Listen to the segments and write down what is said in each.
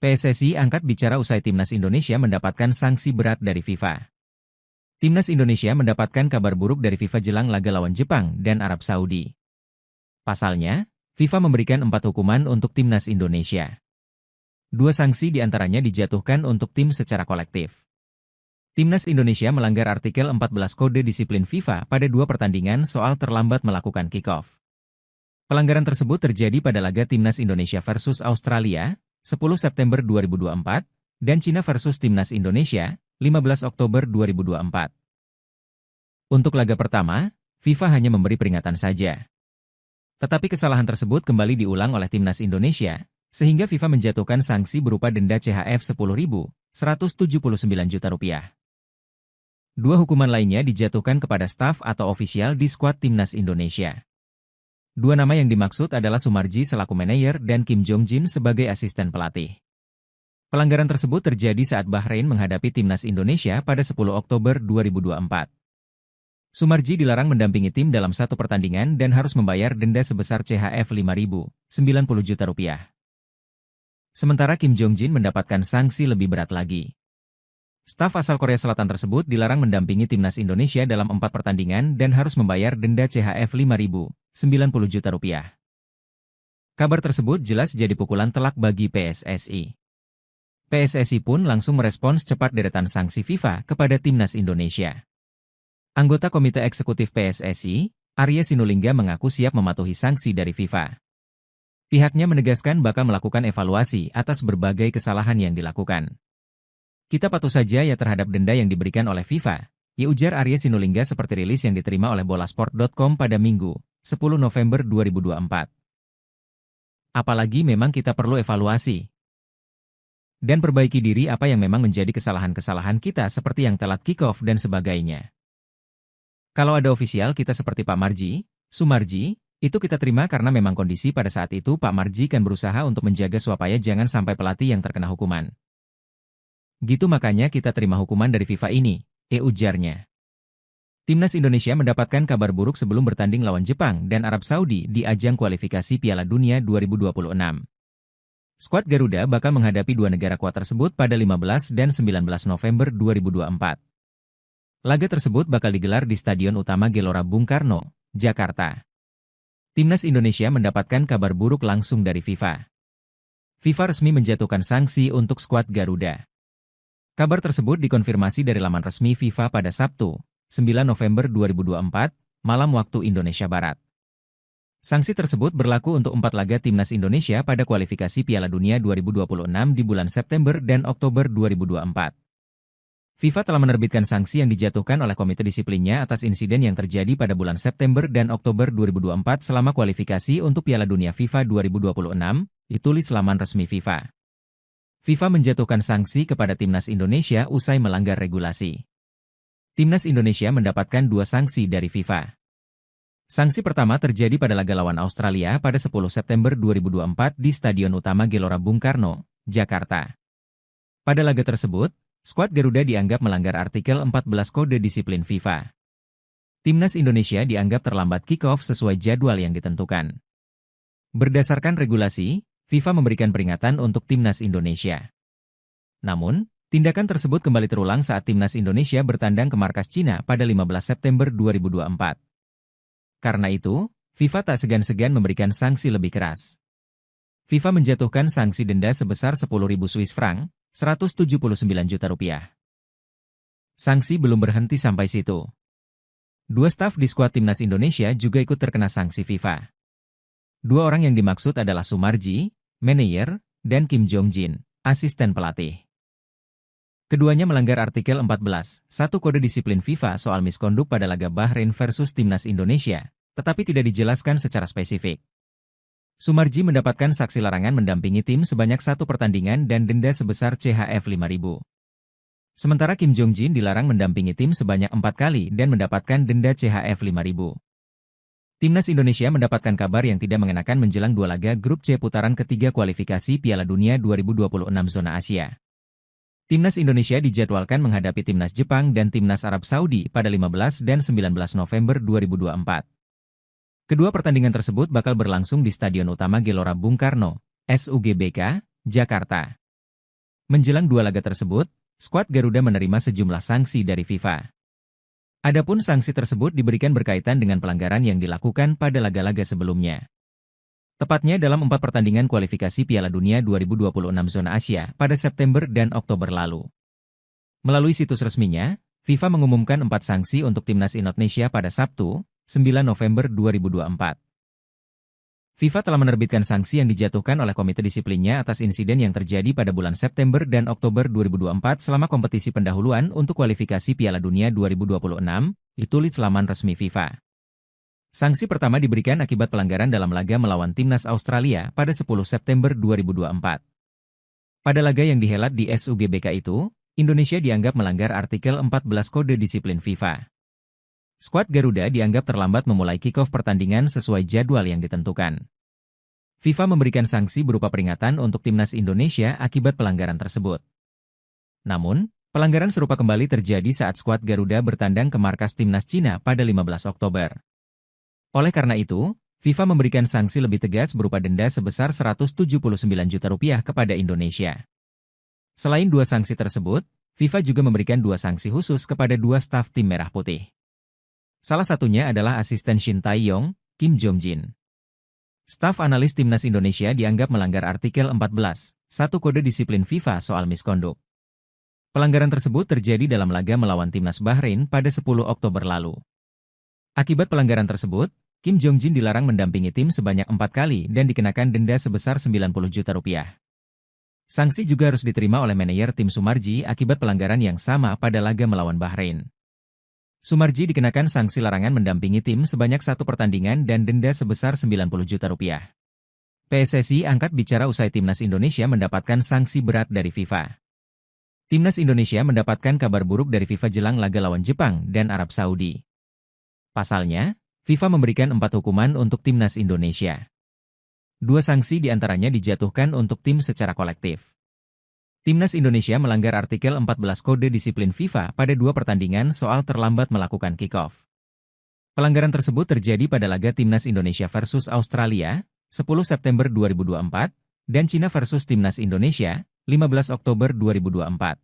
PSSI angkat bicara usai Timnas Indonesia mendapatkan sanksi berat dari FIFA. Timnas Indonesia mendapatkan kabar buruk dari FIFA jelang laga lawan Jepang dan Arab Saudi. Pasalnya, FIFA memberikan 4 hukuman untuk Timnas Indonesia. 2 sanksi diantaranya dijatuhkan untuk tim secara kolektif. Timnas Indonesia melanggar artikel 14 Kode Disiplin FIFA pada 2 pertandingan soal terlambat melakukan kick-off. Pelanggaran tersebut terjadi pada laga Timnas Indonesia versus Australia, 10 September 2024, dan Cina versus Timnas Indonesia, 15 Oktober 2024. Untuk laga pertama, FIFA hanya memberi peringatan saja. Tetapi kesalahan tersebut kembali diulang oleh Timnas Indonesia, sehingga FIFA menjatuhkan sanksi berupa denda CHF 10.179 juta rupiah. 2 hukuman lainnya dijatuhkan kepada staf atau ofisial di skuad Timnas Indonesia. 2 nama yang dimaksud adalah Sumarji selaku manajer dan Kim Jong-jin sebagai asisten pelatih. Pelanggaran tersebut terjadi saat Bahrain menghadapi Timnas Indonesia pada 10 Oktober 2024. Sumarji dilarang mendampingi tim dalam 1 pertandingan dan harus membayar denda sebesar CHF 5.090 juta rupiah. Sementara Kim Jong-jin mendapatkan sanksi lebih berat lagi. Staf asal Korea Selatan tersebut dilarang mendampingi Timnas Indonesia dalam 4 pertandingan dan harus membayar denda CHF 5.090 juta rupiah. Kabar tersebut jelas jadi pukulan telak bagi PSSI. PSSI pun langsung merespons cepat deretan sanksi FIFA kepada Timnas Indonesia. Anggota Komite Eksekutif PSSI, Arya Sinulinga mengaku siap mematuhi sanksi dari FIFA. Pihaknya menegaskan bakal melakukan evaluasi atas berbagai kesalahan yang dilakukan. Kita patuh saja ya terhadap denda yang diberikan oleh FIFA, ya ujar Arya Sinulinga seperti rilis yang diterima oleh bolasport.com pada Minggu, 10 November 2024. Apalagi memang kita perlu evaluasi dan perbaiki diri apa yang memang menjadi kesalahan-kesalahan kita seperti yang telat kick-off dan sebagainya. Kalau ada ofisial kita seperti Pak Marji, Sumarji, itu kita terima karena memang kondisi pada saat itu Pak Marji kan berusaha untuk menjaga supaya jangan sampai pelatih yang terkena hukuman. Gitu makanya kita terima hukuman dari FIFA ini, ujarnya. Timnas Indonesia mendapatkan kabar buruk sebelum bertanding lawan Jepang dan Arab Saudi di ajang kualifikasi Piala Dunia 2026. Skuad Garuda bakal menghadapi 2 negara kuat tersebut pada 15 dan 19 November 2024. Laga tersebut bakal digelar di Stadion Utama Gelora Bung Karno, Jakarta. Timnas Indonesia mendapatkan kabar buruk langsung dari FIFA. FIFA resmi menjatuhkan sanksi untuk skuad Garuda. Kabar tersebut dikonfirmasi dari laman resmi FIFA pada Sabtu, 9 November 2024, malam waktu Indonesia Barat. Sanksi tersebut berlaku untuk 4 laga Timnas Indonesia pada kualifikasi Piala Dunia 2026 di bulan September dan Oktober 2024. FIFA telah menerbitkan sanksi yang dijatuhkan oleh komite disiplinnya atas insiden yang terjadi pada bulan September dan Oktober 2024 selama kualifikasi untuk Piala Dunia FIFA 2026, ditulis laman resmi FIFA. FIFA menjatuhkan sanksi kepada Timnas Indonesia usai melanggar regulasi. Timnas Indonesia mendapatkan 2 sanksi dari FIFA. Sanksi pertama terjadi pada laga lawan Australia pada 10 September 2024 di Stadion Utama Gelora Bung Karno, Jakarta. Pada laga tersebut, skuad Garuda dianggap melanggar artikel 14 Kode Disiplin FIFA. Timnas Indonesia dianggap terlambat kick-off sesuai jadwal yang ditentukan. Berdasarkan regulasi, FIFA memberikan peringatan untuk Timnas Indonesia. Namun, tindakan tersebut kembali terulang saat Timnas Indonesia bertandang ke markas Cina pada 15 September 2024. Karena itu, FIFA tak segan-segan memberikan sanksi lebih keras. FIFA menjatuhkan sanksi denda sebesar 10.000 Swiss franc, 179 juta rupiah. Sanksi belum berhenti sampai situ. 2 staf di skuad Timnas Indonesia juga ikut terkena sanksi FIFA. 2 orang yang dimaksud adalah Sumarji, manajer, dan Kim Jong-jin, asisten pelatih. Keduanya melanggar artikel 14, 1 Kode Disiplin FIFA soal miskonduk pada laga Bahrain versus Timnas Indonesia, tetapi tidak dijelaskan secara spesifik. Sumarji mendapatkan saksi larangan mendampingi tim sebanyak 1 pertandingan dan denda sebesar CHF 5.000. Sementara Kim Jong-jin dilarang mendampingi tim sebanyak 4 kali dan mendapatkan denda CHF 5.000. Timnas Indonesia mendapatkan kabar yang tidak mengenakan menjelang 2 laga grup C putaran ketiga kualifikasi Piala Dunia 2026 zona Asia. Timnas Indonesia dijadwalkan menghadapi Timnas Jepang dan Timnas Arab Saudi pada 15 dan 19 November 2024. Kedua pertandingan tersebut bakal berlangsung di Stadion Utama Gelora Bung Karno, SUGBK, Jakarta. Menjelang dua laga tersebut, skuad Garuda menerima sejumlah sanksi dari FIFA. Adapun sanksi tersebut diberikan berkaitan dengan pelanggaran yang dilakukan pada laga-laga sebelumnya. Tepatnya dalam 4 pertandingan kualifikasi Piala Dunia 2026 zona Asia pada September dan Oktober lalu. Melalui situs resminya, FIFA mengumumkan 4 sanksi untuk Timnas Indonesia pada Sabtu, 9 November 2024. FIFA telah menerbitkan sanksi yang dijatuhkan oleh komite disiplinnya atas insiden yang terjadi pada bulan September dan Oktober 2024 selama kompetisi pendahuluan untuk kualifikasi Piala Dunia 2026, ditulis laman resmi FIFA. Sanksi pertama diberikan akibat pelanggaran dalam laga melawan Timnas Australia pada 10 September 2024. Pada laga yang dihelat di SUGBK itu, Indonesia dianggap melanggar artikel 14 Kode Disiplin FIFA. Skuad Garuda dianggap terlambat memulai kick-off pertandingan sesuai jadwal yang ditentukan. FIFA memberikan sanksi berupa peringatan untuk Timnas Indonesia akibat pelanggaran tersebut. Namun, pelanggaran serupa kembali terjadi saat skuad Garuda bertandang ke markas Timnas Cina pada 15 Oktober. Oleh karena itu, FIFA memberikan sanksi lebih tegas berupa denda sebesar Rp179 juta kepada Indonesia. Selain 2 sanksi tersebut, FIFA juga memberikan 2 sanksi khusus kepada 2 staf tim Merah Putih. Salah satunya adalah asisten Shin Tae-yong, Kim Jong-jin. Staf analis Timnas Indonesia dianggap melanggar artikel 14, 1 Kode Disiplin FIFA soal misconduct. Pelanggaran tersebut terjadi dalam laga melawan Timnas Bahrain pada 10 Oktober lalu. Akibat pelanggaran tersebut, Kim Jong-jin dilarang mendampingi tim sebanyak 4 kali dan dikenakan denda sebesar Rp90 juta. Sanksi juga harus diterima oleh manajer tim Sumarji akibat pelanggaran yang sama pada laga melawan Bahrain. Sumarji dikenakan sanksi larangan mendampingi tim sebanyak 1 pertandingan dan denda sebesar Rp90 juta. PSSI angkat bicara usai Timnas Indonesia mendapatkan sanksi berat dari FIFA. Timnas Indonesia mendapatkan kabar buruk dari FIFA jelang laga lawan Jepang dan Arab Saudi. Pasalnya, FIFA memberikan 4 hukuman untuk Timnas Indonesia. 2 sanksi diantaranya dijatuhkan untuk tim secara kolektif. Timnas Indonesia melanggar artikel 14 Kode Disiplin FIFA pada 2 pertandingan soal terlambat melakukan kick-off. Pelanggaran tersebut terjadi pada laga Timnas Indonesia versus Australia, 10 September 2024, dan Cina versus Timnas Indonesia, 15 Oktober 2024.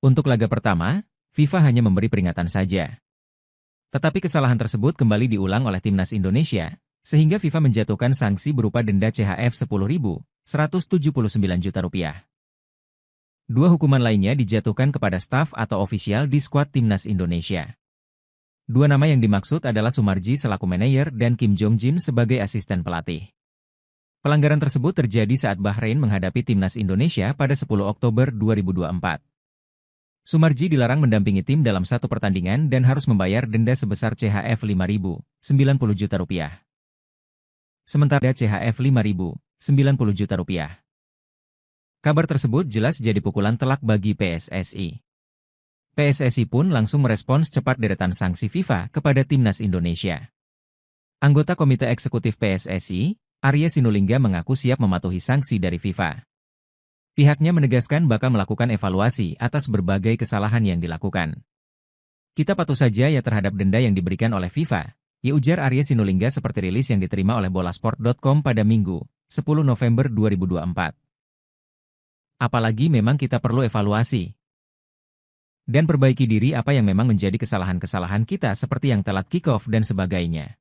Untuk laga pertama, FIFA hanya memberi peringatan saja. Tetapi kesalahan tersebut kembali diulang oleh Timnas Indonesia, sehingga FIFA menjatuhkan sanksi berupa denda CHF Rp10.179 juta. 2 hukuman lainnya dijatuhkan kepada staf atau ofisial di skuad Timnas Indonesia. 2 nama yang dimaksud adalah Sumarji selaku manajer dan Kim Jong-jin sebagai asisten pelatih. Pelanggaran tersebut terjadi saat Bahrain menghadapi Timnas Indonesia pada 10 Oktober 2024. Sumarji dilarang mendampingi tim dalam 1 pertandingan dan harus membayar denda sebesar CHF Rp5.090 juta. Sementara CHF Rp5.090 juta. Kabar tersebut jelas jadi pukulan telak bagi PSSI. PSSI pun langsung merespons cepat deretan sanksi FIFA kepada Timnas Indonesia. Anggota Komite Eksekutif PSSI, Arya Sinulinga mengaku siap mematuhi sanksi dari FIFA. Pihaknya menegaskan bakal melakukan evaluasi atas berbagai kesalahan yang dilakukan. Kita patuh saja ya terhadap denda yang diberikan oleh FIFA, ya ujar Arya Sinulinga seperti rilis yang diterima oleh bolasport.com pada Minggu, 10 November 2024. Apalagi memang kita perlu evaluasi dan perbaiki diri apa yang memang menjadi kesalahan-kesalahan kita seperti yang telat kick-off dan sebagainya.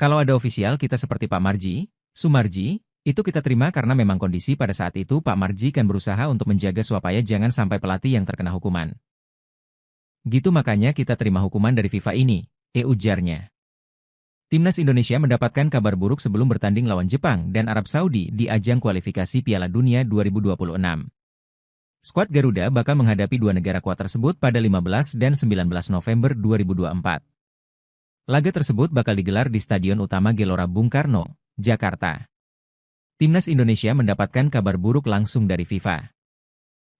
Kalau ada ofisial kita seperti Pak Marji, Sumarji, itu kita terima karena memang kondisi pada saat itu Pak Marji kan berusaha untuk menjaga supaya jangan sampai pelatih yang terkena hukuman. Gitu makanya kita terima hukuman dari FIFA ini, ujarnya. Timnas Indonesia mendapatkan kabar buruk sebelum bertanding lawan Jepang dan Arab Saudi di ajang kualifikasi Piala Dunia 2026. Skuad Garuda bakal menghadapi 2 negara kuat tersebut pada 15 dan 19 November 2024. Laga tersebut bakal digelar di Stadion Utama Gelora Bung Karno, Jakarta. Timnas Indonesia mendapatkan kabar buruk langsung dari FIFA.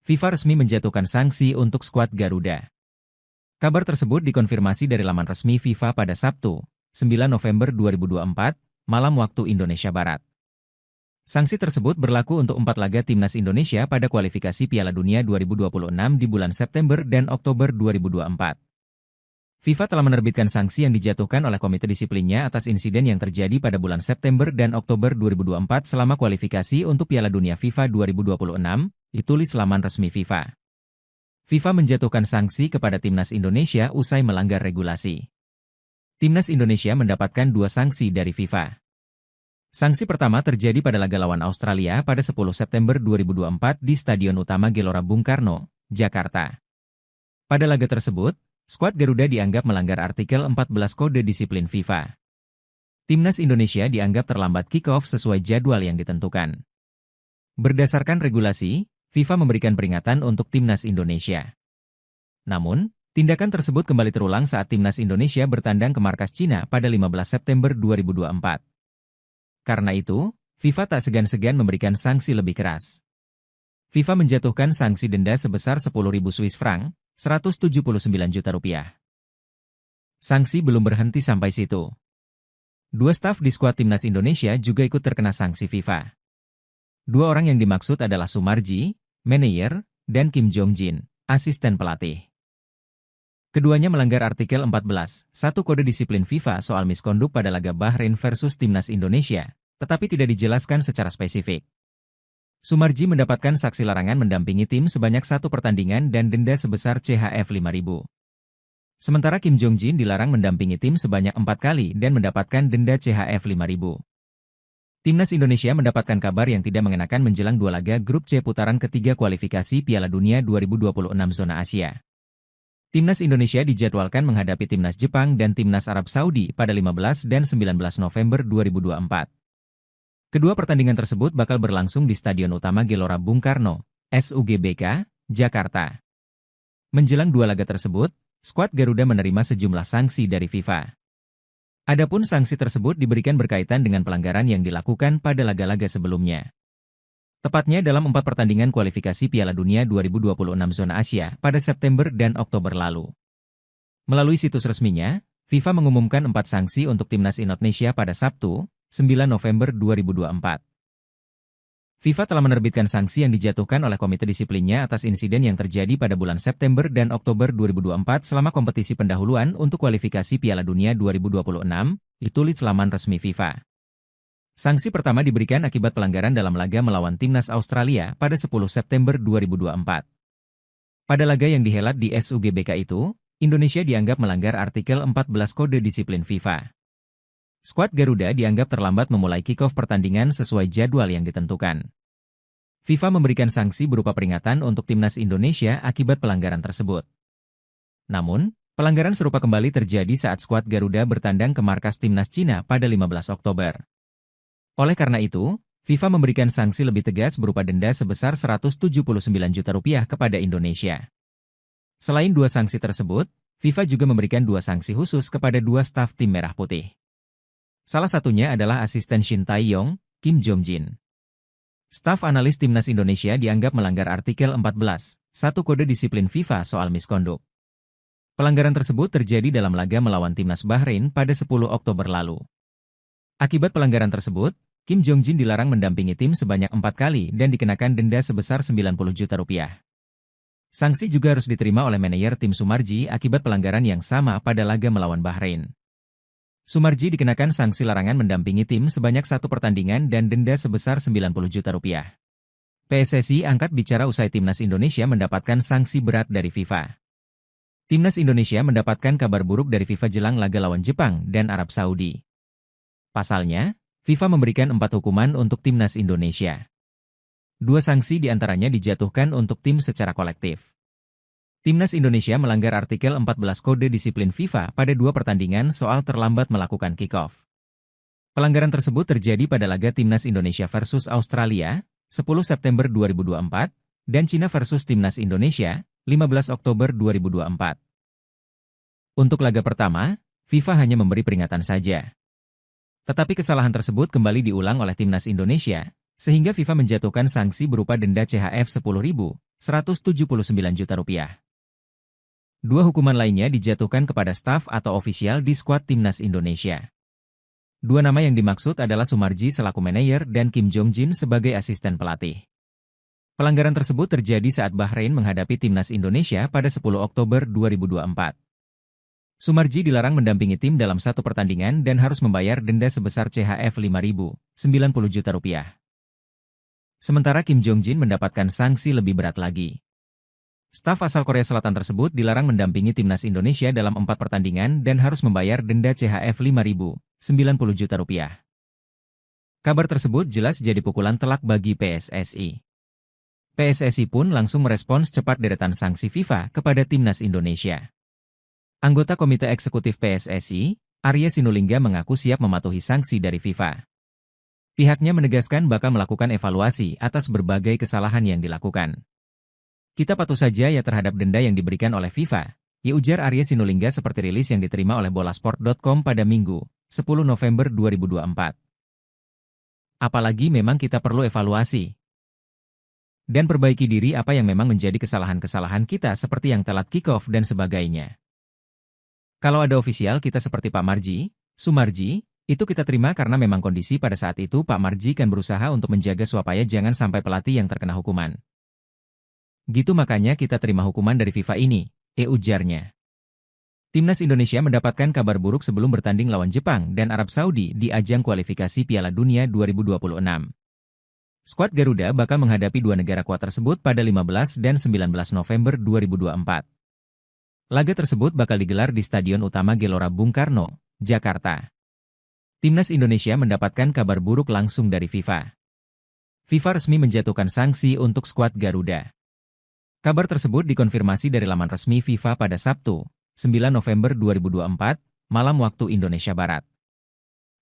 FIFA resmi menjatuhkan sanksi untuk skuad Garuda. Kabar tersebut dikonfirmasi dari laman resmi FIFA pada Sabtu, 9 November 2024, malam waktu Indonesia Barat. Sanksi tersebut berlaku untuk 4 laga Timnas Indonesia pada kualifikasi Piala Dunia 2026 di bulan September dan Oktober 2024. FIFA telah menerbitkan sanksi yang dijatuhkan oleh komite disiplinnya atas insiden yang terjadi pada bulan September dan Oktober 2024 selama kualifikasi untuk Piala Dunia FIFA 2026, ditulis laman resmi FIFA. FIFA menjatuhkan sanksi kepada Timnas Indonesia usai melanggar regulasi. Timnas Indonesia mendapatkan 2 sanksi dari FIFA. Sanksi pertama terjadi pada laga lawan Australia pada 10 September 2024 di Stadion Utama Gelora Bung Karno, Jakarta. Pada laga tersebut, skuad Garuda dianggap melanggar artikel 14 Kode Disiplin FIFA. Timnas Indonesia dianggap terlambat kick-off sesuai jadwal yang ditentukan. Berdasarkan regulasi, FIFA memberikan peringatan untuk Timnas Indonesia. Namun, tindakan tersebut kembali terulang saat Timnas Indonesia bertandang ke markas Cina pada 15 September 2024. Karena itu, FIFA tak segan-segan memberikan sanksi lebih keras. FIFA menjatuhkan sanksi denda sebesar 10.000 Swiss franc, 179 juta rupiah. Sanksi belum berhenti sampai situ. 2 staf di skuad Timnas Indonesia juga ikut terkena sanksi FIFA. 2 orang yang dimaksud adalah Sumarji, manajer, dan Kim Jong-jin, asisten pelatih. Keduanya melanggar artikel 14, 1 Kode Disiplin FIFA soal miskonduk pada laga Bahrain versus Timnas Indonesia, tetapi tidak dijelaskan secara spesifik. Sumarji mendapatkan saksi larangan mendampingi tim sebanyak 1 pertandingan dan denda sebesar CHF 5.000. Sementara Kim Jong-jin dilarang mendampingi tim sebanyak 4 kali dan mendapatkan denda CHF 5.000. Timnas Indonesia mendapatkan kabar yang tidak mengenakan menjelang 2 laga grup C putaran ketiga kualifikasi Piala Dunia 2026 zona Asia. Timnas Indonesia dijadwalkan menghadapi Timnas Jepang dan Timnas Arab Saudi pada 15 dan 19 November 2024. Kedua pertandingan tersebut bakal berlangsung di Stadion Utama Gelora Bung Karno, SUGBK, Jakarta. Menjelang 2 laga tersebut, skuad Garuda menerima sejumlah sanksi dari FIFA. Adapun sanksi tersebut diberikan berkaitan dengan pelanggaran yang dilakukan pada laga-laga sebelumnya. Tepatnya dalam 4 pertandingan kualifikasi Piala Dunia 2026 zona Asia pada September dan Oktober lalu. Melalui situs resminya, FIFA mengumumkan 4 sanksi untuk Timnas Indonesia pada Sabtu, 9 November 2024. FIFA telah menerbitkan sanksi yang dijatuhkan oleh komite disiplinnya atas insiden yang terjadi pada bulan September dan Oktober 2024 selama kompetisi pendahuluan untuk kualifikasi Piala Dunia 2026, ditulis laman resmi FIFA. Sanksi pertama diberikan akibat pelanggaran dalam laga melawan Timnas Australia pada 10 September 2024. Pada laga yang dihelat di SUGBK itu, Indonesia dianggap melanggar artikel 14 Kode Disiplin FIFA. Skuad Garuda dianggap terlambat memulai kick-off pertandingan sesuai jadwal yang ditentukan. FIFA memberikan sanksi berupa peringatan untuk Timnas Indonesia akibat pelanggaran tersebut. Namun, pelanggaran serupa kembali terjadi saat skuad Garuda bertandang ke markas Timnas Cina pada 15 Oktober. Oleh karena itu, FIFA memberikan sanksi lebih tegas berupa denda sebesar 179 juta rupiah kepada Indonesia. Selain 2 sanksi tersebut, FIFA juga memberikan 2 sanksi khusus kepada 2 staf tim Merah Putih. Salah satunya adalah asisten Shin Tae-yong, Kim Jong-jin. Staf analis Timnas Indonesia dianggap melanggar artikel 14, 1 Kode Disiplin FIFA soal miskonduk. Pelanggaran tersebut terjadi dalam laga melawan Timnas Bahrain pada 10 Oktober lalu. Akibat pelanggaran tersebut, Kim Jong-jin dilarang mendampingi tim sebanyak 4 kali dan dikenakan denda sebesar 90 juta rupiah. Sanksi juga harus diterima oleh manajer tim Sumarji akibat pelanggaran yang sama pada laga melawan Bahrain. Sumarji dikenakan sanksi larangan mendampingi tim sebanyak 1 pertandingan dan denda sebesar 90 juta rupiah. PSSI angkat bicara usai Timnas Indonesia mendapatkan sanksi berat dari FIFA. Timnas Indonesia mendapatkan kabar buruk dari FIFA jelang laga lawan Jepang dan Arab Saudi. Pasalnya, FIFA memberikan 4 hukuman untuk Timnas Indonesia. 2 sanksi diantaranya dijatuhkan untuk tim secara kolektif. Timnas Indonesia melanggar artikel 14 Kode Disiplin FIFA pada 2 pertandingan soal terlambat melakukan kick-off. Pelanggaran tersebut terjadi pada laga Timnas Indonesia versus Australia, 10 September 2024, dan Cina versus Timnas Indonesia, 15 Oktober 2024. Untuk laga pertama, FIFA hanya memberi peringatan saja. Tetapi kesalahan tersebut kembali diulang oleh Timnas Indonesia, sehingga FIFA menjatuhkan sanksi berupa denda CHF 10.179 juta rupiah. 2 hukuman lainnya dijatuhkan kepada staf atau ofisial di skuad Timnas Indonesia. 2 nama yang dimaksud adalah Sumarji selaku manajer dan Kim Jong-jin sebagai asisten pelatih. Pelanggaran tersebut terjadi saat Bahrain menghadapi Timnas Indonesia pada 10 Oktober 2024. Sumarji dilarang mendampingi tim dalam satu pertandingan dan harus membayar denda sebesar CHF 5.090 juta rupiah. Sementara Kim Jong-jin mendapatkan sanksi lebih berat lagi. Staf asal Korea Selatan tersebut dilarang mendampingi timnas Indonesia dalam 4 pertandingan dan harus membayar denda CHF 5.090 juta rupiah. Kabar tersebut jelas jadi pukulan telak bagi PSSI. PSSI pun langsung merespons cepat deretan sanksi FIFA kepada timnas Indonesia. Anggota Komite Eksekutif PSSI, Arya Sinulinga mengaku siap mematuhi sanksi dari FIFA. Pihaknya menegaskan bakal melakukan evaluasi atas berbagai kesalahan yang dilakukan. Kita patuh saja ya terhadap denda yang diberikan oleh FIFA, ya ujar Arya Sinulinga seperti rilis yang diterima oleh bolasport.com pada Minggu, 10 November 2024. Apalagi memang kita perlu evaluasi dan perbaiki diri apa yang memang menjadi kesalahan-kesalahan kita seperti yang telat kick-off dan sebagainya. Kalau ada ofisial kita seperti Pak Marji, Sumarji, itu kita terima karena memang kondisi pada saat itu Pak Marji kan berusaha untuk menjaga supaya jangan sampai pelatih yang terkena hukuman. Gitu makanya kita terima hukuman dari FIFA ini, ujarnya. Timnas Indonesia mendapatkan kabar buruk sebelum bertanding lawan Jepang dan Arab Saudi di ajang kualifikasi Piala Dunia 2026. Skuad Garuda bakal menghadapi dua negara kuat tersebut pada 15 dan 19 November 2024. Laga tersebut bakal digelar di Stadion Utama Gelora Bung Karno, Jakarta. Timnas Indonesia mendapatkan kabar buruk langsung dari FIFA. FIFA resmi menjatuhkan sanksi untuk skuad Garuda. Kabar tersebut dikonfirmasi dari laman resmi FIFA pada Sabtu, 9 November 2024, malam waktu Indonesia Barat.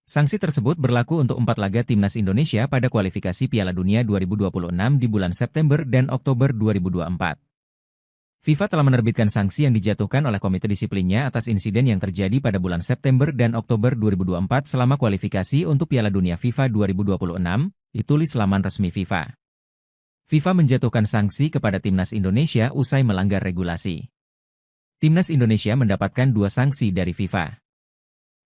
Sanksi tersebut berlaku untuk 4 laga Timnas Indonesia pada kualifikasi Piala Dunia 2026 di bulan September dan Oktober 2024. FIFA telah menerbitkan sanksi yang dijatuhkan oleh komite disiplinnya atas insiden yang terjadi pada bulan September dan Oktober 2024 selama kualifikasi untuk Piala Dunia FIFA 2026, ditulis laman resmi FIFA. FIFA menjatuhkan sanksi kepada Timnas Indonesia usai melanggar regulasi. Timnas Indonesia mendapatkan 2 sanksi dari FIFA.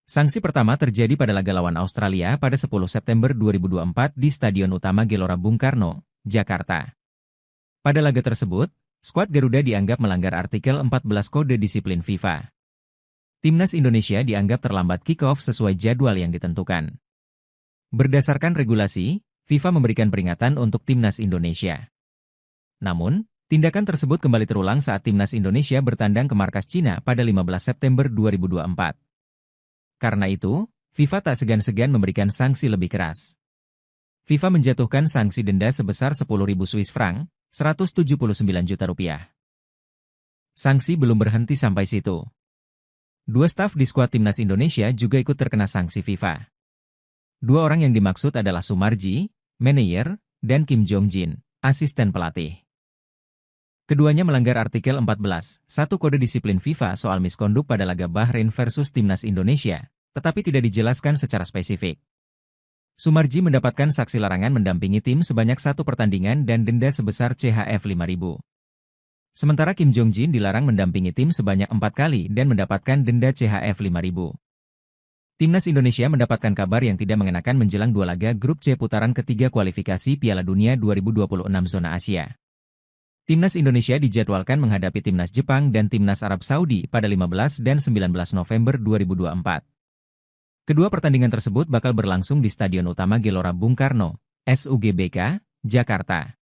Sanksi pertama terjadi pada laga lawan Australia pada 10 September 2024 di Stadion Utama Gelora Bung Karno, Jakarta. Pada laga tersebut, skuad Garuda dianggap melanggar artikel 14 Kode Disiplin FIFA. Timnas Indonesia dianggap terlambat kick-off sesuai jadwal yang ditentukan. Berdasarkan regulasi, FIFA memberikan peringatan untuk Timnas Indonesia. Namun, tindakan tersebut kembali terulang saat Timnas Indonesia bertandang ke markas Cina pada 15 September 2024. Karena itu, FIFA tak segan-segan memberikan sanksi lebih keras. FIFA menjatuhkan sanksi denda sebesar 10.000 Swiss franc, 179 juta rupiah. Sanksi belum berhenti sampai situ. 2 staf di skuad Timnas Indonesia juga ikut terkena sanksi FIFA. 2 orang yang dimaksud adalah Sumarji, manajer, dan Kim Jong-jin, asisten pelatih. Keduanya melanggar artikel 14, 1 Kode Disiplin FIFA soal miskonduk pada laga Bahrain versus Timnas Indonesia, tetapi tidak dijelaskan secara spesifik. Sumarji mendapatkan saksi larangan mendampingi tim sebanyak 1 pertandingan dan denda sebesar CHF 5.000. Sementara Kim Jong-jin dilarang mendampingi tim sebanyak 4 kali dan mendapatkan denda CHF 5.000. Timnas Indonesia mendapatkan kabar yang tidak mengenakan menjelang 2 laga grup C putaran ketiga kualifikasi Piala Dunia 2026 zona Asia. Timnas Indonesia dijadwalkan menghadapi Timnas Jepang dan Timnas Arab Saudi pada 15 dan 19 November 2024. Kedua pertandingan tersebut bakal berlangsung di Stadion Utama Gelora Bung Karno, SUGBK, Jakarta.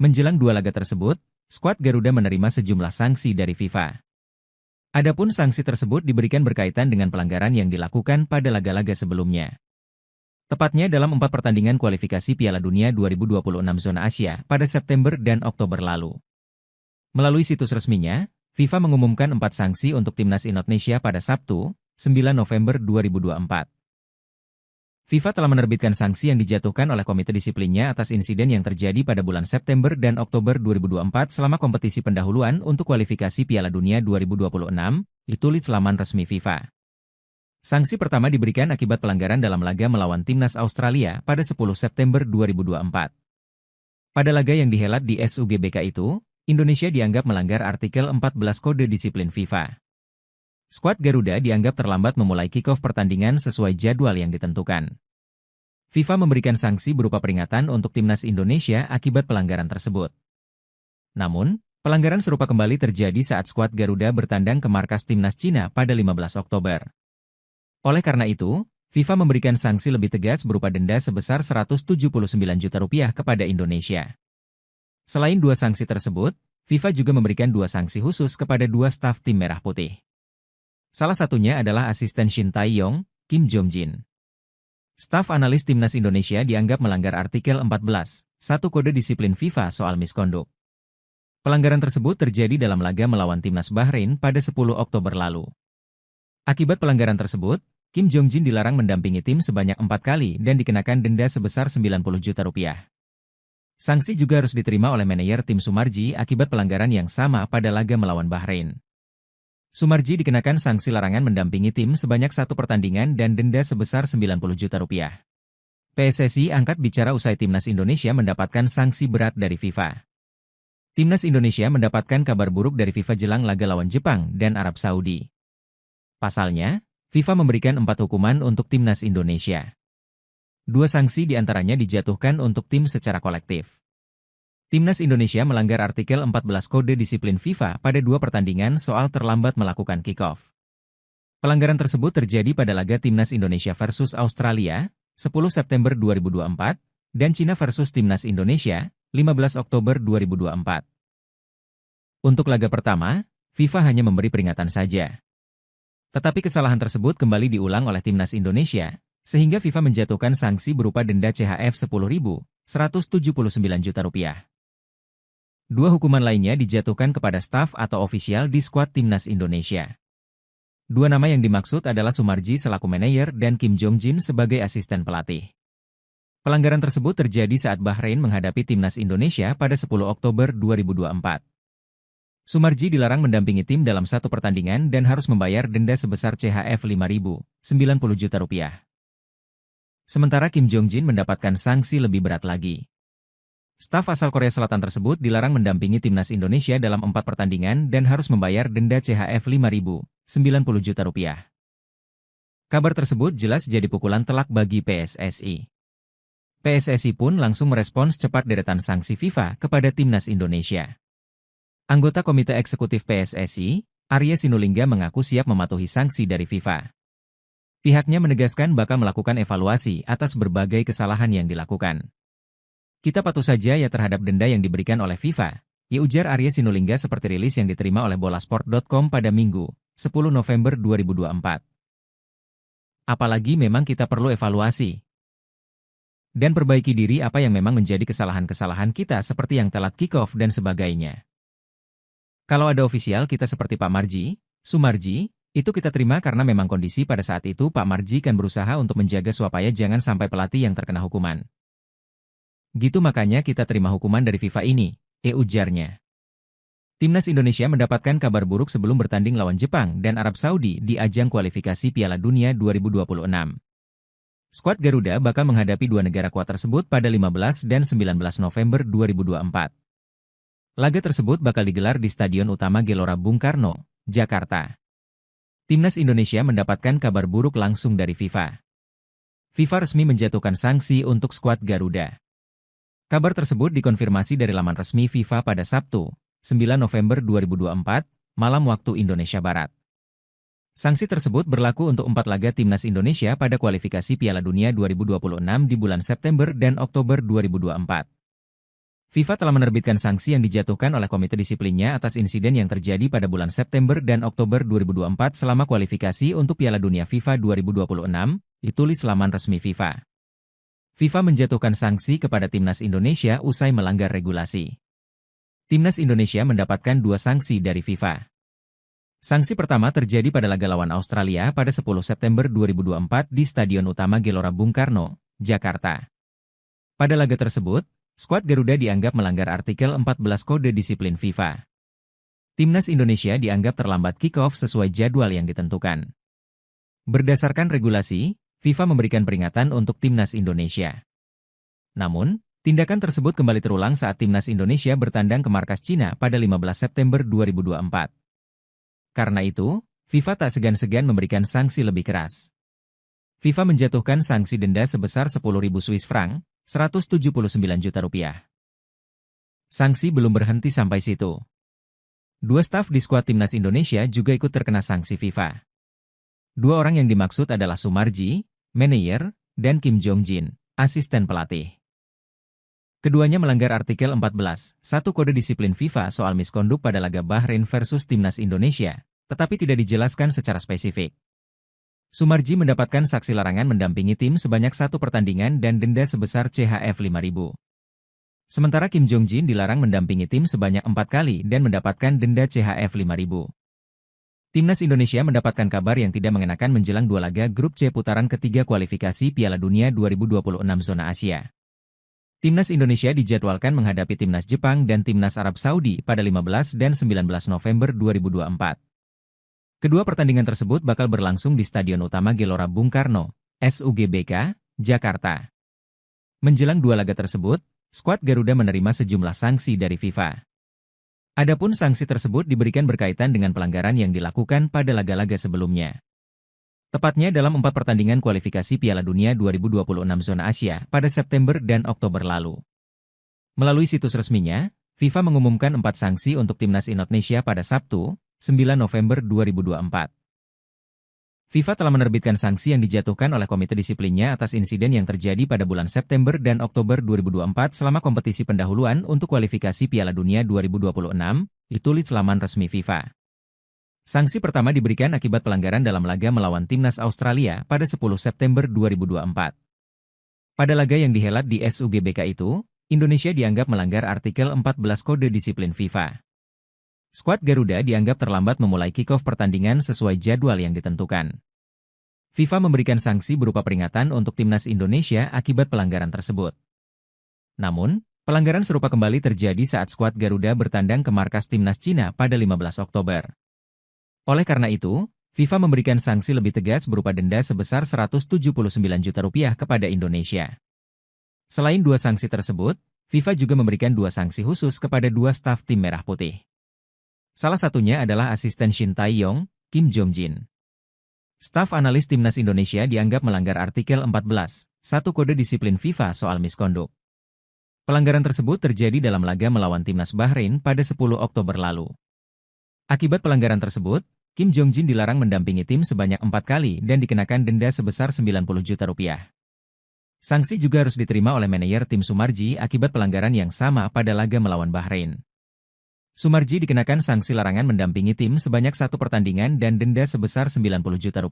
Menjelang 2 laga tersebut, skuad Garuda menerima sejumlah sanksi dari FIFA. Adapun sanksi tersebut diberikan berkaitan dengan pelanggaran yang dilakukan pada laga-laga sebelumnya. Tepatnya dalam 4 pertandingan kualifikasi Piala Dunia 2026 zona Asia pada September dan Oktober lalu. Melalui situs resminya, FIFA mengumumkan 4 sanksi untuk Timnas Indonesia pada Sabtu, 9 November 2024. FIFA telah menerbitkan sanksi yang dijatuhkan oleh komite disiplinnya atas insiden yang terjadi pada bulan September dan Oktober 2024 selama kompetisi pendahuluan untuk kualifikasi Piala Dunia 2026, ditulis laman resmi FIFA. Sanksi pertama diberikan akibat pelanggaran dalam laga melawan Timnas Australia pada 10 September 2024. Pada laga yang dihelat di SUGBK itu, Indonesia dianggap melanggar artikel 14 Kode Disiplin FIFA. Skuad Garuda dianggap terlambat memulai kick-off pertandingan sesuai jadwal yang ditentukan. FIFA memberikan sanksi berupa peringatan untuk Timnas Indonesia akibat pelanggaran tersebut. Namun, Pelanggaran serupa kembali terjadi saat skuad Garuda bertandang ke markas timnas Cina pada 15 Oktober. Oleh karena itu, FIFA memberikan sanksi lebih tegas berupa denda sebesar Rp179 juta kepada Indonesia. Selain dua sanksi tersebut, FIFA juga memberikan dua sanksi khusus kepada dua staf tim Merah Putih. Salah satunya adalah asisten Shin Tae-yong, Kim Jong-jin. Staf analis timnas Indonesia dianggap melanggar artikel 14, 1 Kode Disiplin FIFA soal misconduct. Pelanggaran tersebut terjadi dalam laga melawan timnas Bahrain pada 10 Oktober lalu. Akibat pelanggaran tersebut, Kim Jong-jin dilarang mendampingi tim sebanyak 4 kali dan dikenakan denda sebesar Rp90 juta. Sanksi juga harus diterima oleh manajer tim Sumarji akibat pelanggaran yang sama pada laga melawan Bahrain. Sumarji dikenakan sanksi larangan mendampingi tim sebanyak 1 pertandingan dan denda sebesar Rp90 juta. PSSI angkat bicara usai timnas Indonesia mendapatkan sanksi berat dari FIFA. Timnas Indonesia mendapatkan kabar buruk dari FIFA jelang laga lawan Jepang dan Arab Saudi. Pasalnya, FIFA memberikan 4 hukuman untuk timnas Indonesia. 2 sanksi diantaranya dijatuhkan untuk tim secara kolektif. Timnas Indonesia melanggar artikel 14 Kode Disiplin FIFA pada 2 pertandingan soal terlambat melakukan kick-off. Pelanggaran tersebut terjadi pada laga timnas Indonesia versus Australia, 10 September 2024, dan Cina versus timnas Indonesia, 15 Oktober 2024. Untuk laga pertama, FIFA hanya memberi peringatan saja. Tetapi kesalahan tersebut kembali diulang oleh timnas Indonesia, sehingga FIFA menjatuhkan sanksi berupa denda CHF Rp10.179 juta. 2 hukuman lainnya dijatuhkan kepada staf atau ofisial di skuad timnas Indonesia. 2 nama yang dimaksud adalah Sumarji selaku manajer dan Kim Jong-jin sebagai asisten pelatih. Pelanggaran tersebut terjadi saat Bahrain menghadapi timnas Indonesia pada 10 Oktober 2024. Sumarji dilarang mendampingi tim dalam 1 pertandingan dan harus membayar denda sebesar CHF Rp5.090 juta. Sementara Kim Jong-jin mendapatkan sanksi lebih berat lagi. Staf asal Korea Selatan tersebut dilarang mendampingi timnas Indonesia dalam 4 pertandingan dan harus membayar denda CHF Rp5.090 juta. Kabar tersebut jelas jadi pukulan telak bagi PSSI. PSSI pun langsung merespons cepat deretan sanksi FIFA kepada timnas Indonesia. Anggota Komite Eksekutif PSSI, Arya Sinulinga mengaku siap mematuhi sanksi dari FIFA. Pihaknya menegaskan bakal melakukan evaluasi atas berbagai kesalahan yang dilakukan. Kita patuh saja ya terhadap denda yang diberikan oleh FIFA, ya ujar Arya Sinulinga seperti rilis yang diterima oleh bolasport.com pada Minggu, 10 November 2024. Apalagi memang kita perlu evaluasi dan perbaiki diri apa yang memang menjadi kesalahan-kesalahan kita seperti yang telat kick-off dan sebagainya. Kalau ada ofisial kita seperti Pak Marji, Sumarji, itu kita terima karena memang kondisi pada saat itu Pak Marji kan berusaha untuk menjaga supaya jangan sampai pelatih yang terkena hukuman. Gitu makanya kita terima hukuman dari FIFA ini, ujarnya. Timnas Indonesia mendapatkan kabar buruk sebelum bertanding lawan Jepang dan Arab Saudi di ajang kualifikasi Piala Dunia 2026. Skuad Garuda bakal menghadapi 2 negara kuat tersebut pada 15 dan 19 November 2024. Laga tersebut bakal digelar di Stadion Utama Gelora Bung Karno, Jakarta. Timnas Indonesia mendapatkan kabar buruk langsung dari FIFA. FIFA resmi menjatuhkan sanksi untuk skuad Garuda. Kabar tersebut dikonfirmasi dari laman resmi FIFA pada Sabtu, 9 November 2024, malam waktu Indonesia Barat. Sanksi tersebut berlaku untuk 4 laga timnas Indonesia pada kualifikasi Piala Dunia 2026 di bulan September dan Oktober 2024. FIFA telah menerbitkan sanksi yang dijatuhkan oleh komite disiplinnya atas insiden yang terjadi pada bulan September dan Oktober 2024 selama kualifikasi untuk Piala Dunia FIFA 2026, ditulis laman resmi FIFA. FIFA menjatuhkan sanksi kepada timnas Indonesia usai melanggar regulasi. Timnas Indonesia mendapatkan 2 sanksi dari FIFA. Sanksi pertama terjadi pada laga lawan Australia pada 10 September 2024 di Stadion Utama Gelora Bung Karno, Jakarta. Pada laga tersebut, skuad Garuda dianggap melanggar artikel 14 Kode Disiplin FIFA. Timnas Indonesia dianggap terlambat kick-off sesuai jadwal yang ditentukan. Berdasarkan regulasi, FIFA memberikan peringatan untuk timnas Indonesia. Namun, tindakan tersebut kembali terulang saat timnas Indonesia bertandang ke markas Cina pada 15 September 2024. Karena itu, FIFA tak segan-segan memberikan sanksi lebih keras. FIFA menjatuhkan sanksi denda sebesar 10.000 Swiss franc, Rp179 juta. Sanksi belum berhenti sampai situ. Dua staf di skuad timnas Indonesia juga ikut terkena sanksi FIFA. Dua orang yang dimaksud adalah Sumarji, manajer, dan Kim Jong-jin, asisten pelatih. Keduanya melanggar artikel 14.1 Kode Disiplin FIFA soal miskonduk pada laga Bahrain versus timnas Indonesia, tetapi tidak dijelaskan secara spesifik. Sumarji mendapatkan saksi larangan mendampingi tim sebanyak 1 pertandingan dan denda sebesar CHF 5.000. Sementara Kim Jong-jin dilarang mendampingi tim sebanyak 4 kali dan mendapatkan denda CHF 5.000. Timnas Indonesia mendapatkan kabar yang tidak mengenakan menjelang dua laga grup C putaran ketiga kualifikasi Piala Dunia 2026 zona Asia. Timnas Indonesia dijadwalkan menghadapi timnas Jepang dan timnas Arab Saudi pada 15 dan 19 November 2024. Kedua pertandingan tersebut bakal berlangsung di Stadion Utama Gelora Bung Karno, SUGBK, Jakarta. Menjelang dua laga tersebut, skuad Garuda menerima sejumlah sanksi dari FIFA. Adapun sanksi tersebut diberikan berkaitan dengan pelanggaran yang dilakukan pada laga-laga sebelumnya. Tepatnya dalam 4 pertandingan kualifikasi Piala Dunia 2026 zona Asia pada September dan Oktober lalu. Melalui situs resminya, FIFA mengumumkan 4 sanksi untuk timnas Indonesia pada Sabtu, 9 November 2024. FIFA telah menerbitkan sanksi yang dijatuhkan oleh Komite Disiplinnya atas insiden yang terjadi pada bulan September dan Oktober 2024 selama kompetisi pendahuluan untuk kualifikasi Piala Dunia 2026, ditulis laman resmi FIFA. Sanksi pertama diberikan akibat pelanggaran dalam laga melawan timnas Australia pada 10 September 2024. Pada laga yang dihelat di SUGBK itu, Indonesia dianggap melanggar artikel 14 Kode Disiplin FIFA. Skuad Garuda dianggap terlambat memulai kick-off pertandingan sesuai jadwal yang ditentukan. FIFA memberikan sanksi berupa peringatan untuk timnas Indonesia akibat pelanggaran tersebut. Namun, pelanggaran serupa kembali terjadi saat skuad Garuda bertandang ke markas timnas Cina pada 15 Oktober. Oleh karena itu, FIFA memberikan sanksi lebih tegas berupa denda sebesar Rp179 juta kepada Indonesia. Selain dua sanksi tersebut, FIFA juga memberikan dua sanksi khusus kepada dua staf tim Merah Putih. Salah satunya adalah asisten Shin Tae-yong, Kim Jong-jin. Staf analis timnas Indonesia dianggap melanggar artikel 14.1 Kode Disiplin FIFA soal miskonduk. Pelanggaran tersebut terjadi dalam laga melawan timnas Bahrain pada 10 Oktober lalu. Akibat pelanggaran tersebut, Kim Jong-jin dilarang mendampingi tim sebanyak 4 kali dan dikenakan denda sebesar Rp90 juta. Sanksi juga harus diterima oleh manajer tim Sumarji akibat pelanggaran yang sama pada laga melawan Bahrain. Sumarji dikenakan sanksi larangan mendampingi tim sebanyak 1 pertandingan dan denda sebesar Rp90 juta.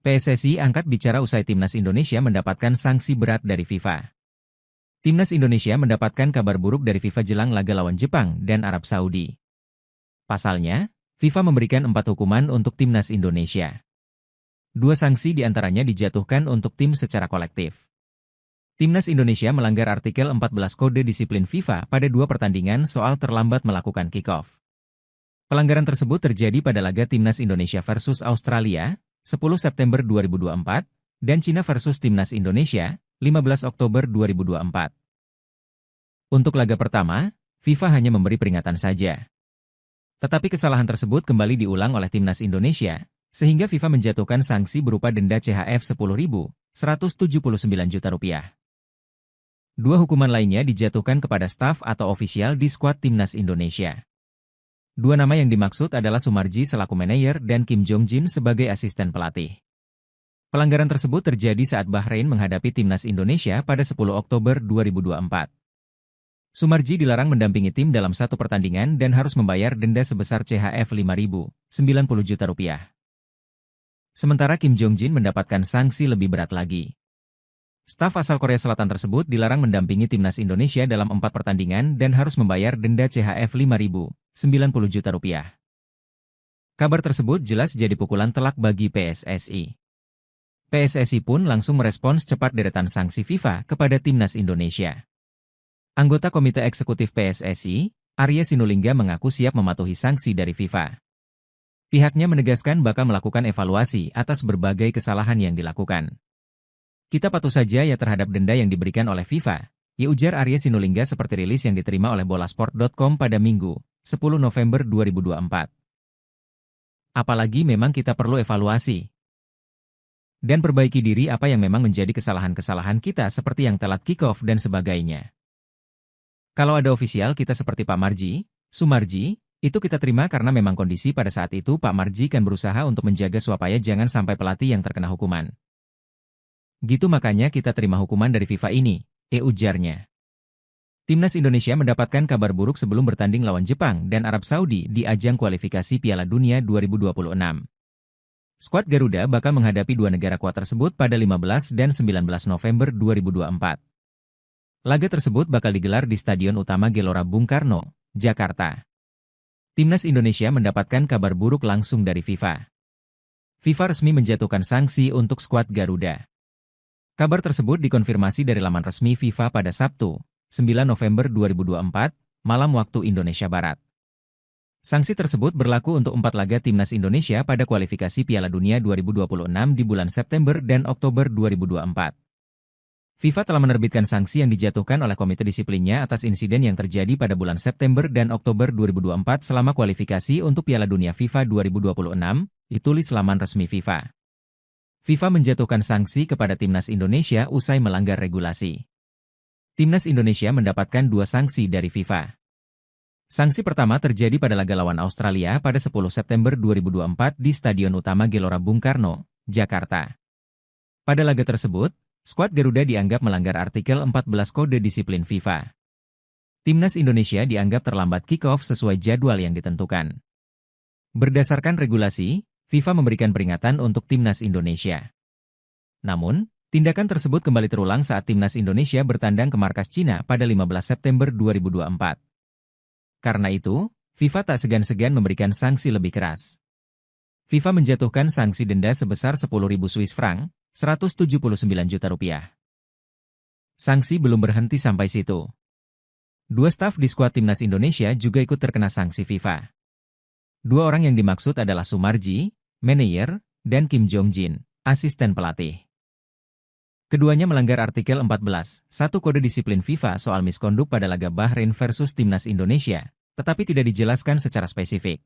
PSSI angkat bicara usai timnas Indonesia mendapatkan sanksi berat dari FIFA. Timnas Indonesia mendapatkan kabar buruk dari FIFA jelang laga lawan Jepang dan Arab Saudi. Pasalnya, FIFA memberikan 4 hukuman untuk timnas Indonesia. 2 sanksi diantaranya dijatuhkan untuk tim secara kolektif. Timnas Indonesia melanggar artikel 14 Kode Disiplin FIFA pada 2 pertandingan soal terlambat melakukan kick-off. Pelanggaran tersebut terjadi pada laga Timnas Indonesia versus Australia, 10 September 2024, dan Cina versus Timnas Indonesia, 15 Oktober 2024. Untuk laga pertama, FIFA hanya memberi peringatan saja. Tetapi kesalahan tersebut kembali diulang oleh Timnas Indonesia, sehingga FIFA menjatuhkan sanksi berupa denda CHF 10.179 juta. 2 hukuman lainnya dijatuhkan kepada staf atau ofisial di skuad timnas Indonesia. 2 nama yang dimaksud adalah Sumarji selaku manajer dan Kim Jong-jin sebagai asisten pelatih. Pelanggaran tersebut terjadi saat Bahrain menghadapi timnas Indonesia pada 10 Oktober 2024. Sumarji dilarang mendampingi tim dalam 1 pertandingan dan harus membayar denda sebesar CHF 5.000, Rp90 juta. Sementara Kim Jong-jin mendapatkan sanksi lebih berat lagi. Staf asal Korea Selatan tersebut dilarang mendampingi timnas Indonesia dalam 4 pertandingan dan harus membayar denda CHF 5.000, Rp90 juta. Kabar tersebut jelas jadi pukulan telak bagi PSSI. PSSI pun langsung merespons cepat deretan sanksi FIFA kepada timnas Indonesia. Anggota Komite Eksekutif PSSI, Arya Sinulinga mengaku siap mematuhi sanksi dari FIFA. Pihaknya menegaskan bakal melakukan evaluasi atas berbagai kesalahan yang dilakukan. Kita patuh saja ya terhadap denda yang diberikan oleh FIFA, ya ujar Arya Sinulinga seperti rilis yang diterima oleh bolasport.com pada Minggu, 10 November 2024. Apalagi memang kita perlu evaluasi dan perbaiki diri apa yang memang menjadi kesalahan-kesalahan kita seperti yang telat kick-off dan sebagainya. Kalau ada ofisial kita seperti Pak Marji, Sumarji, Itu kita terima karena memang kondisi pada saat itu Pak Marji kan berusaha untuk menjaga supaya jangan sampai pelatih yang terkena hukuman. Gitu makanya kita terima hukuman dari FIFA ini, ujarnya. Timnas Indonesia mendapatkan kabar buruk sebelum bertanding lawan Jepang dan Arab Saudi di ajang kualifikasi Piala Dunia 2026. Skuad Garuda bakal menghadapi dua negara kuat tersebut pada 15 dan 19 November 2024. Laga tersebut bakal digelar di Stadion Utama Gelora Bung Karno, Jakarta. Timnas Indonesia mendapatkan kabar buruk langsung dari FIFA. FIFA resmi menjatuhkan sanksi untuk skuad Garuda. Kabar tersebut dikonfirmasi dari laman resmi FIFA pada Sabtu, 9 November 2024, malam waktu Indonesia Barat. Sanksi tersebut berlaku untuk 4 laga Timnas Indonesia pada kualifikasi Piala Dunia 2026 di bulan September dan Oktober 2024. FIFA telah menerbitkan sanksi yang dijatuhkan oleh Komite Disiplinnya atas insiden yang terjadi pada bulan September dan Oktober 2024 selama kualifikasi untuk Piala Dunia FIFA 2026, ditulis laman resmi FIFA. FIFA menjatuhkan sanksi kepada Timnas Indonesia usai melanggar regulasi. Timnas Indonesia mendapatkan 2 sanksi dari FIFA. Sanksi pertama terjadi pada laga lawan Australia pada 10 September 2024 di Stadion Utama Gelora Bung Karno, Jakarta. Pada laga tersebut, skuad Garuda dianggap melanggar artikel 14 Kode Disiplin FIFA. Timnas Indonesia dianggap terlambat kick-off sesuai jadwal yang ditentukan. Berdasarkan regulasi, FIFA memberikan peringatan untuk Timnas Indonesia. Namun, tindakan tersebut kembali terulang saat Timnas Indonesia bertandang ke markas Cina pada 15 September 2024. Karena itu, FIFA tak segan-segan memberikan sanksi lebih keras. FIFA menjatuhkan sanksi denda sebesar 10.000 Swiss franc, 179 juta rupiah. Sanksi belum berhenti sampai situ. 2 staf di skuad Timnas Indonesia juga ikut terkena sanksi FIFA. 2 orang yang dimaksud adalah Sumarji, manajer, dan Kim Jong-jin, asisten pelatih. Keduanya melanggar artikel 14, 1 Kode Disiplin FIFA soal miskonduk pada laga Bahrain versus Timnas Indonesia, tetapi tidak dijelaskan secara spesifik.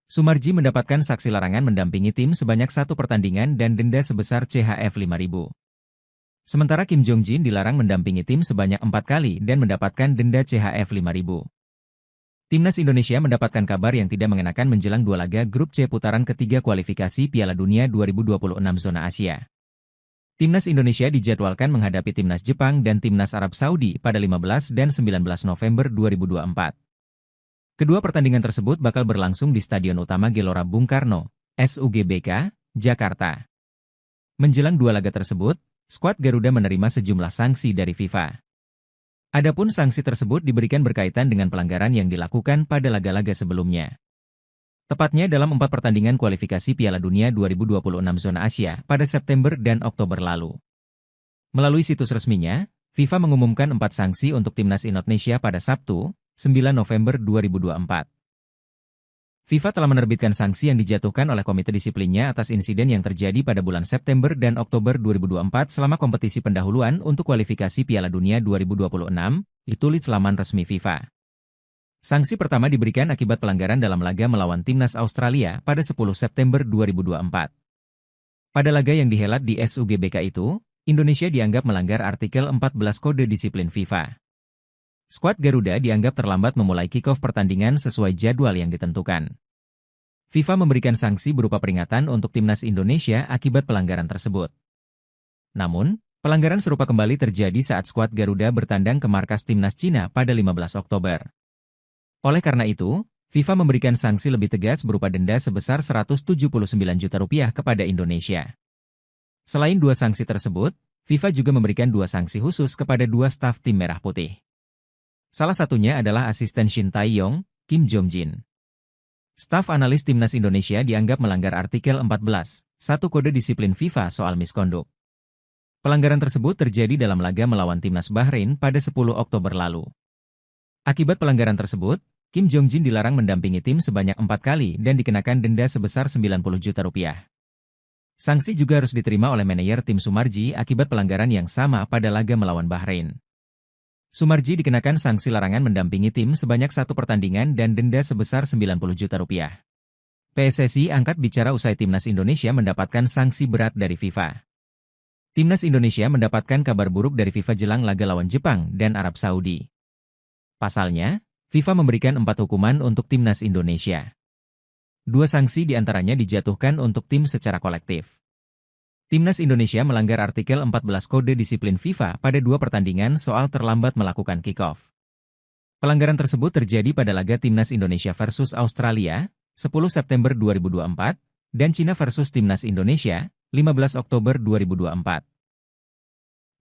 Sumarji mendapatkan saksi larangan mendampingi tim sebanyak 1 pertandingan dan denda sebesar CHF 5.000. Sementara Kim Jong-jin dilarang mendampingi tim sebanyak 4 kali dan mendapatkan denda CHF 5.000. Timnas Indonesia mendapatkan kabar yang tidak mengenakan menjelang 2 laga grup C putaran ketiga kualifikasi Piala Dunia 2026 zona Asia. Timnas Indonesia dijadwalkan menghadapi Timnas Jepang dan Timnas Arab Saudi pada 15 dan 19 November 2024. Kedua pertandingan tersebut bakal berlangsung di Stadion Utama Gelora Bung Karno, SUGBK, Jakarta. Menjelang 2 laga tersebut, skuad Garuda menerima sejumlah sanksi dari FIFA. Adapun sanksi tersebut diberikan berkaitan dengan pelanggaran yang dilakukan pada laga-laga sebelumnya. Tepatnya dalam 4 pertandingan kualifikasi Piala Dunia 2026 zona Asia pada September dan Oktober lalu. Melalui situs resminya, FIFA mengumumkan 4 sanksi untuk Timnas Indonesia pada Sabtu, 9 November 2024. FIFA telah menerbitkan sanksi yang dijatuhkan oleh Komite Disiplinnya atas insiden yang terjadi pada bulan September dan Oktober 2024 selama kompetisi pendahuluan untuk kualifikasi Piala Dunia 2026, ditulis laman resmi FIFA. Sanksi pertama diberikan akibat pelanggaran dalam laga melawan Timnas Australia pada 10 September 2024. Pada laga yang dihelat di SUGBK itu, Indonesia dianggap melanggar artikel 14 Kode Disiplin FIFA. Skuad Garuda dianggap terlambat memulai kick-off pertandingan sesuai jadwal yang ditentukan. FIFA memberikan sanksi berupa peringatan untuk Timnas Indonesia akibat pelanggaran tersebut. Namun, pelanggaran serupa kembali terjadi saat skuad Garuda bertandang ke markas Timnas Cina pada 15 Oktober. Oleh karena itu, FIFA memberikan sanksi lebih tegas berupa denda sebesar 179 juta rupiah kepada Indonesia. Selain 2 sanksi tersebut, FIFA juga memberikan 2 sanksi khusus kepada 2 staf tim Merah Putih. Salah satunya adalah asisten Shin Tae-yong, Kim Jong-jin. Staf analis Timnas Indonesia dianggap melanggar artikel 14, 1 Kode Disiplin FIFA soal miskonduk. Pelanggaran tersebut terjadi dalam laga melawan Timnas Bahrain pada 10 Oktober lalu. Akibat pelanggaran tersebut, Kim Jong-jin dilarang mendampingi tim sebanyak 4 kali dan dikenakan denda sebesar 90 juta rupiah. Sanksi juga harus diterima oleh manajer tim Sumarji akibat pelanggaran yang sama pada laga melawan Bahrain. Sumarji dikenakan sanksi larangan mendampingi tim sebanyak 1 pertandingan dan denda sebesar 90 juta rupiah. PSSI angkat bicara usai Timnas Indonesia mendapatkan sanksi berat dari FIFA. Timnas Indonesia mendapatkan kabar buruk dari FIFA jelang laga lawan Jepang dan Arab Saudi. Pasalnya, FIFA memberikan 4 hukuman untuk timnas Indonesia. 2 sanksi diantaranya dijatuhkan untuk tim secara kolektif. Timnas Indonesia melanggar artikel 14 Kode Disiplin FIFA pada 2 pertandingan soal terlambat melakukan kick-off. Pelanggaran tersebut terjadi pada laga Timnas Indonesia versus Australia, 10 September 2024, dan Cina versus Timnas Indonesia, 15 Oktober 2024.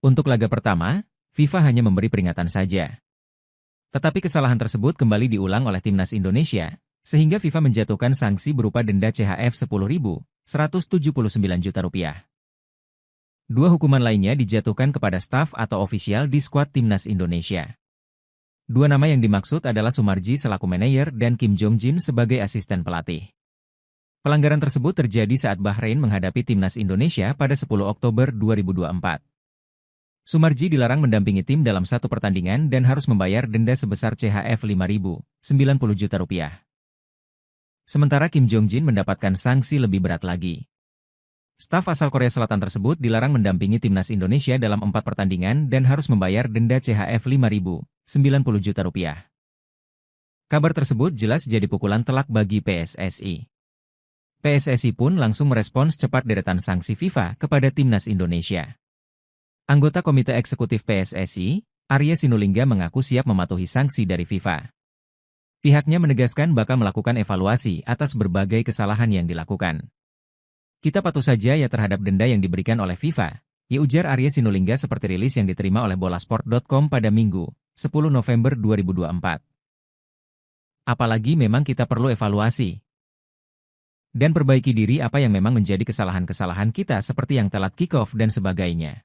Untuk laga pertama, FIFA hanya memberi peringatan saja. Tetapi kesalahan tersebut kembali diulang oleh Timnas Indonesia, sehingga FIFA menjatuhkan sanksi berupa denda CHF 10.179 juta rupiah. 2 hukuman lainnya dijatuhkan kepada staf atau ofisial di skuad Timnas Indonesia. 2 nama yang dimaksud adalah Sumarji selaku manajer dan Kim Jong-jin sebagai asisten pelatih. Pelanggaran tersebut terjadi saat Bahrain menghadapi Timnas Indonesia pada 10 Oktober 2024. Sumarji dilarang mendampingi tim dalam 1 pertandingan dan harus membayar denda sebesar CHF 5.090 juta rupiah. Sementara Kim Jong-jin mendapatkan sanksi lebih berat lagi. Staf asal Korea Selatan tersebut dilarang mendampingi Timnas Indonesia dalam 4 pertandingan dan harus membayar denda CHF 5.090 juta rupiah. Kabar tersebut jelas jadi pukulan telak bagi PSSI. PSSI pun langsung merespons cepat deretan sanksi FIFA kepada Timnas Indonesia. Anggota Komite Eksekutif PSSI, Arya Sinulinga mengaku siap mematuhi sanksi dari FIFA. Pihaknya menegaskan bakal melakukan evaluasi atas berbagai kesalahan yang dilakukan. Kita patuh saja ya terhadap denda yang diberikan oleh FIFA, ya ujar Arya Sinulinga seperti rilis yang diterima oleh bolasport.com pada Minggu, 10 November 2024. Apalagi memang kita perlu evaluasi dan perbaiki diri apa yang memang menjadi kesalahan-kesalahan kita seperti yang telat kick-off dan sebagainya.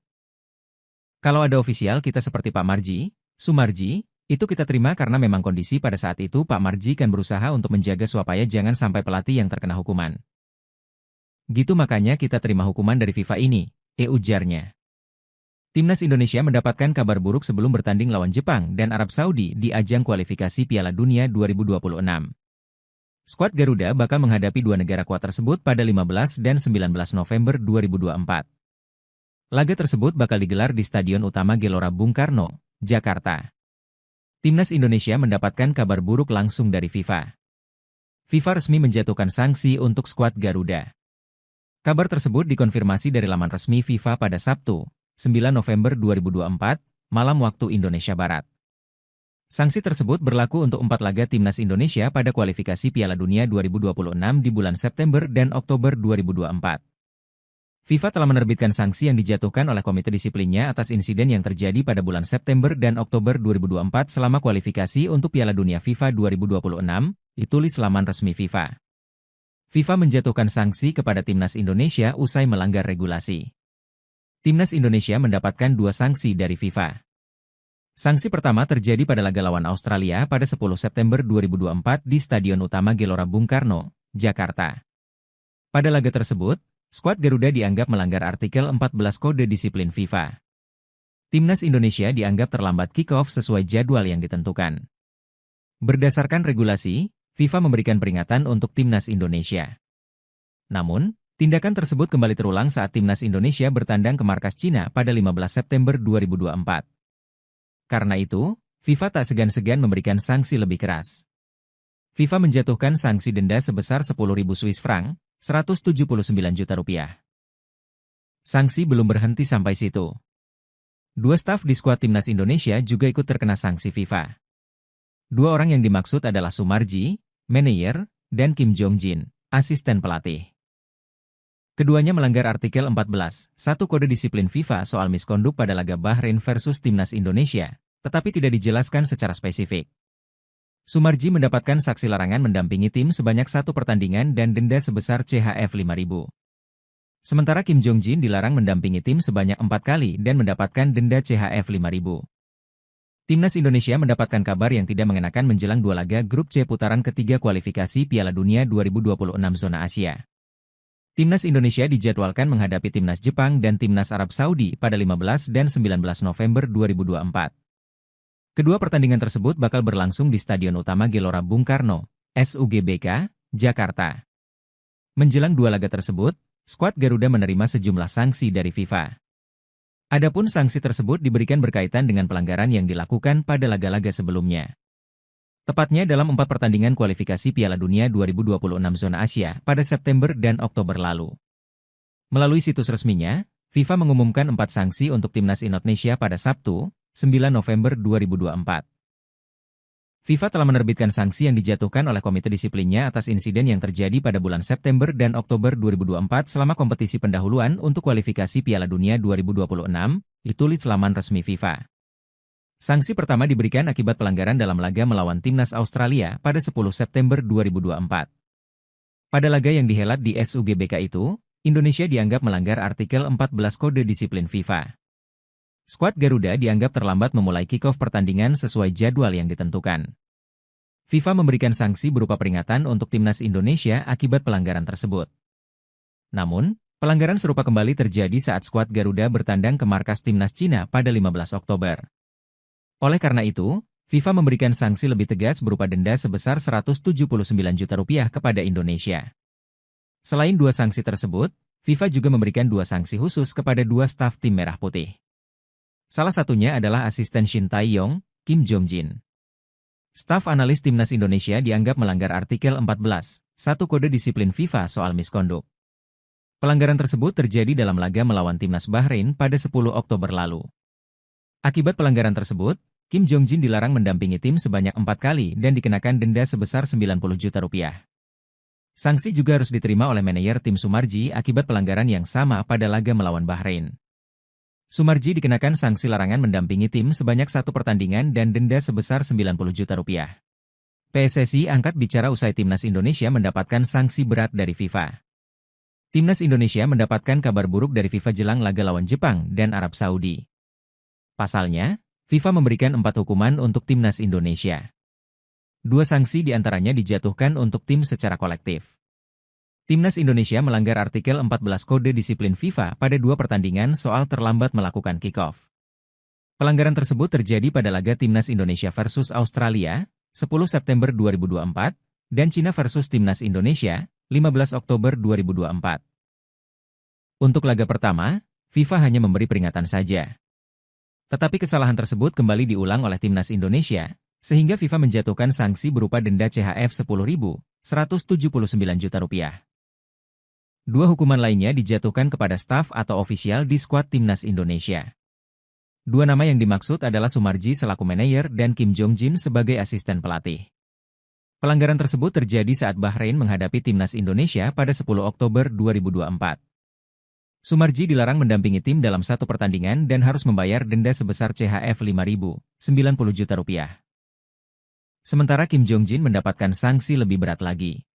Kalau ada ofisial kita seperti Pak Marji, Sumarji, itu kita terima karena memang kondisi pada saat itu Pak Marji kan berusaha untuk menjaga supaya jangan sampai pelatih yang terkena hukuman. Gitu makanya kita terima hukuman dari FIFA ini, ujarnya. Timnas Indonesia mendapatkan kabar buruk sebelum bertanding lawan Jepang dan Arab Saudi di ajang kualifikasi Piala Dunia 2026. Skuad Garuda bakal menghadapi 2 negara kuat tersebut pada 15 dan 19 November 2024. Laga tersebut bakal digelar di Stadion Utama Gelora Bung Karno, Jakarta. Timnas Indonesia mendapatkan kabar buruk langsung dari FIFA. FIFA resmi menjatuhkan sanksi untuk skuad Garuda. Kabar tersebut dikonfirmasi dari laman resmi FIFA pada Sabtu, 9 November 2024, malam waktu Indonesia Barat. Sanksi tersebut berlaku untuk 4 laga Timnas Indonesia pada kualifikasi Piala Dunia 2026 di bulan September dan Oktober 2024. FIFA telah menerbitkan sanksi yang dijatuhkan oleh komite disiplinnya atas insiden yang terjadi pada bulan September dan Oktober 2024 selama kualifikasi untuk Piala Dunia FIFA 2026, ditulis laman resmi FIFA. FIFA menjatuhkan sanksi kepada Timnas Indonesia usai melanggar regulasi. Timnas Indonesia mendapatkan 2 sanksi dari FIFA. Sanksi pertama terjadi pada laga lawan Australia pada 10 September 2024 di Stadion Utama Gelora Bung Karno, Jakarta. Pada laga tersebut, skuad Garuda dianggap melanggar artikel 14 Kode Disiplin FIFA. Timnas Indonesia dianggap terlambat kick-off sesuai jadwal yang ditentukan. Berdasarkan regulasi, FIFA memberikan peringatan untuk Timnas Indonesia. Namun, tindakan tersebut kembali terulang saat Timnas Indonesia bertandang ke markas Cina pada 15 September 2024. Karena itu, FIFA tak segan-segan memberikan sanksi lebih keras. FIFA menjatuhkan sanksi denda sebesar 10.000 Swiss franc, 179 juta rupiah. Sanksi belum berhenti sampai situ. 2 staf di skuad Timnas Indonesia juga ikut terkena sanksi FIFA. 2 orang yang dimaksud adalah Sumarji, manajer, dan Kim Jong-jin, asisten pelatih. Keduanya melanggar artikel 14, 1 Kode Disiplin FIFA soal miskonduk pada laga Bahrain versus Timnas Indonesia, tetapi tidak dijelaskan secara spesifik. Sumarji mendapatkan saksi larangan mendampingi tim sebanyak 1 pertandingan dan denda sebesar CHF 5.000. Sementara Kim Jong-jin dilarang mendampingi tim sebanyak 4 kali dan mendapatkan denda CHF 5.000. Timnas Indonesia mendapatkan kabar yang tidak mengenakan menjelang 2 laga grup C putaran ketiga kualifikasi Piala Dunia 2026 zona Asia. Timnas Indonesia dijadwalkan menghadapi Timnas Jepang dan Timnas Arab Saudi pada 15 dan 19 November 2024. Kedua pertandingan tersebut bakal berlangsung di Stadion Utama Gelora Bung Karno, SUGBK, Jakarta. Menjelang 2 laga tersebut, skuad Garuda menerima sejumlah sanksi dari FIFA. Adapun sanksi tersebut diberikan berkaitan dengan pelanggaran yang dilakukan pada laga-laga sebelumnya. Tepatnya dalam 4 pertandingan kualifikasi Piala Dunia 2026 zona Asia pada September dan Oktober lalu. Melalui situs resminya, FIFA mengumumkan 4 sanksi untuk Timnas Indonesia pada Sabtu, 9 November 2024. FIFA telah menerbitkan sanksi yang dijatuhkan oleh komite disiplinnya atas insiden yang terjadi pada bulan September dan Oktober 2024 selama kompetisi pendahuluan untuk kualifikasi Piala Dunia 2026, ditulis laman resmi FIFA. Sanksi pertama diberikan akibat pelanggaran dalam laga melawan Timnas Australia pada 10 September 2024. Pada laga yang dihelat di SUGBK itu, Indonesia dianggap melanggar artikel 14 Kode Disiplin FIFA. Skuad Garuda dianggap terlambat memulai kick-off pertandingan sesuai jadwal yang ditentukan. FIFA memberikan sanksi berupa peringatan untuk Timnas Indonesia akibat pelanggaran tersebut. Namun, pelanggaran serupa kembali terjadi saat skuad Garuda bertandang ke markas Timnas Cina pada 15 Oktober. Oleh karena itu, FIFA memberikan sanksi lebih tegas berupa denda sebesar Rp179 juta kepada Indonesia. Selain 2 sanksi tersebut, FIFA juga memberikan 2 sanksi khusus kepada 2 staf tim Merah Putih. Salah satunya adalah asisten Shin Tae-yong, Kim Jong-jin. Staf analis Timnas Indonesia dianggap melanggar artikel 14, 1 Kode Disiplin FIFA soal miskonduk. Pelanggaran tersebut terjadi dalam laga melawan Timnas Bahrain pada 10 Oktober lalu. Akibat pelanggaran tersebut, Kim Jong-jin dilarang mendampingi tim sebanyak 4 kali dan dikenakan denda sebesar Rp90 juta. Sanksi juga harus diterima oleh manajer tim Sumarji akibat pelanggaran yang sama pada laga melawan Bahrain. Sumarji dikenakan sanksi larangan mendampingi tim sebanyak 1 pertandingan dan denda sebesar Rp90 juta. PSSI angkat bicara usai Timnas Indonesia mendapatkan sanksi berat dari FIFA. Timnas Indonesia mendapatkan kabar buruk dari FIFA jelang laga lawan Jepang dan Arab Saudi. Pasalnya, FIFA memberikan 4 hukuman untuk Timnas Indonesia. 2 sanksi diantaranya dijatuhkan untuk tim secara kolektif. Timnas Indonesia melanggar artikel 14 Kode Disiplin FIFA pada 2 pertandingan soal terlambat melakukan kick-off. Pelanggaran tersebut terjadi pada laga Timnas Indonesia versus Australia, 10 September 2024, dan Cina versus Timnas Indonesia, 15 Oktober 2024. Untuk laga pertama, FIFA hanya memberi peringatan saja. Tetapi kesalahan tersebut kembali diulang oleh Timnas Indonesia, sehingga FIFA menjatuhkan sanksi berupa denda CHF Rp10.179 juta. 2 hukuman lainnya dijatuhkan kepada staf atau ofisial di skuad Timnas Indonesia. 2 nama yang dimaksud adalah Sumarji selaku manajer dan Kim Jong-jin sebagai asisten pelatih. Pelanggaran tersebut terjadi saat Bahrain menghadapi Timnas Indonesia pada 10 Oktober 2024. Sumarji dilarang mendampingi tim dalam 1 pertandingan dan harus membayar denda sebesar CHF Rp5.090 juta. Sementara Kim Jong-jin mendapatkan sanksi lebih berat lagi.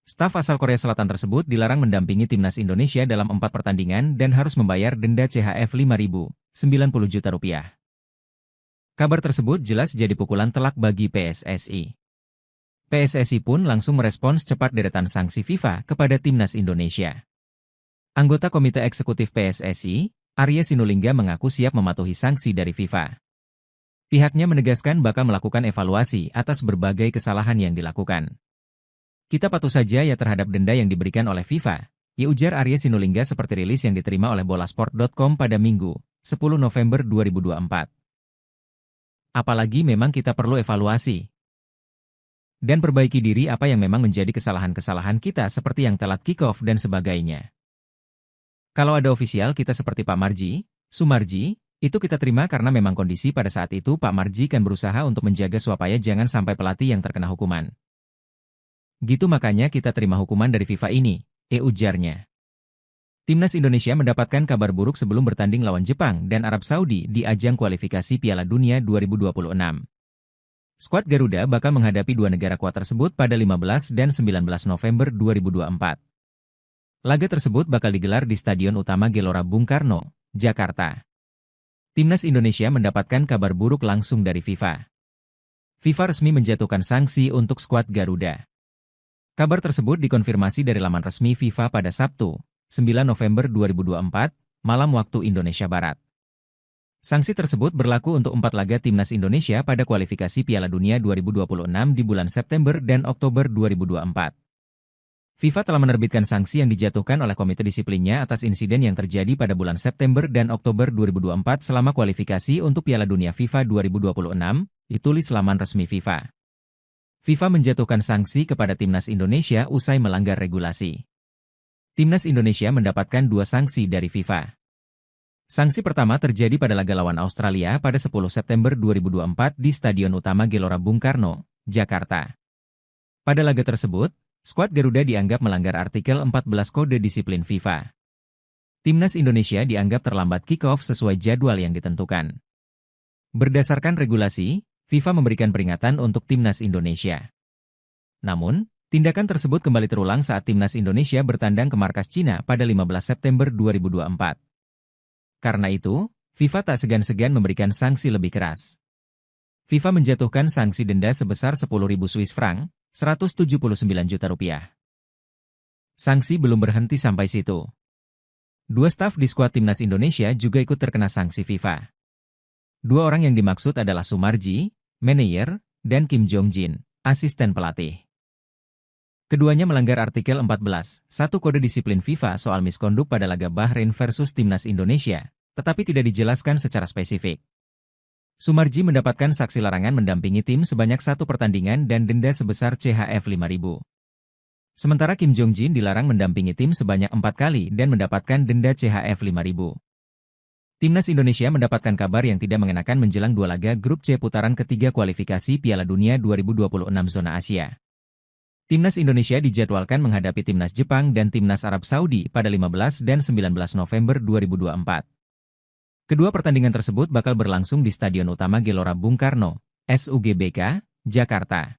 Staf asal Korea Selatan tersebut dilarang mendampingi Timnas Indonesia dalam 4 pertandingan dan harus membayar denda CHF Rp5.090 juta. Kabar tersebut jelas jadi pukulan telak bagi PSSI. PSSI pun langsung merespons cepat deretan sanksi FIFA kepada Timnas Indonesia. Anggota Komite Eksekutif PSSI, Arya Sinulinga mengaku siap mematuhi sanksi dari FIFA. Pihaknya menegaskan bakal melakukan evaluasi atas berbagai kesalahan yang dilakukan. Kita patuh saja ya terhadap denda yang diberikan oleh FIFA, ya ujar Arya Sinulinga seperti rilis yang diterima oleh bolasport.com pada Minggu, 10 November 2024. Apalagi memang kita perlu evaluasi dan perbaiki diri apa yang memang menjadi kesalahan-kesalahan kita seperti yang telat kick-off dan sebagainya. Kalau ada ofisial kita seperti Pak Marji, Sumarji, itu kita terima karena memang kondisi pada saat itu Pak Marji kan berusaha untuk menjaga supaya jangan sampai pelatih yang terkena hukuman. Gitu makanya kita terima hukuman dari FIFA ini, ujarnya. Timnas Indonesia mendapatkan kabar buruk sebelum bertanding lawan Jepang dan Arab Saudi di ajang kualifikasi Piala Dunia 2026. Skuad Garuda bakal menghadapi 2 negara kuat tersebut pada 15 dan 19 November 2024. Laga tersebut bakal digelar di Stadion Utama Gelora Bung Karno, Jakarta. Timnas Indonesia mendapatkan kabar buruk langsung dari FIFA. FIFA resmi menjatuhkan sanksi untuk skuad Garuda. Kabar tersebut dikonfirmasi dari laman resmi FIFA pada Sabtu, 9 November 2024, malam waktu Indonesia Barat. Sanksi tersebut berlaku untuk 4 laga Timnas Indonesia pada kualifikasi Piala Dunia 2026 di bulan September dan Oktober 2024. FIFA telah menerbitkan sanksi yang dijatuhkan oleh komite disiplinnya atas insiden yang terjadi pada bulan September dan Oktober 2024 selama kualifikasi untuk Piala Dunia FIFA 2026, ditulis laman resmi FIFA. FIFA menjatuhkan sanksi kepada Timnas Indonesia usai melanggar regulasi. Timnas Indonesia mendapatkan 2 sanksi dari FIFA. Sanksi pertama terjadi pada laga lawan Australia pada 10 September 2024 di Stadion Utama Gelora Bung Karno, Jakarta. Pada laga tersebut, skuad Garuda dianggap melanggar artikel 14 Kode Disiplin FIFA. Timnas Indonesia dianggap terlambat kick-off sesuai jadwal yang ditentukan. Berdasarkan regulasi, FIFA memberikan peringatan untuk Timnas Indonesia. Namun, tindakan tersebut kembali terulang saat Timnas Indonesia bertandang ke markas Cina pada 15 September 2024. Karena itu, FIFA tak segan-segan memberikan sanksi lebih keras. FIFA menjatuhkan sanksi denda sebesar 10.000 Swiss franc, 179 juta rupiah. Sanksi belum berhenti sampai situ. 2 staf di skuad Timnas Indonesia juga ikut terkena sanksi FIFA. 2 orang yang dimaksud adalah Sumarji, manajer, dan Kim Jong-jin, asisten pelatih. Keduanya melanggar artikel 14, 1 Kode Disiplin FIFA soal miskonduk pada laga Bahrain versus Timnas Indonesia, tetapi tidak dijelaskan secara spesifik. Sumarji mendapatkan saksi larangan mendampingi tim sebanyak 1 pertandingan dan denda sebesar CHF 5.000. Sementara Kim Jong-jin dilarang mendampingi tim sebanyak 4 kali dan mendapatkan denda CHF 5.000. Timnas Indonesia mendapatkan kabar yang tidak mengenakan menjelang 2 laga grup C putaran ketiga kualifikasi Piala Dunia 2026 zona Asia. Timnas Indonesia dijadwalkan menghadapi Timnas Jepang dan Timnas Arab Saudi pada 15 dan 19 November 2024. Kedua pertandingan tersebut bakal berlangsung di Stadion Utama Gelora Bung Karno, SUGBK, Jakarta.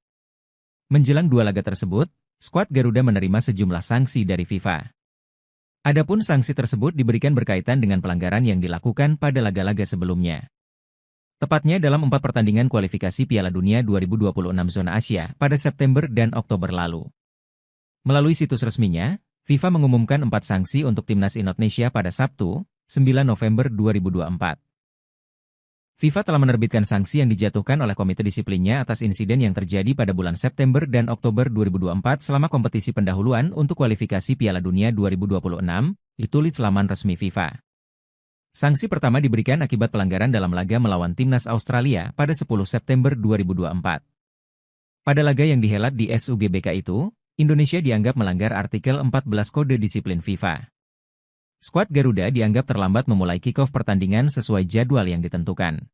Menjelang 2 laga tersebut, skuad Garuda menerima sejumlah sanksi dari FIFA. Adapun sanksi tersebut diberikan berkaitan dengan pelanggaran yang dilakukan pada laga-laga sebelumnya. Tepatnya dalam 4 pertandingan kualifikasi Piala Dunia 2026 zona Asia pada September dan Oktober lalu. Melalui situs resminya, FIFA mengumumkan 4 sanksi untuk Timnas Indonesia pada Sabtu, 9 November 2024. FIFA telah menerbitkan sanksi yang dijatuhkan oleh Komite Disiplinnya atas insiden yang terjadi pada bulan September dan Oktober 2024 selama kompetisi pendahuluan untuk kualifikasi Piala Dunia 2026, ditulis laman resmi FIFA. Sanksi pertama diberikan akibat pelanggaran dalam laga melawan Timnas Australia pada 10 September 2024. Pada laga yang dihelat di SUGBK itu, Indonesia dianggap melanggar artikel 14 Kode Disiplin FIFA. Skuad Garuda dianggap terlambat memulai kick-off pertandingan sesuai jadwal yang ditentukan.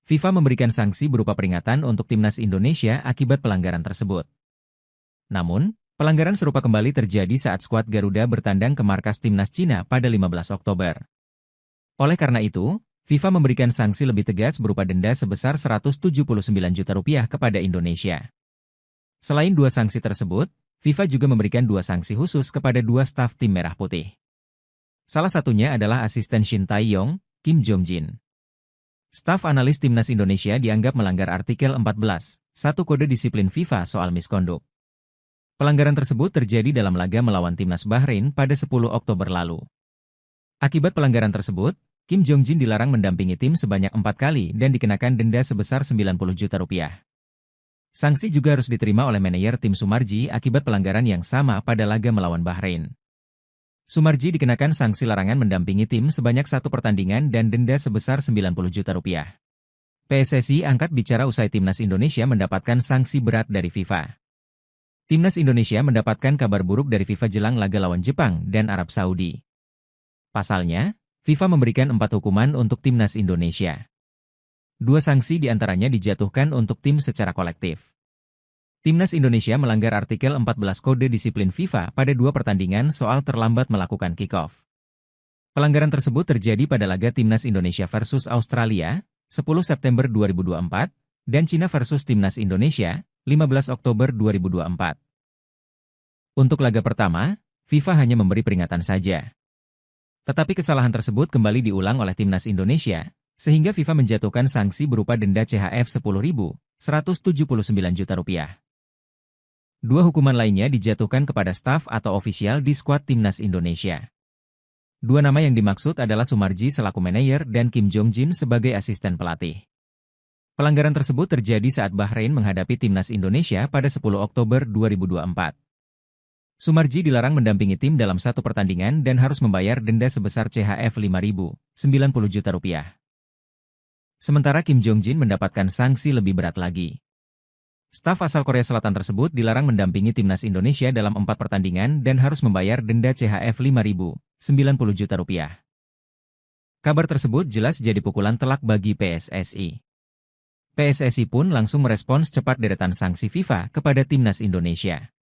FIFA memberikan sanksi berupa peringatan untuk Timnas Indonesia akibat pelanggaran tersebut. Namun, pelanggaran serupa kembali terjadi saat skuad Garuda bertandang ke markas Timnas Cina pada 15 Oktober. Oleh karena itu, FIFA memberikan sanksi lebih tegas berupa denda sebesar 179 juta rupiah kepada Indonesia. Selain 2 sanksi tersebut, FIFA juga memberikan 2 sanksi khusus kepada 2 staf tim Merah Putih. Salah satunya adalah asisten Shin Tae-yong, Kim Jong-jin. Staf analis Timnas Indonesia dianggap melanggar artikel 14, 1 Kode Disiplin FIFA soal miskonduk. Pelanggaran tersebut terjadi dalam laga melawan Timnas Bahrain pada 10 Oktober lalu. Akibat pelanggaran tersebut, Kim Jong-jin dilarang mendampingi tim sebanyak 4 kali dan dikenakan denda sebesar 90 juta rupiah. Sanksi juga harus diterima oleh manajer tim Sumarji akibat pelanggaran yang sama pada laga melawan Bahrain. Sumarji dikenakan sanksi larangan mendampingi tim sebanyak 1 pertandingan dan denda sebesar 90 juta rupiah. PSSI angkat bicara usai Timnas Indonesia mendapatkan sanksi berat dari FIFA. Timnas Indonesia mendapatkan kabar buruk dari FIFA jelang laga lawan Jepang dan Arab Saudi. Pasalnya, FIFA memberikan 4 hukuman untuk Timnas Indonesia. 2 sanksi diantaranya dijatuhkan untuk tim secara kolektif. Timnas Indonesia melanggar artikel 14 Kode Disiplin FIFA pada 2 pertandingan soal terlambat melakukan kick-off. Pelanggaran tersebut terjadi pada laga Timnas Indonesia versus Australia, 10 September 2024, dan Cina versus Timnas Indonesia, 15 Oktober 2024. Untuk laga pertama, FIFA hanya memberi peringatan saja. Tetapi kesalahan tersebut kembali diulang oleh Timnas Indonesia, sehingga FIFA menjatuhkan sanksi berupa denda CHF 10.179 juta rupiah. 2 hukuman lainnya dijatuhkan kepada staf atau ofisial di skuad Timnas Indonesia. 2 nama yang dimaksud adalah Sumarji selaku manajer dan Kim Jong-jin sebagai asisten pelatih. Pelanggaran tersebut terjadi saat Bahrain menghadapi Timnas Indonesia pada 10 Oktober 2024. Sumarji dilarang mendampingi tim dalam 1 pertandingan dan harus membayar denda sebesar CHF 5.000, 90 juta rupiah. Sementara Kim Jong-jin mendapatkan sanksi lebih berat lagi. Staf asal Korea Selatan tersebut dilarang mendampingi timnas Indonesia dalam 4 pertandingan dan harus membayar denda CHF 5.090 juta rupiah. Kabar tersebut jelas jadi pukulan telak bagi PSSI. PSSI pun langsung merespons cepat deretan sanksi FIFA kepada timnas Indonesia.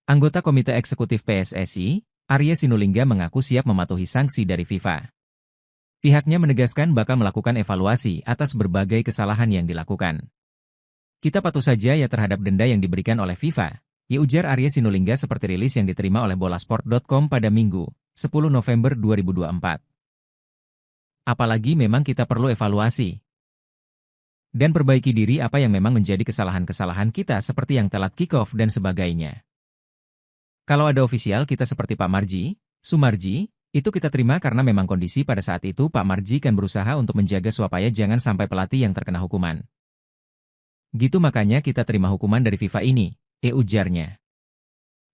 Anggota Komite Eksekutif PSSI, Arya Sinulinga mengaku siap mematuhi sanksi dari FIFA. Pihaknya menegaskan bakal melakukan evaluasi atas berbagai kesalahan yang dilakukan. Kita patuh saja ya terhadap denda yang diberikan oleh FIFA, ya ujar Arya Sinulinga seperti rilis yang diterima oleh bolasport.com pada Minggu, 10 November 2024. Apalagi memang kita perlu evaluasi dan perbaiki diri apa yang memang menjadi kesalahan-kesalahan kita seperti yang telat kick-off dan sebagainya. Kalau ada ofisial kita seperti Pak Marji, Sumarji, itu kita terima karena memang kondisi pada saat itu Pak Marji kan berusaha untuk menjaga supaya jangan sampai pelatih yang terkena hukuman. Gitu makanya kita terima hukuman dari FIFA ini, ujarnya.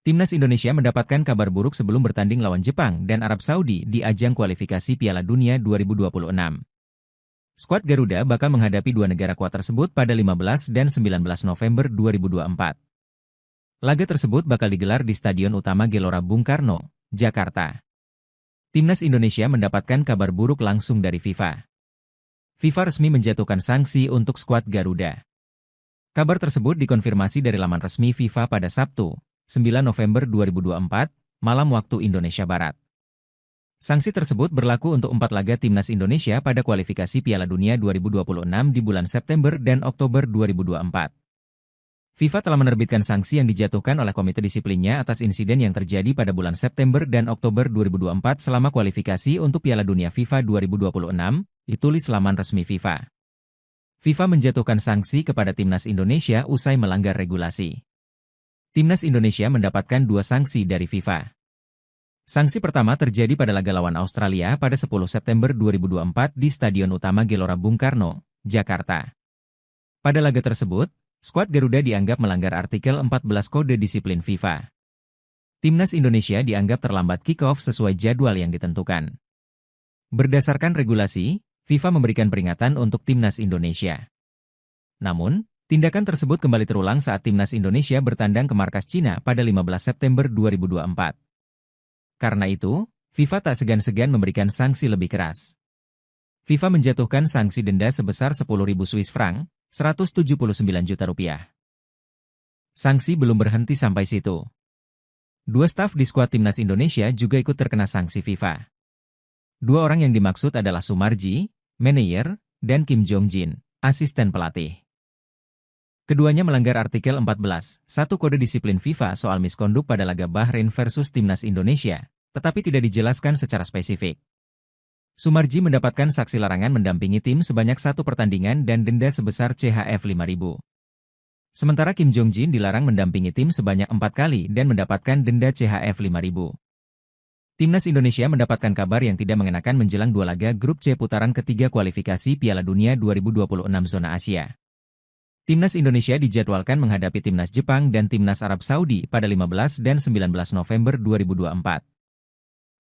Timnas Indonesia mendapatkan kabar buruk sebelum bertanding lawan Jepang dan Arab Saudi di ajang kualifikasi Piala Dunia 2026. Skuad Garuda bakal menghadapi dua negara kuat tersebut pada 15 dan 19 November 2024. Laga tersebut bakal digelar di Stadion Utama Gelora Bung Karno, Jakarta. Timnas Indonesia mendapatkan kabar buruk langsung dari FIFA. FIFA resmi menjatuhkan sanksi untuk skuad Garuda. Kabar tersebut dikonfirmasi dari laman resmi FIFA pada Sabtu, 9 November 2024, malam waktu Indonesia Barat. Sanksi tersebut berlaku untuk 4 laga Timnas Indonesia pada kualifikasi Piala Dunia 2026 di bulan September dan Oktober 2024. FIFA telah menerbitkan sanksi yang dijatuhkan oleh komite disiplinnya atas insiden yang terjadi pada bulan September dan Oktober 2024 selama kualifikasi untuk Piala Dunia FIFA 2026, ditulis laman resmi FIFA. FIFA menjatuhkan sanksi kepada Timnas Indonesia usai melanggar regulasi. Timnas Indonesia mendapatkan 2 sanksi dari FIFA. Sanksi pertama terjadi pada laga lawan Australia pada 10 September 2024 di Stadion Utama Gelora Bung Karno, Jakarta. Pada laga tersebut, skuad Garuda dianggap melanggar artikel 14 Kode Disiplin FIFA. Timnas Indonesia dianggap terlambat kick-off sesuai jadwal yang ditentukan. Berdasarkan regulasi, FIFA memberikan peringatan untuk Timnas Indonesia. Namun, tindakan tersebut kembali terulang saat Timnas Indonesia bertandang ke markas Cina pada 15 September 2024. Karena itu, FIFA tak segan-segan memberikan sanksi lebih keras. FIFA menjatuhkan sanksi denda sebesar 10.000 Swiss franc, 179 juta rupiah. Sanksi belum berhenti sampai situ. 2 staf di skuad Timnas Indonesia juga ikut terkena sanksi FIFA. 2 orang yang dimaksud adalah Sumarji, manajer, dan Kim Jong-jin, asisten pelatih. Keduanya melanggar artikel 14, 1 Kode Disiplin FIFA soal miskonduk pada laga Bahrain versus Timnas Indonesia, tetapi tidak dijelaskan secara spesifik. Sumarji mendapatkan saksi larangan mendampingi tim sebanyak 1 pertandingan dan denda sebesar CHF 5.000. Sementara Kim Jong-jin dilarang mendampingi tim sebanyak 4 kali dan mendapatkan denda CHF 5.000. Timnas Indonesia mendapatkan kabar yang tidak mengenakan menjelang 2 laga grup C putaran ketiga kualifikasi Piala Dunia 2026 zona Asia. Timnas Indonesia dijadwalkan menghadapi Timnas Jepang dan Timnas Arab Saudi pada 15 dan 19 November 2024.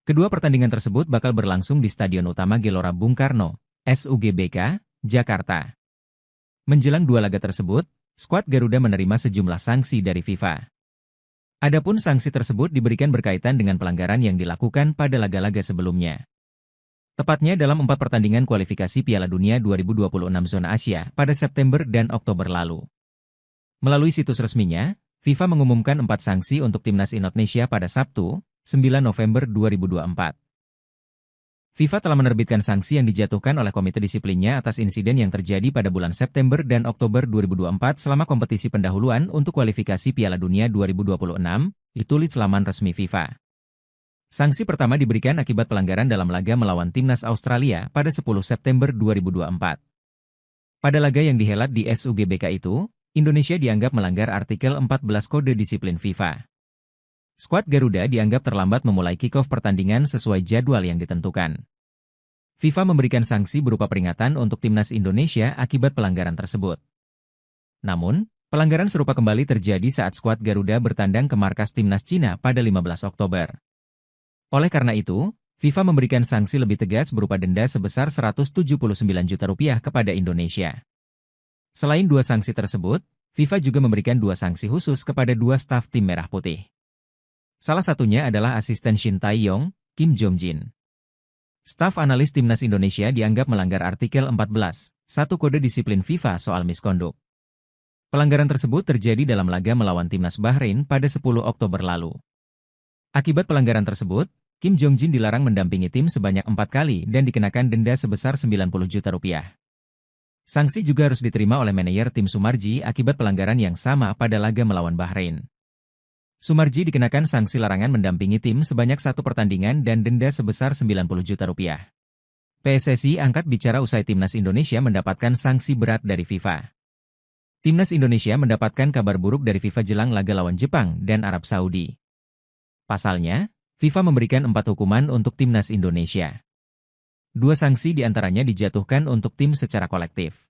Kedua pertandingan tersebut bakal berlangsung di Stadion Utama Gelora Bung Karno, SUGBK, Jakarta. Menjelang 2 laga tersebut, skuad Garuda menerima sejumlah sanksi dari FIFA. Adapun sanksi tersebut diberikan berkaitan dengan pelanggaran yang dilakukan pada laga-laga sebelumnya. Tepatnya dalam 4 pertandingan kualifikasi Piala Dunia 2026 zona Asia pada September dan Oktober lalu. Melalui situs resminya, FIFA mengumumkan 4 sanksi untuk Timnas Indonesia pada Sabtu, 9 November 2024. FIFA telah menerbitkan sanksi yang dijatuhkan oleh komite disiplinnya atas insiden yang terjadi pada bulan September dan Oktober 2024 selama kompetisi pendahuluan untuk kualifikasi Piala Dunia 2026, ditulis laman resmi FIFA. Sanksi pertama diberikan akibat pelanggaran dalam laga melawan Timnas Australia pada 10 September 2024. Pada laga yang dihelat di SUGBK itu, Indonesia dianggap melanggar artikel 14 Kode Disiplin FIFA. Skuad Garuda dianggap terlambat memulai kick-off pertandingan sesuai jadwal yang ditentukan. FIFA memberikan sanksi berupa peringatan untuk Timnas Indonesia akibat pelanggaran tersebut. Namun, pelanggaran serupa kembali terjadi saat skuad Garuda bertandang ke markas Timnas Cina pada 15 Oktober. Oleh karena itu, FIFA memberikan sanksi lebih tegas berupa denda sebesar 179 juta rupiah kepada Indonesia. Selain 2 sanksi tersebut, FIFA juga memberikan 2 sanksi khusus kepada 2 staf tim Merah Putih. Salah satunya adalah asisten Shin Tae-yong, Kim Jong-jin. Staf analis Timnas Indonesia dianggap melanggar artikel 14.1 Kode Disiplin FIFA soal misconduct. Pelanggaran tersebut terjadi dalam laga melawan Timnas Bahrain pada 10 Oktober lalu. Akibat pelanggaran tersebut, Kim Jong-jin dilarang mendampingi tim sebanyak 4 kali dan dikenakan denda sebesar 90 juta rupiah. Sanksi juga harus diterima oleh manajer tim Sumarji akibat pelanggaran yang sama pada laga melawan Bahrain. Sumarji dikenakan sanksi larangan mendampingi tim sebanyak 1 pertandingan dan denda sebesar 90 juta rupiah. PSSI angkat bicara usai Timnas Indonesia mendapatkan sanksi berat dari FIFA. Timnas Indonesia mendapatkan kabar buruk dari FIFA jelang laga lawan Jepang dan Arab Saudi. Pasalnya, FIFA memberikan 4 hukuman untuk Timnas Indonesia. 2 sanksi diantaranya dijatuhkan untuk tim secara kolektif.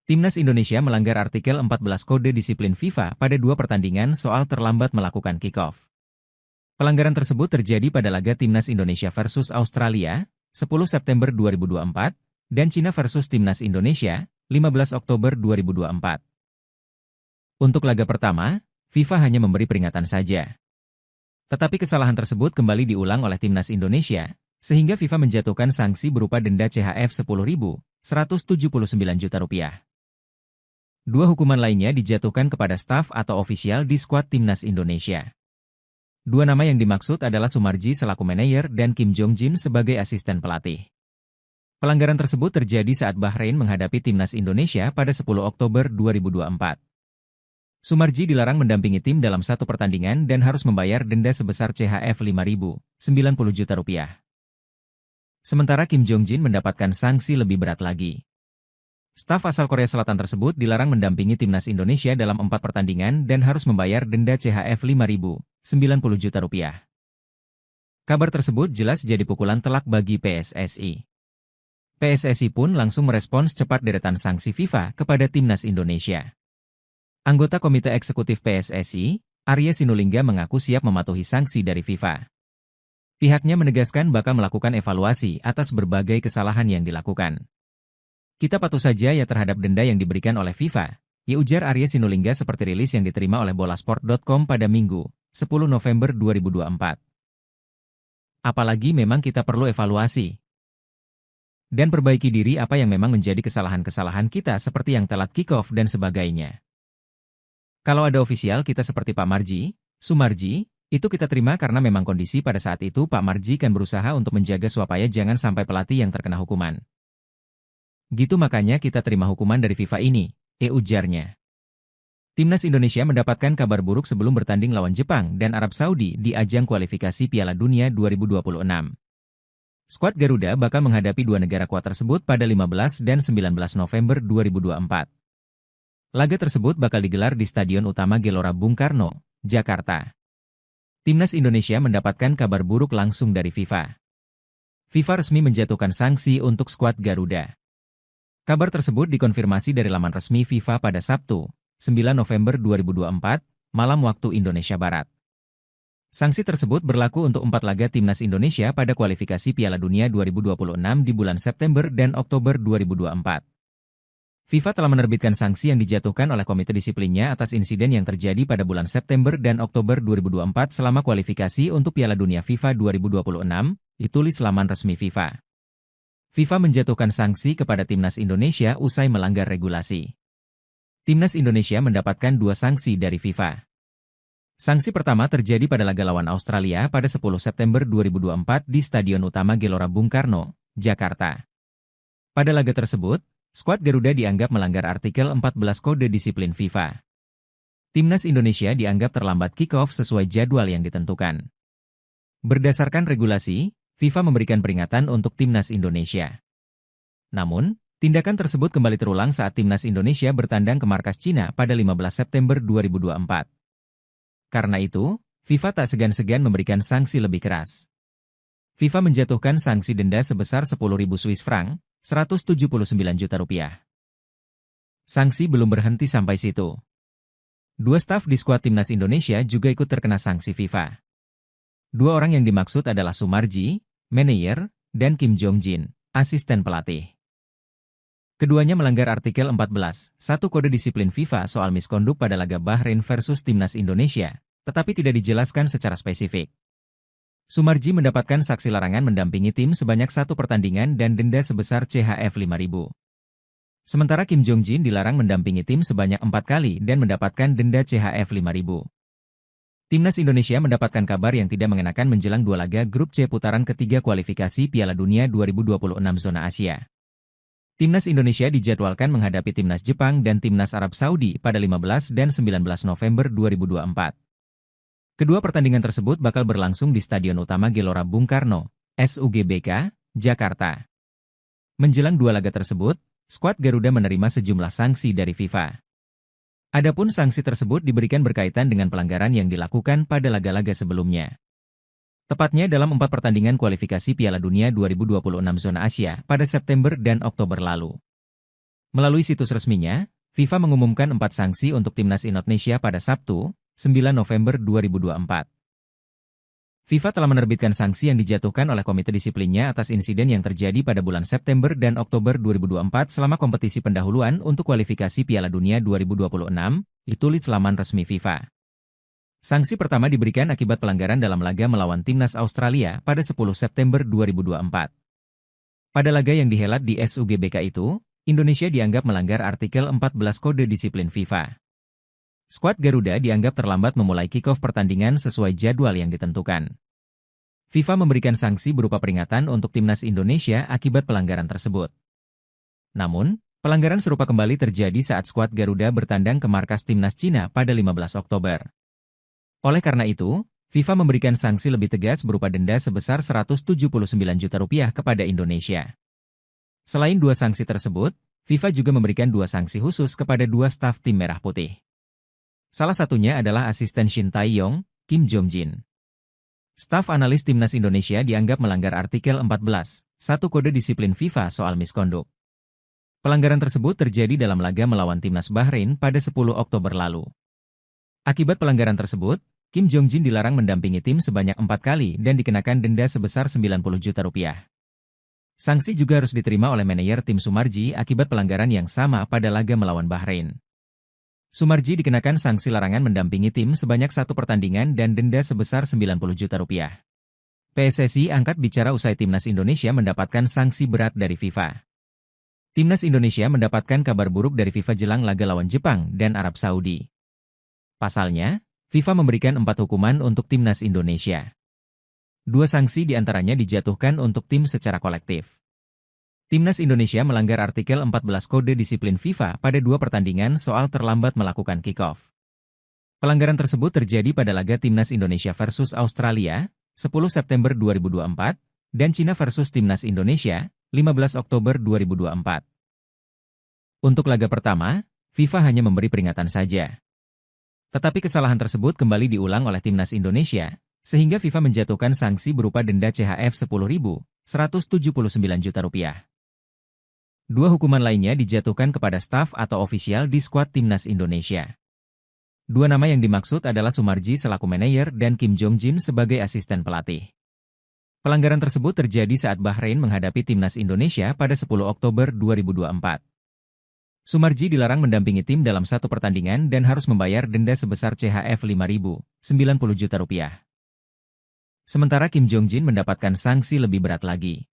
Timnas Indonesia melanggar artikel 14 Kode Disiplin FIFA pada 2 pertandingan soal terlambat melakukan kick-off. Pelanggaran tersebut terjadi pada laga Timnas Indonesia versus Australia, 10 September 2024, dan Cina versus Timnas Indonesia, 15 Oktober 2024. Untuk laga pertama, FIFA hanya memberi peringatan saja. Tetapi kesalahan tersebut kembali diulang oleh Timnas Indonesia, sehingga FIFA menjatuhkan sanksi berupa denda CHF 10.179 juta rupiah. 2 hukuman lainnya dijatuhkan kepada staf atau ofisial di skuad Timnas Indonesia. 2 nama yang dimaksud adalah Sumarji selaku manajer dan Kim Jong-jin sebagai asisten pelatih. Pelanggaran tersebut terjadi saat Bahrain menghadapi Timnas Indonesia pada 10 Oktober 2024. Sumarji dilarang mendampingi tim dalam 1 pertandingan dan harus membayar denda sebesar CHF 5.090 juta rupiah. Sementara Kim Jong-jin mendapatkan sanksi lebih berat lagi. Staf asal Korea Selatan tersebut dilarang mendampingi Timnas Indonesia dalam 4 pertandingan dan harus membayar denda CHF 5.090 juta rupiah. Kabar tersebut jelas jadi pukulan telak bagi PSSI. PSSI pun langsung merespons cepat deretan sanksi FIFA kepada Timnas Indonesia. Anggota Komite Eksekutif PSSI, Arya Sinulinga mengaku siap mematuhi sanksi dari FIFA. Pihaknya menegaskan bakal melakukan evaluasi atas berbagai kesalahan yang dilakukan. Kita patuh saja ya terhadap denda yang diberikan oleh FIFA, ya ujar Arya Sinulinga seperti rilis yang diterima oleh bolasport.com pada Minggu, 10 November 2024. Apalagi memang kita perlu evaluasi dan perbaiki diri apa yang memang menjadi kesalahan-kesalahan kita seperti yang telat kick-off dan sebagainya. Kalau ada ofisial kita seperti Pak Marji, Sumarji, itu kita terima karena memang kondisi pada saat itu Pak Marji kan berusaha untuk menjaga supaya jangan sampai pelatih yang terkena hukuman. Gitu makanya kita terima hukuman dari FIFA ini, ujarnya. Timnas Indonesia mendapatkan kabar buruk sebelum bertanding lawan Jepang dan Arab Saudi di ajang kualifikasi Piala Dunia 2026. Skuad Garuda bakal menghadapi 2 negara kuat tersebut pada 15 dan 19 November 2024. Laga tersebut bakal digelar di Stadion Utama Gelora Bung Karno, Jakarta. Timnas Indonesia mendapatkan kabar buruk langsung dari FIFA. FIFA resmi menjatuhkan sanksi untuk skuad Garuda. Kabar tersebut dikonfirmasi dari laman resmi FIFA pada Sabtu, 9 November 2024, malam waktu Indonesia Barat. Sanksi tersebut berlaku untuk 4 laga Timnas Indonesia pada kualifikasi Piala Dunia 2026 di bulan September dan Oktober 2024. FIFA telah menerbitkan sanksi yang dijatuhkan oleh komite disiplinnya atas insiden yang terjadi pada bulan September dan Oktober 2024 selama kualifikasi untuk Piala Dunia FIFA 2026, ditulis laman resmi FIFA. FIFA menjatuhkan sanksi kepada Timnas Indonesia usai melanggar regulasi. Timnas Indonesia mendapatkan 2 sanksi dari FIFA. Sanksi pertama terjadi pada laga lawan Australia pada 10 September 2024 di Stadion Utama Gelora Bung Karno, Jakarta. Pada laga tersebut, skuad Garuda dianggap melanggar artikel 14 Kode Disiplin FIFA. Timnas Indonesia dianggap terlambat kick-off sesuai jadwal yang ditentukan. Berdasarkan regulasi, FIFA memberikan peringatan untuk Timnas Indonesia. Namun, tindakan tersebut kembali terulang saat Timnas Indonesia bertandang ke markas Cina pada 15 September 2024. Karena itu, FIFA tak segan-segan memberikan sanksi lebih keras. FIFA menjatuhkan sanksi denda sebesar 10.000 Swiss franc, 179 juta rupiah. Sanksi belum berhenti sampai situ. 2 staf di skuad Timnas Indonesia juga ikut terkena sanksi FIFA. 2 orang yang dimaksud adalah Sumarji, manajer, dan Kim Jong-jin, asisten pelatih. Keduanya melanggar artikel 14.1 Kode Disiplin FIFA soal misconduct pada laga Bahrain versus Timnas Indonesia, tetapi tidak dijelaskan secara spesifik. Sumarji mendapatkan sanksi larangan mendampingi tim sebanyak 1 pertandingan dan denda sebesar CHF 5.000. Sementara Kim Jong-jin dilarang mendampingi tim sebanyak 4 kali dan mendapatkan denda CHF 5.000. Timnas Indonesia mendapatkan kabar yang tidak mengenakan menjelang 2 laga grup C putaran ketiga kualifikasi Piala Dunia 2026 zona Asia. Timnas Indonesia dijadwalkan menghadapi Timnas Jepang dan Timnas Arab Saudi pada 15 dan 19 November 2024. Kedua pertandingan tersebut bakal berlangsung di Stadion Utama Gelora Bung Karno, SUGBK, Jakarta. Menjelang 2 laga tersebut, skuad Garuda menerima sejumlah sanksi dari FIFA. Adapun sanksi tersebut diberikan berkaitan dengan pelanggaran yang dilakukan pada laga-laga sebelumnya. Tepatnya dalam 4 pertandingan kualifikasi Piala Dunia 2026 zona Asia pada September dan Oktober lalu. Melalui situs resminya, FIFA mengumumkan 4 sanksi untuk Timnas Indonesia pada Sabtu, 9 November 2024. FIFA telah menerbitkan sanksi yang dijatuhkan oleh komite disiplinnya atas insiden yang terjadi pada bulan September dan Oktober 2024 selama kompetisi pendahuluan untuk kualifikasi Piala Dunia 2026, ditulis laman resmi FIFA. Sanksi pertama diberikan akibat pelanggaran dalam laga melawan Timnas Australia pada 10 September 2024. Pada laga yang dihelat di SUGBK itu, Indonesia dianggap melanggar artikel 14 Kode Disiplin FIFA. Skuad Garuda dianggap terlambat memulai kick-off pertandingan sesuai jadwal yang ditentukan. FIFA memberikan sanksi berupa peringatan untuk Timnas Indonesia akibat pelanggaran tersebut. Namun, pelanggaran serupa kembali terjadi saat skuad Garuda bertandang ke markas Timnas Cina pada 15 Oktober. Oleh karena itu, FIFA memberikan sanksi lebih tegas berupa denda sebesar Rp179 juta kepada Indonesia. Selain 2 sanksi tersebut, FIFA juga memberikan 2 sanksi khusus kepada 2 staf tim Merah Putih. Salah satunya adalah asisten Shin Tae-yong, Kim Jong-jin. Staf analis Timnas Indonesia dianggap melanggar artikel 14.1 Kode Disiplin FIFA soal misconduct. Pelanggaran tersebut terjadi dalam laga melawan Timnas Bahrain pada 10 Oktober lalu. Akibat pelanggaran tersebut, Kim Jong-jin dilarang mendampingi tim sebanyak 4 kali dan dikenakan denda sebesar Rp90 juta. Sanksi juga harus diterima oleh manajer tim Sumarji akibat pelanggaran yang sama pada laga melawan Bahrain. Sumarji dikenakan sanksi larangan mendampingi tim sebanyak 1 pertandingan dan denda sebesar Rp90 juta. PSSI angkat bicara usai Timnas Indonesia mendapatkan sanksi berat dari FIFA. Timnas Indonesia mendapatkan kabar buruk dari FIFA jelang laga lawan Jepang dan Arab Saudi. Pasalnya, FIFA memberikan 4 hukuman untuk Timnas Indonesia. 2 sanksi diantaranya dijatuhkan untuk tim secara kolektif. Timnas Indonesia melanggar artikel 14 Kode Disiplin FIFA pada 2 pertandingan soal terlambat melakukan kick-off. Pelanggaran tersebut terjadi pada laga Timnas Indonesia versus Australia, 10 September 2024, dan Cina versus Timnas Indonesia, 15 Oktober 2024. Untuk laga pertama, FIFA hanya memberi peringatan saja. Tetapi kesalahan tersebut kembali diulang oleh Timnas Indonesia, sehingga FIFA menjatuhkan sanksi berupa denda CHF 10.179 juta. 2 hukuman lainnya dijatuhkan kepada staf atau ofisial di skuad Timnas Indonesia. 2 nama yang dimaksud adalah Sumarji selaku manajer dan Kim Jong-jin sebagai asisten pelatih. Pelanggaran tersebut terjadi saat Bahrain menghadapi Timnas Indonesia pada 10 Oktober 2024. Sumarji dilarang mendampingi tim dalam 1 pertandingan dan harus membayar denda sebesar CHF 5.000, Rp90 juta. Sementara Kim Jong-jin mendapatkan sanksi lebih berat lagi.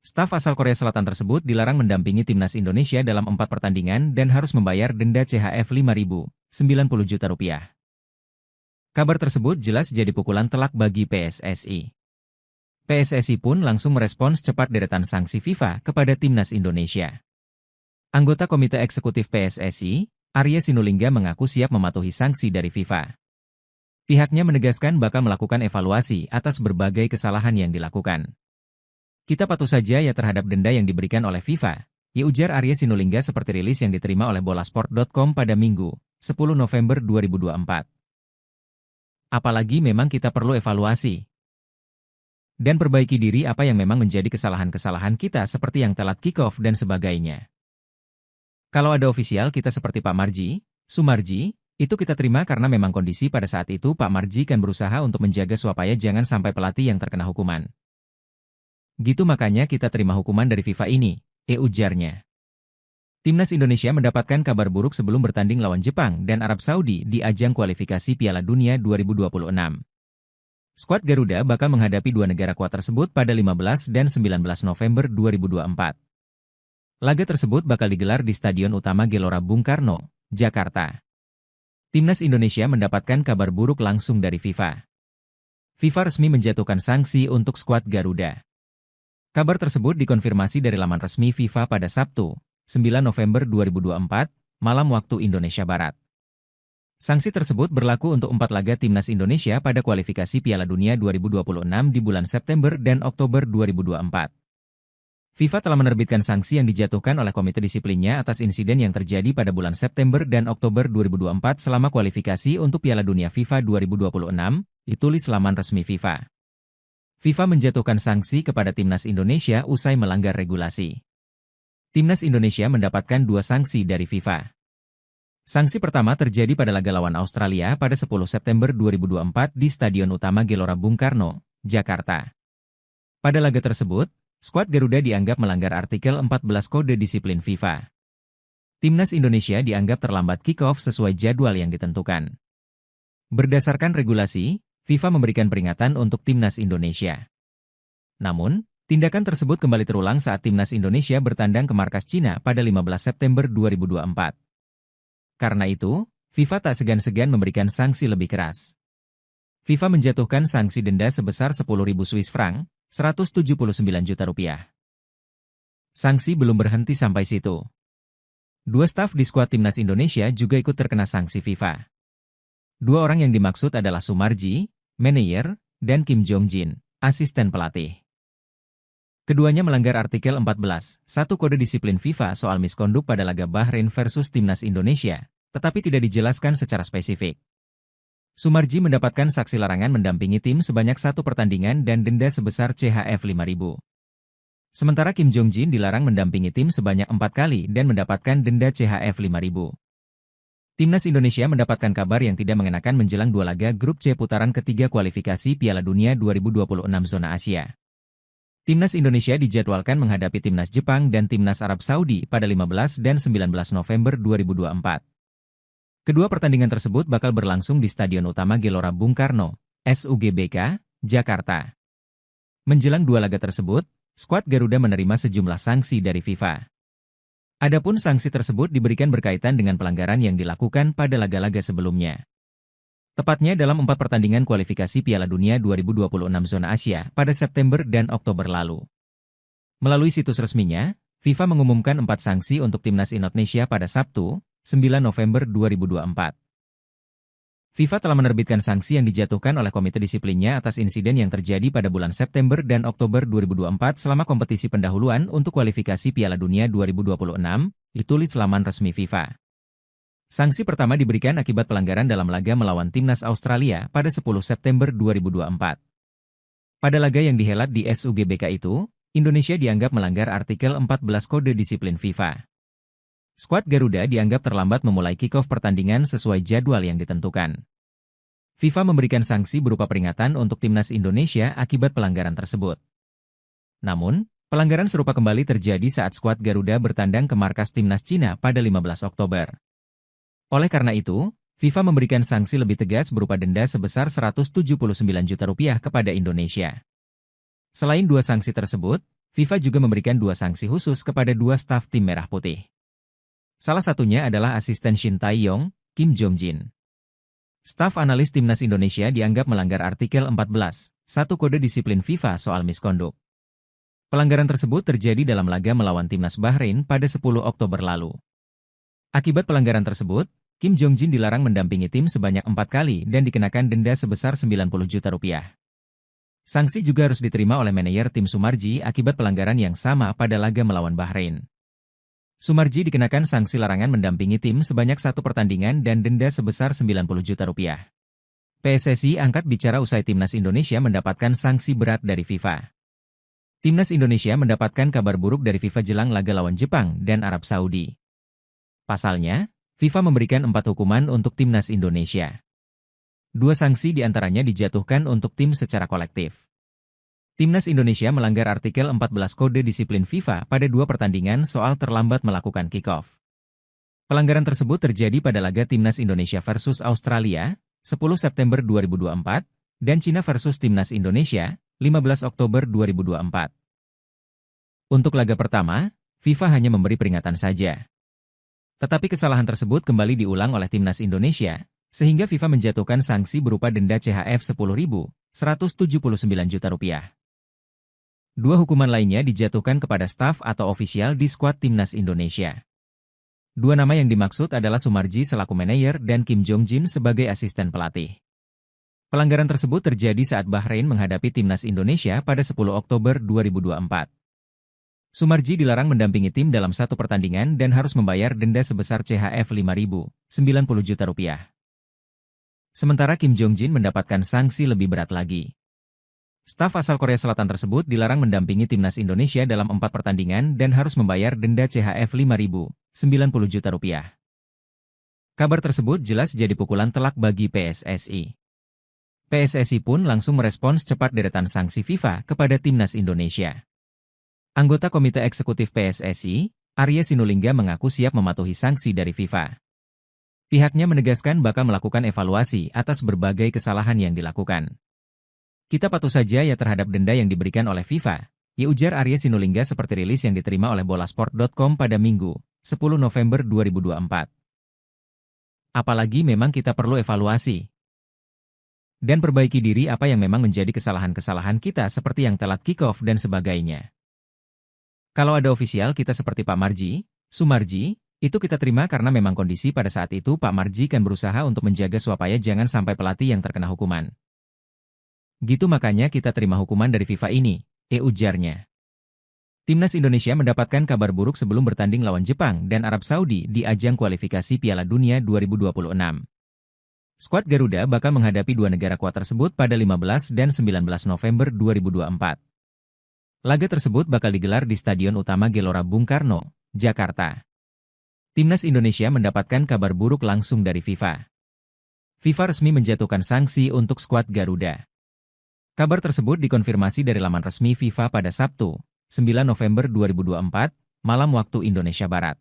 Staf asal Korea Selatan tersebut dilarang mendampingi Timnas Indonesia dalam 4 pertandingan dan harus membayar denda CHF 5.000, Rp90 juta. Kabar tersebut jelas jadi pukulan telak bagi PSSI. PSSI pun langsung merespons cepat deretan sanksi FIFA kepada Timnas Indonesia. Anggota Komite Eksekutif PSSI, Arya Sinulinga mengaku siap mematuhi sanksi dari FIFA. Pihaknya menegaskan bakal melakukan evaluasi atas berbagai kesalahan yang dilakukan. Kita patuh saja ya terhadap denda yang diberikan oleh FIFA, ya ujar Arya Sinulinga seperti rilis yang diterima oleh bolasport.com pada Minggu, 10 November 2024. Apalagi memang kita perlu evaluasi dan perbaiki diri apa yang memang menjadi kesalahan-kesalahan kita seperti yang telat kick-off dan sebagainya. Kalau ada ofisial kita seperti Pak Marji, Sumarji, itu kita terima karena memang kondisi pada saat itu Pak Marji kan berusaha untuk menjaga supaya jangan sampai pelatih yang terkena hukuman. Gitu makanya kita terima hukuman dari FIFA ini, ujarnya. Timnas Indonesia mendapatkan kabar buruk sebelum bertanding lawan Jepang dan Arab Saudi di ajang kualifikasi Piala Dunia 2026. Skuad Garuda bakal menghadapi dua negara kuat tersebut pada 15 dan 19 November 2024. Laga tersebut bakal digelar di Stadion Utama Gelora Bung Karno, Jakarta. Timnas Indonesia mendapatkan kabar buruk langsung dari FIFA. FIFA resmi menjatuhkan sanksi untuk skuad Garuda. Kabar tersebut dikonfirmasi dari laman resmi FIFA pada Sabtu, 9 November 2024, malam waktu Indonesia Barat. Sanksi tersebut berlaku untuk 4 laga Timnas Indonesia pada kualifikasi Piala Dunia 2026 di bulan September dan Oktober 2024. FIFA telah menerbitkan sanksi yang dijatuhkan oleh Komite Disiplinnya atas insiden yang terjadi pada bulan September dan Oktober 2024 selama kualifikasi untuk Piala Dunia FIFA 2026, ditulis laman resmi FIFA. FIFA menjatuhkan sanksi kepada Timnas Indonesia usai melanggar regulasi. Timnas Indonesia mendapatkan 2 sanksi dari FIFA. Sanksi pertama terjadi pada laga lawan Australia pada 10 September 2024 di Stadion Utama Gelora Bung Karno, Jakarta. Pada laga tersebut, skuad Garuda dianggap melanggar artikel 14 Kode Disiplin FIFA. Timnas Indonesia dianggap terlambat kick-off sesuai jadwal yang ditentukan. Berdasarkan regulasi, FIFA memberikan peringatan untuk Timnas Indonesia. Namun, tindakan tersebut kembali terulang saat Timnas Indonesia bertandang ke markas Cina pada 15 September 2024. Karena itu, FIFA tak segan-segan memberikan sanksi lebih keras. FIFA menjatuhkan sanksi denda sebesar 10.000 Swiss franc, 179 juta rupiah. Sanksi belum berhenti sampai situ. 2 staf di skuad Timnas Indonesia juga ikut terkena sanksi FIFA. 2 orang yang dimaksud adalah Sumarji, manajer, dan Kim Jong-jin, asisten pelatih. Keduanya melanggar artikel 14, 1 Kode Disiplin FIFA soal miskonduk pada laga Bahrain versus Timnas Indonesia, tetapi tidak dijelaskan secara spesifik. Sumarji mendapatkan saksi larangan mendampingi tim sebanyak 1 pertandingan dan denda sebesar CHF 5.000. Sementara Kim Jong-jin dilarang mendampingi tim sebanyak 4 kali dan mendapatkan denda CHF 5.000. Timnas Indonesia mendapatkan kabar yang tidak mengenakan menjelang 2 laga grup C putaran ketiga kualifikasi Piala Dunia 2026 zona Asia. Timnas Indonesia dijadwalkan menghadapi Timnas Jepang dan Timnas Arab Saudi pada 15 dan 19 November 2024. Kedua pertandingan tersebut bakal berlangsung di Stadion Utama Gelora Bung Karno, SUGBK, Jakarta. Menjelang 2 laga tersebut, skuad Garuda menerima sejumlah sanksi dari FIFA. Adapun sanksi tersebut diberikan berkaitan dengan pelanggaran yang dilakukan pada laga-laga sebelumnya. Tepatnya dalam 4 pertandingan kualifikasi Piala Dunia 2026 zona Asia pada September dan Oktober lalu. Melalui situs resminya, FIFA mengumumkan 4 sanksi untuk Timnas Indonesia pada Sabtu, 9 November 2024. FIFA telah menerbitkan sanksi yang dijatuhkan oleh Komite Disiplinnya atas insiden yang terjadi pada bulan September dan Oktober 2024 selama kompetisi pendahuluan untuk kualifikasi Piala Dunia 2026, ditulis laman resmi FIFA. Sanksi pertama diberikan akibat pelanggaran dalam laga melawan Timnas Australia pada 10 September 2024. Pada laga yang dihelat di SUGBK itu, Indonesia dianggap melanggar artikel 14 Kode Disiplin FIFA. Skuad Garuda dianggap terlambat memulai kick-off pertandingan sesuai jadwal yang ditentukan. FIFA memberikan sanksi berupa peringatan untuk Timnas Indonesia akibat pelanggaran tersebut. Namun, pelanggaran serupa kembali terjadi saat skuad Garuda bertandang ke markas Timnas Cina pada 15 Oktober. Oleh karena itu, FIFA memberikan sanksi lebih tegas berupa denda sebesar 179 juta rupiah kepada Indonesia. Selain 2 sanksi tersebut, FIFA juga memberikan 2 sanksi khusus kepada 2 staf tim Merah Putih. Salah satunya adalah asisten Shin Tae-yong, Kim Jong-jin. Staf analis Timnas Indonesia dianggap melanggar artikel 14, 1 Kode Disiplin FIFA soal miskonduk. Pelanggaran tersebut terjadi dalam laga melawan Timnas Bahrain pada 10 Oktober lalu. Akibat pelanggaran tersebut, Kim Jong-jin dilarang mendampingi tim sebanyak 4 kali dan dikenakan denda sebesar 90 juta rupiah. Sanksi juga harus diterima oleh manajer tim Sumarji akibat pelanggaran yang sama pada laga melawan Bahrain. Sumarji dikenakan sanksi larangan mendampingi tim sebanyak 1 pertandingan dan denda sebesar 90 juta rupiah. PSSI angkat bicara usai Timnas Indonesia mendapatkan sanksi berat dari FIFA. Timnas Indonesia mendapatkan kabar buruk dari FIFA jelang laga lawan Jepang dan Arab Saudi. Pasalnya, FIFA memberikan 4 hukuman untuk Timnas Indonesia. 2 sanksi diantaranya dijatuhkan untuk tim secara kolektif. Timnas Indonesia melanggar artikel 14 Kode Disiplin FIFA pada 2 pertandingan soal terlambat melakukan kick-off. Pelanggaran tersebut terjadi pada laga Timnas Indonesia versus Australia, 10 September 2024, dan Cina versus Timnas Indonesia, 15 Oktober 2024. Untuk laga pertama, FIFA hanya memberi peringatan saja. Tetapi kesalahan tersebut kembali diulang oleh Timnas Indonesia, sehingga FIFA menjatuhkan sanksi berupa denda CHF 10.179 juta rupiah. 2 hukuman lainnya dijatuhkan kepada staf atau ofisial di skuad Timnas Indonesia. 2 nama yang dimaksud adalah Sumarji selaku manajer dan Kim Jong-jin sebagai asisten pelatih. Pelanggaran tersebut terjadi saat Bahrain menghadapi Timnas Indonesia pada 10 Oktober 2024. Sumarji dilarang mendampingi tim dalam 1 pertandingan dan harus membayar denda sebesar CHF 5.090 juta rupiah. Sementara Kim Jong-jin mendapatkan sanksi lebih berat lagi. Staf asal Korea Selatan tersebut dilarang mendampingi Timnas Indonesia dalam 4 pertandingan dan harus membayar denda CHF 5.090 juta rupiah. Kabar tersebut jelas jadi pukulan telak bagi PSSI. PSSI pun langsung merespons cepat deretan sanksi FIFA kepada Timnas Indonesia. Anggota Komite Eksekutif PSSI, Arya Sinulinga mengaku siap mematuhi sanksi dari FIFA. Pihaknya menegaskan bakal melakukan evaluasi atas berbagai kesalahan yang dilakukan. Kita patuh saja ya terhadap denda yang diberikan oleh FIFA, ya ujar Arya Sinulinga seperti rilis yang diterima oleh bolasport.com pada Minggu, 10 November 2024. Apalagi memang kita perlu evaluasi dan perbaiki diri apa yang memang menjadi kesalahan-kesalahan kita seperti yang telat kick-off dan sebagainya. Kalau ada ofisial kita seperti Pak Marji, Sumarji, itu kita terima karena memang kondisi pada saat itu Pak Marji kan berusaha untuk menjaga supaya jangan sampai pelatih yang terkena hukuman. Gitu makanya kita terima hukuman dari FIFA ini, ujarnya. Timnas Indonesia mendapatkan kabar buruk sebelum bertanding lawan Jepang dan Arab Saudi di ajang kualifikasi Piala Dunia 2026. Skuad Garuda bakal menghadapi 2 negara kuat tersebut pada 15 dan 19 November 2024. Laga tersebut bakal digelar di Stadion Utama Gelora Bung Karno, Jakarta. Timnas Indonesia mendapatkan kabar buruk langsung dari FIFA. FIFA resmi menjatuhkan sanksi untuk skuad Garuda. Kabar tersebut dikonfirmasi dari laman resmi FIFA pada Sabtu, 9 November 2024, malam waktu Indonesia Barat.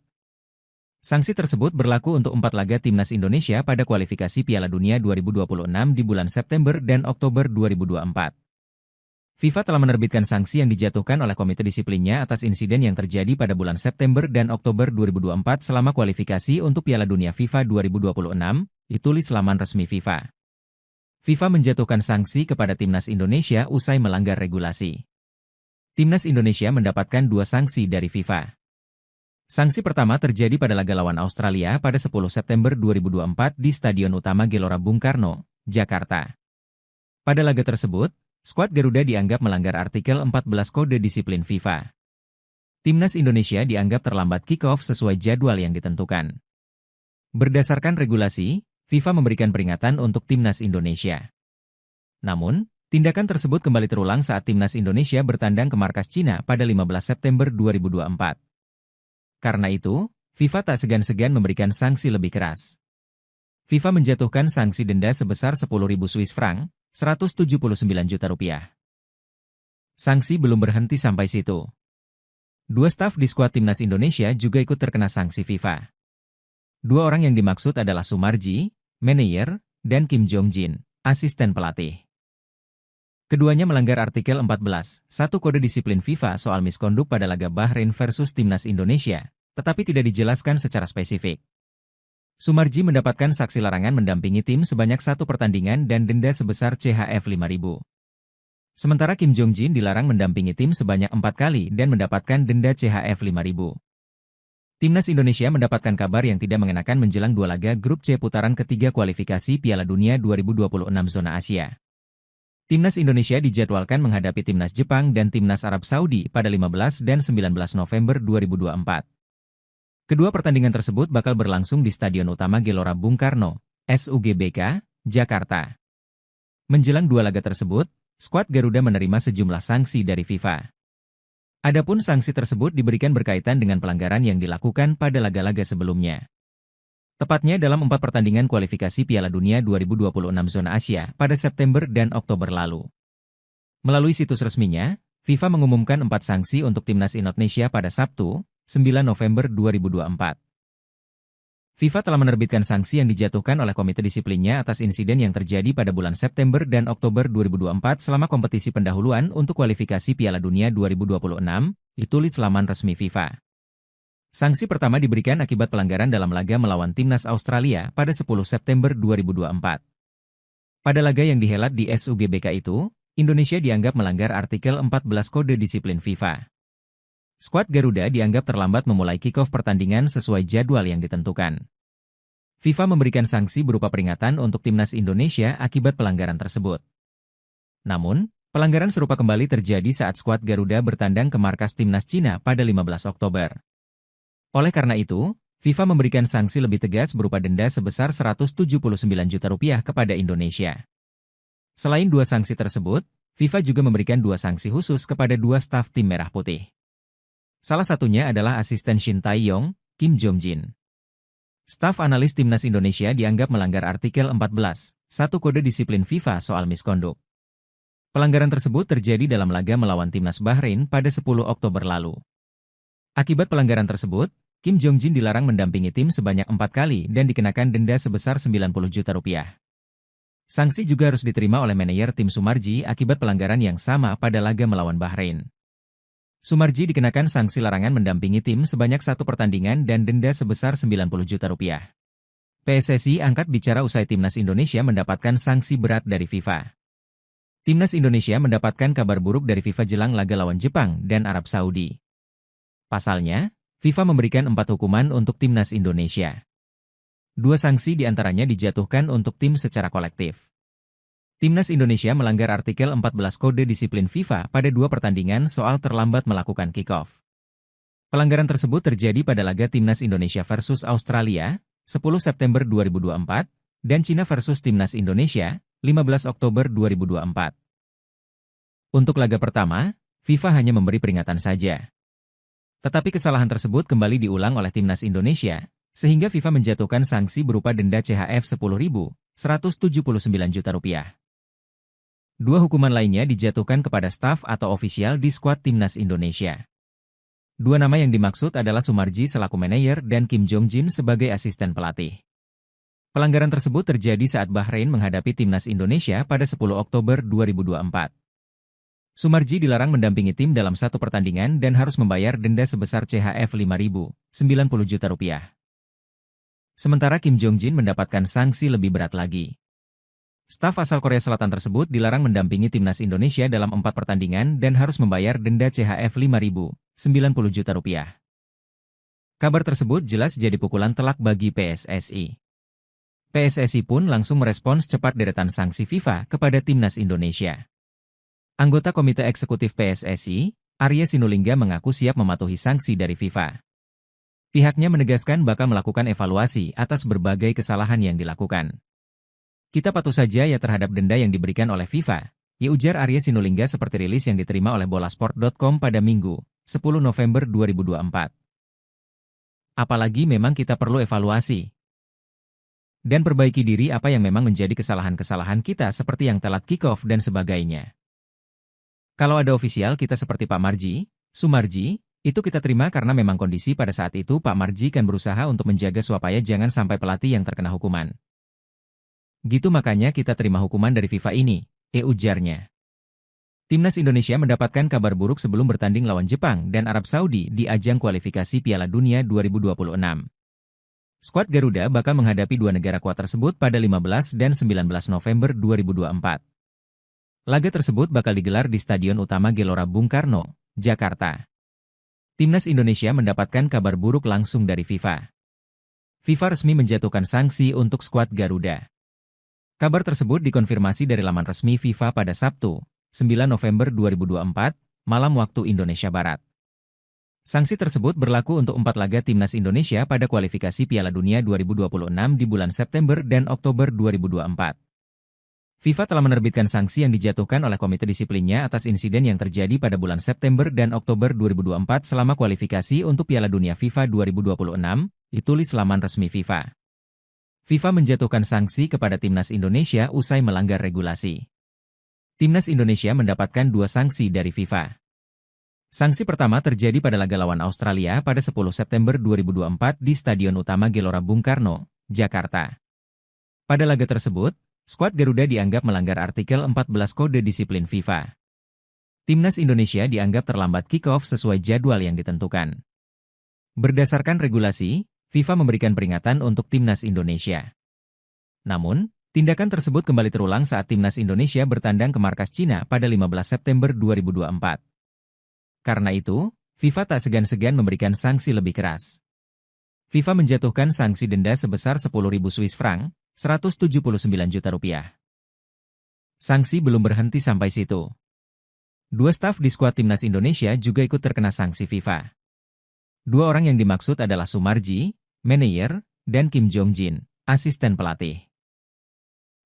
Sanksi tersebut berlaku untuk 4 laga Timnas Indonesia pada kualifikasi Piala Dunia 2026 di bulan September dan Oktober 2024. FIFA telah menerbitkan sanksi yang dijatuhkan oleh komite disiplinnya atas insiden yang terjadi pada bulan September dan Oktober 2024 selama kualifikasi untuk Piala Dunia FIFA 2026, ditulis laman resmi FIFA. FIFA menjatuhkan sanksi kepada Timnas Indonesia usai melanggar regulasi. Timnas Indonesia mendapatkan 2 sanksi dari FIFA. Sanksi pertama terjadi pada laga lawan Australia pada 10 September 2024 di Stadion Utama Gelora Bung Karno, Jakarta. Pada laga tersebut, skuad Garuda dianggap melanggar artikel 14 Kode Disiplin FIFA. Timnas Indonesia dianggap terlambat kick-off sesuai jadwal yang ditentukan. Berdasarkan regulasi, FIFA memberikan peringatan untuk Timnas Indonesia. Namun, tindakan tersebut kembali terulang saat Timnas Indonesia bertandang ke markas Cina pada 15 September 2024. Karena itu, FIFA tak segan-segan memberikan sanksi lebih keras. FIFA menjatuhkan sanksi denda sebesar 10.000 Swiss franc, 179 juta rupiah. Sanksi belum berhenti sampai situ. 2 staf di skuad Timnas Indonesia juga ikut terkena sanksi FIFA. 2 orang yang dimaksud adalah Sumarji, manajer, dan Kim Jong-jin, asisten pelatih. Keduanya melanggar artikel 14, 1 Kode Disiplin FIFA soal miskonduk pada laga Bahrain versus Timnas Indonesia, tetapi tidak dijelaskan secara spesifik. Sumarji mendapatkan saksi larangan mendampingi tim sebanyak 1 pertandingan dan denda sebesar CHF 5.000. Sementara Kim Jong-jin dilarang mendampingi tim sebanyak 4 kali dan mendapatkan denda CHF 5.000. Timnas Indonesia mendapatkan kabar yang tidak mengenakan menjelang 2 laga grup C putaran ketiga kualifikasi Piala Dunia 2026 zona Asia. Timnas Indonesia dijadwalkan menghadapi Timnas Jepang dan Timnas Arab Saudi pada 15 dan 19 November 2024. Kedua pertandingan tersebut bakal berlangsung di Stadion Utama Gelora Bung Karno, SUGBK, Jakarta. Menjelang 2 laga tersebut, skuad Garuda menerima sejumlah sanksi dari FIFA. Adapun sanksi tersebut diberikan berkaitan dengan pelanggaran yang dilakukan pada laga-laga sebelumnya. Tepatnya dalam 4 pertandingan kualifikasi Piala Dunia 2026 zona Asia pada September dan Oktober lalu. Melalui situs resminya, FIFA mengumumkan 4 sanksi untuk Timnas Indonesia pada Sabtu, 9 November 2024. FIFA telah menerbitkan sanksi yang dijatuhkan oleh komite disiplinnya atas insiden yang terjadi pada bulan September dan Oktober 2024 selama kompetisi pendahuluan untuk kualifikasi Piala Dunia 2026, ditulis laman resmi FIFA. Sanksi pertama diberikan akibat pelanggaran dalam laga melawan Timnas Australia pada 10 September 2024. Pada laga yang dihelat di SUGBK itu, Indonesia dianggap melanggar artikel 14 Kode Disiplin FIFA. Skuad Garuda dianggap terlambat memulai kick-off pertandingan sesuai jadwal yang ditentukan. FIFA memberikan sanksi berupa peringatan untuk Timnas Indonesia akibat pelanggaran tersebut. Namun, pelanggaran serupa kembali terjadi saat skuad Garuda bertandang ke markas Timnas Cina pada 15 Oktober. Oleh karena itu, FIFA memberikan sanksi lebih tegas berupa denda sebesar Rp179 juta kepada Indonesia. Selain 2 sanksi tersebut, FIFA juga memberikan 2 sanksi khusus kepada 2 staf tim Merah Putih. Salah satunya adalah asisten Shin Tae-yong, Kim Jong-jin. Staf analis Timnas Indonesia dianggap melanggar artikel 14, 1 Kode Disiplin FIFA soal misconduct. Pelanggaran tersebut terjadi dalam laga melawan Timnas Bahrain pada 10 Oktober lalu. Akibat pelanggaran tersebut, Kim Jong-jin dilarang mendampingi tim sebanyak 4 kali dan dikenakan denda sebesar Rp90 juta. Sanksi juga harus diterima oleh manajer tim Sumarji akibat pelanggaran yang sama pada laga melawan Bahrain. Sumarji dikenakan sanksi larangan mendampingi tim sebanyak 1 pertandingan dan denda sebesar Rp90 juta. PSSI angkat bicara usai Timnas Indonesia mendapatkan sanksi berat dari FIFA. Timnas Indonesia mendapatkan kabar buruk dari FIFA jelang laga lawan Jepang dan Arab Saudi. Pasalnya, FIFA memberikan 4 hukuman untuk Timnas Indonesia. 2 sanksi diantaranya dijatuhkan untuk tim secara kolektif. Timnas Indonesia melanggar artikel 14 Kode Disiplin FIFA pada 2 pertandingan soal terlambat melakukan kick-off. Pelanggaran tersebut terjadi pada laga Timnas Indonesia versus Australia, 10 September 2024, dan Cina versus Timnas Indonesia, 15 Oktober 2024. Untuk laga pertama, FIFA hanya memberi peringatan saja. Tetapi kesalahan tersebut kembali diulang oleh Timnas Indonesia, sehingga FIFA menjatuhkan sanksi berupa denda CHF Rp10.179 juta. 2 hukuman lainnya dijatuhkan kepada staf atau ofisial di skuad Timnas Indonesia. 2 nama yang dimaksud adalah Sumarji selaku manajer dan Kim Jong-jin sebagai asisten pelatih. Pelanggaran tersebut terjadi saat Bahrain menghadapi Timnas Indonesia pada 10 Oktober 2024. Sumarji dilarang mendampingi tim dalam 1 pertandingan dan harus membayar denda sebesar CHF Rp5.090 juta. Sementara Kim Jong-jin mendapatkan sanksi lebih berat lagi. Staf asal Korea Selatan tersebut dilarang mendampingi Timnas Indonesia dalam 4 pertandingan dan harus membayar denda CHF Rp5.090 juta. Kabar tersebut jelas jadi pukulan telak bagi PSSI. PSSI pun langsung merespons cepat deretan sanksi FIFA kepada Timnas Indonesia. Anggota Komite Eksekutif PSSI, Arya Sinulinga mengaku siap mematuhi sanksi dari FIFA. Pihaknya menegaskan bakal melakukan evaluasi atas berbagai kesalahan yang dilakukan. Kita patuh saja ya terhadap denda yang diberikan oleh FIFA, ya ujar Arya Sinulinga seperti rilis yang diterima oleh bolasport.com pada Minggu, 10 November 2024. Apalagi memang kita perlu evaluasi dan perbaiki diri apa yang memang menjadi kesalahan-kesalahan kita seperti yang telat kick-off dan sebagainya. Kalau ada ofisial kita seperti Pak Marji, Sumarji, itu kita terima karena memang kondisi pada saat itu Pak Marji kan berusaha untuk menjaga supaya jangan sampai pelatih yang terkena hukuman. Gitu makanya kita terima hukuman dari FIFA ini, ujarnya. Timnas Indonesia mendapatkan kabar buruk sebelum bertanding lawan Jepang dan Arab Saudi di ajang kualifikasi Piala Dunia 2026. Skuad Garuda bakal menghadapi 2 negara kuat tersebut pada 15 dan 19 November 2024. Laga tersebut bakal digelar di Stadion Utama Gelora Bung Karno, Jakarta. Timnas Indonesia mendapatkan kabar buruk langsung dari FIFA. FIFA resmi menjatuhkan sanksi untuk skuad Garuda. Kabar tersebut dikonfirmasi dari laman resmi FIFA pada Sabtu, 9 November 2024, malam waktu Indonesia Barat. Sanksi tersebut berlaku untuk 4 laga Timnas Indonesia pada kualifikasi Piala Dunia 2026 di bulan September dan Oktober 2024. FIFA telah menerbitkan sanksi yang dijatuhkan oleh komite disiplinnya atas insiden yang terjadi pada bulan September dan Oktober 2024 selama kualifikasi untuk Piala Dunia FIFA 2026, ditulis laman resmi FIFA. FIFA menjatuhkan sanksi kepada Timnas Indonesia usai melanggar regulasi. Timnas Indonesia mendapatkan 2 sanksi dari FIFA. Sanksi pertama terjadi pada laga lawan Australia pada 10 September 2024 di Stadion Utama Gelora Bung Karno, Jakarta. Pada laga tersebut, skuad Garuda dianggap melanggar artikel 14 Kode Disiplin FIFA. Timnas Indonesia dianggap terlambat kick-off sesuai jadwal yang ditentukan. Berdasarkan regulasi, FIFA memberikan peringatan untuk Timnas Indonesia. Namun, tindakan tersebut kembali terulang saat Timnas Indonesia bertandang ke markas Cina pada 15 September 2024. Karena itu, FIFA tak segan-segan memberikan sanksi lebih keras. FIFA menjatuhkan sanksi denda sebesar 10.000 Swiss franc, 179 juta rupiah. Sanksi belum berhenti sampai situ. 2 staf di skuad Timnas Indonesia juga ikut terkena sanksi FIFA. 2 orang yang dimaksud adalah Sumarji, manajer, dan Kim Jong-jin, asisten pelatih.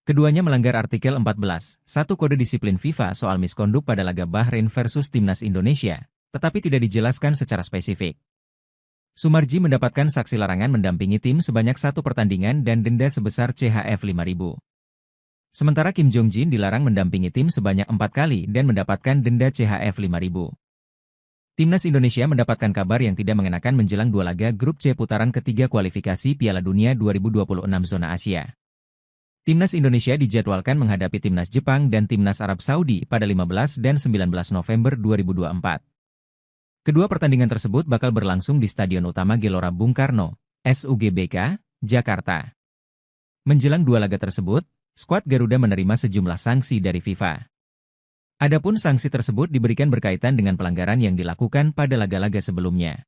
Keduanya melanggar artikel 14, 1 Kode Disiplin FIFA soal miskonduk pada laga Bahrain versus Timnas Indonesia, tetapi tidak dijelaskan secara spesifik. Sumarji mendapatkan saksi larangan mendampingi tim sebanyak 1 pertandingan dan denda sebesar CHF 5.000. Sementara Kim Jong-jin dilarang mendampingi tim sebanyak 4 kali dan mendapatkan denda CHF 5.000. Timnas Indonesia mendapatkan kabar yang tidak mengenakan menjelang 2 laga grup C putaran ketiga kualifikasi Piala Dunia 2026 zona Asia. Timnas Indonesia dijadwalkan menghadapi Timnas Jepang dan Timnas Arab Saudi pada 15 dan 19 November 2024. Kedua pertandingan tersebut bakal berlangsung di Stadion Utama Gelora Bung Karno, SUGBK, Jakarta. Menjelang 2 laga tersebut, skuad Garuda menerima sejumlah sanksi dari FIFA. Adapun sanksi tersebut diberikan berkaitan dengan pelanggaran yang dilakukan pada laga-laga sebelumnya.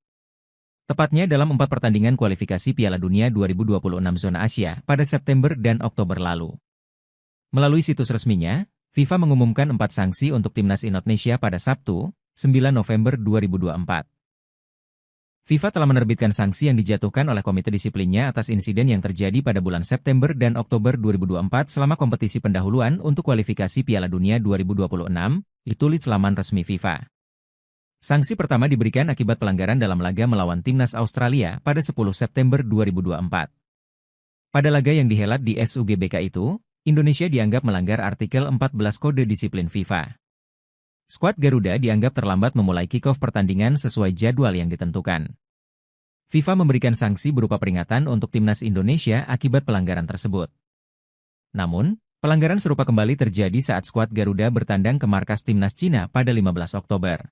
Tepatnya dalam 4 pertandingan kualifikasi Piala Dunia 2026 zona Asia pada September dan Oktober lalu. Melalui situs resminya, FIFA mengumumkan 4 sanksi untuk Timnas Indonesia pada Sabtu, 9 November 2024. FIFA telah menerbitkan sanksi yang dijatuhkan oleh Komite Disiplinnya atas insiden yang terjadi pada bulan September dan Oktober 2024 selama kompetisi pendahuluan untuk kualifikasi Piala Dunia 2026, ditulis laman resmi FIFA. Sanksi pertama diberikan akibat pelanggaran dalam laga melawan Timnas Australia pada 10 September 2024. Pada laga yang dihelat di SUGBK itu, Indonesia dianggap melanggar artikel 14 Kode Disiplin FIFA. Skuad Garuda dianggap terlambat memulai kick-off pertandingan sesuai jadwal yang ditentukan. FIFA memberikan sanksi berupa peringatan untuk Timnas Indonesia akibat pelanggaran tersebut. Namun, pelanggaran serupa kembali terjadi saat skuad Garuda bertandang ke markas Timnas Cina pada 15 Oktober.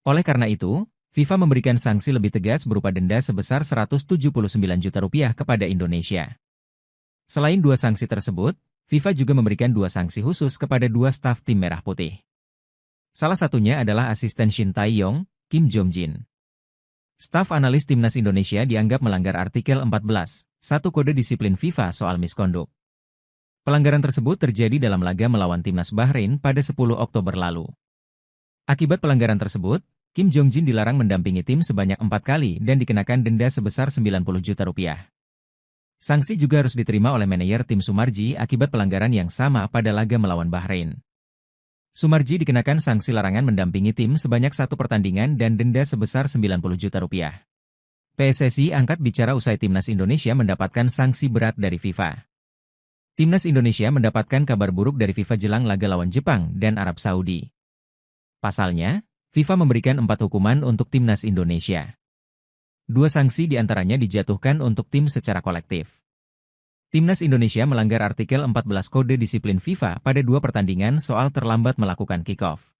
Oleh karena itu, FIFA memberikan sanksi lebih tegas berupa denda sebesar 179 juta rupiah kepada Indonesia. Selain 2 sanksi tersebut, FIFA juga memberikan 2 sanksi khusus kepada 2 staf tim Merah Putih. Salah satunya adalah asisten Shin Tae-yong, Kim Jong-jin. Staf analis Timnas Indonesia dianggap melanggar artikel 14, 1 Kode Disiplin FIFA soal miskonduk. Pelanggaran tersebut terjadi dalam laga melawan Timnas Bahrain pada 10 Oktober lalu. Akibat pelanggaran tersebut, Kim Jong-jin dilarang mendampingi tim sebanyak 4 kali dan dikenakan denda sebesar 90 juta rupiah. Sanksi juga harus diterima oleh manajer tim Sumarji akibat pelanggaran yang sama pada laga melawan Bahrain. Sumarji dikenakan sanksi larangan mendampingi tim sebanyak 1 pertandingan dan denda sebesar 90 juta rupiah. PSSI angkat bicara usai Timnas Indonesia mendapatkan sanksi berat dari FIFA. Timnas Indonesia mendapatkan kabar buruk dari FIFA jelang laga lawan Jepang dan Arab Saudi. Pasalnya, FIFA memberikan 4 hukuman untuk Timnas Indonesia. 2 sanksi diantaranya dijatuhkan untuk tim secara kolektif. Timnas Indonesia melanggar artikel 14 Kode Disiplin FIFA pada 2 pertandingan soal terlambat melakukan kick-off.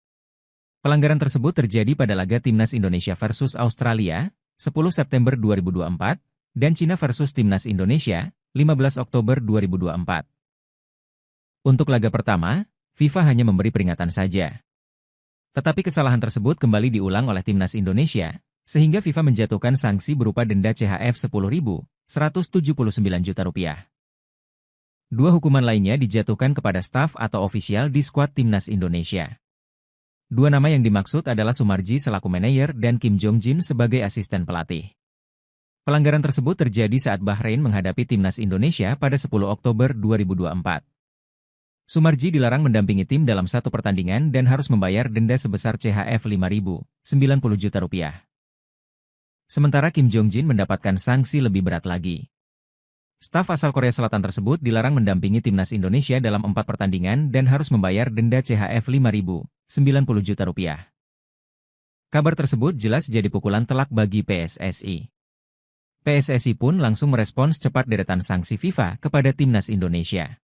Pelanggaran tersebut terjadi pada laga Timnas Indonesia versus Australia, 10 September 2024, dan Cina versus Timnas Indonesia, 15 Oktober 2024. Untuk laga pertama, FIFA hanya memberi peringatan saja. Tetapi kesalahan tersebut kembali diulang oleh Timnas Indonesia, sehingga FIFA menjatuhkan sanksi berupa denda CHF 10.179 juta rupiah. 2 hukuman lainnya dijatuhkan kepada staf atau ofisial di skuad Timnas Indonesia. 2 nama yang dimaksud adalah Sumarji selaku manajer dan Kim Jong-jin sebagai asisten pelatih. Pelanggaran tersebut terjadi saat Bahrain menghadapi Timnas Indonesia pada 10 Oktober 2024. Sumarji dilarang mendampingi tim dalam 1 pertandingan dan harus membayar denda sebesar CHF 5.000, 90 juta rupiah. Sementara Kim Jong-jin mendapatkan sanksi lebih berat lagi. Staf asal Korea Selatan tersebut dilarang mendampingi timnas Indonesia dalam 4 pertandingan dan harus membayar denda CHF 5.090 juta rupiah. Kabar tersebut jelas jadi pukulan telak bagi PSSI. PSSI pun langsung merespons cepat deretan sanksi FIFA kepada timnas Indonesia.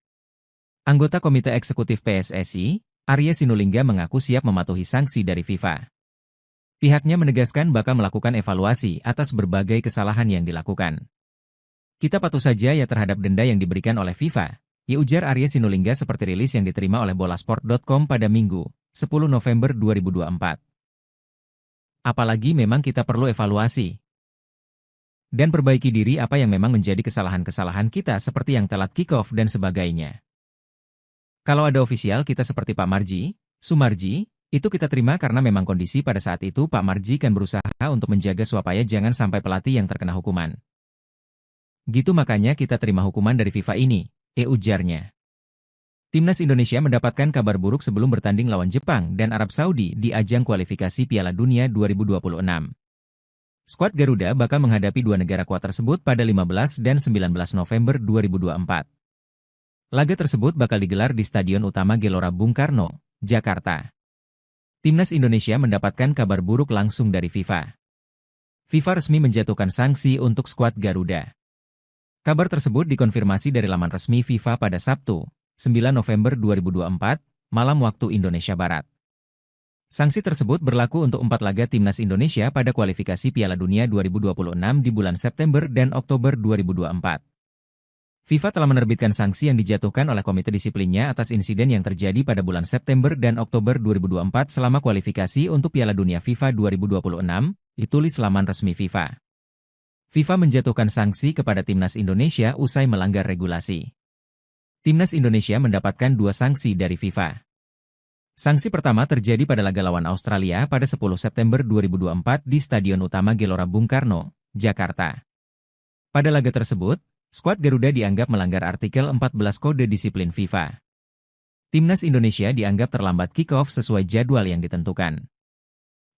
Anggota Komite Eksekutif PSSI, Arya Sinulinga mengaku siap mematuhi sanksi dari FIFA. Pihaknya menegaskan bakal melakukan evaluasi atas berbagai kesalahan yang dilakukan. Kita patuh saja ya terhadap denda yang diberikan oleh FIFA, ya ujar Arya Sinulinga seperti rilis yang diterima oleh bolasport.com pada Minggu, 10 November 2024. Apalagi memang kita perlu evaluasi dan perbaiki diri apa yang memang menjadi kesalahan-kesalahan kita seperti yang telat kick-off dan sebagainya. Kalau ada ofisial kita seperti Pak Marji, Sumarji, itu kita terima karena memang kondisi pada saat itu Pak Marji kan berusaha untuk menjaga supaya jangan sampai pelatih yang terkena hukuman. Gitu makanya kita terima hukuman dari FIFA ini, ujarnya. Timnas Indonesia mendapatkan kabar buruk sebelum bertanding lawan Jepang dan Arab Saudi di ajang kualifikasi Piala Dunia 2026. Skuad Garuda bakal menghadapi dua negara kuat tersebut pada 15 dan 19 November 2024. Laga tersebut bakal digelar di Stadion Utama Gelora Bung Karno, Jakarta. Timnas Indonesia mendapatkan kabar buruk langsung dari FIFA. FIFA resmi menjatuhkan sanksi untuk skuad Garuda. Kabar tersebut dikonfirmasi dari laman resmi FIFA pada Sabtu, 9 November 2024, malam waktu Indonesia Barat. Sanksi tersebut berlaku untuk 4 laga Timnas Indonesia pada kualifikasi Piala Dunia 2026 di bulan September dan Oktober 2024. FIFA telah menerbitkan sanksi yang dijatuhkan oleh komite disiplinnya atas insiden yang terjadi pada bulan September dan Oktober 2024 selama kualifikasi untuk Piala Dunia FIFA 2026, ditulis laman resmi FIFA. FIFA menjatuhkan sanksi kepada Timnas Indonesia usai melanggar regulasi. Timnas Indonesia mendapatkan 2 sanksi dari FIFA. Sanksi pertama terjadi pada laga lawan Australia pada 10 September 2024 di Stadion Utama Gelora Bung Karno, Jakarta. Pada laga tersebut, skuad Garuda dianggap melanggar artikel 14 Kode Disiplin FIFA. Timnas Indonesia dianggap terlambat kick-off sesuai jadwal yang ditentukan.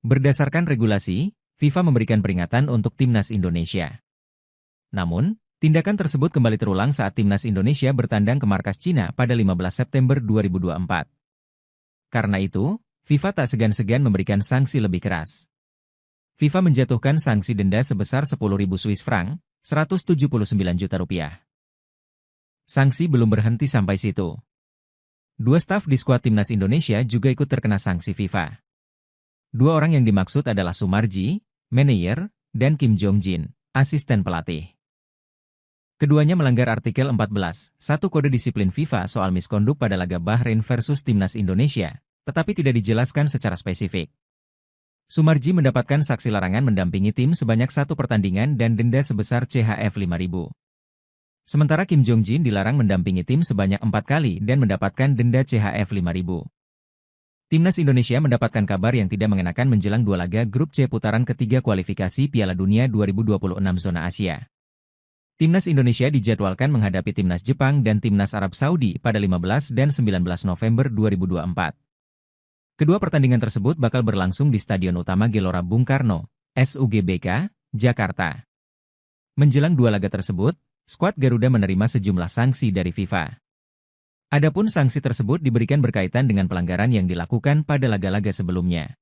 Berdasarkan regulasi, FIFA memberikan peringatan untuk Timnas Indonesia. Namun, tindakan tersebut kembali terulang saat Timnas Indonesia bertandang ke markas Cina pada 15 September 2024. Karena itu, FIFA tak segan-segan memberikan sanksi lebih keras. FIFA menjatuhkan sanksi denda sebesar 10.000 Swiss franc, 179 juta rupiah. Sanksi belum berhenti sampai situ. 2 staf di skuad Timnas Indonesia juga ikut terkena sanksi FIFA. 2 orang yang dimaksud adalah Sumarji, manajer, dan Kim Jong-jin, asisten pelatih. Keduanya melanggar artikel 14, 1 Kode Disiplin FIFA soal miskonduk pada laga Bahrain versus Timnas Indonesia, tetapi tidak dijelaskan secara spesifik. Sumarji mendapatkan saksi larangan mendampingi tim sebanyak 1 pertandingan dan denda sebesar CHF 5.000. Sementara Kim Jong-jin dilarang mendampingi tim sebanyak 4 kali dan mendapatkan denda CHF 5.000. Timnas Indonesia mendapatkan kabar yang tidak mengenakan menjelang 2 laga grup C putaran ketiga kualifikasi Piala Dunia 2026 zona Asia. Timnas Indonesia dijadwalkan menghadapi Timnas Jepang dan Timnas Arab Saudi pada 15 dan 19 November 2024. Kedua pertandingan tersebut bakal berlangsung di Stadion Utama Gelora Bung Karno, SUGBK, Jakarta. Menjelang 2 laga tersebut, skuad Garuda menerima sejumlah sanksi dari FIFA. Adapun sanksi tersebut diberikan berkaitan dengan pelanggaran yang dilakukan pada laga-laga sebelumnya.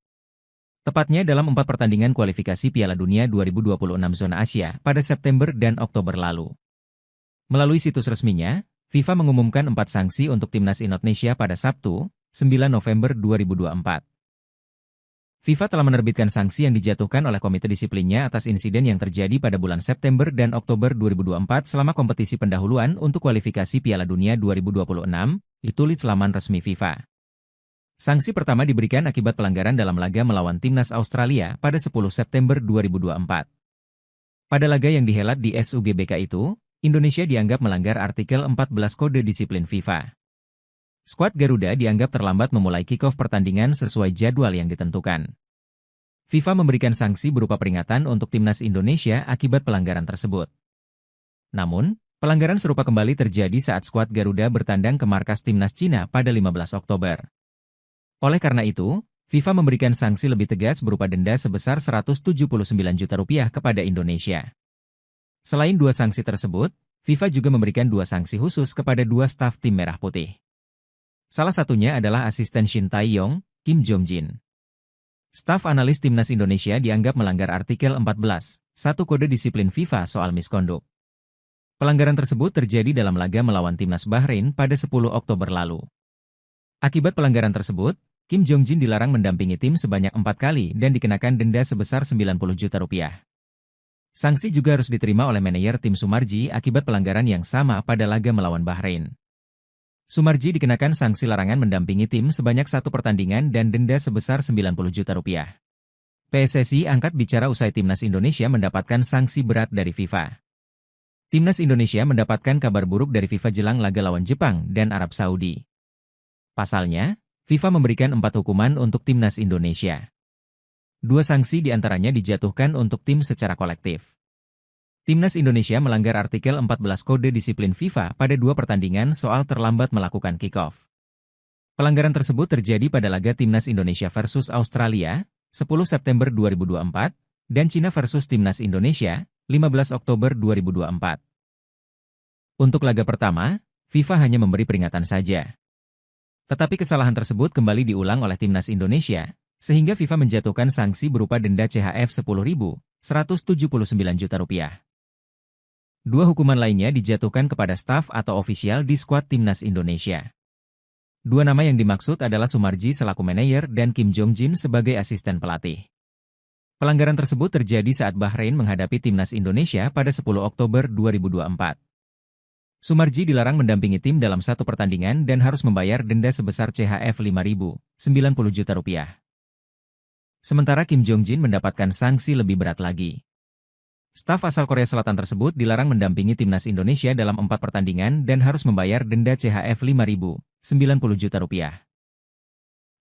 Tepatnya dalam 4 pertandingan kualifikasi Piala Dunia 2026 zona Asia pada September dan Oktober lalu. Melalui situs resminya, FIFA mengumumkan 4 sanksi untuk Timnas Indonesia pada Sabtu, 9 November 2024. FIFA telah menerbitkan sanksi yang dijatuhkan oleh komite disiplinnya atas insiden yang terjadi pada bulan September dan Oktober 2024 selama kompetisi pendahuluan untuk kualifikasi Piala Dunia 2026, ditulis laman resmi FIFA. Sanksi pertama diberikan akibat pelanggaran dalam laga melawan Timnas Australia pada 10 September 2024. Pada laga yang dihelat di SUGBK itu, Indonesia dianggap melanggar artikel 14 Kode Disiplin FIFA. Skuad Garuda dianggap terlambat memulai kick-off pertandingan sesuai jadwal yang ditentukan. FIFA memberikan sanksi berupa peringatan untuk Timnas Indonesia akibat pelanggaran tersebut. Namun, pelanggaran serupa kembali terjadi saat skuad Garuda bertandang ke markas Timnas Cina pada 15 Oktober. Oleh karena itu, FIFA memberikan sanksi lebih tegas berupa denda sebesar 179 juta rupiah kepada Indonesia. Selain 2 sanksi tersebut, FIFA juga memberikan 2 sanksi khusus kepada 2 staf tim Merah Putih. Salah satunya adalah asisten Shin Tae-yong, Kim Jong-jin. Staf analis Timnas Indonesia dianggap melanggar artikel 14.1 Kode Disiplin FIFA soal misconduct. Pelanggaran tersebut terjadi dalam laga melawan Timnas Bahrain pada 10 Oktober lalu. Akibat pelanggaran tersebut, Kim Jong-jin dilarang mendampingi tim sebanyak 4 kali dan dikenakan denda sebesar 90 juta rupiah. Sanksi juga harus diterima oleh manajer tim Sumarji akibat pelanggaran yang sama pada laga melawan Bahrain. Sumarji dikenakan sanksi larangan mendampingi tim sebanyak 1 pertandingan dan denda sebesar 90 juta rupiah. PSSI angkat bicara usai Timnas Indonesia mendapatkan sanksi berat dari FIFA. Timnas Indonesia mendapatkan kabar buruk dari FIFA jelang laga lawan Jepang dan Arab Saudi. Pasalnya, FIFA memberikan 4 hukuman untuk Timnas Indonesia. 2 sanksi diantaranya dijatuhkan untuk tim secara kolektif. Timnas Indonesia melanggar artikel 14 Kode Disiplin FIFA pada 2 pertandingan soal terlambat melakukan kick-off. Pelanggaran tersebut terjadi pada laga Timnas Indonesia versus Australia, 10 September 2024, dan Cina versus Timnas Indonesia, 15 Oktober 2024. Untuk laga pertama, FIFA hanya memberi peringatan saja. Tetapi kesalahan tersebut kembali diulang oleh Timnas Indonesia, sehingga FIFA menjatuhkan sanksi berupa denda CHF 10.179 juta rupiah. 2 hukuman lainnya dijatuhkan kepada staf atau ofisial di skuad Timnas Indonesia. 2 nama yang dimaksud adalah Sumarji selaku manajer dan Kim Jong-jin sebagai asisten pelatih. Pelanggaran tersebut terjadi saat Bahrain menghadapi Timnas Indonesia pada 10 Oktober 2024. Sumarji dilarang mendampingi tim dalam 1 pertandingan dan harus membayar denda sebesar CHF 5.090 juta rupiah. Sementara Kim Jong-jin mendapatkan sanksi lebih berat lagi. Staf asal Korea Selatan tersebut dilarang mendampingi Timnas Indonesia dalam 4 pertandingan dan harus membayar denda CHF 5.090 juta rupiah.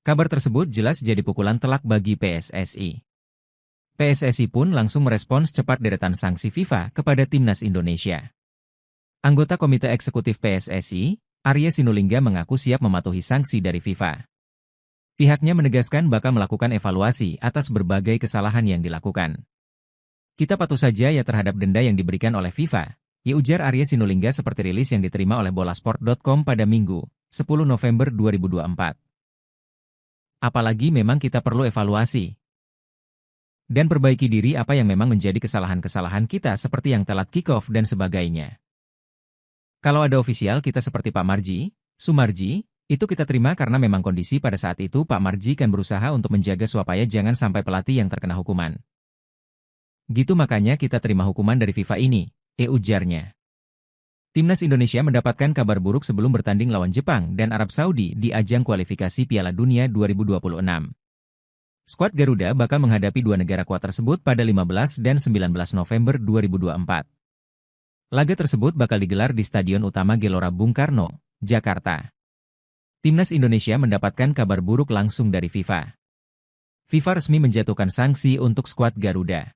Kabar tersebut jelas jadi pukulan telak bagi PSSI. PSSI pun langsung merespons cepat deretan sanksi FIFA kepada Timnas Indonesia. Anggota Komite Eksekutif PSSI, Arya Sinulinga mengaku siap mematuhi sanksi dari FIFA. Pihaknya menegaskan bakal melakukan evaluasi atas berbagai kesalahan yang dilakukan. Kita patuh saja ya terhadap denda yang diberikan oleh FIFA, ya ujar Arya Sinulinga seperti rilis yang diterima oleh bolasport.com pada Minggu, 10 November 2024. Apalagi memang kita perlu evaluasi dan perbaiki diri apa yang memang menjadi kesalahan-kesalahan kita seperti yang telat kick-off dan sebagainya. Kalau ada ofisial kita seperti Pak Marji, Sumarji, itu kita terima karena memang kondisi pada saat itu Pak Marji kan berusaha untuk menjaga supaya jangan sampai pelatih yang terkena hukuman. Gitu makanya kita terima hukuman dari FIFA ini, ujarnya. Timnas Indonesia mendapatkan kabar buruk sebelum bertanding lawan Jepang dan Arab Saudi di ajang kualifikasi Piala Dunia 2026. Skuad Garuda bakal menghadapi 2 negara kuat tersebut pada 15 dan 19 November 2024. Laga tersebut bakal digelar di Stadion Utama Gelora Bung Karno, Jakarta. Timnas Indonesia mendapatkan kabar buruk langsung dari FIFA. FIFA resmi menjatuhkan sanksi untuk skuad Garuda.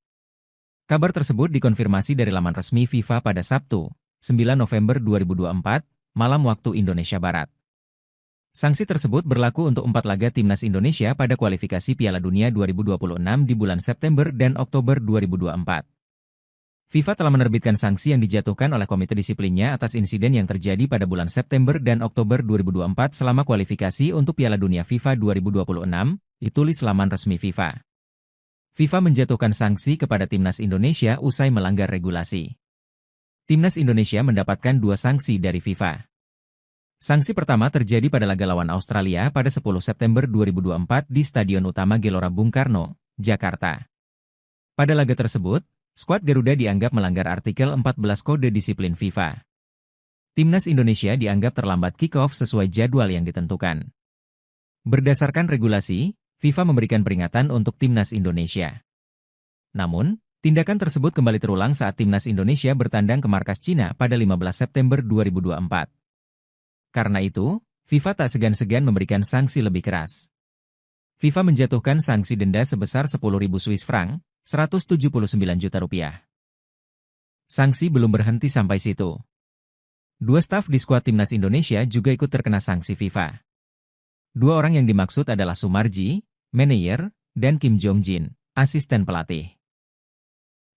Kabar tersebut dikonfirmasi dari laman resmi FIFA pada Sabtu, 9 November 2024, malam waktu Indonesia Barat. Sanksi tersebut berlaku untuk 4 laga Timnas Indonesia pada kualifikasi Piala Dunia 2026 di bulan September dan Oktober 2024. FIFA telah menerbitkan sanksi yang dijatuhkan oleh komite disiplinnya atas insiden yang terjadi pada bulan September dan Oktober 2024 selama kualifikasi untuk Piala Dunia FIFA 2026, ditulis laman resmi FIFA. FIFA menjatuhkan sanksi kepada Timnas Indonesia usai melanggar regulasi. Timnas Indonesia mendapatkan 2 sanksi dari FIFA. Sanksi pertama terjadi pada laga lawan Australia pada 10 September 2024 di Stadion Utama Gelora Bung Karno, Jakarta. Pada laga tersebut, skuad Garuda dianggap melanggar artikel 14 Kode Disiplin FIFA. Timnas Indonesia dianggap terlambat kick-off sesuai jadwal yang ditentukan. Berdasarkan regulasi, FIFA memberikan peringatan untuk Timnas Indonesia. Namun, tindakan tersebut kembali terulang saat Timnas Indonesia bertandang ke markas Cina pada 15 September 2024. Karena itu, FIFA tak segan-segan memberikan sanksi lebih keras. FIFA menjatuhkan sanksi denda sebesar 10.000 Swiss franc, 179 juta rupiah. Sanksi belum berhenti sampai situ. 2 staf di skuad Timnas Indonesia juga ikut terkena sanksi FIFA. 2 orang yang dimaksud adalah Sumarji, manajer, dan Kim Jong-jin, asisten pelatih.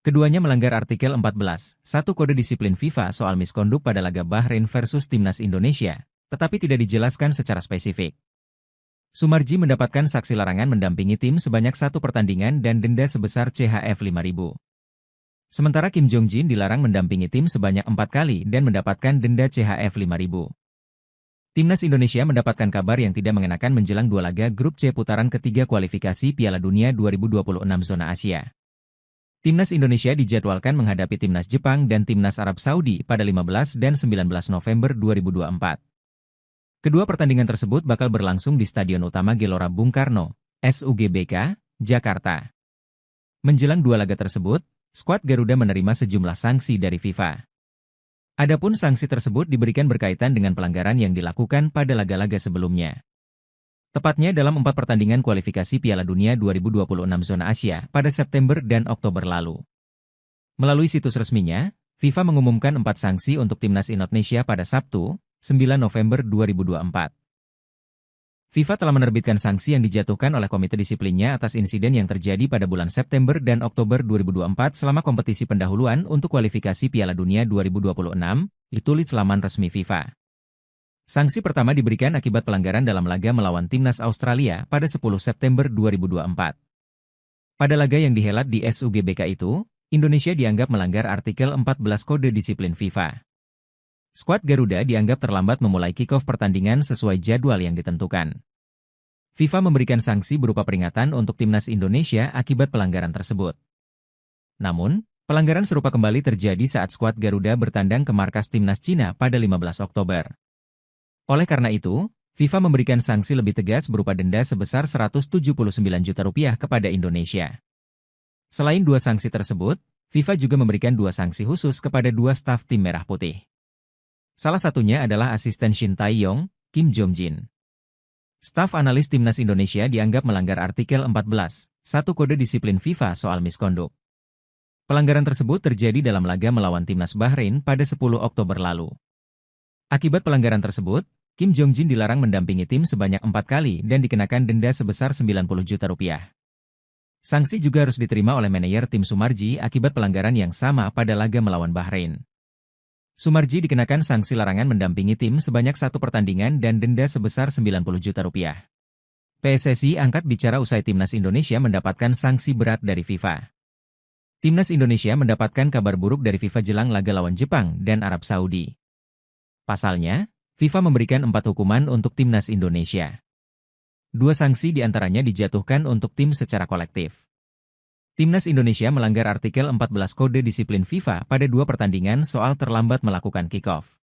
Keduanya melanggar artikel 14.1 Kode Disiplin FIFA soal misconduct pada laga Bahrain versus Timnas Indonesia, tetapi tidak dijelaskan secara spesifik. Sumarji mendapatkan sanksi larangan mendampingi tim sebanyak 1 pertandingan dan denda sebesar CHF 5.000. Sementara Kim Jong-jin dilarang mendampingi tim sebanyak 4 kali dan mendapatkan denda CHF 5.000. Timnas Indonesia mendapatkan kabar yang tidak mengenakan menjelang 2 laga grup C putaran ketiga kualifikasi Piala Dunia 2026 zona Asia. Timnas Indonesia dijadwalkan menghadapi Timnas Jepang dan Timnas Arab Saudi pada 15 dan 19 November 2024. Kedua pertandingan tersebut bakal berlangsung di Stadion Utama Gelora Bung Karno, SUGBK, Jakarta. Menjelang 2 laga tersebut, skuad Garuda menerima sejumlah sanksi dari FIFA. Adapun sanksi tersebut diberikan berkaitan dengan pelanggaran yang dilakukan pada laga-laga sebelumnya. Tepatnya dalam 4 pertandingan kualifikasi Piala Dunia 2026 zona Asia pada September dan Oktober lalu. Melalui situs resminya, FIFA mengumumkan 4 sanksi untuk Timnas Indonesia pada Sabtu, 9 November 2024. FIFA telah menerbitkan sanksi yang dijatuhkan oleh Komite Disiplinnya atas insiden yang terjadi pada bulan September dan Oktober 2024 selama kompetisi pendahuluan untuk kualifikasi Piala Dunia 2026, ditulis laman resmi FIFA. Sanksi pertama diberikan akibat pelanggaran dalam laga melawan Timnas Australia pada 10 September 2024. Pada laga yang dihelat di SUGBK itu, Indonesia dianggap melanggar artikel 14 Kode Disiplin FIFA. Skuad Garuda dianggap terlambat memulai kick-off pertandingan sesuai jadwal yang ditentukan. FIFA memberikan sanksi berupa peringatan untuk Timnas Indonesia akibat pelanggaran tersebut. Namun, pelanggaran serupa kembali terjadi saat skuad Garuda bertandang ke markas Timnas Cina pada 15 Oktober. Oleh karena itu, FIFA memberikan sanksi lebih tegas berupa denda sebesar Rp179 juta kepada Indonesia. Selain 2 sanksi tersebut, FIFA juga memberikan 2 sanksi khusus kepada 2 staf tim Merah Putih. Salah satunya adalah asisten Shin Tae-yong, Kim Jong-jin. Staf analis Timnas Indonesia dianggap melanggar artikel 14.1 Kode Disiplin FIFA soal misconduct. Pelanggaran tersebut terjadi dalam laga melawan Timnas Bahrain pada 10 Oktober lalu. Akibat pelanggaran tersebut, Kim Jong-jin dilarang mendampingi tim sebanyak 4 kali dan dikenakan denda sebesar Rp90 juta. Sanksi juga harus diterima oleh manajer tim Sumarji akibat pelanggaran yang sama pada laga melawan Bahrain. Sumarji dikenakan sanksi larangan mendampingi tim sebanyak 1 pertandingan dan denda sebesar Rp90 juta. PSSI angkat bicara usai Timnas Indonesia mendapatkan sanksi berat dari FIFA. Timnas Indonesia mendapatkan kabar buruk dari FIFA jelang laga lawan Jepang dan Arab Saudi. Pasalnya, FIFA memberikan 4 hukuman untuk Timnas Indonesia. 2 sanksi diantaranya dijatuhkan untuk tim secara kolektif. Timnas Indonesia melanggar artikel 14 Kode Disiplin FIFA pada 2 pertandingan soal terlambat melakukan kick-off.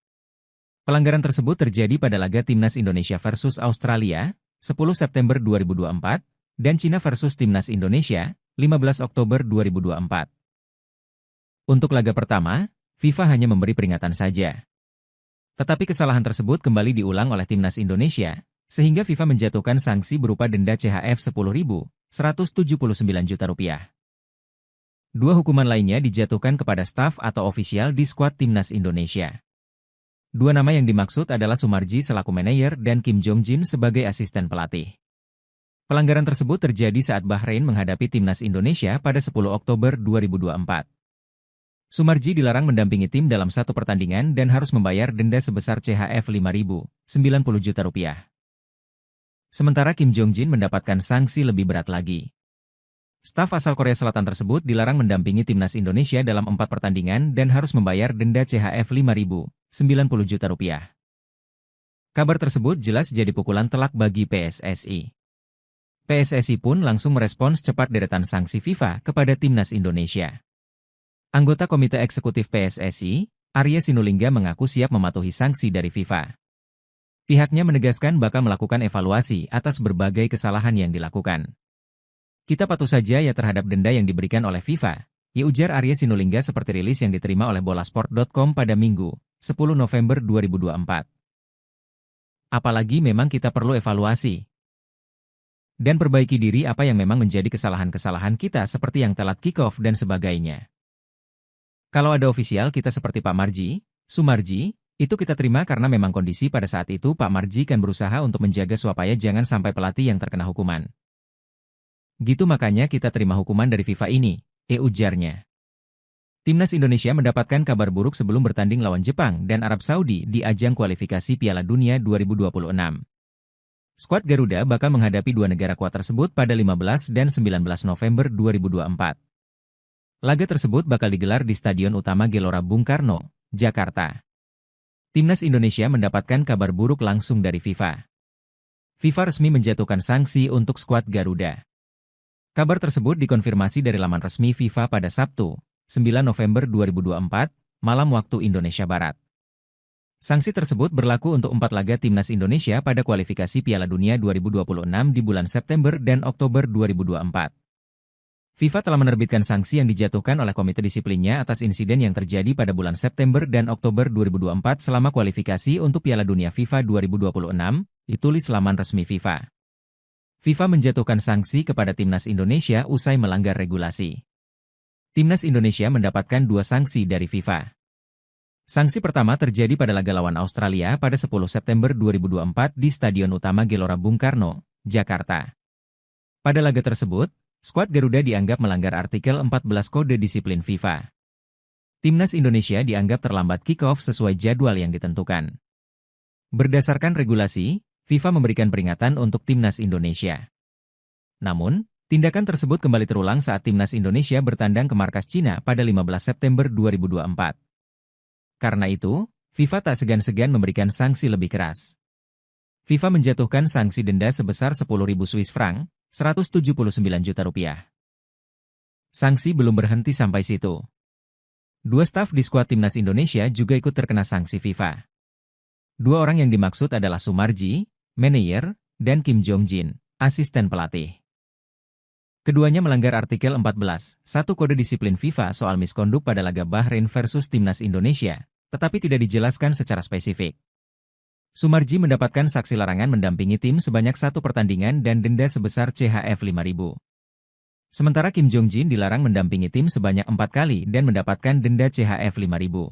Pelanggaran tersebut terjadi pada laga Timnas Indonesia versus Australia, 10 September 2024, dan Cina versus Timnas Indonesia, 15 Oktober 2024. Untuk laga pertama, FIFA hanya memberi peringatan saja. Tetapi kesalahan tersebut kembali diulang oleh Timnas Indonesia, sehingga FIFA menjatuhkan sanksi berupa denda CHF 10.179 juta. 2 hukuman lainnya dijatuhkan kepada staf atau ofisial di skuad Timnas Indonesia. 2 nama yang dimaksud adalah Sumarji selaku manajer dan Kim Jong-jin sebagai asisten pelatih. Pelanggaran tersebut terjadi saat Bahrain menghadapi Timnas Indonesia pada 10 Oktober 2024. Sumarji dilarang mendampingi tim dalam 1 pertandingan dan harus membayar denda sebesar CHF 5.000, Rp90 juta. Sementara Kim Jong-jin mendapatkan sanksi lebih berat lagi. Staf asal Korea Selatan tersebut dilarang mendampingi Timnas Indonesia dalam 4 pertandingan dan harus membayar denda CHF 5.000, Rp90 juta. Kabar tersebut jelas jadi pukulan telak bagi PSSI. PSSI pun langsung merespons cepat deretan sanksi FIFA kepada Timnas Indonesia. Anggota Komite Eksekutif PSSI, Arya Sinulinga mengaku siap mematuhi sanksi dari FIFA. Pihaknya menegaskan bakal melakukan evaluasi atas berbagai kesalahan yang dilakukan. Kita patuh saja ya terhadap denda yang diberikan oleh FIFA, ya ujar Arya Sinulinga seperti rilis yang diterima oleh bolasport.com pada Minggu, 10 November 2024. Apalagi memang kita perlu evaluasi dan perbaiki diri apa yang memang menjadi kesalahan-kesalahan kita seperti yang telat kick-off dan sebagainya. Kalau ada ofisial kita seperti Pak Marji, Sumarji, itu kita terima karena memang kondisi pada saat itu Pak Marji kan berusaha untuk menjaga supaya jangan sampai pelatih yang terkena hukuman. Gitu makanya kita terima hukuman dari FIFA ini, ujarnya. Timnas Indonesia mendapatkan kabar buruk sebelum bertanding lawan Jepang dan Arab Saudi di ajang kualifikasi Piala Dunia 2026. Skuad Garuda bakal menghadapi dua negara kuat tersebut pada 15 dan 19 November 2024. Laga tersebut bakal digelar di Stadion Utama Gelora Bung Karno, Jakarta. Timnas Indonesia mendapatkan kabar buruk langsung dari FIFA. FIFA resmi menjatuhkan sanksi untuk skuad Garuda. Kabar tersebut dikonfirmasi dari laman resmi FIFA pada Sabtu, 9 November 2024, malam waktu Indonesia Barat. Sanksi tersebut berlaku untuk 4 laga Timnas Indonesia pada kualifikasi Piala Dunia 2026 di bulan September dan Oktober 2024. FIFA telah menerbitkan sanksi yang dijatuhkan oleh Komite Disiplinnya atas insiden yang terjadi pada bulan September dan Oktober 2024 selama kualifikasi untuk Piala Dunia FIFA 2026, ditulis laman resmi FIFA. FIFA menjatuhkan sanksi kepada Timnas Indonesia usai melanggar regulasi. Timnas Indonesia mendapatkan 2 sanksi dari FIFA. Sanksi pertama terjadi pada laga lawan Australia pada 10 September 2024 di Stadion Utama Gelora Bung Karno, Jakarta. Pada laga tersebut, skuad Garuda dianggap melanggar artikel 14 Kode Disiplin FIFA. Timnas Indonesia dianggap terlambat kick-off sesuai jadwal yang ditentukan. Berdasarkan regulasi, FIFA memberikan peringatan untuk Timnas Indonesia. Namun, tindakan tersebut kembali terulang saat Timnas Indonesia bertandang ke markas Cina pada 15 September 2024. Karena itu, FIFA tak segan-segan memberikan sanksi lebih keras. FIFA menjatuhkan sanksi denda sebesar 10.000 Swiss franc, 179 juta rupiah. Sanksi belum berhenti sampai situ. 2 staf di skuad Timnas Indonesia juga ikut terkena sanksi FIFA. 2 orang yang dimaksud adalah Sumarji, manajer, dan Kim Jong-jin, asisten pelatih. Keduanya melanggar artikel 14, 1 Kode Disiplin FIFA soal miskonduk pada laga Bahrain versus Timnas Indonesia, tetapi tidak dijelaskan secara spesifik. Sumarji mendapatkan saksi larangan mendampingi tim sebanyak 1 pertandingan dan denda sebesar CHF 5.000. Sementara Kim Jong-jin dilarang mendampingi tim sebanyak 4 kali dan mendapatkan denda CHF 5.000.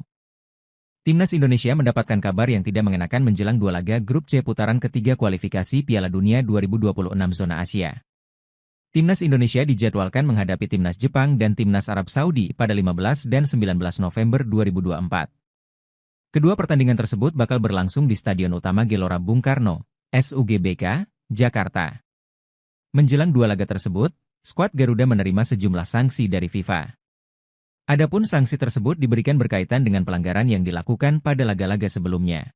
Timnas Indonesia mendapatkan kabar yang tidak mengenakan menjelang 2 laga grup C putaran ketiga kualifikasi Piala Dunia 2026 zona Asia. Timnas Indonesia dijadwalkan menghadapi Timnas Jepang dan Timnas Arab Saudi pada 15 dan 19 November 2024. Kedua pertandingan tersebut bakal berlangsung di Stadion Utama Gelora Bung Karno, SUGBK, Jakarta. Menjelang 2 laga tersebut, skuad Garuda menerima sejumlah sanksi dari FIFA. Adapun sanksi tersebut diberikan berkaitan dengan pelanggaran yang dilakukan pada laga-laga sebelumnya.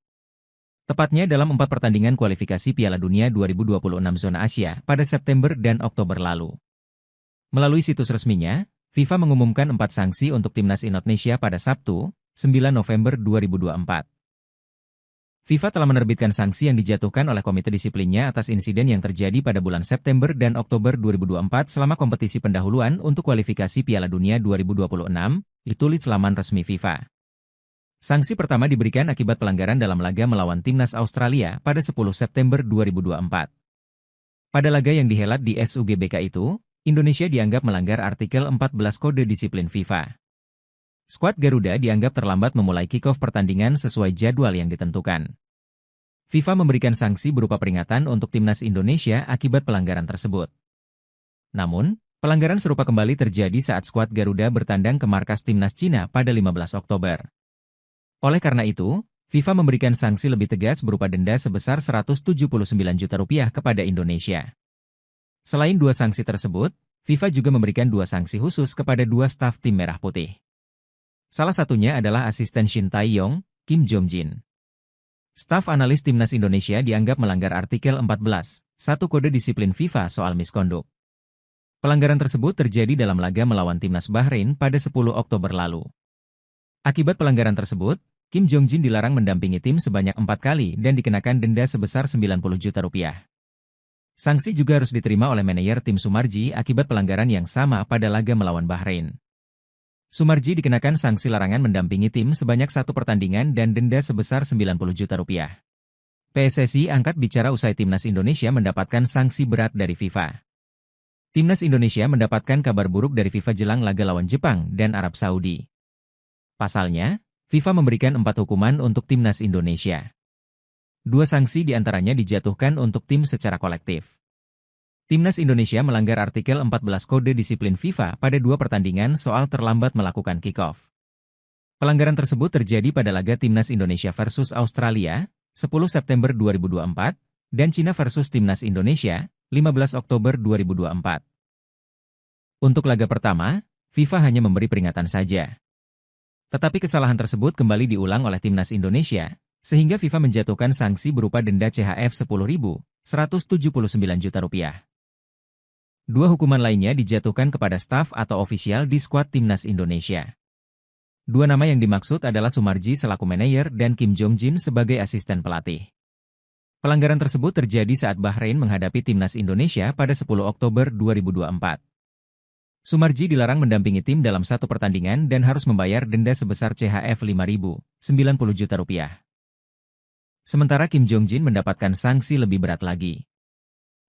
Tepatnya dalam 4 pertandingan kualifikasi Piala Dunia 2026 zona Asia pada September dan Oktober lalu. Melalui situs resminya, FIFA mengumumkan 4 sanksi untuk Timnas Indonesia pada Sabtu, 9 November 2024. FIFA telah menerbitkan sanksi yang dijatuhkan oleh Komite Disiplinnya atas insiden yang terjadi pada bulan September dan Oktober 2024 selama kompetisi pendahuluan untuk kualifikasi Piala Dunia 2026, ditulis laman resmi FIFA. Sanksi pertama diberikan akibat pelanggaran dalam laga melawan Timnas Australia pada 10 September 2024. Pada laga yang dihelat di SUGBK itu, Indonesia dianggap melanggar artikel 14 Kode Disiplin FIFA. Skuad Garuda dianggap terlambat memulai kick-off pertandingan sesuai jadwal yang ditentukan. FIFA memberikan sanksi berupa peringatan untuk Timnas Indonesia akibat pelanggaran tersebut. Namun, pelanggaran serupa kembali terjadi saat skuad Garuda bertandang ke markas Timnas Cina pada 15 Oktober. Oleh karena itu, FIFA memberikan sanksi lebih tegas berupa denda sebesar 179 juta rupiah kepada Indonesia. Selain 2 sanksi tersebut, FIFA juga memberikan 2 sanksi khusus kepada 2 staf tim Merah Putih. Salah satunya adalah asisten Shin Tae-yong, Kim Jong-jin. Staf analis Timnas Indonesia dianggap melanggar artikel 14, 1 Kode Disiplin FIFA soal miskonduk. Pelanggaran tersebut terjadi dalam laga melawan Timnas Bahrain pada 10 Oktober lalu. Akibat pelanggaran tersebut, Kim Jong-jin dilarang mendampingi tim sebanyak 4 kali dan dikenakan denda sebesar 90 juta rupiah. Sanksi juga harus diterima oleh manajer tim Sumarji akibat pelanggaran yang sama pada laga melawan Bahrain. Sumarji dikenakan sanksi larangan mendampingi tim sebanyak 1 pertandingan dan denda sebesar 90 juta rupiah. PSSI angkat bicara usai Timnas Indonesia mendapatkan sanksi berat dari FIFA. Timnas Indonesia mendapatkan kabar buruk dari FIFA jelang laga lawan Jepang dan Arab Saudi. Pasalnya, FIFA memberikan 4 hukuman untuk Timnas Indonesia. 2 sanksi diantaranya dijatuhkan untuk tim secara kolektif. Timnas Indonesia melanggar artikel 14 Kode Disiplin FIFA pada 2 pertandingan soal terlambat melakukan kick-off. Pelanggaran tersebut terjadi pada laga Timnas Indonesia versus Australia, 10 September 2024, dan Cina versus Timnas Indonesia, 15 Oktober 2024. Untuk laga pertama, FIFA hanya memberi peringatan saja. Tetapi kesalahan tersebut kembali diulang oleh Timnas Indonesia, sehingga FIFA menjatuhkan sanksi berupa denda CHF 10.179 juta rupiah. 2 hukuman lainnya dijatuhkan kepada staf atau ofisial di skuad Timnas Indonesia. 2 nama yang dimaksud adalah Sumarji selaku manajer dan Kim Jong-jin sebagai asisten pelatih. Pelanggaran tersebut terjadi saat Bahrain menghadapi Timnas Indonesia pada 10 Oktober 2024. Sumarji dilarang mendampingi tim dalam 1 pertandingan dan harus membayar denda sebesar CHF 5.090 juta rupiah. Sementara Kim Jong-jin mendapatkan sanksi lebih berat lagi.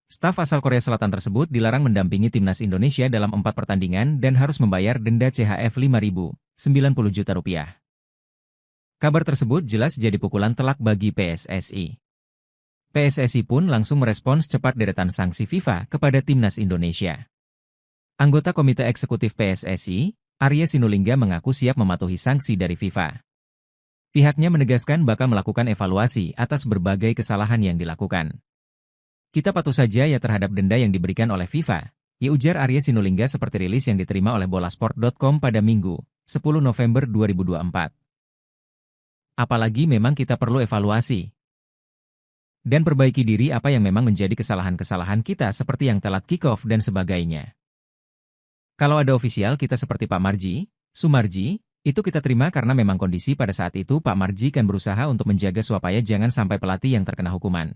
Staf asal Korea Selatan tersebut dilarang mendampingi Timnas Indonesia dalam 4 pertandingan dan harus membayar denda CHF 5.090 juta rupiah. Kabar tersebut jelas jadi pukulan telak bagi PSSI. PSSI pun langsung merespons cepat deretan sanksi FIFA kepada Timnas Indonesia. Anggota Komite Eksekutif PSSI, Arya Sinulinga mengaku siap mematuhi sanksi dari FIFA. Pihaknya menegaskan bakal melakukan evaluasi atas berbagai kesalahan yang dilakukan. Kita patuh saja ya terhadap denda yang diberikan oleh FIFA, ya ujar Arya Sinulinga seperti rilis yang diterima oleh bolasport.com pada Minggu, 10 November 2024. Apalagi memang kita perlu evaluasi dan perbaiki diri apa yang memang menjadi kesalahan-kesalahan kita seperti yang telat kick-off dan sebagainya. Kalau ada ofisial kita seperti Pak Marji, Sumarji, itu kita terima karena memang kondisi pada saat itu Pak Marji kan berusaha untuk menjaga supaya jangan sampai pelatih yang terkena hukuman.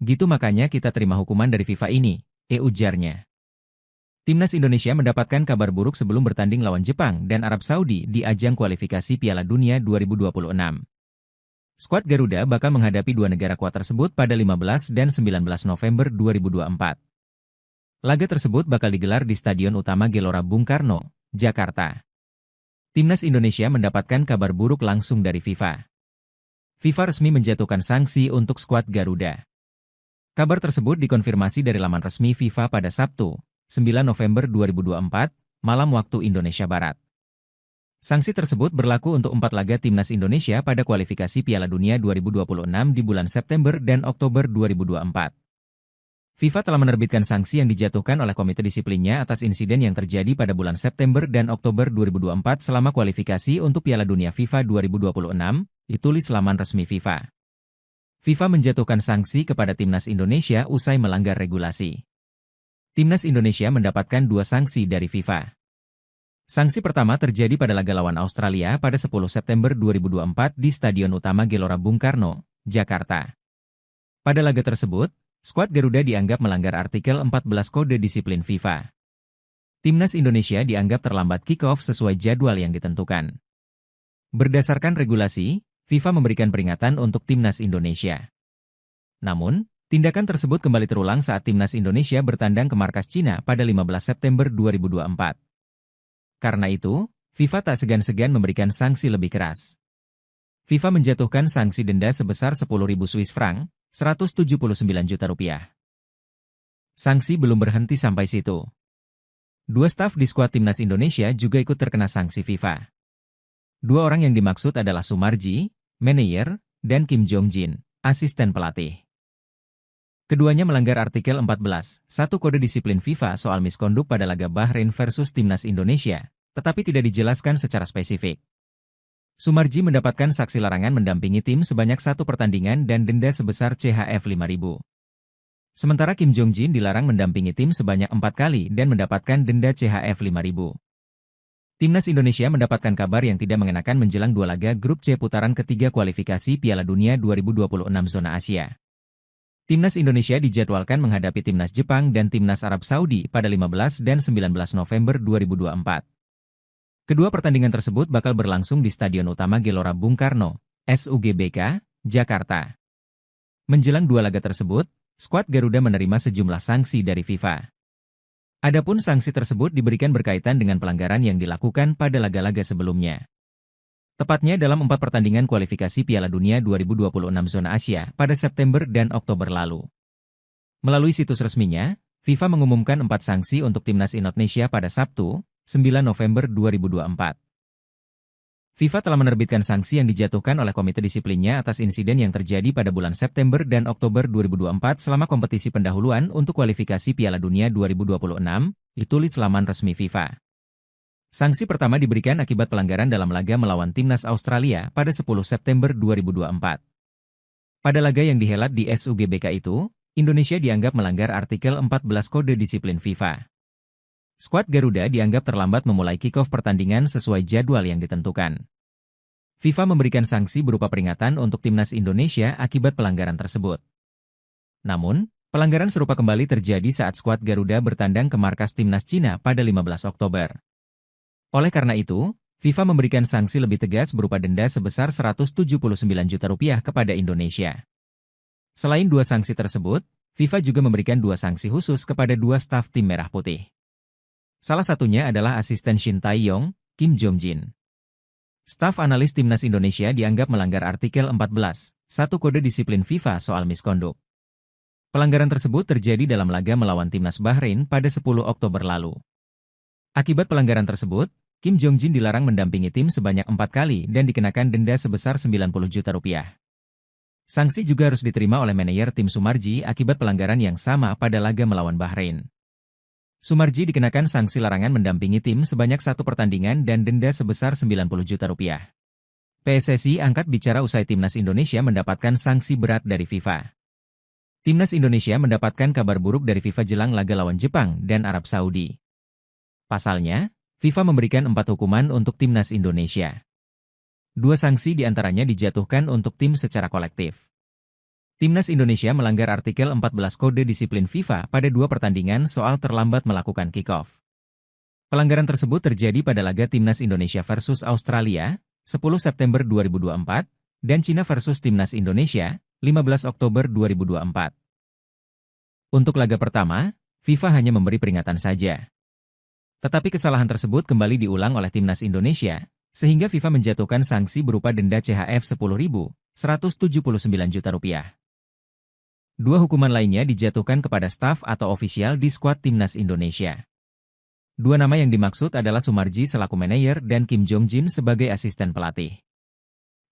Gitu makanya kita terima hukuman dari FIFA ini, ujarnya. Timnas Indonesia mendapatkan kabar buruk sebelum bertanding lawan Jepang dan Arab Saudi di ajang kualifikasi Piala Dunia 2026. Skuad Garuda bakal menghadapi 2 negara kuat tersebut pada 15 dan 19 November 2024. Laga tersebut bakal digelar di Stadion Utama Gelora Bung Karno, Jakarta. Timnas Indonesia mendapatkan kabar buruk langsung dari FIFA. FIFA resmi menjatuhkan sanksi untuk skuad Garuda. Kabar tersebut dikonfirmasi dari laman resmi FIFA pada Sabtu, 9 November 2024, malam waktu Indonesia Barat. Sanksi tersebut berlaku untuk 4 laga Timnas Indonesia pada kualifikasi Piala Dunia 2026 di bulan September dan Oktober 2024. FIFA telah menerbitkan sanksi yang dijatuhkan oleh komite disiplinnya atas insiden yang terjadi pada bulan September dan Oktober 2024 selama kualifikasi untuk Piala Dunia FIFA 2026, ditulis laman resmi FIFA. FIFA menjatuhkan sanksi kepada Timnas Indonesia usai melanggar regulasi. Timnas Indonesia mendapatkan 2 sanksi dari FIFA. Sanksi pertama terjadi pada laga lawan Australia pada 10 September 2024 di Stadion Utama Gelora Bung Karno, Jakarta. Pada laga tersebut, skuad Garuda dianggap melanggar artikel 14 Kode Disiplin FIFA. Timnas Indonesia dianggap terlambat kick-off sesuai jadwal yang ditentukan. Berdasarkan regulasi, FIFA memberikan peringatan untuk Timnas Indonesia. Namun, tindakan tersebut kembali terulang saat Timnas Indonesia bertandang ke markas Cina pada 15 September 2024. Karena itu, FIFA tak segan-segan memberikan sanksi lebih keras. FIFA menjatuhkan sanksi denda sebesar 10.000 Swiss franc, 179 juta rupiah. Sanksi belum berhenti sampai situ. 2 staf di skuad Timnas Indonesia juga ikut terkena sanksi FIFA. 2 orang yang dimaksud adalah Sumarji, manajer, dan Kim Jong-jin, asisten pelatih. Keduanya melanggar artikel 14, 1 Kode Disiplin FIFA soal miskonduk pada laga Bahrain versus Timnas Indonesia, tetapi tidak dijelaskan secara spesifik. Sumarji mendapatkan saksi larangan mendampingi tim sebanyak 1 pertandingan dan denda sebesar CHF 5.000. Sementara Kim Jong-jin dilarang mendampingi tim sebanyak 4 kali dan mendapatkan denda CHF 5.000. Timnas Indonesia mendapatkan kabar yang tidak mengenakan menjelang 2 laga grup C putaran ketiga kualifikasi Piala Dunia 2026 zona Asia. Timnas Indonesia dijadwalkan menghadapi Timnas Jepang dan Timnas Arab Saudi pada 15 dan 19 November 2024. Kedua pertandingan tersebut bakal berlangsung di Stadion Utama Gelora Bung Karno, SUGBK, Jakarta. Menjelang 2 laga tersebut, skuad Garuda menerima sejumlah sanksi dari FIFA. Adapun sanksi tersebut diberikan berkaitan dengan pelanggaran yang dilakukan pada laga-laga sebelumnya. Tepatnya dalam 4 pertandingan kualifikasi Piala Dunia 2026 zona Asia pada September dan Oktober lalu. Melalui situs resminya, FIFA mengumumkan 4 sanksi untuk Timnas Indonesia pada Sabtu, 9 November 2024. FIFA telah menerbitkan sanksi yang dijatuhkan oleh Komite Disiplinnya atas insiden yang terjadi pada bulan September dan Oktober 2024 selama kompetisi pendahuluan untuk kualifikasi Piala Dunia 2026, ditulis laman resmi FIFA. Sanksi pertama diberikan akibat pelanggaran dalam laga melawan Timnas Australia pada 10 September 2024. Pada laga yang dihelat di SUGBK itu, Indonesia dianggap melanggar artikel 14 Kode Disiplin FIFA. Skuad Garuda dianggap terlambat memulai kick-off pertandingan sesuai jadwal yang ditentukan. FIFA memberikan sanksi berupa peringatan untuk Timnas Indonesia akibat pelanggaran tersebut. Namun, pelanggaran serupa kembali terjadi saat skuad Garuda bertandang ke markas Timnas Cina pada 15 Oktober. Oleh karena itu, FIFA memberikan sanksi lebih tegas berupa denda sebesar Rp179 juta kepada Indonesia. Selain 2 sanksi tersebut, FIFA juga memberikan 2 sanksi khusus kepada 2 staf tim Merah Putih. Salah satunya adalah asisten Shin Tae-yong, Kim Jong-jin. Staf analis Timnas Indonesia dianggap melanggar artikel 14, 1 Kode Disiplin FIFA soal misconduct. Pelanggaran tersebut terjadi dalam laga melawan Timnas Bahrain pada 10 Oktober lalu. Akibat pelanggaran tersebut, Kim Jong-jin dilarang mendampingi tim sebanyak 4 kali dan dikenakan denda sebesar Rp90 juta. Sanksi juga harus diterima oleh manajer tim Sumarji akibat pelanggaran yang sama pada laga melawan Bahrain. Sumarji dikenakan sanksi larangan mendampingi tim sebanyak 1 pertandingan dan denda sebesar Rp90 juta. PSSI angkat bicara usai Timnas Indonesia mendapatkan sanksi berat dari FIFA. Timnas Indonesia mendapatkan kabar buruk dari FIFA jelang laga lawan Jepang dan Arab Saudi. Pasalnya, FIFA memberikan 4 hukuman untuk Timnas Indonesia. 2 sanksi diantaranya dijatuhkan untuk tim secara kolektif. Timnas Indonesia melanggar artikel 14 Kode Disiplin FIFA pada 2 pertandingan soal terlambat melakukan kick-off. Pelanggaran tersebut terjadi pada laga Timnas Indonesia versus Australia, 10 September 2024, dan Cina versus Timnas Indonesia, 15 Oktober 2024. Untuk laga pertama, FIFA hanya memberi peringatan saja. Tetapi kesalahan tersebut kembali diulang oleh Timnas Indonesia, sehingga FIFA menjatuhkan sanksi berupa denda CHF Rp10.179 juta. 2 hukuman lainnya dijatuhkan kepada staf atau ofisial di skuad Timnas Indonesia. 2 nama yang dimaksud adalah Sumarji selaku manajer dan Kim Jong-jin sebagai asisten pelatih.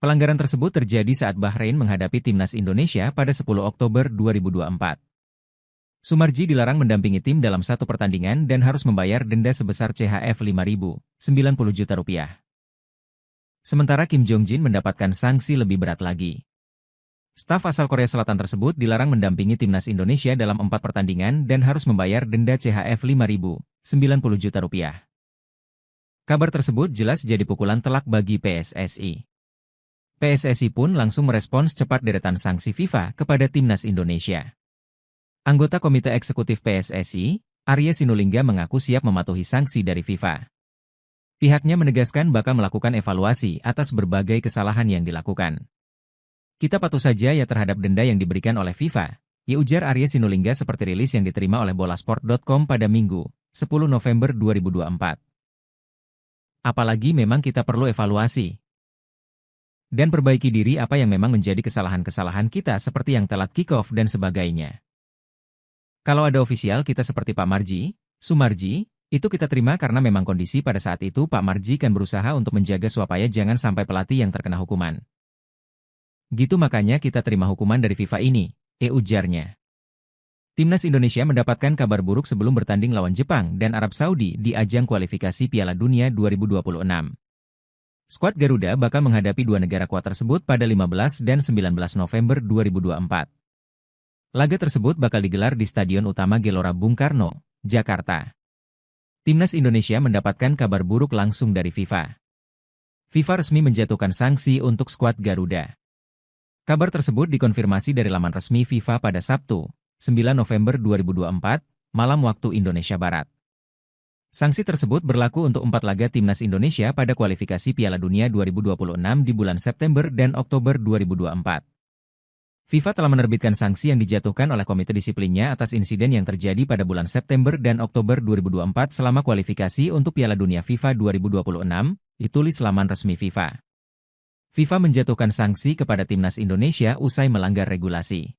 Pelanggaran tersebut terjadi saat Bahrain menghadapi Timnas Indonesia pada 10 Oktober 2024. Sumarji dilarang mendampingi tim dalam 1 pertandingan dan harus membayar denda sebesar CHF Rp5.090 juta. Sementara Kim Jong-jin mendapatkan sanksi lebih berat lagi. Staf asal Korea Selatan tersebut dilarang mendampingi Timnas Indonesia dalam 4 pertandingan dan harus membayar denda CHF Rp5.090 juta. Kabar tersebut jelas jadi pukulan telak bagi PSSI. PSSI pun langsung merespons cepat deretan sanksi FIFA kepada Timnas Indonesia. Anggota Komite Eksekutif PSSI, Arya Sinulinga mengaku siap mematuhi sanksi dari FIFA. Pihaknya menegaskan bakal melakukan evaluasi atas berbagai kesalahan yang dilakukan. Kita patuh saja ya terhadap denda yang diberikan oleh FIFA, ya ujar Arya Sinulinga seperti rilis yang diterima oleh bolasport.com pada Minggu, 10 November 2024. Apalagi memang kita perlu evaluasi dan perbaiki diri apa yang memang menjadi kesalahan-kesalahan kita seperti yang telat kick-off dan sebagainya. Kalau ada ofisial kita seperti Pak Marji, Sumarji, itu kita terima karena memang kondisi pada saat itu Pak Marji kan berusaha untuk menjaga supaya jangan sampai pelatih yang terkena hukuman. Gitu makanya kita terima hukuman dari FIFA ini, ujarnya. Timnas Indonesia mendapatkan kabar buruk sebelum bertanding lawan Jepang dan Arab Saudi di ajang kualifikasi Piala Dunia 2026. Skuad Garuda bakal menghadapi 2 negara kuat tersebut pada 15 dan 19 November 2024. Laga tersebut bakal digelar di Stadion Utama Gelora Bung Karno, Jakarta. Timnas Indonesia mendapatkan kabar buruk langsung dari FIFA. FIFA resmi menjatuhkan sanksi untuk skuad Garuda. Kabar tersebut dikonfirmasi dari laman resmi FIFA pada Sabtu, 9 November 2024, malam waktu Indonesia Barat. Sanksi tersebut berlaku untuk 4 laga Timnas Indonesia pada kualifikasi Piala Dunia 2026 di bulan September dan Oktober 2024. FIFA telah menerbitkan sanksi yang dijatuhkan oleh Komite Disiplinnya atas insiden yang terjadi pada bulan September dan Oktober 2024 selama kualifikasi untuk Piala Dunia FIFA 2026, ditulis laman resmi FIFA. FIFA menjatuhkan sanksi kepada Timnas Indonesia usai melanggar regulasi.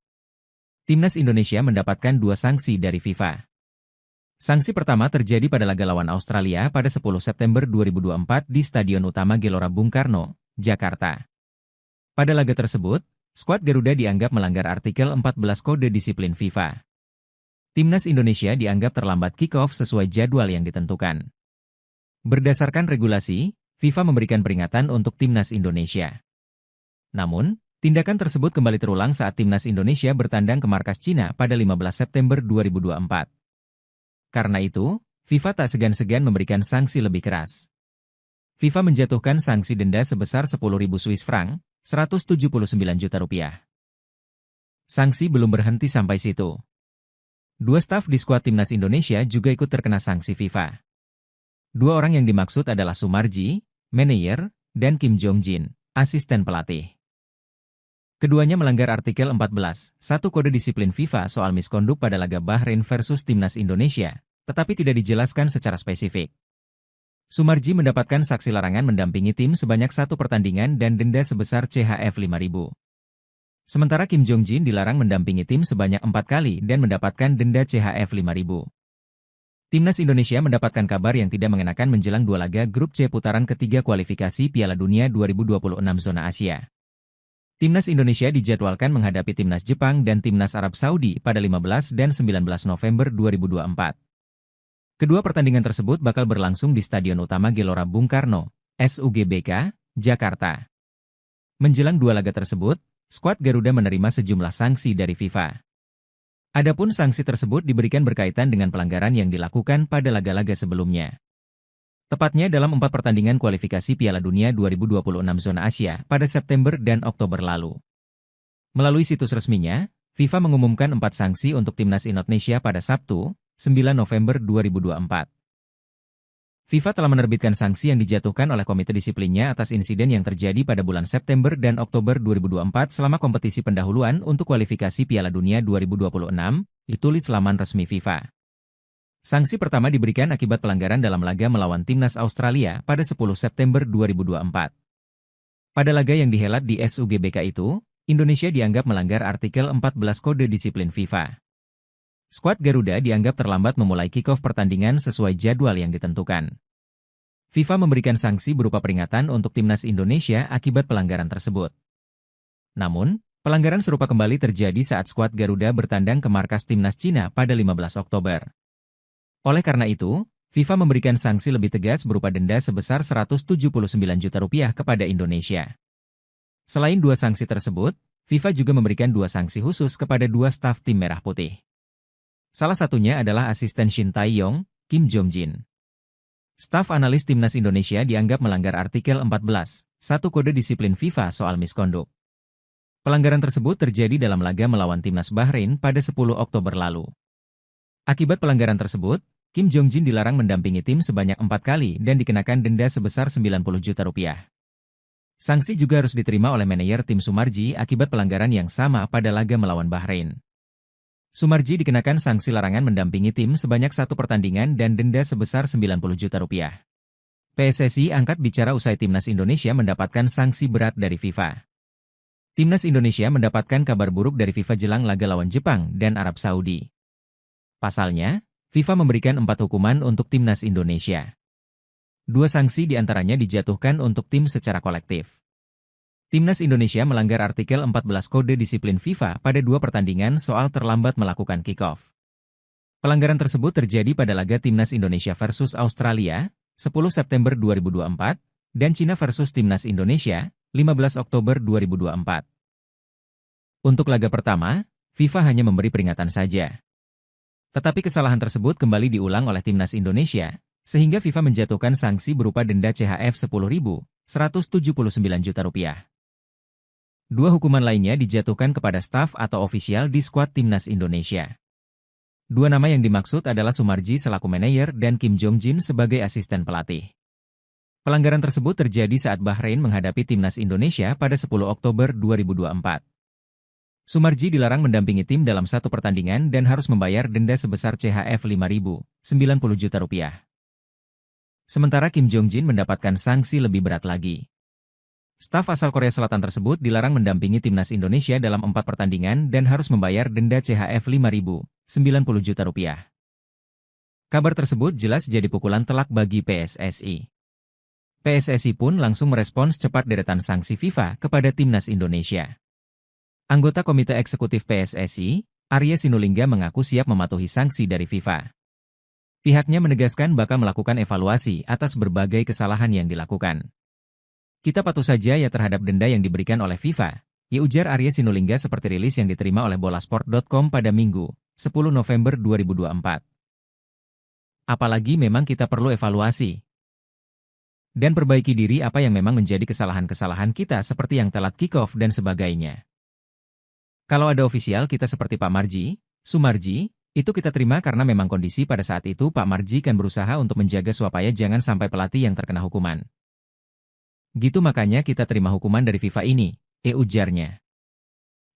Timnas Indonesia mendapatkan dua sanksi dari FIFA. Sanksi pertama terjadi pada laga lawan Australia pada 10 September 2024 di Stadion Utama Gelora Bung Karno, Jakarta. Pada laga tersebut, skuad Garuda dianggap melanggar artikel 14 Kode Disiplin FIFA. Timnas Indonesia dianggap terlambat kick-off sesuai jadwal yang ditentukan. Berdasarkan regulasi, FIFA memberikan peringatan untuk Timnas Indonesia. Namun, tindakan tersebut kembali terulang saat Timnas Indonesia bertandang ke markas Cina pada 15 September 2024. Karena itu, FIFA tak segan-segan memberikan sanksi lebih keras. FIFA menjatuhkan sanksi denda sebesar 10.000 Swiss franc, 179 juta rupiah. Sanksi belum berhenti sampai situ. Dua staf di skuad Timnas Indonesia juga ikut terkena sanksi FIFA. Dua orang yang dimaksud adalah Sumarji, manajer, dan Kim Jong Jin, asisten pelatih. Keduanya melanggar artikel 14, 1 Kode Disiplin FIFA soal miskonduk pada laga Bahrain versus Timnas Indonesia, tetapi tidak dijelaskan secara spesifik. Sumarji mendapatkan saksi larangan mendampingi tim sebanyak 1 pertandingan dan denda sebesar CHF 5.000. Sementara Kim Jong Jin dilarang mendampingi tim sebanyak 4 kali dan mendapatkan denda CHF 5.000. Timnas Indonesia mendapatkan kabar yang tidak mengenakan menjelang dua laga grup C putaran ketiga kualifikasi Piala Dunia 2026 zona Asia. Timnas Indonesia dijadwalkan menghadapi Timnas Jepang dan Timnas Arab Saudi pada 15 dan 19 November 2024. Kedua pertandingan tersebut bakal berlangsung di Stadion Utama Gelora Bung Karno, SUGBK, Jakarta. Menjelang dua laga tersebut, skuad Garuda menerima sejumlah sanksi dari FIFA. Adapun sanksi tersebut diberikan berkaitan dengan pelanggaran yang dilakukan pada laga-laga sebelumnya. Tepatnya dalam 4 pertandingan kualifikasi Piala Dunia 2026 zona Asia pada September dan Oktober lalu. Melalui situs resminya, FIFA mengumumkan 4 sanksi untuk Timnas Indonesia pada Sabtu, 9 November 2024. FIFA telah menerbitkan sanksi yang dijatuhkan oleh Komite Disiplinnya atas insiden yang terjadi pada bulan September dan Oktober 2024 selama kompetisi pendahuluan untuk kualifikasi Piala Dunia 2026, ditulis laman resmi FIFA. Sanksi pertama diberikan akibat pelanggaran dalam laga melawan Timnas Australia pada 10 September 2024. Pada laga yang dihelat di SUGBK itu, Indonesia dianggap melanggar artikel 14 Kode Disiplin FIFA. Skuad Garuda dianggap terlambat memulai kick-off pertandingan sesuai jadwal yang ditentukan. FIFA memberikan sanksi berupa peringatan untuk Timnas Indonesia akibat pelanggaran tersebut. Namun, pelanggaran serupa kembali terjadi saat skuad Garuda bertandang ke markas Timnas Cina pada 15 Oktober. Oleh karena itu, FIFA memberikan sanksi lebih tegas berupa denda sebesar 179 juta rupiah kepada Indonesia. Selain dua sanksi tersebut, FIFA juga memberikan dua sanksi khusus kepada dua staf tim Merah Putih. Salah satunya adalah asisten Shin Tae-yong, Kim Jong Jin. Staf analis Timnas Indonesia dianggap melanggar artikel 14, 1 Kode Disiplin FIFA soal miskonduk. Pelanggaran tersebut terjadi dalam laga melawan Timnas Bahrain pada 10 Oktober lalu. Akibat pelanggaran tersebut, Kim Jong Jin dilarang mendampingi tim sebanyak 4 kali dan dikenakan denda sebesar 90 juta rupiah. Sanksi juga harus diterima oleh manajer tim Sumarji akibat pelanggaran yang sama pada laga melawan Bahrain. Sumarji dikenakan sanksi larangan mendampingi tim sebanyak 1 pertandingan dan denda sebesar 90 juta rupiah. PSSI angkat bicara usai Timnas Indonesia mendapatkan sanksi berat dari FIFA. Timnas Indonesia mendapatkan kabar buruk dari FIFA jelang laga lawan Jepang dan Arab Saudi. Pasalnya, FIFA memberikan 4 hukuman untuk Timnas Indonesia. 2 sanksi diantaranya dijatuhkan untuk tim secara kolektif. Timnas Indonesia melanggar artikel 14 Kode Disiplin FIFA pada 2 pertandingan soal terlambat melakukan kick-off. Pelanggaran tersebut terjadi pada laga Timnas Indonesia versus Australia, 10 September 2024, dan Cina versus Timnas Indonesia, 15 Oktober 2024. Untuk laga pertama, FIFA hanya memberi peringatan saja. Tetapi kesalahan tersebut kembali diulang oleh Timnas Indonesia, sehingga FIFA menjatuhkan sanksi berupa denda CHF 10.179 juta rupiah. 2 hukuman lainnya dijatuhkan kepada staf atau ofisial di skuad Timnas Indonesia. 2 nama yang dimaksud adalah Sumarji selaku manajer dan Kim Jong Jin sebagai asisten pelatih. Pelanggaran tersebut terjadi saat Bahrain menghadapi Timnas Indonesia pada 10 Oktober 2024. Sumarji dilarang mendampingi tim dalam 1 pertandingan dan harus membayar denda sebesar CHF 5.000, 90 juta rupiah. Sementara Kim Jong Jin mendapatkan sanksi lebih berat lagi. Staf asal Korea Selatan tersebut dilarang mendampingi timnas Indonesia dalam 4 pertandingan dan harus membayar denda CHF 5.090 juta rupiah. Kabar tersebut jelas jadi pukulan telak bagi PSSI. PSSI pun langsung merespons cepat deretan sanksi FIFA kepada timnas Indonesia. Anggota Komite Eksekutif PSSI, Arya Sinulinga mengaku siap mematuhi sanksi dari FIFA. Pihaknya menegaskan bakal melakukan evaluasi atas berbagai kesalahan yang dilakukan. Kita patuh saja ya terhadap denda yang diberikan oleh FIFA, ya ujar Arya Sinulinga seperti rilis yang diterima oleh bolasport.com pada Minggu, 10 November 2024. Apalagi memang kita perlu evaluasi dan perbaiki diri apa yang memang menjadi kesalahan-kesalahan kita seperti yang telat kick-off dan sebagainya. Kalau ada ofisial kita seperti Pak Marji, Sumarji, itu kita terima karena memang kondisi pada saat itu Pak Marji kan berusaha untuk menjaga supaya jangan sampai pelatih yang terkena hukuman. Gitu makanya kita terima hukuman dari FIFA ini, ujarnya.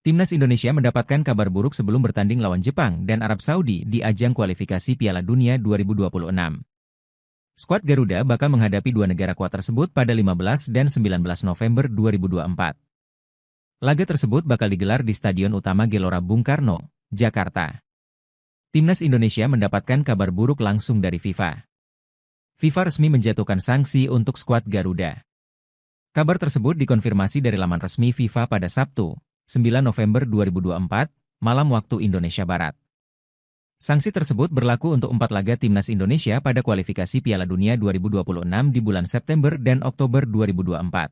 Timnas Indonesia mendapatkan kabar buruk sebelum bertanding lawan Jepang dan Arab Saudi di ajang kualifikasi Piala Dunia 2026. Skuad Garuda bakal menghadapi dua negara kuat tersebut pada 15 dan 19 November 2024. Laga tersebut bakal digelar di Stadion Utama Gelora Bung Karno, Jakarta. Timnas Indonesia mendapatkan kabar buruk langsung dari FIFA. FIFA resmi menjatuhkan sanksi untuk skuad Garuda. Kabar tersebut dikonfirmasi dari laman resmi FIFA pada Sabtu, 9 November 2024, malam waktu Indonesia Barat. Sanksi tersebut berlaku untuk 4 laga timnas Indonesia pada kualifikasi Piala Dunia 2026 di bulan September dan Oktober 2024.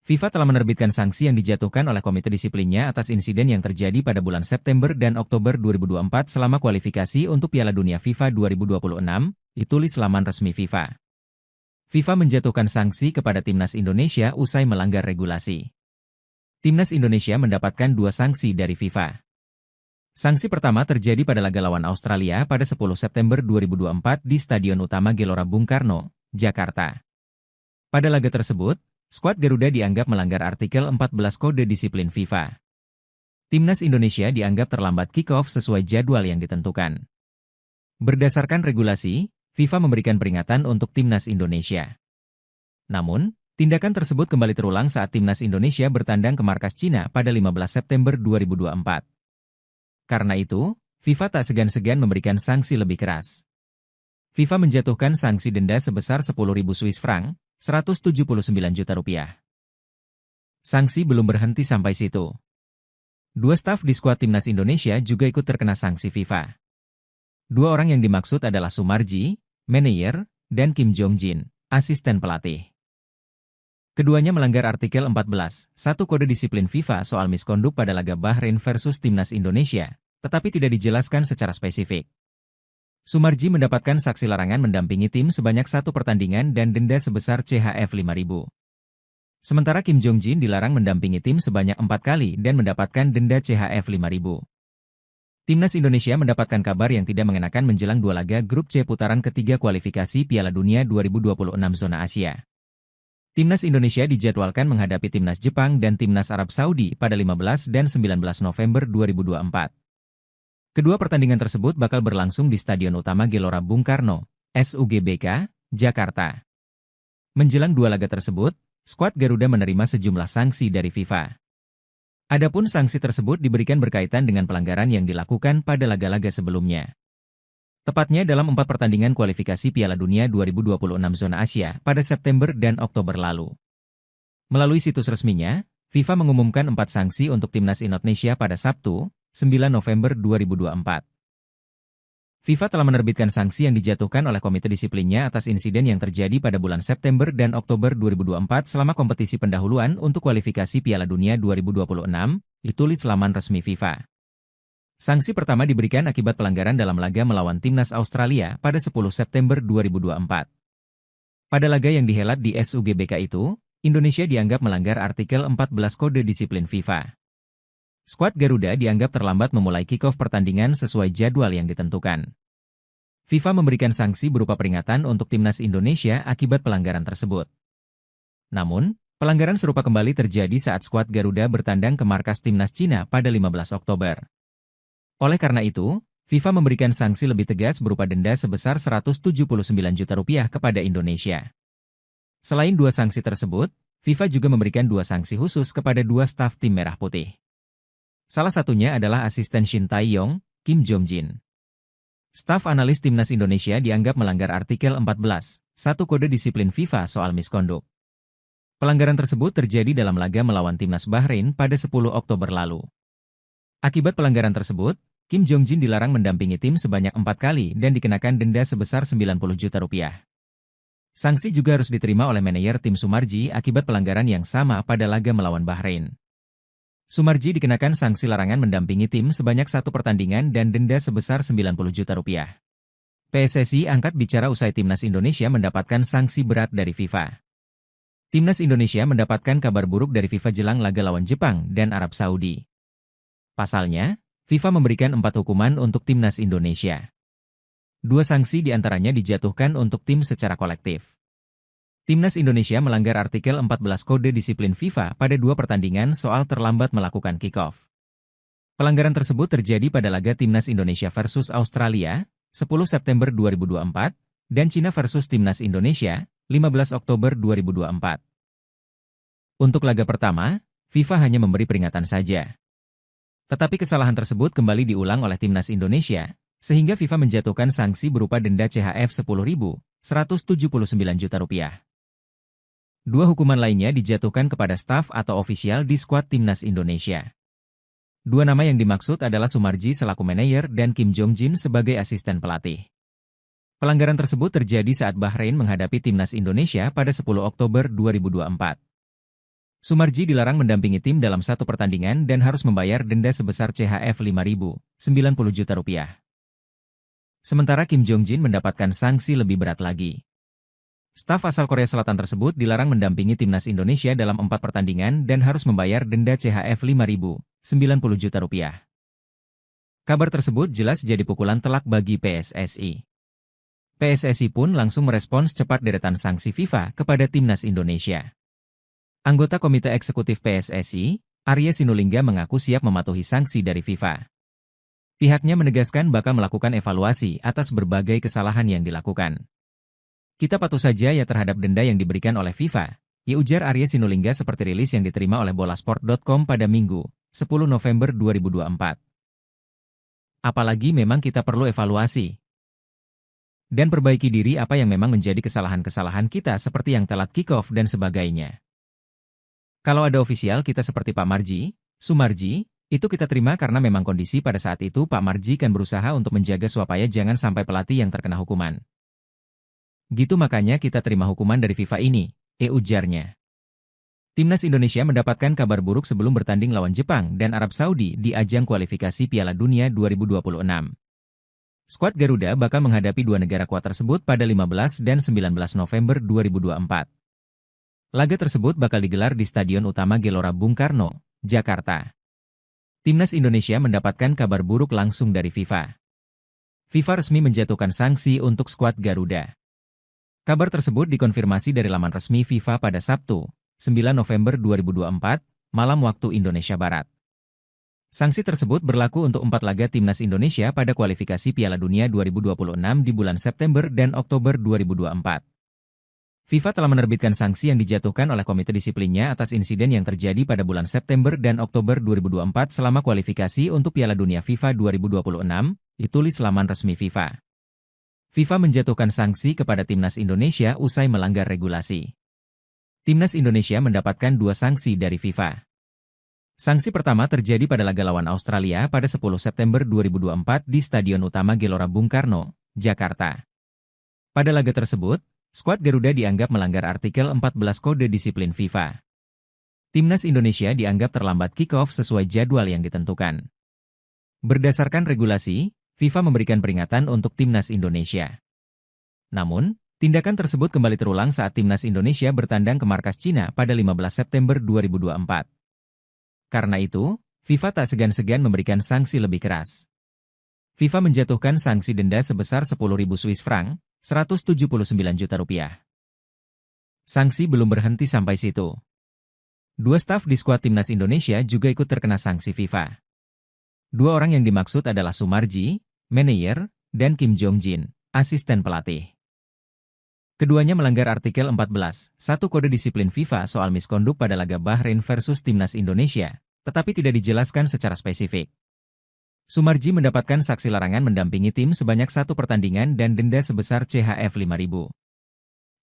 FIFA telah menerbitkan sanksi yang dijatuhkan oleh komite disiplinnya atas insiden yang terjadi pada bulan September dan Oktober 2024 selama kualifikasi untuk Piala Dunia FIFA 2026, ditulis laman resmi FIFA. FIFA menjatuhkan sanksi kepada timnas Indonesia usai melanggar regulasi. Timnas Indonesia mendapatkan 2 sanksi dari FIFA. Sanksi pertama terjadi pada laga lawan Australia pada 10 September 2024 di Stadion Utama Gelora Bung Karno, Jakarta. Pada laga tersebut, skuad Garuda dianggap melanggar artikel 14 Kode Disiplin FIFA. Timnas Indonesia dianggap terlambat kick-off sesuai jadwal yang ditentukan. Berdasarkan regulasi, FIFA memberikan peringatan untuk timnas Indonesia. Namun, tindakan tersebut kembali terulang saat timnas Indonesia bertandang ke markas Cina pada 15 September 2024. Karena itu, FIFA tak segan-segan memberikan sanksi lebih keras. FIFA menjatuhkan sanksi denda sebesar 10.000 Swiss franc, 179 juta rupiah. Sanksi belum berhenti sampai situ. 2 staf di skuad timnas Indonesia juga ikut terkena sanksi FIFA. 2 orang yang dimaksud adalah Sumarji, manajer, dan Kim Jong-jin, asisten pelatih. Keduanya melanggar artikel 14, 1 Kode Disiplin FIFA soal miskonduk pada laga Bahrain versus timnas Indonesia, tetapi tidak dijelaskan secara spesifik. Sumarji mendapatkan saksi larangan mendampingi tim sebanyak 1 pertandingan dan denda sebesar CHF 5.000. Sementara Kim Jong-jin dilarang mendampingi tim sebanyak 4 kali dan mendapatkan denda CHF 5.000. Timnas Indonesia mendapatkan kabar yang tidak mengenakan menjelang 2 laga grup C putaran ketiga kualifikasi Piala Dunia 2026 zona Asia. Timnas Indonesia dijadwalkan menghadapi timnas Jepang dan timnas Arab Saudi pada 15 dan 19 November 2024. Kedua pertandingan tersebut bakal berlangsung di Stadion Utama Gelora Bung Karno, SUGBK, Jakarta. Menjelang 2 laga tersebut, skuad Garuda menerima sejumlah sanksi dari FIFA. Adapun sanksi tersebut diberikan berkaitan dengan pelanggaran yang dilakukan pada laga-laga sebelumnya. Tepatnya dalam 4 pertandingan kualifikasi Piala Dunia 2026 zona Asia pada September dan Oktober lalu. Melalui situs resminya, FIFA mengumumkan 4 sanksi untuk timnas Indonesia pada Sabtu, 9 November 2024. FIFA telah menerbitkan sanksi yang dijatuhkan oleh komite disiplinnya atas insiden yang terjadi pada bulan September dan Oktober 2024 selama kompetisi pendahuluan untuk kualifikasi Piala Dunia 2026, ditulis laman resmi FIFA. Sanksi pertama diberikan akibat pelanggaran dalam laga melawan timnas Australia pada 10 September 2024. Pada laga yang dihelat di SUGBK itu, Indonesia dianggap melanggar artikel 14 Kode Disiplin FIFA. Skuad Garuda dianggap terlambat memulai kick-off pertandingan sesuai jadwal yang ditentukan. FIFA memberikan sanksi berupa peringatan untuk timnas Indonesia akibat pelanggaran tersebut. Namun, pelanggaran serupa kembali terjadi saat skuad Garuda bertandang ke markas timnas Cina pada 15 Oktober. Oleh karena itu, FIFA memberikan sanksi lebih tegas berupa denda sebesar 179 juta rupiah kepada Indonesia. Selain 2 sanksi tersebut, FIFA juga memberikan 2 sanksi khusus kepada 2 staf tim Merah Putih. Salah satunya adalah asisten Shin Tae-yong, Kim Jong-jin. Staf analis Timnas Indonesia dianggap melanggar artikel 14.1 Kode Disiplin FIFA soal misconduct. Pelanggaran tersebut terjadi dalam laga melawan Timnas Bahrain pada 10 Oktober lalu. Akibat pelanggaran tersebut, Kim Jong-jin dilarang mendampingi tim sebanyak 4 kali dan dikenakan denda sebesar 90 juta rupiah. Sanksi juga harus diterima oleh manajer tim Sumarji akibat pelanggaran yang sama pada laga melawan Bahrain. Sumarji dikenakan sanksi larangan mendampingi tim sebanyak 1 pertandingan dan denda sebesar 90 juta rupiah. PSSI angkat bicara usai Timnas Indonesia mendapatkan sanksi berat dari FIFA. Timnas Indonesia mendapatkan kabar buruk dari FIFA jelang laga lawan Jepang dan Arab Saudi. Pasalnya, FIFA memberikan 4 hukuman untuk Timnas Indonesia. 2 sanksi diantaranya dijatuhkan untuk tim secara kolektif. Timnas Indonesia melanggar artikel 14 Kode Disiplin FIFA pada 2 pertandingan soal terlambat melakukan kick-off. Pelanggaran tersebut terjadi pada laga Timnas Indonesia versus Australia, 10 September 2024, dan Cina versus Timnas Indonesia, 15 Oktober 2024. Untuk laga pertama, FIFA hanya memberi peringatan saja. Tetapi kesalahan tersebut kembali diulang oleh Timnas Indonesia, sehingga FIFA menjatuhkan sanksi berupa denda CHF 10.179 juta rupiah. 2 hukuman lainnya dijatuhkan kepada staf atau ofisial di skuad Timnas Indonesia. 2 nama yang dimaksud adalah Sumarji selaku manajer dan Kim Jong-jin sebagai asisten pelatih. Pelanggaran tersebut terjadi saat Bahrain menghadapi Timnas Indonesia pada 10 Oktober 2024. Sumarji dilarang mendampingi tim dalam 1 pertandingan dan harus membayar denda sebesar CHF 5.090 juta rupiah. Sementara Kim Jong-jin mendapatkan sanksi lebih berat lagi. Staf asal Korea Selatan tersebut dilarang mendampingi Timnas Indonesia dalam 4 pertandingan dan harus membayar denda CHF 5.090 juta rupiah. Kabar tersebut jelas jadi pukulan telak bagi PSSI. PSSI pun langsung merespons cepat deretan sanksi FIFA kepada Timnas Indonesia. Anggota Komite Eksekutif PSSI, Arya Sinulinga mengaku siap mematuhi sanksi dari FIFA. Pihaknya menegaskan bakal melakukan evaluasi atas berbagai kesalahan yang dilakukan. Kita patuh saja ya terhadap denda yang diberikan oleh FIFA, ya ujar Arya Sinulinga seperti rilis yang diterima oleh bolasport.com pada Minggu, 10 November 2024. Apalagi memang kita perlu evaluasi dan perbaiki diri apa yang memang menjadi kesalahan-kesalahan kita seperti yang telat kick-off dan sebagainya. Kalau ada ofisial kita seperti Pak Marji, Sumarji, itu kita terima karena memang kondisi pada saat itu Pak Marji kan berusaha untuk menjaga supaya jangan sampai pelatih yang terkena hukuman. Gitu makanya kita terima hukuman dari FIFA ini, ujarnya. Timnas Indonesia mendapatkan kabar buruk sebelum bertanding lawan Jepang dan Arab Saudi di ajang kualifikasi Piala Dunia 2026. Skuad Garuda bakal menghadapi 2 negara kuat tersebut pada 15 dan 19 November 2024. Laga tersebut bakal digelar di Stadion Utama Gelora Bung Karno, Jakarta. Timnas Indonesia mendapatkan kabar buruk langsung dari FIFA. FIFA resmi menjatuhkan sanksi untuk skuad Garuda. Kabar tersebut dikonfirmasi dari laman resmi FIFA pada Sabtu, 9 November 2024, malam waktu Indonesia Barat. Sanksi tersebut berlaku untuk 4 laga Timnas Indonesia pada kualifikasi Piala Dunia 2026 di bulan September dan Oktober 2024. FIFA telah menerbitkan sanksi yang dijatuhkan oleh komite disiplinnya atas insiden yang terjadi pada bulan September dan Oktober 2024 selama kualifikasi untuk Piala Dunia FIFA 2026, ditulis laman resmi FIFA. FIFA menjatuhkan sanksi kepada Timnas Indonesia usai melanggar regulasi. Timnas Indonesia mendapatkan 2 sanksi dari FIFA. Sanksi pertama terjadi pada laga lawan Australia pada 10 September 2024 di Stadion Utama Gelora Bung Karno, Jakarta. Pada laga tersebut, skuad Garuda dianggap melanggar artikel 14 Kode Disiplin FIFA. Timnas Indonesia dianggap terlambat kick-off sesuai jadwal yang ditentukan. Berdasarkan regulasi, FIFA memberikan peringatan untuk Timnas Indonesia. Namun, tindakan tersebut kembali terulang saat Timnas Indonesia bertandang ke markas Cina pada 15 September 2024. Karena itu, FIFA tak segan-segan memberikan sanksi lebih keras. FIFA menjatuhkan sanksi denda sebesar 10.000 Swiss franc, 179 juta rupiah. Sanksi belum berhenti sampai situ. 2 staf di skuad Timnas Indonesia juga ikut terkena sanksi FIFA. 2 orang yang dimaksud adalah Sumarji, manajer, dan Kim Jong-jin, asisten pelatih. Keduanya melanggar artikel 14, satu Kode Disiplin FIFA soal miskonduk pada laga Bahrain versus Timnas Indonesia, tetapi tidak dijelaskan secara spesifik. Sumarji mendapatkan saksi larangan mendampingi tim sebanyak satu pertandingan dan denda sebesar CHF 5.000.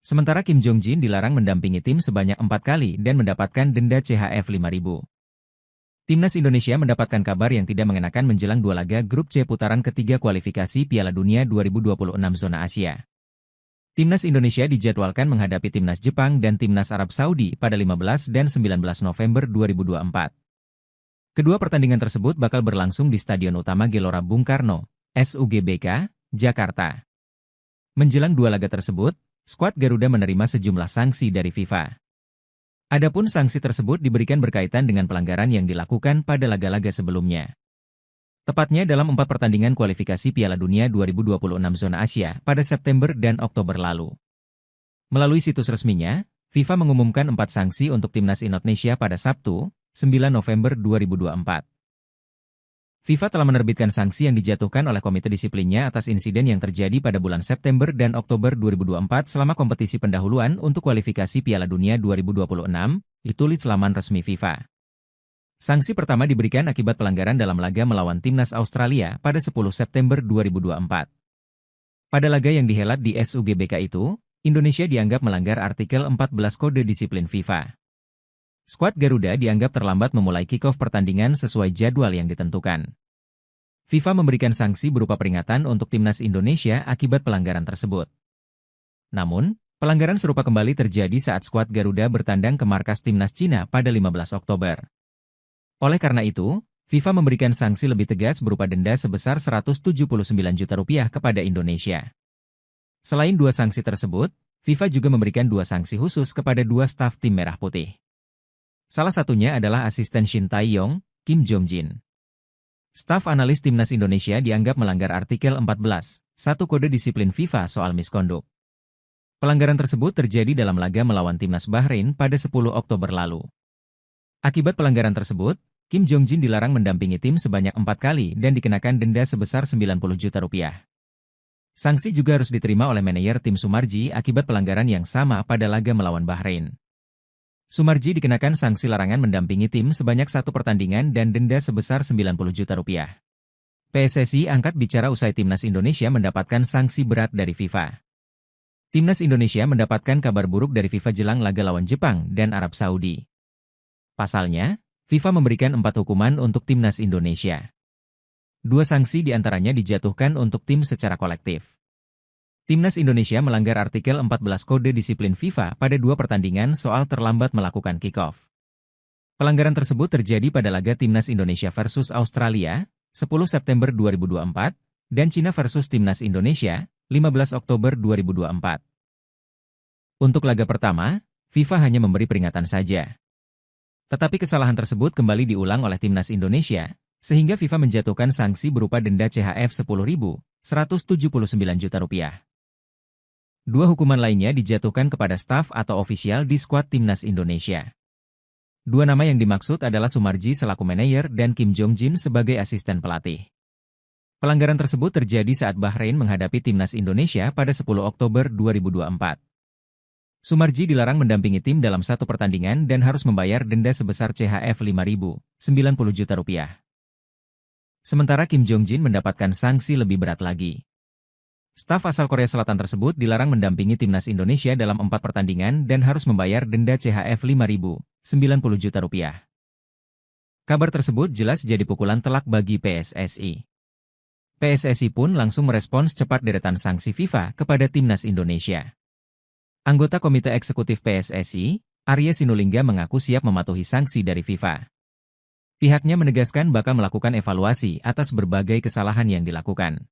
Sementara Kim Jong-jin dilarang mendampingi tim sebanyak 4 kali dan mendapatkan denda CHF 5.000. Timnas Indonesia mendapatkan kabar yang tidak mengenakan menjelang dua laga grup C putaran ketiga kualifikasi Piala Dunia 2026 zona Asia. Timnas Indonesia dijadwalkan menghadapi Timnas Jepang dan Timnas Arab Saudi pada 15 dan 19 November 2024. Kedua pertandingan tersebut bakal berlangsung di Stadion Utama Gelora Bung Karno, SUGBK, Jakarta. Menjelang dua laga tersebut, skuad Garuda menerima sejumlah sanksi dari FIFA. Adapun sanksi tersebut diberikan berkaitan dengan pelanggaran yang dilakukan pada laga-laga sebelumnya. Tepatnya dalam 4 pertandingan kualifikasi Piala Dunia 2026 zona Asia pada September dan Oktober lalu. Melalui situs resminya, FIFA mengumumkan 4 sanksi untuk Timnas Indonesia pada Sabtu, 9 November 2024. FIFA telah menerbitkan sanksi yang dijatuhkan oleh komite disiplinnya atas insiden yang terjadi pada bulan September dan Oktober 2024 selama kompetisi pendahuluan untuk kualifikasi Piala Dunia 2026, ditulis laman resmi FIFA. Sanksi pertama diberikan akibat pelanggaran dalam laga melawan Timnas Australia pada 10 September 2024. Pada laga yang dihelat di SUGBK itu, Indonesia dianggap melanggar artikel 14 Kode Disiplin FIFA. Skuad Garuda dianggap terlambat memulai kick-off pertandingan sesuai jadwal yang ditentukan. FIFA memberikan sanksi berupa peringatan untuk Timnas Indonesia akibat pelanggaran tersebut. Namun, pelanggaran serupa kembali terjadi saat skuad Garuda bertandang ke markas Timnas Cina pada 15 Oktober. Oleh karena itu, FIFA memberikan sanksi lebih tegas berupa denda sebesar Rp179 juta kepada Indonesia. Selain dua sanksi tersebut, FIFA juga memberikan dua sanksi khusus kepada dua staf tim Merah Putih. Salah satunya adalah asisten Shin Tae-yong, Kim Jong-jin. Staf analis Timnas Indonesia dianggap melanggar artikel 14, satu Kode Disiplin FIFA soal miskonduk. Pelanggaran tersebut terjadi dalam laga melawan Timnas Bahrain pada 10 Oktober lalu. Akibat pelanggaran tersebut, Kim Jong-jin dilarang mendampingi tim sebanyak 4 kali dan dikenakan denda sebesar Rp90 juta. Sanksi juga harus diterima oleh manajer tim Sumarji akibat pelanggaran yang sama pada laga melawan Bahrain. Sumarji dikenakan sanksi larangan mendampingi tim sebanyak satu pertandingan dan denda sebesar Rp90 juta. PSSI angkat bicara usai Timnas Indonesia mendapatkan sanksi berat dari FIFA. Timnas Indonesia mendapatkan kabar buruk dari FIFA jelang laga lawan Jepang dan Arab Saudi. Pasalnya, FIFA memberikan 4 hukuman untuk Timnas Indonesia. 2 sanksi diantaranya dijatuhkan untuk tim secara kolektif. Timnas Indonesia melanggar artikel 14 Kode Disiplin FIFA pada 2 pertandingan soal terlambat melakukan kick-off. Pelanggaran tersebut terjadi pada laga Timnas Indonesia versus Australia, 10 September 2024, dan Cina versus Timnas Indonesia, 15 Oktober 2024. Untuk laga pertama, FIFA hanya memberi peringatan saja. Tetapi kesalahan tersebut kembali diulang oleh Timnas Indonesia, sehingga FIFA menjatuhkan sanksi berupa denda CHF 10.179 juta. 2 hukuman lainnya dijatuhkan kepada staf atau ofisial di skuad Timnas Indonesia. 2 nama yang dimaksud adalah Sumarji selaku manajer dan Kim Jong-jin sebagai asisten pelatih. Pelanggaran tersebut terjadi saat Bahrain menghadapi Timnas Indonesia pada 10 Oktober 2024. Sumarji dilarang mendampingi tim dalam satu pertandingan dan harus membayar denda sebesar CHF 5.000, Rp90 juta. Sementara Kim Jong-jin mendapatkan sanksi lebih berat lagi. Staf asal Korea Selatan tersebut dilarang mendampingi Timnas Indonesia dalam 4 pertandingan dan harus membayar denda CHF 5.000, Rp90 juta. Kabar tersebut jelas jadi pukulan telak bagi PSSI. PSSI pun langsung merespons cepat deretan sanksi FIFA kepada Timnas Indonesia. Anggota Komite Eksekutif PSSI, Arya Sinulinga mengaku siap mematuhi sanksi dari FIFA. Pihaknya menegaskan bakal melakukan evaluasi atas berbagai kesalahan yang dilakukan.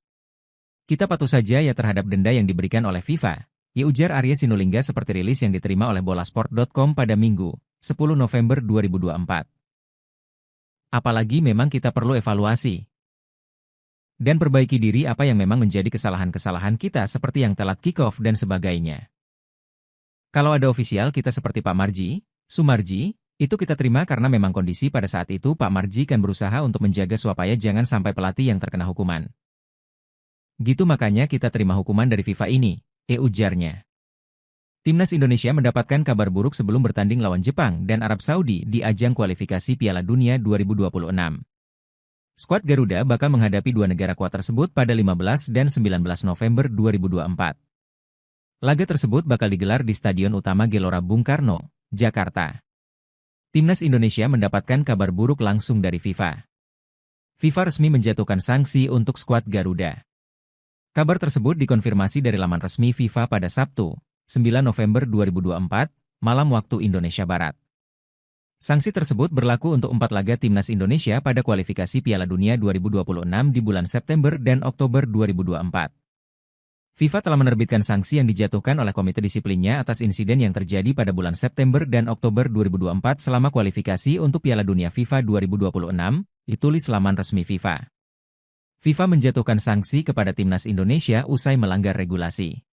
Kita patuh saja ya terhadap denda yang diberikan oleh FIFA, ya ujar Arya Sinulinga seperti rilis yang diterima oleh bolasport.com pada Minggu, 10 November 2024. Apalagi memang kita perlu evaluasi dan perbaiki diri apa yang memang menjadi kesalahan-kesalahan kita seperti yang telat kick-off dan sebagainya. Kalau ada ofisial kita seperti Pak Marji, Sumarji, itu kita terima karena memang kondisi pada saat itu Pak Marji kan berusaha untuk menjaga supaya jangan sampai pelatih yang terkena hukuman. Gitu makanya kita terima hukuman dari FIFA ini, ujarnya. Timnas Indonesia mendapatkan kabar buruk sebelum bertanding lawan Jepang dan Arab Saudi di ajang kualifikasi Piala Dunia 2026. Skuad Garuda bakal menghadapi dua negara kuat tersebut pada 15 dan 19 November 2024. Laga tersebut bakal digelar di Stadion Utama Gelora Bung Karno, Jakarta. Timnas Indonesia mendapatkan kabar buruk langsung dari FIFA. FIFA resmi menjatuhkan sanksi untuk skuad Garuda. Kabar tersebut dikonfirmasi dari laman resmi FIFA pada Sabtu, 9 November 2024, malam waktu Indonesia Barat. Sanksi tersebut berlaku untuk 4 laga Timnas Indonesia pada kualifikasi Piala Dunia 2026 di bulan September dan Oktober 2024. FIFA telah menerbitkan sanksi yang dijatuhkan oleh komite disiplinnya atas insiden yang terjadi pada bulan September dan Oktober 2024 selama kualifikasi untuk Piala Dunia FIFA 2026, ditulis laman resmi FIFA. FIFA menjatuhkan sanksi kepada Timnas Indonesia usai melanggar regulasi.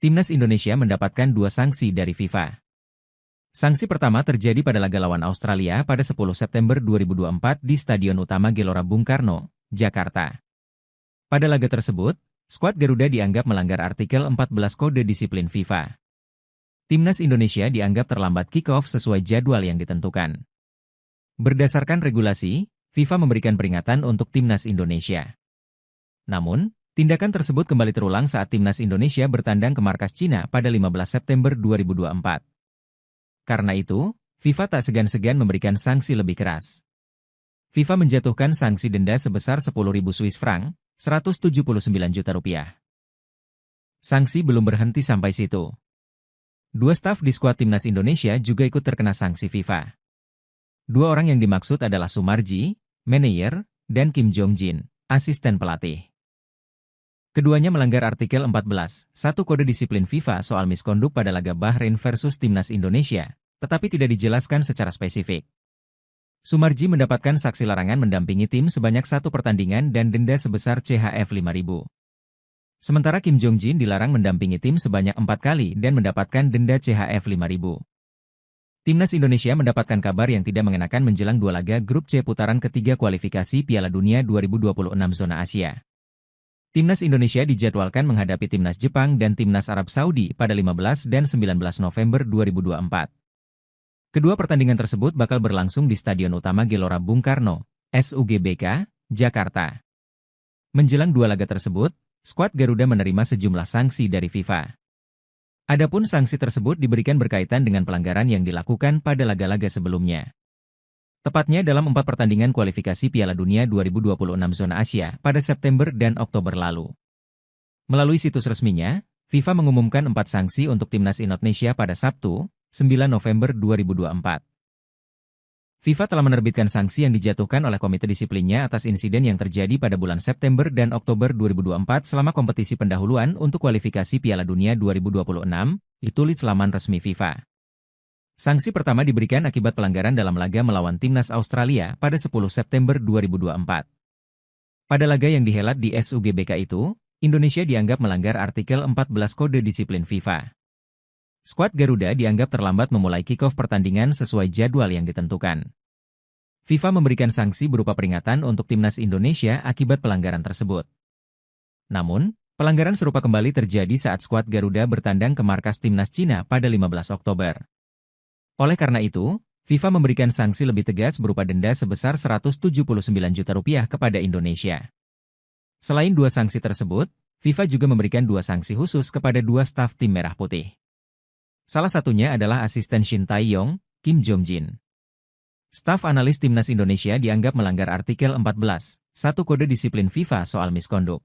Timnas Indonesia mendapatkan 2 sanksi dari FIFA. Sanksi pertama terjadi pada laga lawan Australia pada 10 September 2024 di Stadion Utama Gelora Bung Karno, Jakarta. Pada laga tersebut, skuad Garuda dianggap melanggar artikel 14 Kode Disiplin FIFA. Timnas Indonesia dianggap terlambat kick-off sesuai jadwal yang ditentukan. Berdasarkan regulasi, FIFA memberikan peringatan untuk Timnas Indonesia. Namun, tindakan tersebut kembali terulang saat Timnas Indonesia bertandang ke markas Cina pada 15 September 2024. Karena itu, FIFA tak segan-segan memberikan sanksi lebih keras. FIFA menjatuhkan sanksi denda sebesar 10.000 Swiss franc, 179 juta rupiah. Sanksi belum berhenti sampai situ. 2 staf di skuad Timnas Indonesia juga ikut terkena sanksi FIFA. 2 orang yang dimaksud adalah Sumarji, manajer, dan Kim Jong-jin, asisten pelatih. Keduanya melanggar artikel 14, 1 Kode Disiplin FIFA soal miskonduk pada laga Bahrain versus Timnas Indonesia, tetapi tidak dijelaskan secara spesifik. Sumarji mendapatkan saksi larangan mendampingi tim sebanyak 1 pertandingan dan denda sebesar CHF 5.000. Sementara Kim Jong-jin dilarang mendampingi tim sebanyak 4 kali dan mendapatkan denda CHF 5.000. Timnas Indonesia mendapatkan kabar yang tidak mengenakan menjelang 2 laga grup C putaran ketiga kualifikasi Piala Dunia 2026 zona Asia. Timnas Indonesia dijadwalkan menghadapi Timnas Jepang dan Timnas Arab Saudi pada 15 dan 19 November 2024. Kedua pertandingan tersebut bakal berlangsung di Stadion Utama Gelora Bung Karno, SUGBK, Jakarta. Menjelang 2 laga tersebut, skuad Garuda menerima sejumlah sanksi dari FIFA. Adapun sanksi tersebut diberikan berkaitan dengan pelanggaran yang dilakukan pada laga-laga sebelumnya. Tepatnya dalam 4 pertandingan kualifikasi Piala Dunia 2026 zona Asia pada September dan Oktober lalu. Melalui situs resminya, FIFA mengumumkan 4 sanksi untuk Timnas Indonesia pada Sabtu, 9 November 2024. FIFA telah menerbitkan sanksi yang dijatuhkan oleh komite disiplinnya atas insiden yang terjadi pada bulan September dan Oktober 2024 selama kompetisi pendahuluan untuk kualifikasi Piala Dunia 2026, ditulis laman resmi FIFA. Sanksi pertama diberikan akibat pelanggaran dalam laga melawan Timnas Australia pada 10 September 2024. Pada laga yang dihelat di SUGBK itu, Indonesia dianggap melanggar artikel 14 Kode Disiplin FIFA. Skuad Garuda dianggap terlambat memulai kick-off pertandingan sesuai jadwal yang ditentukan. FIFA memberikan sanksi berupa peringatan untuk Timnas Indonesia akibat pelanggaran tersebut. Namun, pelanggaran serupa kembali terjadi saat skuad Garuda bertandang ke markas Timnas Cina pada 15 Oktober. Oleh karena itu, FIFA memberikan sanksi lebih tegas berupa denda sebesar 179 juta rupiah kepada Indonesia. Selain 2 sanksi tersebut, FIFA juga memberikan 2 sanksi khusus kepada 2 staf tim Merah Putih. Salah satunya adalah asisten Shin Tae-yong, Kim Jong-jin. Staf analis Timnas Indonesia dianggap melanggar artikel 14, 1 Kode Disiplin FIFA soal miskonduk.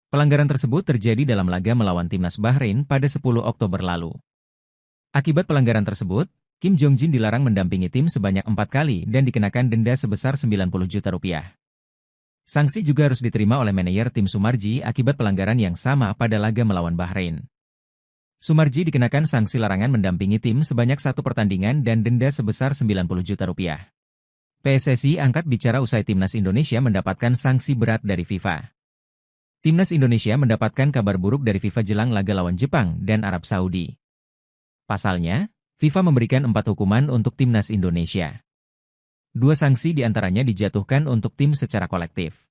Pelanggaran tersebut terjadi dalam laga melawan Timnas Bahrain pada 10 Oktober lalu. Akibat pelanggaran tersebut, Kim Jong-jin dilarang mendampingi tim sebanyak 4 kali dan dikenakan denda sebesar 90 juta rupiah. Sanksi juga harus diterima oleh manajer tim Sumarji akibat pelanggaran yang sama pada laga melawan Bahrain. Sumarji dikenakan sanksi larangan mendampingi tim sebanyak 1 pertandingan dan denda sebesar 90 juta rupiah. PSSI angkat bicara usai Timnas Indonesia mendapatkan sanksi berat dari FIFA. Timnas Indonesia mendapatkan kabar buruk dari FIFA jelang laga lawan Jepang dan Arab Saudi. Pasalnya, FIFA memberikan 4 hukuman untuk Timnas Indonesia. 2 sanksi diantaranya dijatuhkan untuk tim secara kolektif.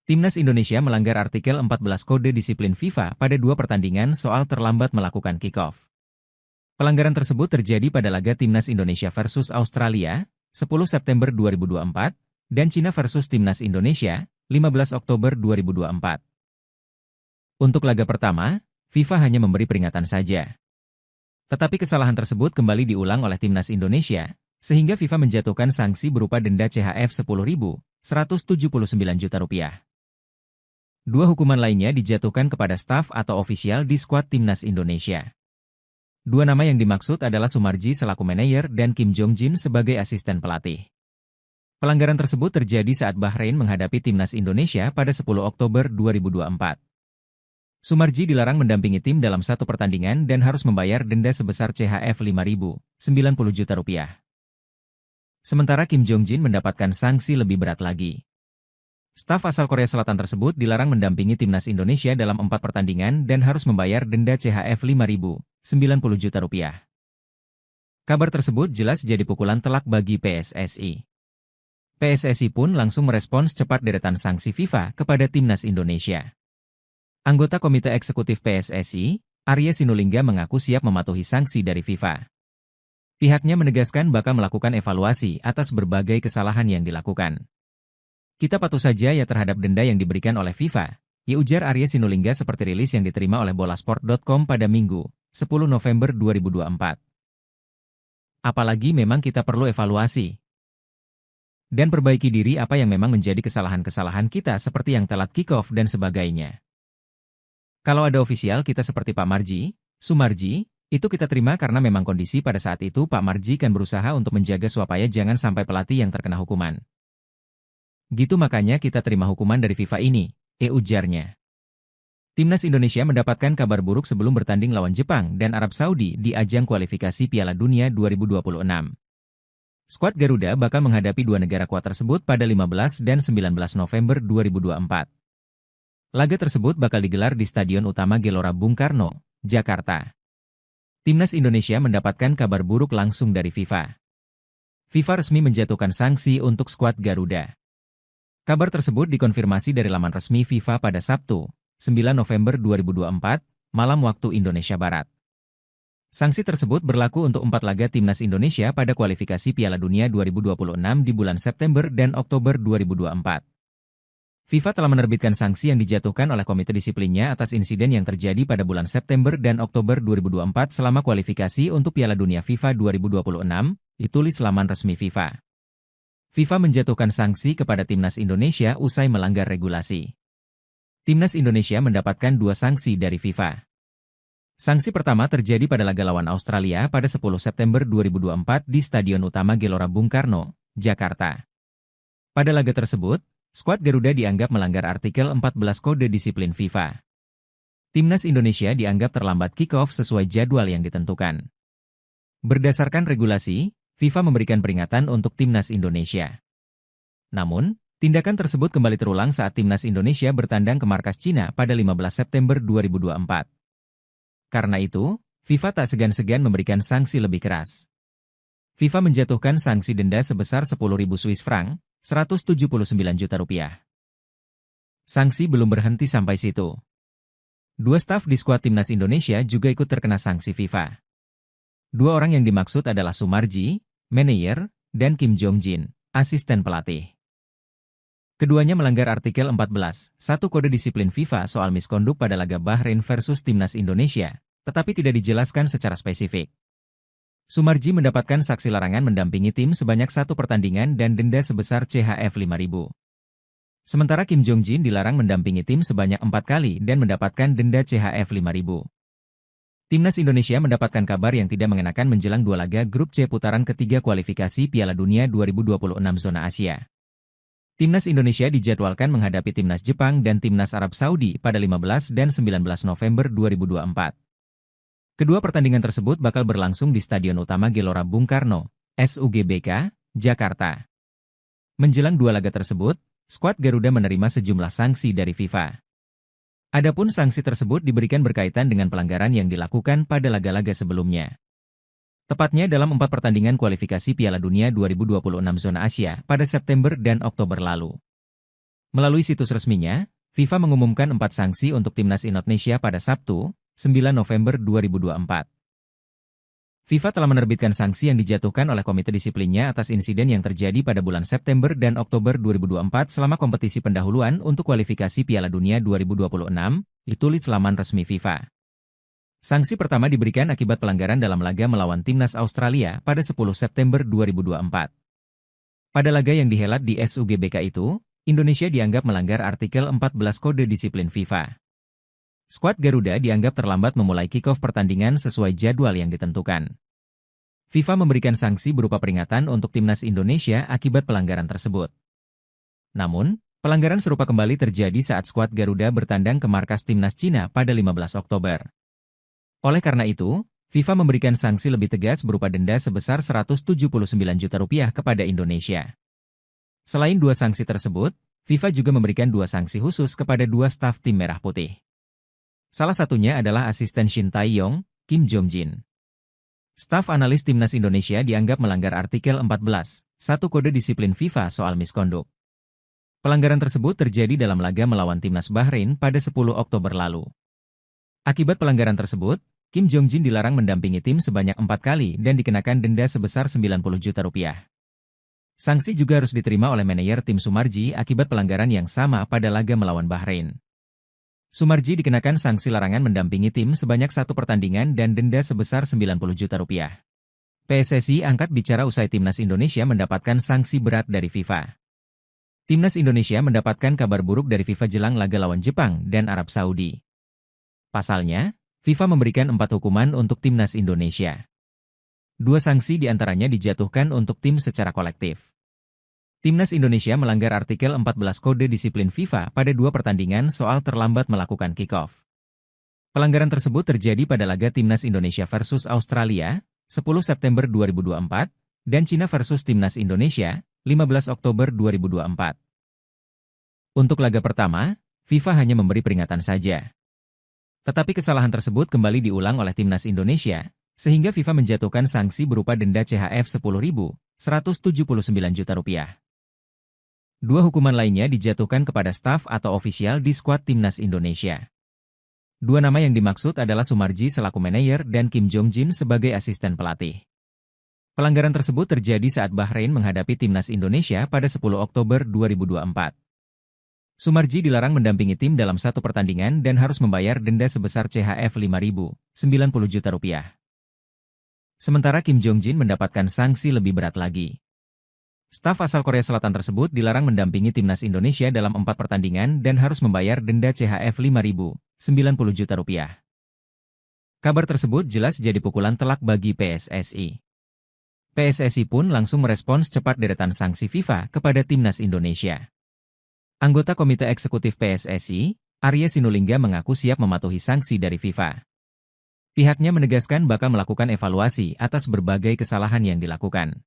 Timnas Indonesia melanggar artikel 14 Kode Disiplin FIFA pada 2 pertandingan soal terlambat melakukan kick-off. Pelanggaran tersebut terjadi pada laga Timnas Indonesia versus Australia, 10 September 2024, dan Cina versus Timnas Indonesia, 15 Oktober 2024. Untuk laga pertama, FIFA hanya memberi peringatan saja. Tetapi kesalahan tersebut kembali diulang oleh Timnas Indonesia, sehingga FIFA menjatuhkan sanksi berupa denda CHF 10.179 juta rupiah. 2 hukuman lainnya dijatuhkan kepada staf atau ofisial di skuad Timnas Indonesia. 2 nama yang dimaksud adalah Sumarji selaku manajer dan Kim Jong Jin sebagai asisten pelatih. Pelanggaran tersebut terjadi saat Bahrain menghadapi Timnas Indonesia pada 10 Oktober 2024. Sumarji dilarang mendampingi tim dalam 1 pertandingan dan harus membayar denda sebesar CHF 5.090 juta rupiah. Sementara Kim Jong Jin mendapatkan sanksi lebih berat lagi. Staf asal Korea Selatan tersebut dilarang mendampingi Timnas Indonesia dalam 4 pertandingan dan harus membayar denda CHF 5.090 juta rupiah. Kabar tersebut jelas jadi pukulan telak bagi PSSI. PSSI pun langsung merespons cepat deretan sanksi FIFA kepada Timnas Indonesia. Anggota Komite Eksekutif PSSI, Arya Sinulinga mengaku siap mematuhi sanksi dari FIFA. Pihaknya menegaskan bakal melakukan evaluasi atas berbagai kesalahan yang dilakukan. Kita patuh saja ya terhadap denda yang diberikan oleh FIFA, ya ujar Arya Sinulinga seperti rilis yang diterima oleh bolasport.com pada Minggu, 10 November 2024. Apalagi memang kita perlu evaluasi dan perbaiki diri apa yang memang menjadi kesalahan-kesalahan kita seperti yang telat kick-off dan sebagainya. Kalau ada ofisial kita seperti Pak Marji, Sumarji, itu kita terima karena memang kondisi pada saat itu Pak Marji kan berusaha untuk menjaga supaya jangan sampai pelatih yang terkena hukuman. Gitu makanya kita terima hukuman dari FIFA ini, ujarnya. Timnas Indonesia mendapatkan kabar buruk sebelum bertanding lawan Jepang dan Arab Saudi di ajang kualifikasi Piala Dunia 2026. Skuad Garuda bakal menghadapi 2 negara kuat tersebut pada 15 dan 19 November 2024. Laga tersebut bakal digelar di Stadion Utama Gelora Bung Karno, Jakarta. Timnas Indonesia mendapatkan kabar buruk langsung dari FIFA. FIFA resmi menjatuhkan sanksi untuk skuad Garuda. Kabar tersebut dikonfirmasi dari laman resmi FIFA pada Sabtu, 9 November 2024, malam waktu Indonesia Barat. Sanksi tersebut berlaku untuk 4 laga Timnas Indonesia pada kualifikasi Piala Dunia 2026 di bulan September dan Oktober 2024. FIFA telah menerbitkan sanksi yang dijatuhkan oleh komite disiplinnya atas insiden yang terjadi pada bulan September dan Oktober 2024 selama kualifikasi untuk Piala Dunia FIFA 2026, ditulis laman resmi FIFA. FIFA menjatuhkan sanksi kepada Timnas Indonesia usai melanggar regulasi. Timnas Indonesia mendapatkan 2 sanksi dari FIFA. Sanksi pertama terjadi pada laga lawan Australia pada 10 September 2024 di Stadion Utama Gelora Bung Karno, Jakarta. Pada laga tersebut, skuad Garuda dianggap melanggar artikel 14 Kode Disiplin FIFA. Timnas Indonesia dianggap terlambat kick-off sesuai jadwal yang ditentukan. Berdasarkan regulasi, FIFA memberikan peringatan untuk Timnas Indonesia. Namun, tindakan tersebut kembali terulang saat Timnas Indonesia bertandang ke markas Cina pada 15 September 2024. Karena itu, FIFA tak segan-segan memberikan sanksi lebih keras. FIFA menjatuhkan sanksi denda sebesar 10.000 Swiss franc, 179 juta rupiah. Sanksi belum berhenti sampai situ. 2 staf di skuad Timnas Indonesia juga ikut terkena sanksi FIFA. 2 orang yang dimaksud adalah Sumarji, manajer, dan Kim Jong Jin, asisten pelatih. Keduanya melanggar artikel 14, 1 Kode Disiplin FIFA soal miskonduk pada laga Bahrain versus Timnas Indonesia, tetapi tidak dijelaskan secara spesifik. Sumarji mendapatkan saksi larangan mendampingi tim sebanyak 1 pertandingan dan denda sebesar CHF 5.000. Sementara Kim Jong Jin dilarang mendampingi tim sebanyak 4 kali dan mendapatkan denda CHF 5.000. Timnas Indonesia mendapatkan kabar yang tidak mengenakan menjelang 2 laga grup C putaran ketiga kualifikasi Piala Dunia 2026 zona Asia. Timnas Indonesia dijadwalkan menghadapi Timnas Jepang dan Timnas Arab Saudi pada 15 dan 19 November 2024. Kedua pertandingan tersebut bakal berlangsung di Stadion Utama Gelora Bung Karno, SUGBK, Jakarta. Menjelang 2 laga tersebut, skuad Garuda menerima sejumlah sanksi dari FIFA. Adapun sanksi tersebut diberikan berkaitan dengan pelanggaran yang dilakukan pada laga-laga sebelumnya. Tepatnya dalam 4 pertandingan kualifikasi Piala Dunia 2026 zona Asia pada September dan Oktober lalu. Melalui situs resminya, FIFA mengumumkan 4 sanksi untuk Timnas Indonesia pada Sabtu, 9 November 2024. FIFA telah menerbitkan sanksi yang dijatuhkan oleh Komite Disiplinnya atas insiden yang terjadi pada bulan September dan Oktober 2024 selama kompetisi pendahuluan untuk kualifikasi Piala Dunia 2026, ditulis laman resmi FIFA. Sanksi pertama diberikan akibat pelanggaran dalam laga melawan Timnas Australia pada 10 September 2024. Pada laga yang dihelat di SUGBK itu, Indonesia dianggap melanggar artikel 14 Kode Disiplin FIFA. Skuad Garuda dianggap terlambat memulai kick-off pertandingan sesuai jadwal yang ditentukan. FIFA memberikan sanksi berupa peringatan untuk Timnas Indonesia akibat pelanggaran tersebut. Namun, pelanggaran serupa kembali terjadi saat skuad Garuda bertandang ke markas Timnas Cina pada 15 Oktober. Oleh karena itu, FIFA memberikan sanksi lebih tegas berupa denda sebesar Rp179 juta kepada Indonesia. Selain 2 sanksi tersebut, FIFA juga memberikan 2 sanksi khusus kepada 2 staf tim Merah Putih. Salah satunya adalah asisten Shin Tae-yong, Kim Jong-jin. Staf analis Timnas Indonesia dianggap melanggar artikel 14, 1 Kode Disiplin FIFA soal misconduct. Pelanggaran tersebut terjadi dalam laga melawan Timnas Bahrain pada 10 Oktober lalu. Akibat pelanggaran tersebut, Kim Jong-jin dilarang mendampingi tim sebanyak 4 kali dan dikenakan denda sebesar Rp90 juta. Sanksi juga harus diterima oleh manajer tim Sumarji akibat pelanggaran yang sama pada laga melawan Bahrain. Sumarji dikenakan sanksi larangan mendampingi tim sebanyak 1 pertandingan dan denda sebesar Rp90 juta. PSSI angkat bicara usai Timnas Indonesia mendapatkan sanksi berat dari FIFA. Timnas Indonesia mendapatkan kabar buruk dari FIFA jelang laga lawan Jepang dan Arab Saudi. Pasalnya, FIFA memberikan 4 hukuman untuk Timnas Indonesia. 2 sanksi diantaranya dijatuhkan untuk tim secara kolektif. Timnas Indonesia melanggar artikel 14 Kode Disiplin FIFA pada 2 pertandingan soal terlambat melakukan kick-off. Pelanggaran tersebut terjadi pada laga Timnas Indonesia versus Australia, 10 September 2024, dan Cina versus Timnas Indonesia, 15 Oktober 2024. Untuk laga pertama, FIFA hanya memberi peringatan saja. Tetapi kesalahan tersebut kembali diulang oleh Timnas Indonesia, sehingga FIFA menjatuhkan sanksi berupa denda CHF Rp10.179 juta. 2 hukuman lainnya dijatuhkan kepada staf atau ofisial di skuad Timnas Indonesia. 2 nama yang dimaksud adalah Sumarji selaku manajer dan Kim Jong-jin sebagai asisten pelatih. Pelanggaran tersebut terjadi saat Bahrain menghadapi Timnas Indonesia pada 10 Oktober 2024. Sumarji dilarang mendampingi tim dalam 1 pertandingan dan harus membayar denda sebesar CHF Rp5.090 juta. Sementara Kim Jong-jin mendapatkan sanksi lebih berat lagi. Staf asal Korea Selatan tersebut dilarang mendampingi Timnas Indonesia dalam 4 pertandingan dan harus membayar denda CHF Rp5.090 juta. Kabar tersebut jelas jadi pukulan telak bagi PSSI. PSSI pun langsung merespons cepat deretan sanksi FIFA kepada Timnas Indonesia. Anggota Komite Eksekutif PSSI, Arya Sinulinga mengaku siap mematuhi sanksi dari FIFA. Pihaknya menegaskan bakal melakukan evaluasi atas berbagai kesalahan yang dilakukan.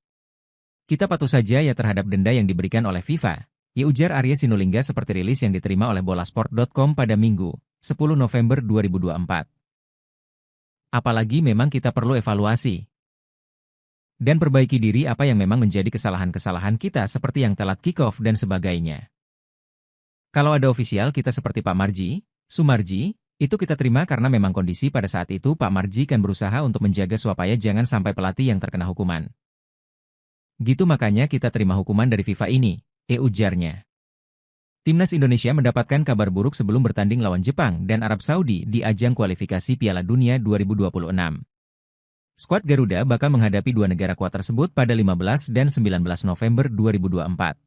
Kita patuh saja ya terhadap denda yang diberikan oleh FIFA, ya ujar Arya Sinulinga seperti rilis yang diterima oleh bolasport.com pada Minggu, 10 November 2024. Apalagi memang kita perlu evaluasi dan perbaiki diri apa yang memang menjadi kesalahan-kesalahan kita seperti yang telat kick-off dan sebagainya. Kalau ada ofisial kita seperti Pak Marji, Sumarji, itu kita terima karena memang kondisi pada saat itu Pak Marji kan berusaha untuk menjaga supaya jangan sampai pelatih yang terkena hukuman. Gitu makanya kita terima hukuman dari FIFA ini, ujarnya. Timnas Indonesia mendapatkan kabar buruk sebelum bertanding lawan Jepang dan Arab Saudi di ajang kualifikasi Piala Dunia 2026. Skuad Garuda bakal menghadapi 2 negara kuat tersebut pada 15 dan 19 November 2024.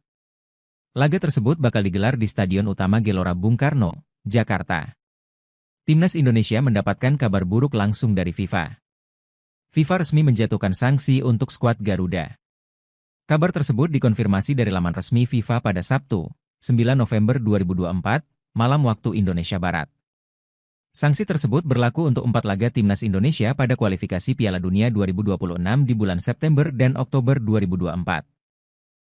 Laga tersebut bakal digelar di Stadion Utama Gelora Bung Karno, Jakarta. Timnas Indonesia mendapatkan kabar buruk langsung dari FIFA. FIFA resmi menjatuhkan sanksi untuk skuad Garuda. Kabar tersebut dikonfirmasi dari laman resmi FIFA pada Sabtu, 9 November 2024, malam waktu Indonesia Barat. Sanksi tersebut berlaku untuk 4 laga Timnas Indonesia pada kualifikasi Piala Dunia 2026 di bulan September dan Oktober 2024.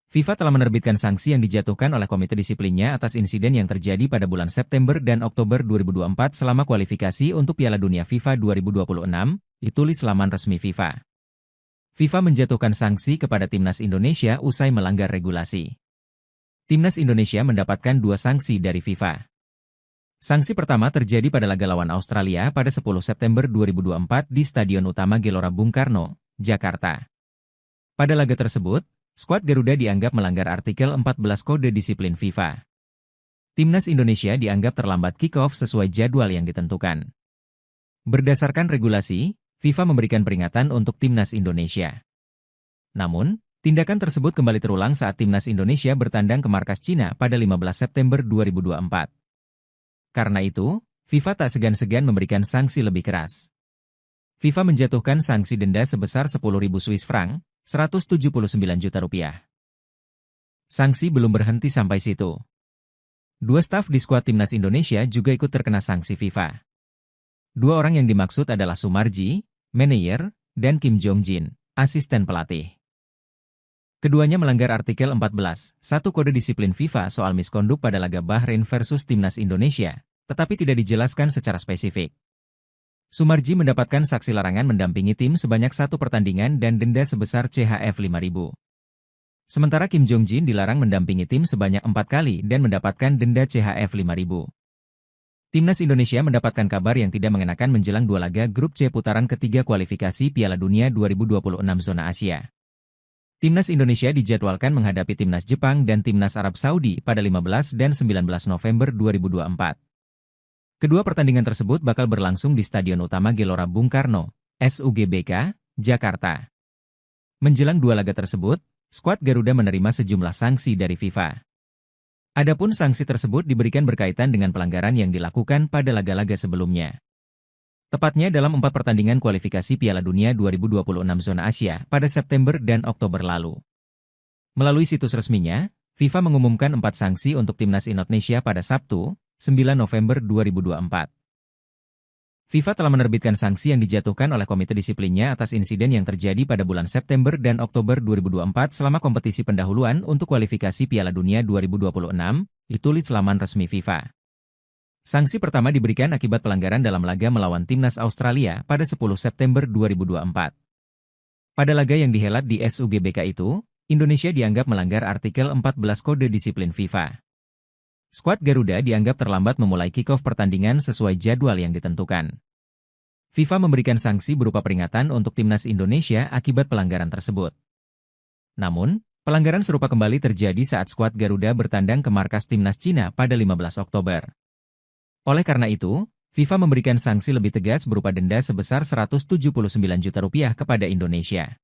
FIFA telah menerbitkan sanksi yang dijatuhkan oleh Komite Disiplinnya atas insiden yang terjadi pada bulan September dan Oktober 2024 selama kualifikasi untuk Piala Dunia FIFA 2026, ditulis laman resmi FIFA. FIFA menjatuhkan sanksi kepada Timnas Indonesia usai melanggar regulasi. Timnas Indonesia mendapatkan dua sanksi dari FIFA. Sanksi pertama terjadi pada laga lawan Australia pada 10 September 2024 di Stadion Utama Gelora Bung Karno, Jakarta. Pada laga tersebut, skuad Garuda dianggap melanggar artikel 14 Kode Disiplin FIFA. Timnas Indonesia dianggap terlambat kick-off sesuai jadwal yang ditentukan. Berdasarkan regulasi, FIFA memberikan peringatan untuk Timnas Indonesia. Namun, tindakan tersebut kembali terulang saat Timnas Indonesia bertandang ke markas Cina pada 15 September 2024. Karena itu, FIFA tak segan-segan memberikan sanksi lebih keras. FIFA menjatuhkan sanksi denda sebesar 10.000 Swiss franc, 179 juta rupiah. Sanksi belum berhenti sampai situ. Dua staf di skuad Timnas Indonesia juga ikut terkena sanksi FIFA. Dua orang yang dimaksud adalah Sumarji, manajer, dan Kim Jong-jin, asisten pelatih. Keduanya melanggar artikel 14.1 Kode Disiplin FIFA soal miskonduk pada laga Bahrain versus Timnas Indonesia, tetapi tidak dijelaskan secara spesifik. Sumarji mendapatkan saksi larangan mendampingi tim sebanyak 1 pertandingan dan denda sebesar CHF 5.000. Sementara Kim Jong-jin dilarang mendampingi tim sebanyak 4 kali dan mendapatkan denda CHF 5.000. Timnas Indonesia mendapatkan kabar yang tidak mengenakan menjelang dua laga grup C putaran ketiga kualifikasi Piala Dunia 2026 zona Asia. Timnas Indonesia dijadwalkan menghadapi Timnas Jepang dan Timnas Arab Saudi pada 15 dan 19 November 2024. Kedua pertandingan tersebut bakal berlangsung di Stadion Utama Gelora Bung Karno, SUGBK, Jakarta. Menjelang dua laga tersebut, skuad Garuda menerima sejumlah sanksi dari FIFA. Adapun sanksi tersebut diberikan berkaitan dengan pelanggaran yang dilakukan pada laga-laga sebelumnya. Tepatnya dalam 4 pertandingan kualifikasi Piala Dunia 2026 zona Asia pada September dan Oktober lalu. Melalui situs resminya, FIFA mengumumkan 4 sanksi untuk Timnas Indonesia pada Sabtu, 9 November 2024. FIFA telah menerbitkan sanksi yang dijatuhkan oleh Komite Disiplinnya atas insiden yang terjadi pada bulan September dan Oktober 2024 selama kompetisi pendahuluan untuk kualifikasi Piala Dunia 2026, ditulis laman resmi FIFA. Sanksi pertama diberikan akibat pelanggaran dalam laga melawan Timnas Australia pada 10 September 2024. Pada laga yang dihelat di SUGBK itu, Indonesia dianggap melanggar artikel 14 Kode Disiplin FIFA. Skuad Garuda dianggap terlambat memulai kick-off pertandingan sesuai jadwal yang ditentukan. FIFA memberikan sanksi berupa peringatan untuk Timnas Indonesia akibat pelanggaran tersebut. Namun, pelanggaran serupa kembali terjadi saat skuad Garuda bertandang ke markas Timnas Cina pada 15 Oktober. Oleh karena itu, FIFA memberikan sanksi lebih tegas berupa denda sebesar 179 juta rupiah kepada Indonesia.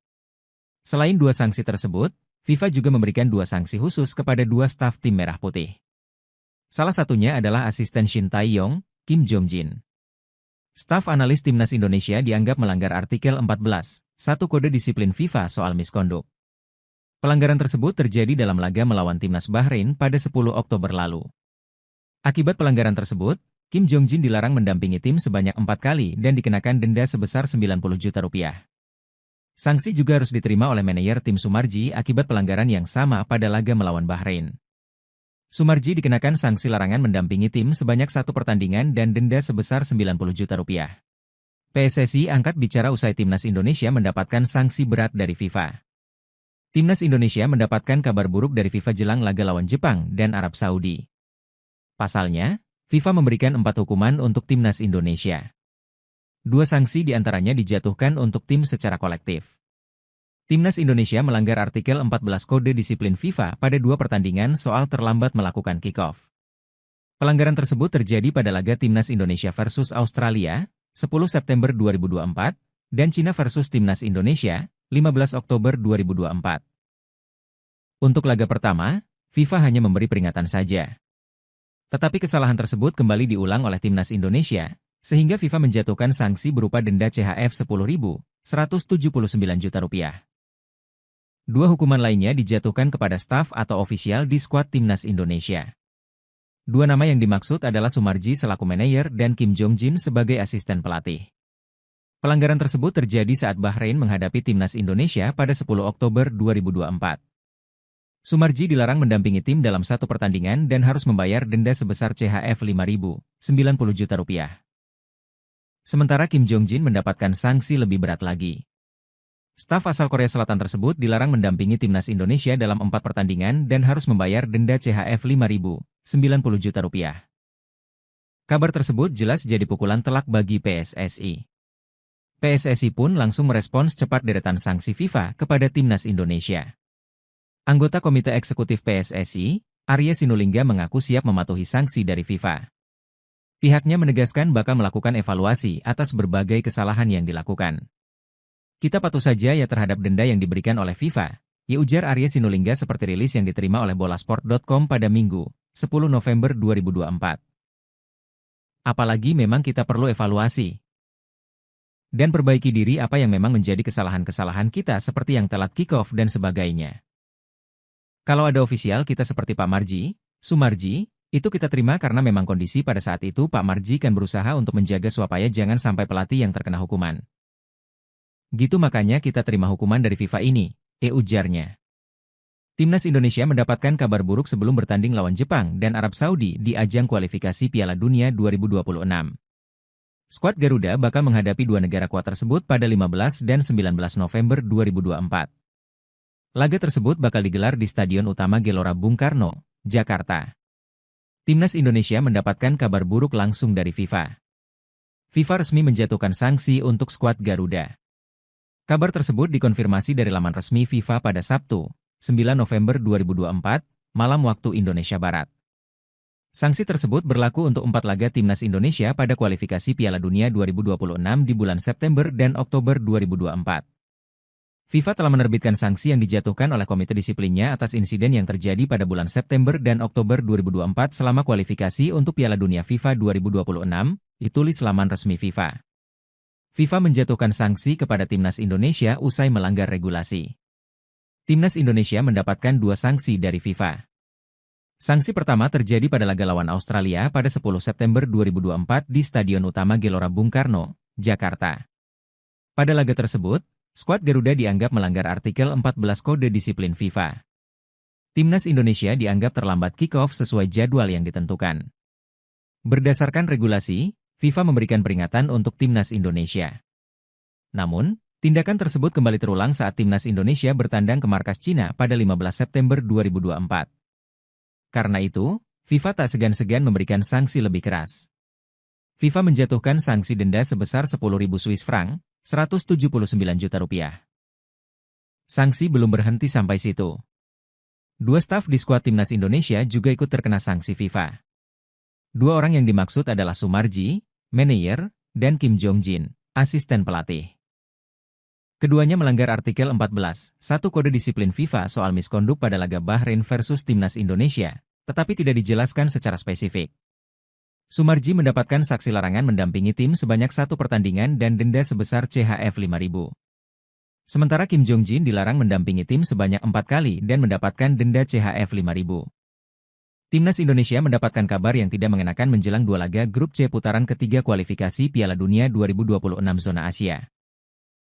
Selain dua sanksi tersebut, FIFA juga memberikan dua sanksi khusus kepada dua staf tim Merah Putih. Salah satunya adalah asisten Shin Tae-yong, Kim Jong-jin. Staf analis Timnas Indonesia dianggap melanggar artikel 14.1 Kode Disiplin FIFA soal miskonduk. Pelanggaran tersebut terjadi dalam laga melawan Timnas Bahrain pada 10 Oktober lalu. Akibat pelanggaran tersebut, Kim Jong-jin dilarang mendampingi tim sebanyak 4 kali dan dikenakan denda sebesar 90 juta rupiah. Sanksi juga harus diterima oleh manajer tim Sumarji akibat pelanggaran yang sama pada laga melawan Bahrain. Sumarji dikenakan sanksi larangan mendampingi tim sebanyak 1 pertandingan dan denda sebesar 90 juta rupiah. PSSI angkat bicara usai Timnas Indonesia mendapatkan sanksi berat dari FIFA. Timnas Indonesia mendapatkan kabar buruk dari FIFA jelang laga lawan Jepang dan Arab Saudi. Pasalnya, FIFA memberikan 4 hukuman untuk Timnas Indonesia. 2 sanksi diantaranya dijatuhkan untuk tim secara kolektif. Timnas Indonesia melanggar artikel 14 Kode Disiplin FIFA pada 2 pertandingan soal terlambat melakukan kick-off. Pelanggaran tersebut terjadi pada laga Timnas Indonesia versus Australia, 10 September 2024, dan Cina versus Timnas Indonesia, 15 Oktober 2024. Untuk laga pertama, FIFA hanya memberi peringatan saja. Tetapi kesalahan tersebut kembali diulang oleh Timnas Indonesia, sehingga FIFA menjatuhkan sanksi berupa denda CHF 10.179 juta rupiah. 2 hukuman lainnya dijatuhkan kepada staf atau ofisial di skuad Timnas Indonesia. 2 nama yang dimaksud adalah Sumarji selaku manajer dan Kim Jong-jin sebagai asisten pelatih. Pelanggaran tersebut terjadi saat Bahrain menghadapi Timnas Indonesia pada 10 Oktober 2024. Sumarji dilarang mendampingi tim dalam 1 pertandingan dan harus membayar denda sebesar CHF 5.000, 90 juta rupiah. Sementara Kim Jong-jin mendapatkan sanksi lebih berat lagi. Staf asal Korea Selatan tersebut dilarang mendampingi timnas Indonesia dalam 4 pertandingan dan harus membayar denda CHF 5.090 juta rupiah. Kabar tersebut jelas jadi pukulan telak bagi PSSI. PSSI pun langsung merespons cepat deretan sanksi FIFA kepada timnas Indonesia. Anggota Komite Eksekutif PSSI, Arya Sinulinga mengaku siap mematuhi sanksi dari FIFA. Pihaknya menegaskan bakal melakukan evaluasi atas berbagai kesalahan yang dilakukan. Kita patuh saja ya terhadap denda yang diberikan oleh FIFA, ya ujar Arya Sinulinga seperti rilis yang diterima oleh bolasport.com pada Minggu, 10 November 2024. Apalagi memang kita perlu evaluasi dan perbaiki diri apa yang memang menjadi kesalahan-kesalahan kita seperti yang telat kick-off dan sebagainya. Kalau ada ofisial kita seperti Pak Marji, Sumarji, itu kita terima karena memang kondisi pada saat itu Pak Marji kan berusaha untuk menjaga supaya jangan sampai pelatih yang terkena hukuman. Gitu makanya kita terima hukuman dari FIFA ini, ujarnya. Timnas Indonesia mendapatkan kabar buruk sebelum bertanding lawan Jepang dan Arab Saudi di ajang kualifikasi Piala Dunia 2026. Skuad Garuda bakal menghadapi dua negara kuat tersebut pada 15 dan 19 November 2024. Laga tersebut bakal digelar di Stadion Utama Gelora Bung Karno, Jakarta. Timnas Indonesia mendapatkan kabar buruk langsung dari FIFA. FIFA resmi menjatuhkan sanksi untuk skuad Garuda. Kabar tersebut dikonfirmasi dari laman resmi FIFA pada Sabtu, 9 November 2024, malam waktu Indonesia Barat. Sanksi tersebut berlaku untuk 4 laga Timnas Indonesia pada kualifikasi Piala Dunia 2026 di bulan September dan Oktober 2024. FIFA telah menerbitkan sanksi yang dijatuhkan oleh komite disiplinnya atas insiden yang terjadi pada bulan September dan Oktober 2024 selama kualifikasi untuk Piala Dunia FIFA 2026, ditulis laman resmi FIFA. FIFA menjatuhkan sanksi kepada Timnas Indonesia usai melanggar regulasi. Timnas Indonesia mendapatkan 2 sanksi dari FIFA. Sanksi pertama terjadi pada laga lawan Australia pada 10 September 2024 di Stadion Utama Gelora Bung Karno, Jakarta. Pada laga tersebut, skuad Garuda dianggap melanggar artikel 14 Kode Disiplin FIFA. Timnas Indonesia dianggap terlambat kick-off sesuai jadwal yang ditentukan. Berdasarkan regulasi, FIFA memberikan peringatan untuk Timnas Indonesia. Namun, tindakan tersebut kembali terulang saat Timnas Indonesia bertandang ke markas Cina pada 15 September 2024. Karena itu, FIFA tak segan-segan memberikan sanksi lebih keras. FIFA menjatuhkan sanksi denda sebesar 10.000 Swiss franc, 179 juta rupiah. Sanksi belum berhenti sampai situ. 2 staf di skuad Timnas Indonesia juga ikut terkena sanksi FIFA. 2 orang yang dimaksud adalah Sumarji, manajer, dan Kim Jong-jin, asisten pelatih. Keduanya melanggar artikel 14, 1 Kode Disiplin FIFA soal miskonduk pada laga Bahrain versus Timnas Indonesia, tetapi tidak dijelaskan secara spesifik. Sumarji mendapatkan saksi larangan mendampingi tim sebanyak 1 pertandingan dan denda sebesar CHF 5.000. Sementara Kim Jong-jin dilarang mendampingi tim sebanyak 4 kali dan mendapatkan denda CHF 5.000. Timnas Indonesia mendapatkan kabar yang tidak mengenakan menjelang 2 laga grup C putaran ketiga kualifikasi Piala Dunia 2026 zona Asia.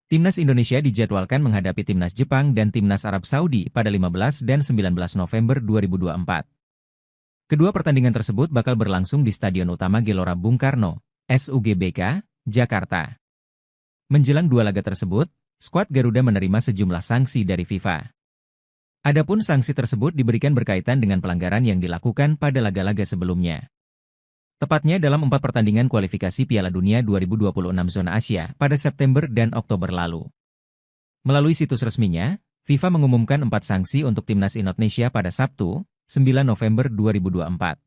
Timnas Indonesia dijadwalkan menghadapi Timnas Jepang dan Timnas Arab Saudi pada 15 dan 19 November 2024. Kedua pertandingan tersebut bakal berlangsung di Stadion Utama Gelora Bung Karno, SUGBK, Jakarta. Menjelang 2 laga tersebut, skuad Garuda menerima sejumlah sanksi dari FIFA. Adapun sanksi tersebut diberikan berkaitan dengan pelanggaran yang dilakukan pada laga-laga sebelumnya. Tepatnya dalam 4 pertandingan kualifikasi Piala Dunia 2026 zona Asia pada September dan Oktober lalu. Melalui situs resminya, FIFA mengumumkan 4 sanksi untuk Timnas Indonesia pada Sabtu, 9 November 2024.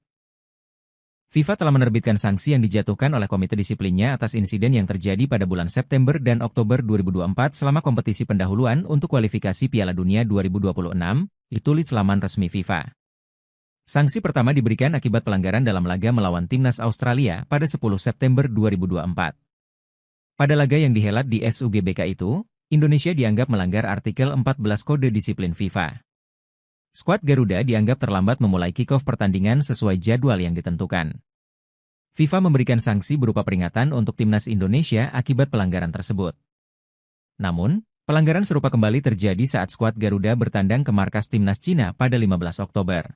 FIFA telah menerbitkan sanksi yang dijatuhkan oleh komite disiplinnya atas insiden yang terjadi pada bulan September dan Oktober 2024 selama kompetisi pendahuluan untuk kualifikasi Piala Dunia 2026, ditulis laman resmi FIFA. Sanksi pertama diberikan akibat pelanggaran dalam laga melawan Timnas Australia pada 10 September 2024. Pada laga yang dihelat di SUGBK itu, Indonesia dianggap melanggar artikel 14 Kode Disiplin FIFA. Skuad Garuda dianggap terlambat memulai kick-off pertandingan sesuai jadwal yang ditentukan. FIFA memberikan sanksi berupa peringatan untuk Timnas Indonesia akibat pelanggaran tersebut. Namun, pelanggaran serupa kembali terjadi saat skuad Garuda bertandang ke markas Timnas Cina pada 15 Oktober.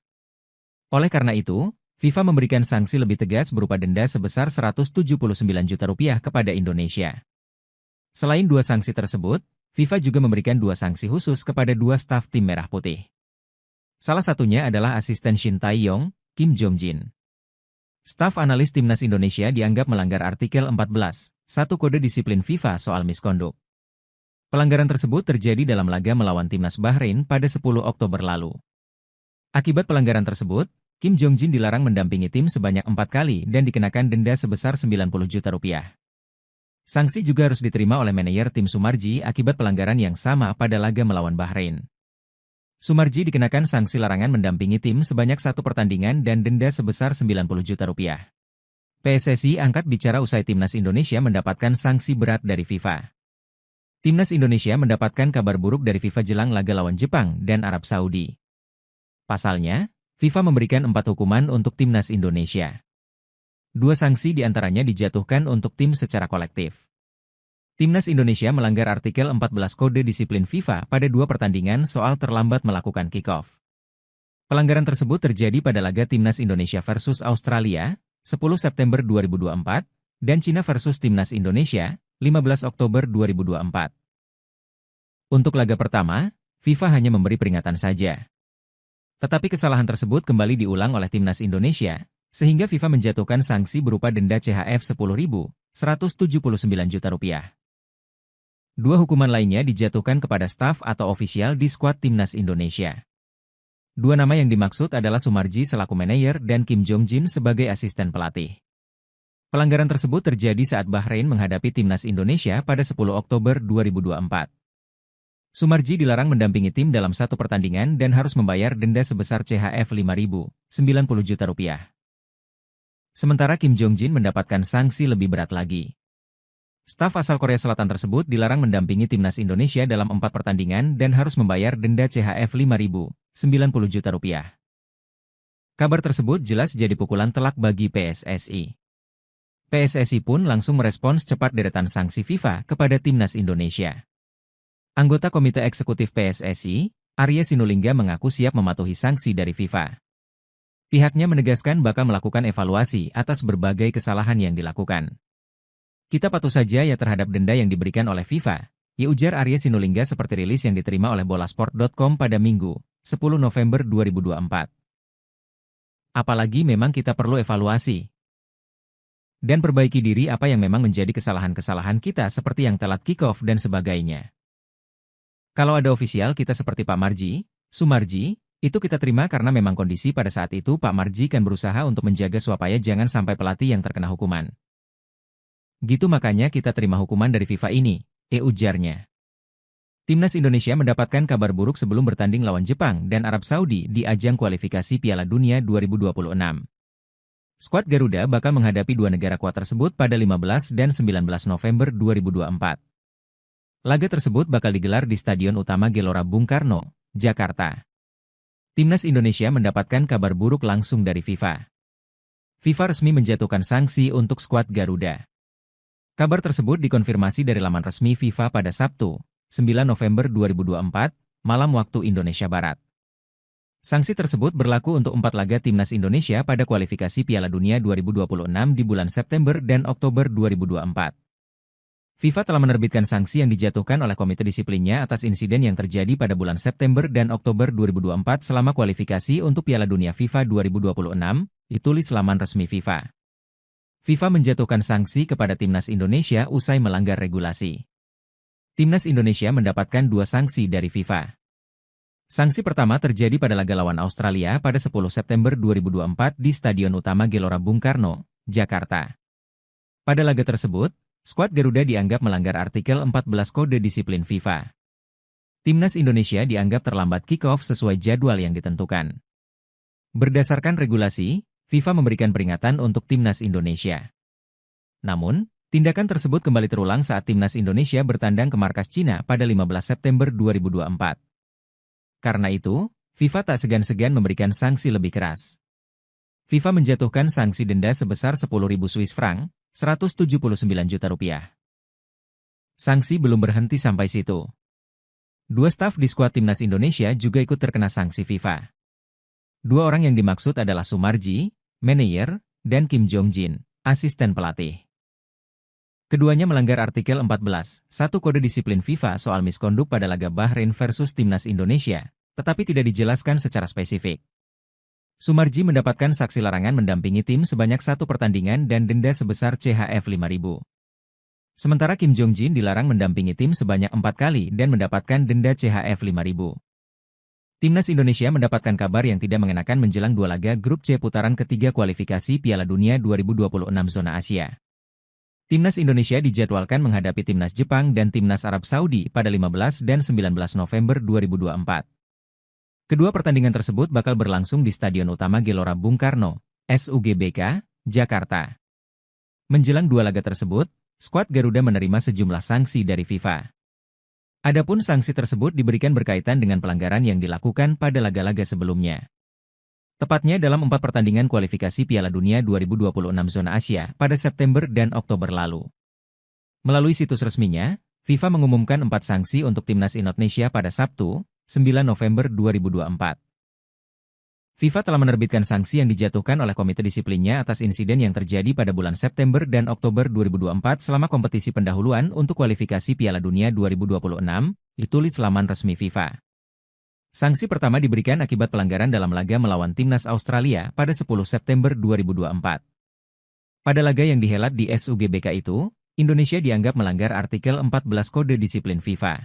Oleh karena itu, FIFA memberikan sanksi lebih tegas berupa denda sebesar 179 juta rupiah kepada Indonesia. Selain 2 sanksi tersebut, FIFA juga memberikan 2 sanksi khusus kepada 2 staf tim Merah Putih. Salah satunya adalah asisten Shin Tae-yong, Kim Jong-jin. Staf analis Timnas Indonesia dianggap melanggar artikel 14.1 Kode Disiplin FIFA soal misconduct. Pelanggaran tersebut terjadi dalam laga melawan Timnas Bahrain pada 10 Oktober lalu. Akibat pelanggaran tersebut, Kim Jong-jin dilarang mendampingi tim sebanyak 4 kali dan dikenakan denda sebesar 90 juta rupiah. Sanksi juga harus diterima oleh manajer tim Sumarji akibat pelanggaran yang sama pada laga melawan Bahrain. Sumarji dikenakan sanksi larangan mendampingi tim sebanyak 1 pertandingan dan denda sebesar 90 juta rupiah. PSSI angkat bicara usai Timnas Indonesia mendapatkan sanksi berat dari FIFA. Timnas Indonesia mendapatkan kabar buruk dari FIFA jelang laga lawan Jepang dan Arab Saudi. Pasalnya, FIFA memberikan 4 hukuman untuk Timnas Indonesia. 2 sanksi diantaranya dijatuhkan untuk tim secara kolektif. Timnas Indonesia melanggar artikel 14 Kode Disiplin FIFA pada 2 pertandingan soal terlambat melakukan kick-off. Pelanggaran tersebut terjadi pada laga Timnas Indonesia versus Australia, 10 September 2024, dan Cina versus Timnas Indonesia, 15 Oktober 2024. Untuk laga pertama, FIFA hanya memberi peringatan saja. Tetapi kesalahan tersebut kembali diulang oleh Timnas Indonesia, sehingga FIFA menjatuhkan sanksi berupa denda CHF 10.179 juta rupiah. 2 hukuman lainnya dijatuhkan kepada staf atau ofisial di skuad Timnas Indonesia. 2 nama yang dimaksud adalah Sumarji selaku manajer dan Kim Jong-jin sebagai asisten pelatih. Pelanggaran tersebut terjadi saat Bahrain menghadapi Timnas Indonesia pada 10 Oktober 2024. Sumarji dilarang mendampingi tim dalam 1 pertandingan dan harus membayar denda sebesar CHF 5.090 juta rupiah. Sementara Kim Jong-jin mendapatkan sanksi lebih berat lagi. Staf asal Korea Selatan tersebut dilarang mendampingi Timnas Indonesia dalam 4 pertandingan dan harus membayar denda CHF 5.090 juta rupiah. Kabar tersebut jelas jadi pukulan telak bagi PSSI. PSSI pun langsung merespons cepat deretan sanksi FIFA kepada Timnas Indonesia. Anggota Komite Eksekutif PSSI, Arya Sinulinga mengaku siap mematuhi sanksi dari FIFA. Pihaknya menegaskan bakal melakukan evaluasi atas berbagai kesalahan yang dilakukan. Kita patuh saja ya terhadap denda yang diberikan oleh FIFA, ya ujar Arya Sinulinga seperti rilis yang diterima oleh bolasport.com pada Minggu, 10 November 2024. Apalagi memang kita perlu evaluasi dan perbaiki diri apa yang memang menjadi kesalahan-kesalahan kita seperti yang telat kick-off dan sebagainya. Kalau ada ofisial kita seperti Pak Marji, Sumarji, itu kita terima karena memang kondisi pada saat itu Pak Marji kan berusaha untuk menjaga supaya jangan sampai pelatih yang terkena hukuman. Gitu makanya kita terima hukuman dari FIFA ini, ujarnya. Timnas Indonesia mendapatkan kabar buruk sebelum bertanding lawan Jepang dan Arab Saudi di ajang kualifikasi Piala Dunia 2026. Skuad Garuda bakal menghadapi 2 negara kuat tersebut pada 15 dan 19 November 2024. Laga tersebut bakal digelar di Stadion Utama Gelora Bung Karno, Jakarta. Timnas Indonesia mendapatkan kabar buruk langsung dari FIFA. FIFA resmi menjatuhkan sanksi untuk skuad Garuda. Kabar tersebut dikonfirmasi dari laman resmi FIFA pada Sabtu, 9 November 2024, malam waktu Indonesia Barat. Sanksi tersebut berlaku untuk 4 laga Timnas Indonesia pada kualifikasi Piala Dunia 2026 di bulan September dan Oktober 2024. FIFA telah menerbitkan sanksi yang dijatuhkan oleh komite disiplinnya atas insiden yang terjadi pada bulan September dan Oktober 2024 selama kualifikasi untuk Piala Dunia FIFA 2026, ditulis laman resmi FIFA. FIFA menjatuhkan sanksi kepada Timnas Indonesia usai melanggar regulasi. Timnas Indonesia mendapatkan 2 sanksi dari FIFA. Sanksi pertama terjadi pada laga lawan Australia pada 10 September 2024 di Stadion Utama Gelora Bung Karno, Jakarta. Pada laga tersebut, skuad Garuda dianggap melanggar artikel 14 Kode Disiplin FIFA. Timnas Indonesia dianggap terlambat kick-off sesuai jadwal yang ditentukan. Berdasarkan regulasi, FIFA memberikan peringatan untuk Timnas Indonesia. Namun, tindakan tersebut kembali terulang saat Timnas Indonesia bertandang ke markas Cina pada 15 September 2024. Karena itu, FIFA tak segan-segan memberikan sanksi lebih keras. FIFA menjatuhkan sanksi denda sebesar 10.000 Swiss franc, 179 juta rupiah. Sanksi belum berhenti sampai situ. 2 staf di skuad Timnas Indonesia juga ikut terkena sanksi FIFA. 2 orang yang dimaksud adalah Sumarji, manajer, dan Kim Jong-jin, asisten pelatih. Keduanya melanggar artikel 14, 1 Kode Disiplin FIFA soal miskonduk pada laga Bahrain versus Timnas Indonesia, tetapi tidak dijelaskan secara spesifik. Sumarji mendapatkan sanksi larangan mendampingi tim sebanyak 1 pertandingan dan denda sebesar CHF 5.000. Sementara Kim Jong-jin dilarang mendampingi tim sebanyak 4 kali dan mendapatkan denda CHF 5.000. Timnas Indonesia mendapatkan kabar yang tidak mengenakan menjelang 2 laga grup C putaran ketiga kualifikasi Piala Dunia 2026 zona Asia. Timnas Indonesia dijadwalkan menghadapi Timnas Jepang dan Timnas Arab Saudi pada 15 dan 19 November 2024. Kedua pertandingan tersebut bakal berlangsung di Stadion Utama Gelora Bung Karno, SUGBK, Jakarta. Menjelang 2 laga tersebut, skuad Garuda menerima sejumlah sanksi dari FIFA. Adapun sanksi tersebut diberikan berkaitan dengan pelanggaran yang dilakukan pada laga-laga sebelumnya. Tepatnya dalam 4 pertandingan kualifikasi Piala Dunia 2026 zona Asia pada September dan Oktober lalu. Melalui situs resminya, FIFA mengumumkan 4 sanksi untuk Timnas Indonesia pada Sabtu, 9 November 2024. FIFA telah menerbitkan sanksi yang dijatuhkan oleh Komite Disiplinnya atas insiden yang terjadi pada bulan September dan Oktober 2024 selama kompetisi pendahuluan untuk kualifikasi Piala Dunia 2026, ditulis laman resmi FIFA. Sanksi pertama diberikan akibat pelanggaran dalam laga melawan Timnas Australia pada 10 September 2024. Pada laga yang dihelat di SUGBK itu, Indonesia dianggap melanggar artikel 14 Kode Disiplin FIFA.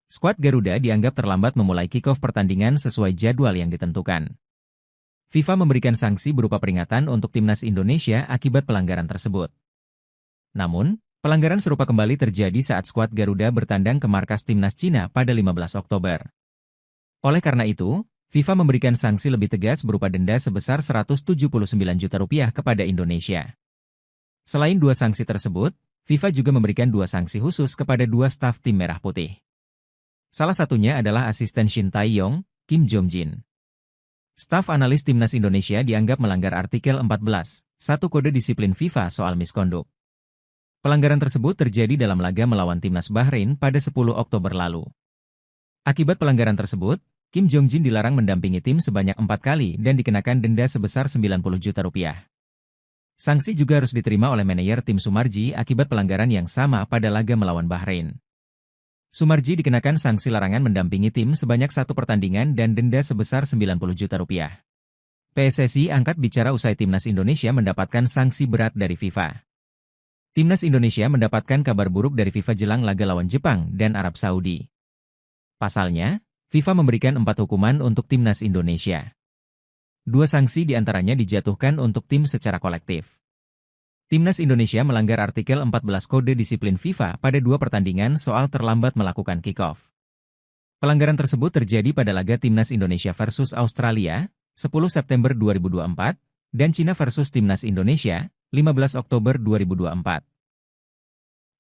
Skuad Garuda dianggap terlambat memulai kick-off pertandingan sesuai jadwal yang ditentukan. FIFA memberikan sanksi berupa peringatan untuk Timnas Indonesia akibat pelanggaran tersebut. Namun, pelanggaran serupa kembali terjadi saat skuad Garuda bertandang ke markas Timnas Cina pada 15 Oktober. Oleh karena itu, FIFA memberikan sanksi lebih tegas berupa denda sebesar Rp179 juta kepada Indonesia. Selain 2 sanksi tersebut, FIFA juga memberikan 2 sanksi khusus kepada 2 staf tim Merah Putih. Salah satunya adalah asisten Shin Tae-yong, Kim Jong-jin. Staf analis Timnas Indonesia dianggap melanggar artikel 14, 1 Kode Disiplin FIFA soal miskonduk. Pelanggaran tersebut terjadi dalam laga melawan Timnas Bahrain pada 10 Oktober lalu. Akibat pelanggaran tersebut, Kim Jong-jin dilarang mendampingi tim sebanyak 4 kali dan dikenakan denda sebesar Rp90 juta. Sanksi juga harus diterima oleh manajer tim Sumarji akibat pelanggaran yang sama pada laga melawan Bahrain. Sumarji dikenakan sanksi larangan mendampingi tim sebanyak 1 pertandingan dan denda sebesar Rp90 juta. PSSI angkat bicara usai Timnas Indonesia mendapatkan sanksi berat dari FIFA. Timnas Indonesia mendapatkan kabar buruk dari FIFA jelang laga lawan Jepang dan Arab Saudi. Pasalnya, FIFA memberikan 4 hukuman untuk Timnas Indonesia. 2 sanksi diantaranya dijatuhkan untuk tim secara kolektif. Timnas Indonesia melanggar artikel 14 Kode Disiplin FIFA pada 2 pertandingan soal terlambat melakukan kick-off. Pelanggaran tersebut terjadi pada laga Timnas Indonesia versus Australia, 10 September 2024, dan Cina versus Timnas Indonesia, 15 Oktober 2024.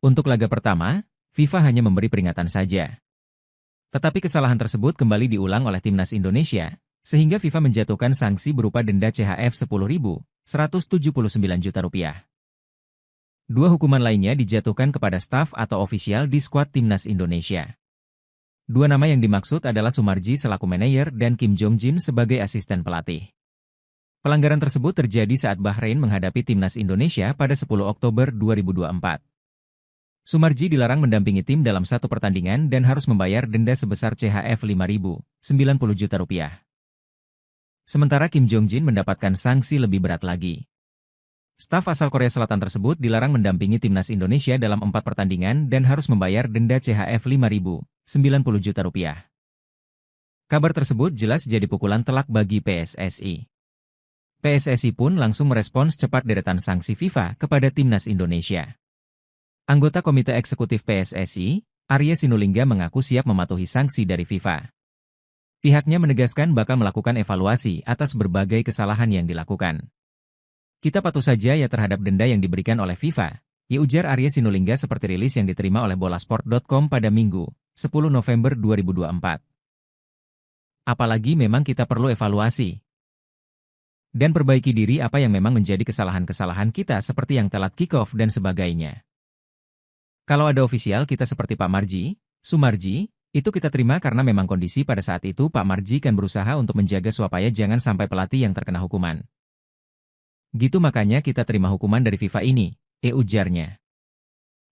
Untuk laga pertama, FIFA hanya memberi peringatan saja. Tetapi kesalahan tersebut kembali diulang oleh Timnas Indonesia, sehingga FIFA menjatuhkan sanksi berupa denda CHF 10.179 juta. 2 hukuman lainnya dijatuhkan kepada staf atau ofisial di skuad Timnas Indonesia. 2 nama yang dimaksud adalah Sumarji selaku manajer dan Kim Jong-jin sebagai asisten pelatih. Pelanggaran tersebut terjadi saat Bahrain menghadapi Timnas Indonesia pada 10 Oktober 2024. Sumarji dilarang mendampingi tim dalam 1 pertandingan dan harus membayar denda sebesar CHF 5.000, Rp90 juta. Sementara Kim Jong-jin mendapatkan sanksi lebih berat lagi. Staf asal Korea Selatan tersebut dilarang mendampingi Timnas Indonesia dalam 4 pertandingan dan harus membayar denda CHF 5.000, Rp90 juta. Kabar tersebut jelas jadi pukulan telak bagi PSSI. PSSI pun langsung merespons cepat deretan sanksi FIFA kepada Timnas Indonesia. Anggota Komite Eksekutif PSSI, Arya Sinulinga mengaku siap mematuhi sanksi dari FIFA. Pihaknya menegaskan bakal melakukan evaluasi atas berbagai kesalahan yang dilakukan. Kita patuh saja ya terhadap denda yang diberikan oleh FIFA, ya ujar Arya Sinulinga seperti rilis yang diterima oleh bolasport.com pada Minggu, 10 November 2024. Apalagi memang kita perlu evaluasi dan perbaiki diri apa yang memang menjadi kesalahan-kesalahan kita seperti yang telat kick-off dan sebagainya. Kalau ada ofisial kita seperti Pak Marji, Sumarji, itu kita terima karena memang kondisi pada saat itu Pak Marji kan berusaha untuk menjaga supaya jangan sampai pelatih yang terkena hukuman. Gitu makanya kita terima hukuman dari FIFA ini, ujarnya.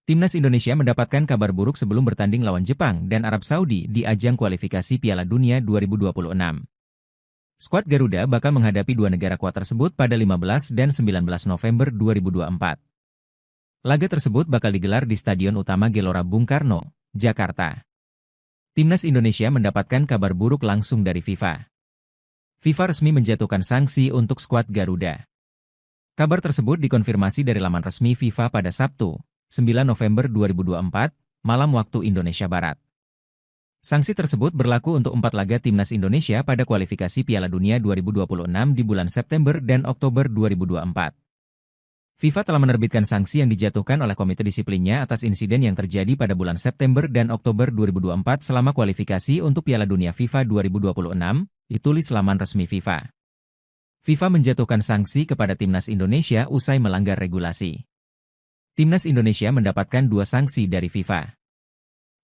Timnas Indonesia mendapatkan kabar buruk sebelum bertanding lawan Jepang dan Arab Saudi di ajang kualifikasi Piala Dunia 2026. Skuad Garuda bakal menghadapi dua negara kuat tersebut pada 15 dan 19 November 2024. Laga tersebut bakal digelar di Stadion Utama Gelora Bung Karno, Jakarta. Timnas Indonesia mendapatkan kabar buruk langsung dari FIFA. FIFA resmi menjatuhkan sanksi untuk skuad Garuda. Kabar tersebut dikonfirmasi dari laman resmi FIFA pada Sabtu, 9 November 2024, malam waktu Indonesia Barat. Sanksi tersebut berlaku untuk 4 laga Timnas Indonesia pada kualifikasi Piala Dunia 2026 di bulan September dan Oktober 2024. FIFA telah menerbitkan sanksi yang dijatuhkan oleh Komite Disiplinnya atas insiden yang terjadi pada bulan September dan Oktober 2024 selama kualifikasi untuk Piala Dunia FIFA 2026, ditulis laman resmi FIFA. FIFA menjatuhkan sanksi kepada Timnas Indonesia usai melanggar regulasi. Timnas Indonesia mendapatkan 2 sanksi dari FIFA.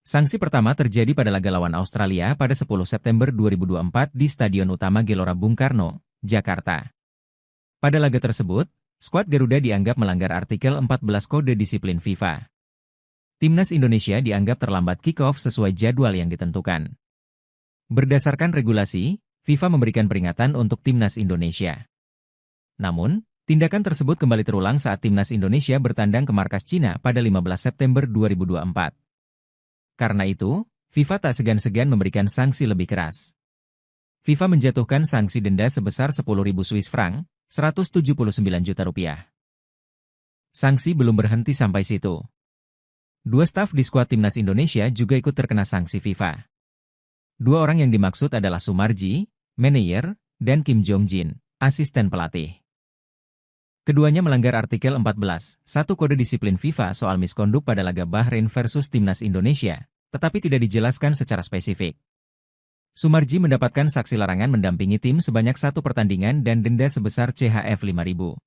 Sanksi pertama terjadi pada laga lawan Australia pada 10 September 2024 di Stadion Utama Gelora Bung Karno, Jakarta. Pada laga tersebut, skuad Garuda dianggap melanggar artikel 14 Kode Disiplin FIFA. Timnas Indonesia dianggap terlambat kick-off sesuai jadwal yang ditentukan. Berdasarkan regulasi, FIFA memberikan peringatan untuk Timnas Indonesia. Namun, tindakan tersebut kembali terulang saat Timnas Indonesia bertandang ke markas Cina pada 15 September 2024. Karena itu, FIFA tak segan-segan memberikan sanksi lebih keras. FIFA menjatuhkan sanksi denda sebesar 10.000 Swiss franc, 179 juta rupiah. Sanksi belum berhenti sampai situ. 2 staf di skuad Timnas Indonesia juga ikut terkena sanksi FIFA. 2 orang yang dimaksud adalah Sumarji, manajer, dan Kim Jong-jin, asisten pelatih. Keduanya melanggar artikel 14, 1 Kode Disiplin FIFA soal miskonduk pada laga Bahrain versus Timnas Indonesia, tetapi tidak dijelaskan secara spesifik. Sumarji mendapatkan saksi larangan mendampingi tim sebanyak 1 pertandingan dan denda sebesar CHF 5.000.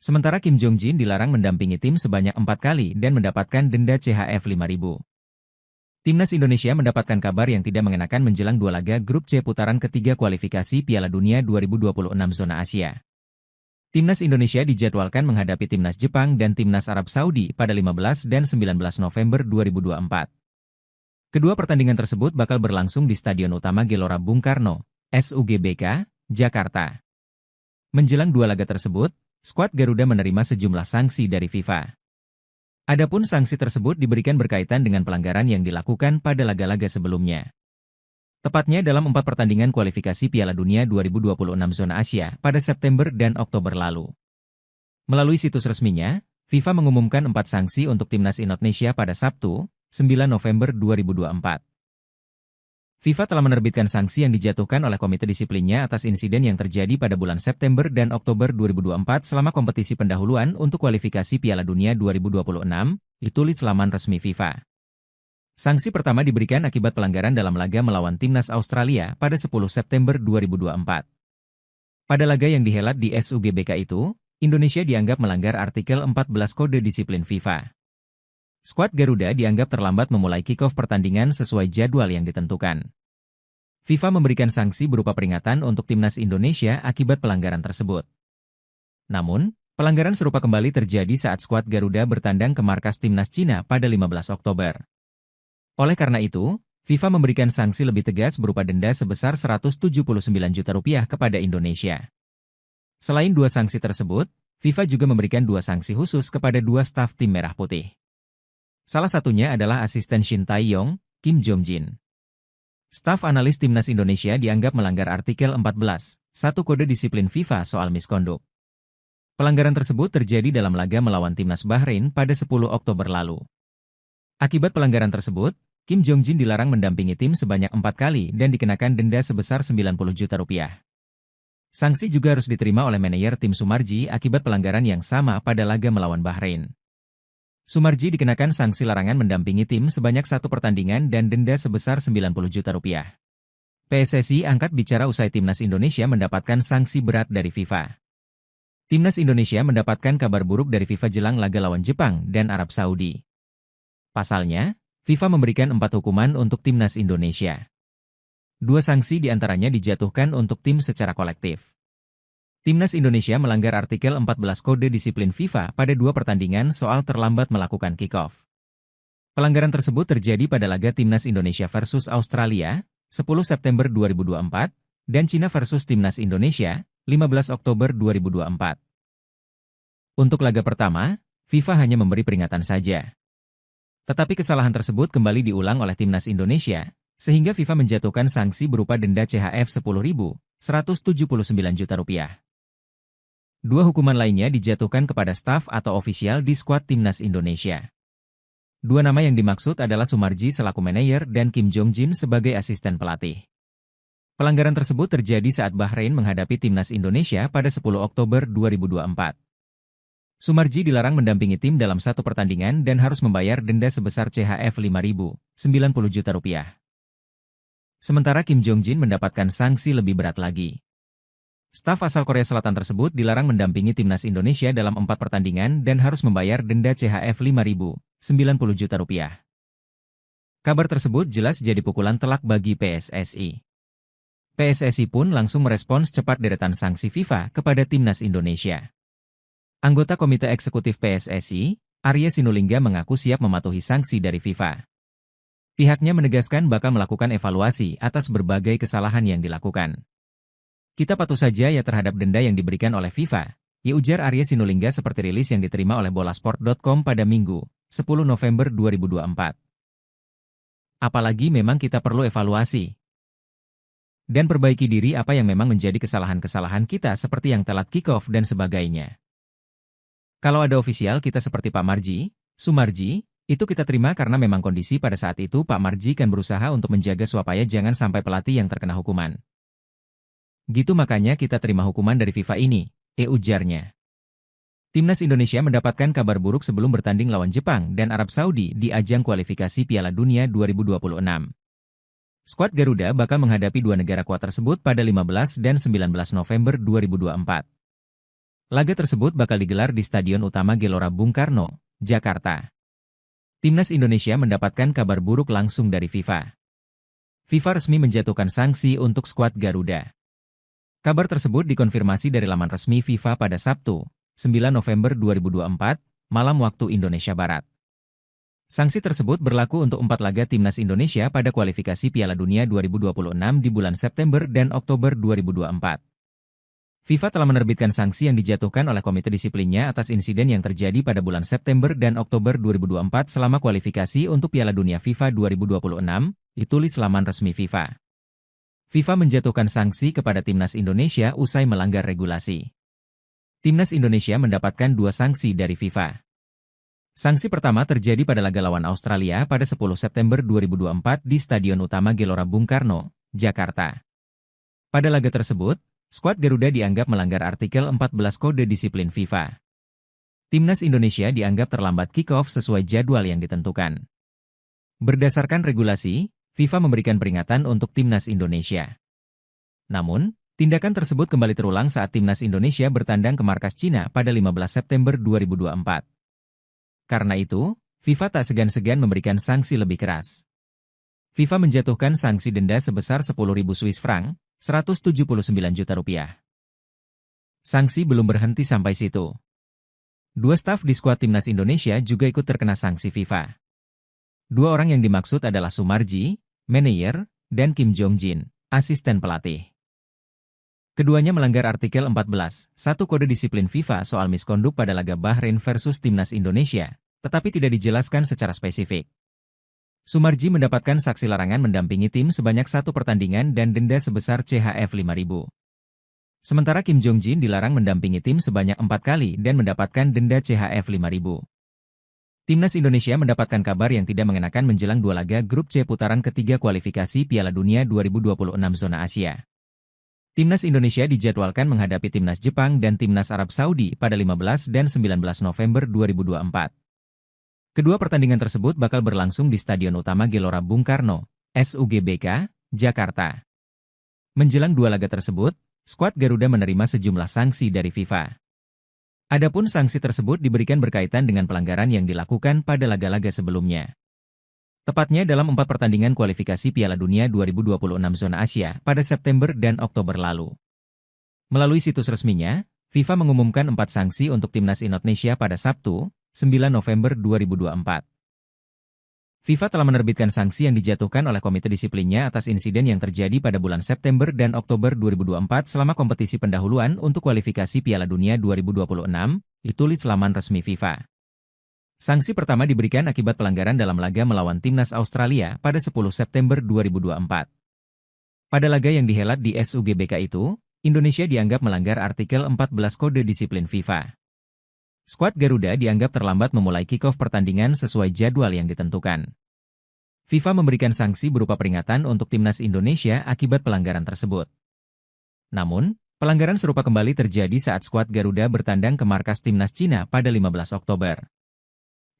Sementara Kim Jong-jin dilarang mendampingi tim sebanyak 4 kali dan mendapatkan denda CHF 5.000. Timnas Indonesia mendapatkan kabar yang tidak mengenakan menjelang 2 laga grup C putaran ketiga kualifikasi Piala Dunia 2026 zona Asia. Timnas Indonesia dijadwalkan menghadapi Timnas Jepang dan Timnas Arab Saudi pada 15 dan 19 November 2024. Kedua pertandingan tersebut bakal berlangsung di Stadion Utama Gelora Bung Karno, SUGBK, Jakarta. Menjelang 2 laga tersebut, skuad Garuda menerima sejumlah sanksi dari FIFA. Adapun sanksi tersebut diberikan berkaitan dengan pelanggaran yang dilakukan pada laga-laga sebelumnya. Tepatnya dalam 4 pertandingan kualifikasi Piala Dunia 2026 zona Asia pada September dan Oktober lalu. Melalui situs resminya, FIFA mengumumkan 4 sanksi untuk Timnas Indonesia pada Sabtu, 9 November 2024. FIFA telah menerbitkan sanksi yang dijatuhkan oleh Komite Disiplinnya atas insiden yang terjadi pada bulan September dan Oktober 2024 selama kompetisi pendahuluan untuk kualifikasi Piala Dunia 2026, ditulis laman resmi FIFA. Sanksi pertama diberikan akibat pelanggaran dalam laga melawan Timnas Australia pada 10 September 2024. Pada laga yang dihelat di SUGBK itu, Indonesia dianggap melanggar artikel 14 Kode Disiplin FIFA. Skuad Garuda dianggap terlambat memulai kick-off pertandingan sesuai jadwal yang ditentukan. FIFA memberikan sanksi berupa peringatan untuk Timnas Indonesia akibat pelanggaran tersebut. Namun, pelanggaran serupa kembali terjadi saat skuad Garuda bertandang ke markas Timnas Cina pada 15 Oktober. Oleh karena itu, FIFA memberikan sanksi lebih tegas berupa denda sebesar 179 juta rupiah kepada Indonesia. Selain 2 sanksi tersebut, FIFA juga memberikan 2 sanksi khusus kepada 2 staf tim Merah Putih. Salah satunya adalah asisten Shin Tae-yong, Kim Jong-jin. Staf analis Timnas Indonesia dianggap melanggar artikel 14, 1 Kode Disiplin FIFA soal miskonduk. Pelanggaran tersebut terjadi dalam laga melawan Timnas Bahrain pada 10 Oktober lalu. Akibat pelanggaran tersebut, Kim Jong-jin dilarang mendampingi tim sebanyak 4 kali dan dikenakan denda sebesar 90 juta rupiah. Sanksi juga harus diterima oleh manajer tim Sumarji akibat pelanggaran yang sama pada laga melawan Bahrain. Sumarji dikenakan sanksi larangan mendampingi tim sebanyak 1 pertandingan dan denda sebesar 90 juta rupiah. PSSI angkat bicara usai Timnas Indonesia mendapatkan sanksi berat dari FIFA. Timnas Indonesia mendapatkan kabar buruk dari FIFA jelang laga lawan Jepang dan Arab Saudi. Pasalnya, FIFA memberikan 4 hukuman untuk Timnas Indonesia. 2 sanksi diantaranya dijatuhkan untuk tim secara kolektif. Timnas Indonesia melanggar artikel 14 Kode Disiplin FIFA pada 2 pertandingan soal terlambat melakukan kick-off. Pelanggaran tersebut terjadi pada laga Timnas Indonesia versus Australia, 10 September 2024, dan Cina versus Timnas Indonesia, 15 Oktober 2024. Untuk laga pertama, FIFA hanya memberi peringatan saja. Tetapi kesalahan tersebut kembali diulang oleh Timnas Indonesia, sehingga FIFA menjatuhkan sanksi berupa denda CHF 10.179 juta rupiah. 2 hukuman lainnya dijatuhkan kepada staf atau ofisial di skuad Timnas Indonesia. 2 nama yang dimaksud adalah Sumarji selaku manajer dan Kim Jong-jin sebagai asisten pelatih. Pelanggaran tersebut terjadi saat Bahrain menghadapi Timnas Indonesia pada 10 Oktober 2024. Sumarji dilarang mendampingi tim dalam 1 pertandingan dan harus membayar denda sebesar CHF 5.090 juta rupiah. Sementara Kim Jong-jin mendapatkan sanksi lebih berat lagi. Staf asal Korea Selatan tersebut dilarang mendampingi Timnas Indonesia dalam 4 pertandingan dan harus membayar denda CHF 5.090 juta rupiah. Kabar tersebut jelas jadi pukulan telak bagi PSSI. PSSI pun langsung merespons cepat deretan sanksi FIFA kepada Timnas Indonesia. Anggota Komite Eksekutif PSSI, Arya Sinulinga mengaku siap mematuhi sanksi dari FIFA. Pihaknya menegaskan bakal melakukan evaluasi atas berbagai kesalahan yang dilakukan. Kita patuh saja ya terhadap denda yang diberikan oleh FIFA, ya ujar Arya Sinulinga seperti rilis yang diterima oleh bolasport.com pada Minggu, 10 November 2024. Apalagi memang kita perlu evaluasi dan perbaiki diri apa yang memang menjadi kesalahan-kesalahan kita seperti yang telat kick-off dan sebagainya. Kalau ada ofisial kita seperti Pak Marji, Sumarji, itu kita terima karena memang kondisi pada saat itu Pak Marji kan berusaha untuk menjaga supaya jangan sampai pelatih yang terkena hukuman. Gitu makanya kita terima hukuman dari FIFA ini, ujarnya. Timnas Indonesia mendapatkan kabar buruk sebelum bertanding lawan Jepang dan Arab Saudi di ajang kualifikasi Piala Dunia 2026. Skuad Garuda bakal menghadapi 2 negara kuat tersebut pada 15 dan 19 November 2024. Laga tersebut bakal digelar di Stadion Utama Gelora Bung Karno, Jakarta. Timnas Indonesia mendapatkan kabar buruk langsung dari FIFA. FIFA resmi menjatuhkan sanksi untuk skuad Garuda. Kabar tersebut dikonfirmasi dari laman resmi FIFA pada Sabtu, 9 November 2024, malam waktu Indonesia Barat. Sanksi tersebut berlaku untuk 4 laga Timnas Indonesia pada kualifikasi Piala Dunia 2026 di bulan September dan Oktober 2024. FIFA telah menerbitkan sanksi yang dijatuhkan oleh komite disiplinnya atas insiden yang terjadi pada bulan September dan Oktober 2024 selama kualifikasi untuk Piala Dunia FIFA 2026, ditulis laman resmi FIFA. FIFA menjatuhkan sanksi kepada Timnas Indonesia usai melanggar regulasi. Timnas Indonesia mendapatkan 2 sanksi dari FIFA. Sanksi pertama terjadi pada laga lawan Australia pada 10 September 2024 di Stadion Utama Gelora Bung Karno, Jakarta. Pada laga tersebut, skuad Garuda dianggap melanggar artikel 14 Kode Disiplin FIFA. Timnas Indonesia dianggap terlambat kick-off sesuai jadwal yang ditentukan. Berdasarkan regulasi, FIFA memberikan peringatan untuk Timnas Indonesia. Namun, tindakan tersebut kembali terulang saat Timnas Indonesia bertandang ke markas Cina pada 15 September 2024. Karena itu, FIFA tak segan-segan memberikan sanksi lebih keras. FIFA menjatuhkan sanksi denda sebesar 10.000 Swiss franc, 179 juta rupiah. Sanksi belum berhenti sampai situ. 2 staf di skuad Timnas Indonesia juga ikut terkena sanksi FIFA. 2 orang yang dimaksud adalah Sumarji, manajer, dan Kim Jong-jin, asisten pelatih. Keduanya melanggar artikel 14, 1 Kode Disiplin FIFA soal miskonduk pada laga Bahrain versus Timnas Indonesia, tetapi tidak dijelaskan secara spesifik. Sumarji mendapatkan saksi larangan mendampingi tim sebanyak 1 pertandingan dan denda sebesar CHF 5.000. Sementara Kim Jong-jin dilarang mendampingi tim sebanyak 4 kali dan mendapatkan denda CHF 5.000. Timnas Indonesia mendapatkan kabar yang tidak mengenakan menjelang 2 laga grup C putaran ketiga kualifikasi Piala Dunia 2026 zona Asia. Timnas Indonesia dijadwalkan menghadapi Timnas Jepang dan Timnas Arab Saudi pada 15 dan 19 November 2024. Kedua pertandingan tersebut bakal berlangsung di Stadion Utama Gelora Bung Karno, SUGBK, Jakarta. Menjelang 2 laga tersebut, skuad Garuda menerima sejumlah sanksi dari FIFA. Adapun sanksi tersebut diberikan berkaitan dengan pelanggaran yang dilakukan pada laga-laga sebelumnya. Tepatnya dalam 4 pertandingan kualifikasi Piala Dunia 2026 zona Asia pada September dan Oktober lalu. Melalui situs resminya, FIFA mengumumkan 4 sanksi untuk Timnas Indonesia pada Sabtu, 9 November 2024. FIFA telah menerbitkan sanksi yang dijatuhkan oleh Komite Disiplinnya atas insiden yang terjadi pada bulan September dan Oktober 2024 selama kompetisi pendahuluan untuk kualifikasi Piala Dunia 2026, ditulis laman resmi FIFA. Sanksi pertama diberikan akibat pelanggaran dalam laga melawan Timnas Australia pada 10 September 2024. Pada laga yang dihelat di SUGBK itu, Indonesia dianggap melanggar artikel 14 Kode Disiplin FIFA. Skuad Garuda dianggap terlambat memulai kick-off pertandingan sesuai jadwal yang ditentukan. FIFA memberikan sanksi berupa peringatan untuk Timnas Indonesia akibat pelanggaran tersebut. Namun, pelanggaran serupa kembali terjadi saat skuad Garuda bertandang ke markas Timnas Cina pada 15 Oktober.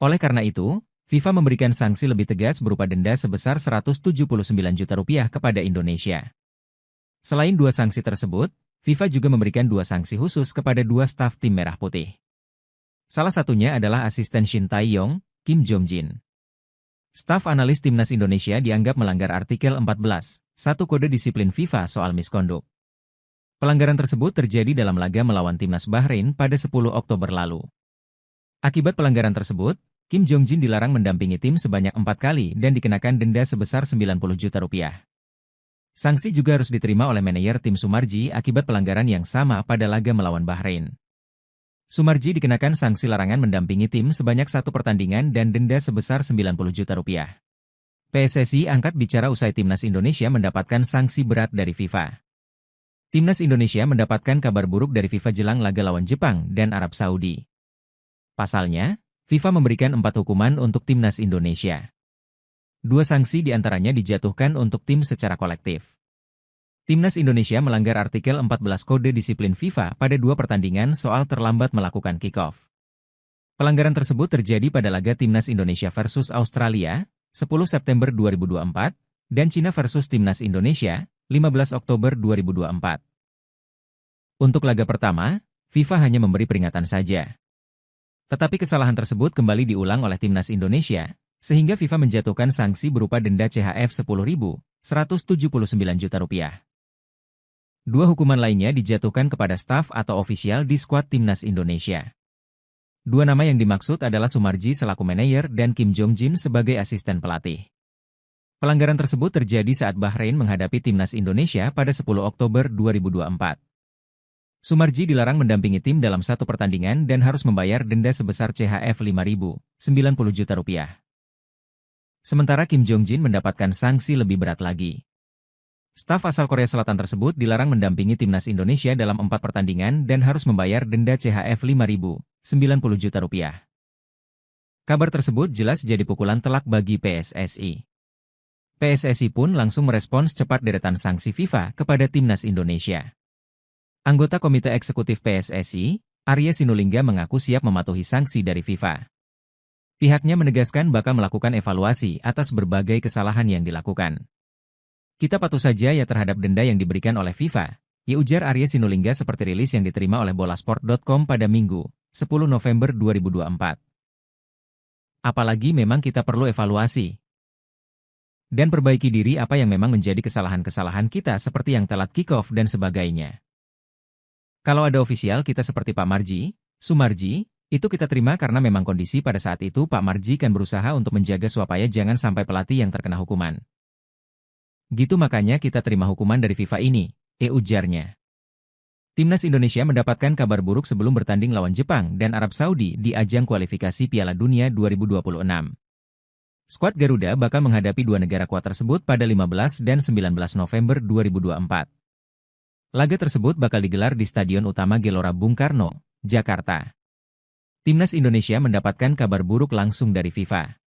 Oleh karena itu, FIFA memberikan sanksi lebih tegas berupa denda sebesar Rp179 juta kepada Indonesia. Selain 2 sanksi tersebut, FIFA juga memberikan 2 sanksi khusus kepada 2 staf tim Merah Putih. Salah satunya adalah asisten Shin Tae-yong, Kim Jong-jin. Staf analis Timnas Indonesia dianggap melanggar artikel 14, 1 Kode Disiplin FIFA soal miskonduk. Pelanggaran tersebut terjadi dalam laga melawan Timnas Bahrain pada 10 Oktober lalu. Akibat pelanggaran tersebut, Kim Jong-jin dilarang mendampingi tim sebanyak 4 kali dan dikenakan denda sebesar Rp90 juta. Sanksi juga harus diterima oleh manajer tim Sumarji akibat pelanggaran yang sama pada laga melawan Bahrain. Sumarji dikenakan sanksi larangan mendampingi tim sebanyak 1 pertandingan dan denda sebesar Rp90 juta. PSSI angkat bicara usai Timnas Indonesia mendapatkan sanksi berat dari FIFA. Timnas Indonesia mendapatkan kabar buruk dari FIFA jelang laga lawan Jepang dan Arab Saudi. Pasalnya, FIFA memberikan 4 hukuman untuk Timnas Indonesia. 2 sanksi diantaranya dijatuhkan untuk tim secara kolektif. Timnas Indonesia melanggar artikel 14 Kode Disiplin FIFA pada 2 pertandingan soal terlambat melakukan kick-off. Pelanggaran tersebut terjadi pada laga Timnas Indonesia versus Australia, 10 September 2024, dan Cina versus Timnas Indonesia, 15 Oktober 2024. Untuk laga pertama, FIFA hanya memberi peringatan saja. Tetapi kesalahan tersebut kembali diulang oleh Timnas Indonesia, sehingga FIFA menjatuhkan sanksi berupa denda CHF Rp10.179 juta. 2 hukuman lainnya dijatuhkan kepada staf atau ofisial di skuad Timnas Indonesia. 2 nama yang dimaksud adalah Sumarji selaku manajer dan Kim Jong-jin sebagai asisten pelatih. Pelanggaran tersebut terjadi saat Bahrain menghadapi Timnas Indonesia pada 10 Oktober 2024. Sumarji dilarang mendampingi tim dalam 1 pertandingan dan harus membayar denda sebesar CHF Rp5.090 juta. Sementara Kim Jong-jin mendapatkan sanksi lebih berat lagi. Staf asal Korea Selatan tersebut dilarang mendampingi Timnas Indonesia dalam 4 pertandingan dan harus membayar denda CHF Rp5.090 juta. Kabar tersebut jelas jadi pukulan telak bagi PSSI. PSSI pun langsung merespons cepat deretan sanksi FIFA kepada Timnas Indonesia. Anggota Komite Eksekutif PSSI, Arya Sinulinga mengaku siap mematuhi sanksi dari FIFA. Pihaknya menegaskan bakal melakukan evaluasi atas berbagai kesalahan yang dilakukan. Kita patuh saja ya terhadap denda yang diberikan oleh FIFA, ya ujar Arya Sinulinga seperti rilis yang diterima oleh bolasport.com pada Minggu, 10 November 2024. Apalagi memang kita perlu evaluasi dan perbaiki diri apa yang memang menjadi kesalahan-kesalahan kita seperti yang telat kick-off dan sebagainya. Kalau ada ofisial kita seperti Pak Marji, Sumarji, itu kita terima karena memang kondisi pada saat itu Pak Marji kan berusaha untuk menjaga supaya jangan sampai pelatih yang terkena hukuman. Gitu makanya kita terima hukuman dari FIFA ini, ujarnya. Timnas Indonesia mendapatkan kabar buruk sebelum bertanding lawan Jepang dan Arab Saudi di ajang kualifikasi Piala Dunia 2026. Skuad Garuda bakal menghadapi 2 negara kuat tersebut pada 15 dan 19 November 2024. Laga tersebut bakal digelar di Stadion Utama Gelora Bung Karno, Jakarta. Timnas Indonesia mendapatkan kabar buruk langsung dari FIFA.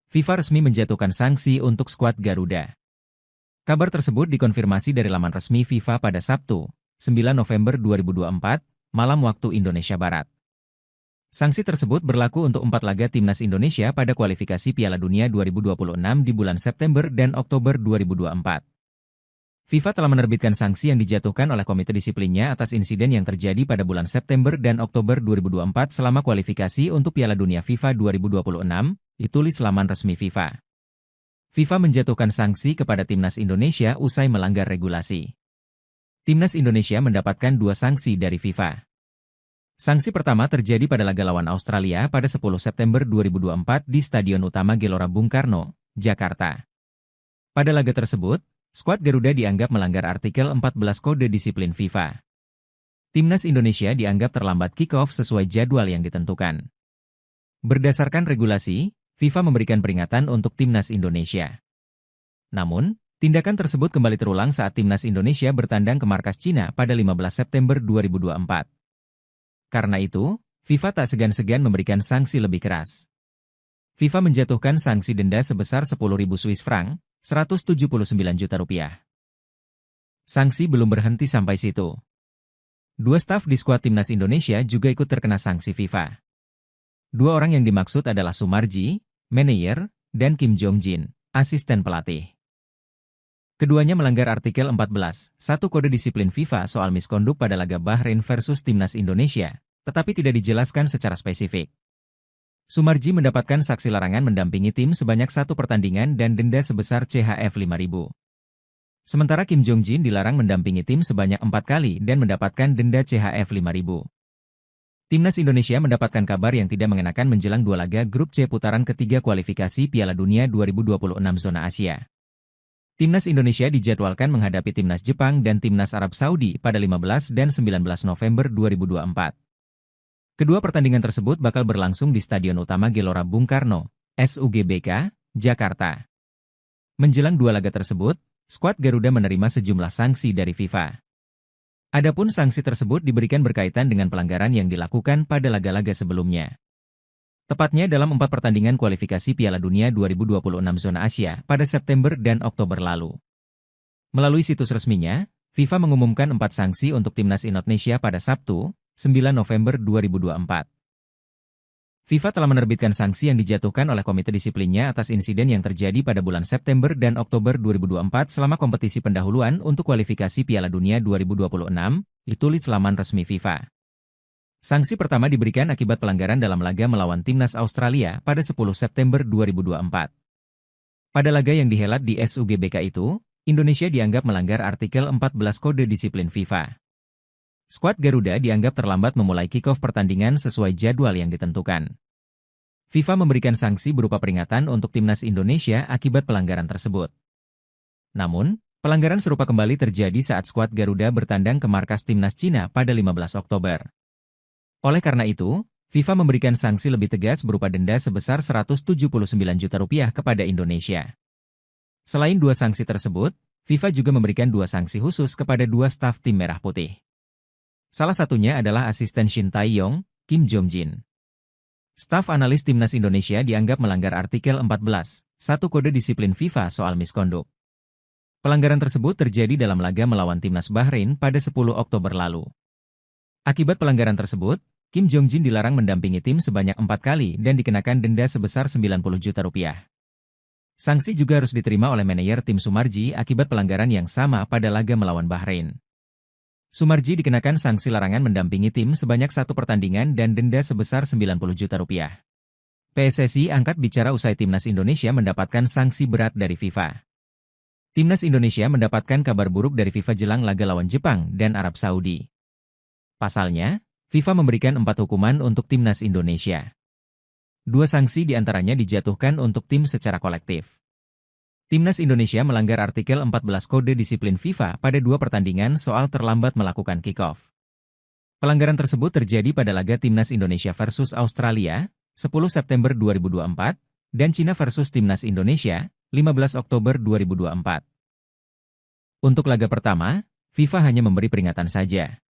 FIFA resmi menjatuhkan sanksi untuk skuad Garuda. Kabar tersebut dikonfirmasi dari laman resmi FIFA pada Sabtu, 9 November 2024, malam waktu Indonesia Barat. Sanksi tersebut berlaku untuk 4 laga Timnas Indonesia pada kualifikasi Piala Dunia 2026 di bulan September dan Oktober 2024. FIFA telah menerbitkan sanksi yang dijatuhkan oleh Komite Disiplinnya atas insiden yang terjadi pada bulan September dan Oktober 2024 selama kualifikasi untuk Piala Dunia FIFA 2026, ditulis laman resmi FIFA. FIFA menjatuhkan sanksi kepada Timnas Indonesia usai melanggar regulasi. Timnas Indonesia mendapatkan 2 sanksi dari FIFA. Sanksi pertama terjadi pada laga lawan Australia pada 10 September 2024 di Stadion Utama Gelora Bung Karno, Jakarta. Pada laga tersebut, skuad Garuda dianggap melanggar artikel 14 Kode Disiplin FIFA. Timnas Indonesia dianggap terlambat kick-off sesuai jadwal yang ditentukan. Berdasarkan regulasi, FIFA memberikan peringatan untuk Timnas Indonesia. Namun, tindakan tersebut kembali terulang saat Timnas Indonesia bertandang ke markas Cina pada 15 September 2024. Karena itu, FIFA tak segan-segan memberikan sanksi lebih keras. FIFA menjatuhkan sanksi denda sebesar 10.000 Swiss franc, 179 juta rupiah. Sanksi belum berhenti sampai situ. 2 staf di skuad Timnas Indonesia juga ikut terkena sanksi FIFA. 2 orang yang dimaksud adalah Sumarji, manajer, dan Kim Jong-jin, asisten pelatih. Keduanya melanggar artikel 14, 1 Kode Disiplin FIFA soal miskonduk pada laga Bahrain versus Timnas Indonesia, tetapi tidak dijelaskan secara spesifik. Sumarji mendapatkan saksi larangan mendampingi tim sebanyak 1 pertandingan dan denda sebesar CHF 5.000. Sementara Kim Jong-jin dilarang mendampingi tim sebanyak 4 kali dan mendapatkan denda CHF 5.000. Timnas Indonesia mendapatkan kabar yang tidak mengenakan menjelang 2 laga grup C putaran ketiga kualifikasi Piala Dunia 2026 zona Asia. Timnas Indonesia dijadwalkan menghadapi Timnas Jepang dan Timnas Arab Saudi pada 15 dan 19 November 2024. Kedua pertandingan tersebut bakal berlangsung di Stadion Utama Gelora Bung Karno, SUGBK, Jakarta. Menjelang 2 laga tersebut, skuad Garuda menerima sejumlah sanksi dari FIFA. Adapun sanksi tersebut diberikan berkaitan dengan pelanggaran yang dilakukan pada laga-laga sebelumnya. Tepatnya dalam 4 pertandingan kualifikasi Piala Dunia 2026 zona Asia pada September dan Oktober lalu. Melalui situs resminya, FIFA mengumumkan 4 sanksi untuk Timnas Indonesia pada Sabtu, 9 November 2024. FIFA telah menerbitkan sanksi yang dijatuhkan oleh komite disiplinnya atas insiden yang terjadi pada bulan September dan Oktober 2024 selama kompetisi pendahuluan untuk kualifikasi Piala Dunia 2026, ditulis laman resmi FIFA. Sanksi pertama diberikan akibat pelanggaran dalam laga melawan Timnas Australia pada 10 September 2024. Pada laga yang dihelat di SUGBK itu, Indonesia dianggap melanggar artikel 14 Kode Disiplin FIFA. Skuad Garuda dianggap terlambat memulai kick-off pertandingan sesuai jadwal yang ditentukan. FIFA memberikan sanksi berupa peringatan untuk Timnas Indonesia akibat pelanggaran tersebut. Namun, pelanggaran serupa kembali terjadi saat skuad Garuda bertandang ke markas Timnas Cina pada 15 Oktober. Oleh karena itu, FIFA memberikan sanksi lebih tegas berupa denda sebesar 179 juta rupiah kepada Indonesia. Selain 2 sanksi tersebut, FIFA juga memberikan 2 sanksi khusus kepada 2 staf tim Merah Putih. Salah satunya adalah asisten Shin Tae-yong, Kim Jong-jin. Staf analis Timnas Indonesia dianggap melanggar artikel 14, 1 Kode Disiplin FIFA soal miskonduk. Pelanggaran tersebut terjadi dalam laga melawan Timnas Bahrain pada 10 Oktober lalu. Akibat pelanggaran tersebut, Kim Jong-jin dilarang mendampingi tim sebanyak 4 kali dan dikenakan denda sebesar 90 juta rupiah. Sanksi juga harus diterima oleh manajer tim Sumarji akibat pelanggaran yang sama pada laga melawan Bahrain. Sumarji dikenakan sanksi larangan mendampingi tim sebanyak 1 pertandingan dan denda sebesar 90 juta rupiah. PSSI angkat bicara usai Timnas Indonesia mendapatkan sanksi berat dari FIFA. Timnas Indonesia mendapatkan kabar buruk dari FIFA jelang laga lawan Jepang dan Arab Saudi. Pasalnya, FIFA memberikan 4 hukuman untuk Timnas Indonesia. 2 sanksi diantaranya dijatuhkan untuk tim secara kolektif. Timnas Indonesia melanggar artikel 14 Kode Disiplin FIFA pada 2 pertandingan soal terlambat melakukan kick-off. Pelanggaran tersebut terjadi pada laga Timnas Indonesia versus Australia, 10 September 2024, dan Cina versus Timnas Indonesia, 15 Oktober 2024. Untuk laga pertama, FIFA hanya memberi peringatan saja.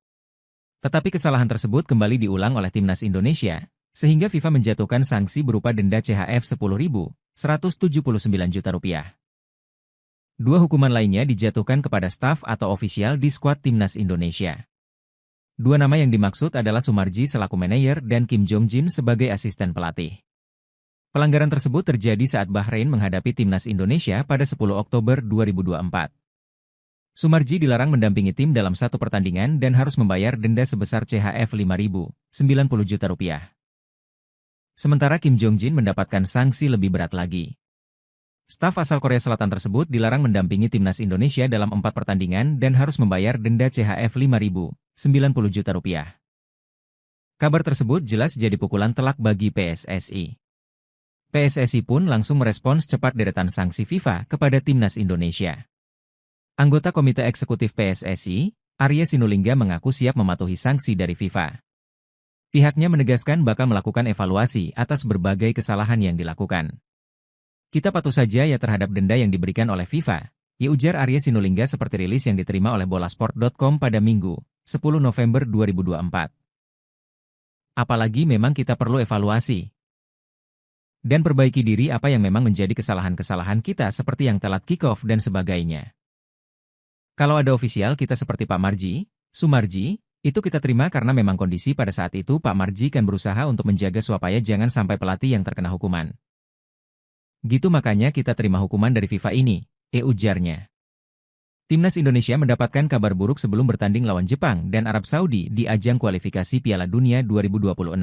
Tetapi kesalahan tersebut kembali diulang oleh Timnas Indonesia, sehingga FIFA menjatuhkan sanksi berupa denda CHF 10.179 juta rupiah. 2 hukuman lainnya dijatuhkan kepada staf atau ofisial di skuad Timnas Indonesia. 2 nama yang dimaksud adalah Sumarji selaku manajer dan Kim Jong-jin sebagai asisten pelatih. Pelanggaran tersebut terjadi saat Bahrain menghadapi Timnas Indonesia pada 10 Oktober 2024. Sumarji dilarang mendampingi tim dalam 1 pertandingan dan harus membayar denda sebesar CHF 5.000, 90 juta rupiah. Sementara Kim Jong-jin mendapatkan sanksi lebih berat lagi. Staf asal Korea Selatan tersebut dilarang mendampingi timnas Indonesia dalam 4 pertandingan dan harus membayar denda CHF 5.090 juta rupiah. Kabar tersebut jelas jadi pukulan telak bagi PSSI. PSSI pun langsung merespons cepat deretan sanksi FIFA kepada timnas Indonesia. Anggota Komite Eksekutif PSSI, Arya Sinulinga mengaku siap mematuhi sanksi dari FIFA. Pihaknya menegaskan bakal melakukan evaluasi atas berbagai kesalahan yang dilakukan. Kita patuh saja ya terhadap denda yang diberikan oleh FIFA, ya ujar Arya Sinulinga seperti rilis yang diterima oleh bolasport.com pada Minggu, 10 November 2024. Apalagi memang kita perlu evaluasi dan perbaiki diri apa yang memang menjadi kesalahan-kesalahan kita seperti yang telat kick-off dan sebagainya. Kalau ada ofisial kita seperti Pak Marji, Sumarji, itu kita terima karena memang kondisi pada saat itu Pak Marji kan berusaha untuk menjaga supaya jangan sampai pelatih yang terkena hukuman. Gitu makanya kita terima hukuman dari FIFA ini, ujarnya. Timnas Indonesia mendapatkan kabar buruk sebelum bertanding lawan Jepang dan Arab Saudi di ajang kualifikasi Piala Dunia 2026.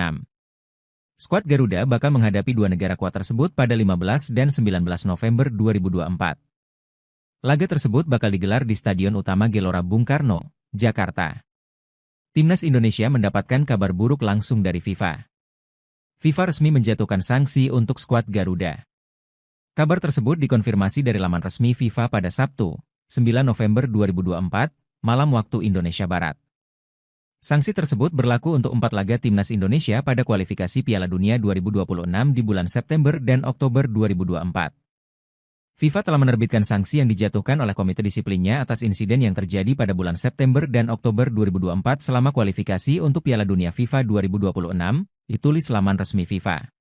Skuad Garuda bakal menghadapi dua negara kuat tersebut pada 15 dan 19 November 2024. Laga tersebut bakal digelar di Stadion Utama Gelora Bung Karno, Jakarta. Timnas Indonesia mendapatkan kabar buruk langsung dari FIFA. FIFA resmi menjatuhkan sanksi untuk skuad Garuda. Kabar tersebut dikonfirmasi dari laman resmi FIFA pada Sabtu, 9 November 2024, malam waktu Indonesia Barat. Sanksi tersebut berlaku untuk 4 laga timnas Indonesia pada kualifikasi Piala Dunia 2026 di bulan September dan Oktober 2024. FIFA telah menerbitkan sanksi yang dijatuhkan oleh komite disiplinnya atas insiden yang terjadi pada bulan September dan Oktober 2024 selama kualifikasi untuk Piala Dunia FIFA 2026, ditulis laman resmi FIFA.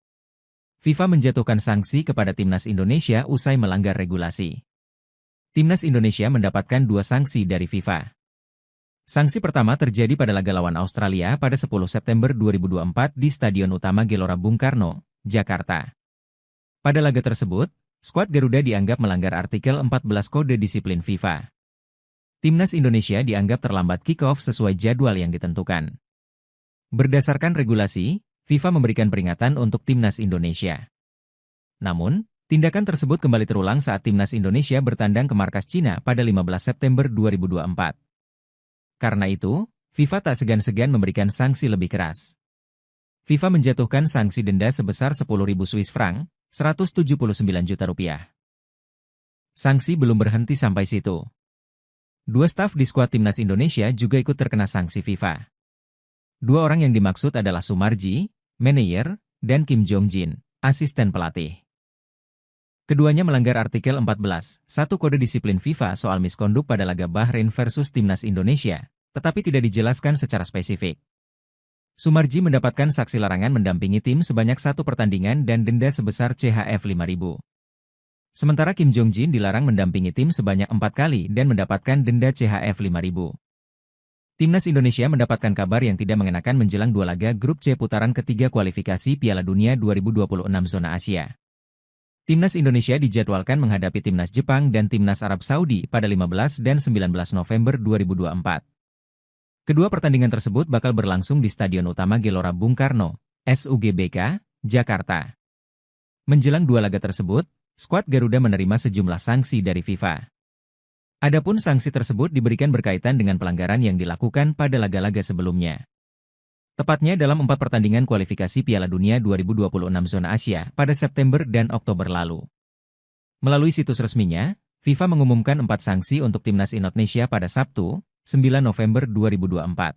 FIFA menjatuhkan sanksi kepada timnas Indonesia usai melanggar regulasi. Timnas Indonesia mendapatkan 2 sanksi dari FIFA. Sanksi pertama terjadi pada laga lawan Australia pada 10 September 2024 di Stadion Utama Gelora Bung Karno, Jakarta. Pada laga tersebut, skuad Garuda dianggap melanggar artikel 14 Kode Disiplin FIFA. Timnas Indonesia dianggap terlambat kick-off sesuai jadwal yang ditentukan. Berdasarkan regulasi, FIFA memberikan peringatan untuk timnas Indonesia. Namun, tindakan tersebut kembali terulang saat timnas Indonesia bertandang ke markas Cina pada 15 September 2024. Karena itu, FIFA tak segan-segan memberikan sanksi lebih keras. FIFA menjatuhkan sanksi denda sebesar 10.000 Swiss franc, 179 juta rupiah. Sanksi belum berhenti sampai situ. 2 staf di skuad timnas Indonesia juga ikut terkena sanksi FIFA. 2 orang yang dimaksud adalah Sumarji, manajer, dan Kim Jong-jin, asisten pelatih. Keduanya melanggar artikel 14, 1 Kode Disiplin FIFA soal miskonduk pada laga Bahrain versus timnas Indonesia, tetapi tidak dijelaskan secara spesifik. Sumarji mendapatkan saksi larangan mendampingi tim sebanyak 1 pertandingan dan denda sebesar CHF 5.000. Sementara Kim Jong-jin dilarang mendampingi tim sebanyak 4 kali dan mendapatkan denda CHF 5.000. Timnas Indonesia mendapatkan kabar yang tidak mengenakan menjelang 2 laga grup C putaran ketiga kualifikasi Piala Dunia 2026 zona Asia. Timnas Indonesia dijadwalkan menghadapi timnas Jepang dan timnas Arab Saudi pada 15 dan 19 November 2024. Kedua pertandingan tersebut bakal berlangsung di Stadion Utama Gelora Bung Karno, SUGBK, Jakarta. Menjelang 2 laga tersebut, skuad Garuda menerima sejumlah sanksi dari FIFA. Adapun sanksi tersebut diberikan berkaitan dengan pelanggaran yang dilakukan pada laga-laga sebelumnya. Tepatnya dalam 4 pertandingan kualifikasi Piala Dunia 2026 zona Asia pada September dan Oktober lalu. Melalui situs resminya, FIFA mengumumkan 4 sanksi untuk timnas Indonesia pada Sabtu, 9 November 2024.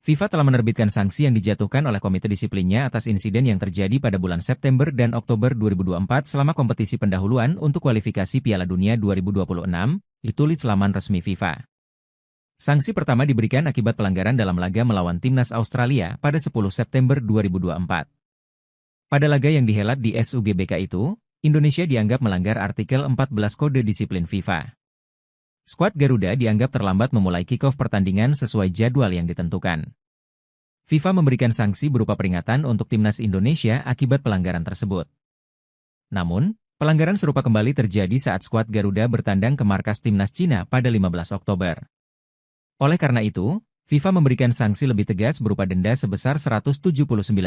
FIFA telah menerbitkan sanksi yang dijatuhkan oleh komite disiplinnya atas insiden yang terjadi pada bulan September dan Oktober 2024 selama kompetisi pendahuluan untuk kualifikasi Piala Dunia 2026, ditulis laman resmi FIFA. Sanksi pertama diberikan akibat pelanggaran dalam laga melawan timnas Australia pada 10 September 2024. Pada laga yang dihelat di SUGBK itu, Indonesia dianggap melanggar artikel 14 Kode Disiplin FIFA. Skuad Garuda dianggap terlambat memulai kick-off pertandingan sesuai jadwal yang ditentukan. FIFA memberikan sanksi berupa peringatan untuk timnas Indonesia akibat pelanggaran tersebut. Namun, pelanggaran serupa kembali terjadi saat skuad Garuda bertandang ke markas timnas Cina pada 15 Oktober. Oleh karena itu, FIFA memberikan sanksi lebih tegas berupa denda sebesar 179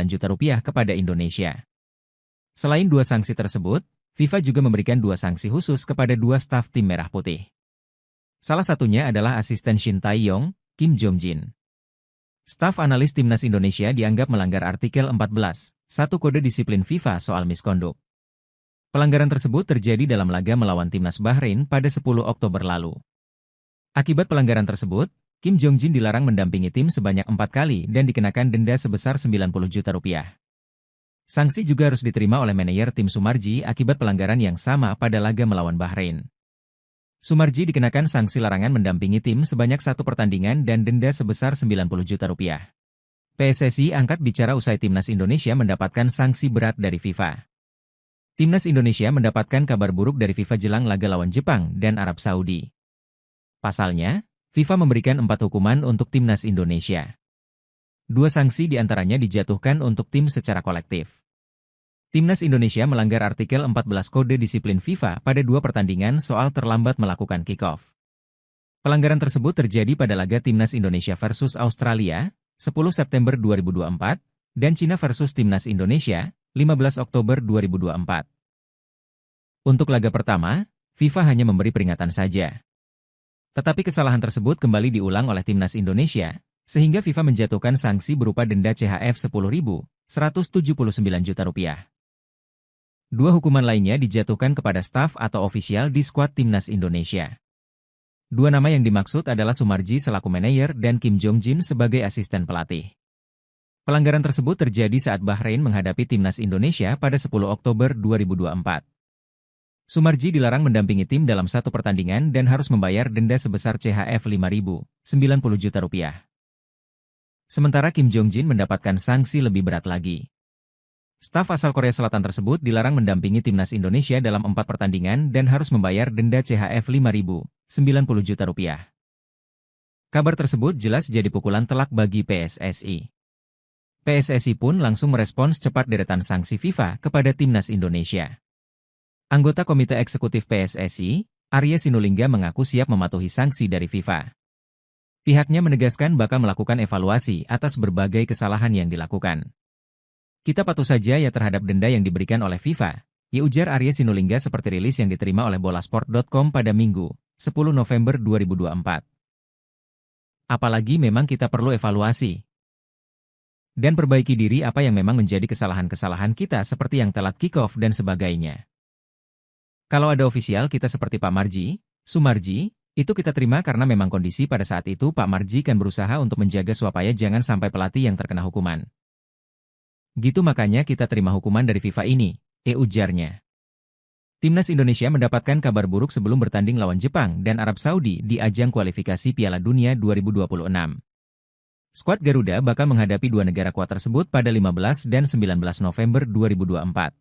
juta rupiah kepada Indonesia. Selain 2 sanksi tersebut, FIFA juga memberikan 2 sanksi khusus kepada 2 staf tim Merah Putih. Salah satunya adalah asisten Shin Tae-yong, Kim Jong-jin. Staf analis Timnas Indonesia dianggap melanggar artikel 14.1 Kode Disiplin FIFA soal misconduct. Pelanggaran tersebut terjadi dalam laga melawan Timnas Bahrain pada 10 Oktober lalu. Akibat pelanggaran tersebut, Kim Jong-jin dilarang mendampingi tim sebanyak 4 kali dan dikenakan denda sebesar 90 juta rupiah. Sanksi juga harus diterima oleh manajer tim Sumarji akibat pelanggaran yang sama pada laga melawan Bahrain. Sumarji dikenakan sanksi larangan mendampingi tim sebanyak 1 pertandingan dan denda sebesar 90 juta rupiah. PSSI angkat bicara usai Timnas Indonesia mendapatkan sanksi berat dari FIFA. Timnas Indonesia mendapatkan kabar buruk dari FIFA jelang laga lawan Jepang dan Arab Saudi. Pasalnya, FIFA memberikan 4 hukuman untuk Timnas Indonesia. 2 sanksi diantaranya dijatuhkan untuk tim secara kolektif. Timnas Indonesia melanggar artikel 14 Kode Disiplin FIFA pada 2 pertandingan soal terlambat melakukan kick-off. Pelanggaran tersebut terjadi pada laga Timnas Indonesia versus Australia, 10 September 2024, dan Cina versus Timnas Indonesia, 15 Oktober 2024. Untuk laga pertama, FIFA hanya memberi peringatan saja. Tetapi kesalahan tersebut kembali diulang oleh Timnas Indonesia, sehingga FIFA menjatuhkan sanksi berupa denda CHF 10.179 juta rupiah. 2 hukuman lainnya dijatuhkan kepada staf atau ofisial di skuad Timnas Indonesia. 2 nama yang dimaksud adalah Sumarji selaku manajer dan Kim Jong-jin sebagai asisten pelatih. Pelanggaran tersebut terjadi saat Bahrain menghadapi Timnas Indonesia pada 10 Oktober 2024. Sumarji dilarang mendampingi tim dalam 1 pertandingan dan harus membayar denda sebesar CHF 5.090 juta rupiah. Sementara Kim Jong-jin mendapatkan sanksi lebih berat lagi. Staf asal Korea Selatan tersebut dilarang mendampingi Timnas Indonesia dalam 4 pertandingan dan harus membayar denda CHF 5.090 juta rupiah. Kabar tersebut jelas jadi pukulan telak bagi PSSI. PSSI pun langsung merespons cepat deretan sanksi FIFA kepada Timnas Indonesia. Anggota Komite Eksekutif PSSI, Arya Sinulinga mengaku siap mematuhi sanksi dari FIFA. Pihaknya menegaskan bakal melakukan evaluasi atas berbagai kesalahan yang dilakukan. Kita patuh saja ya terhadap denda yang diberikan oleh FIFA, ya ujar Arya Sinulinga seperti rilis yang diterima oleh bolasport.com pada Minggu, 10 November 2024. Apalagi memang kita perlu evaluasi dan perbaiki diri apa yang memang menjadi kesalahan-kesalahan kita seperti yang telat kick-off dan sebagainya. Kalau ada ofisial kita seperti Pak Marji, Sumarji, itu kita terima karena memang kondisi pada saat itu Pak Marji kan berusaha untuk menjaga supaya jangan sampai pelatih yang terkena hukuman. Gitu makanya kita terima hukuman dari FIFA ini, ujarnya. Timnas Indonesia mendapatkan kabar buruk sebelum bertanding lawan Jepang dan Arab Saudi di ajang kualifikasi Piala Dunia 2026. Skuad Garuda bakal menghadapi 2 negara kuat tersebut pada 15 dan 19 November 2024.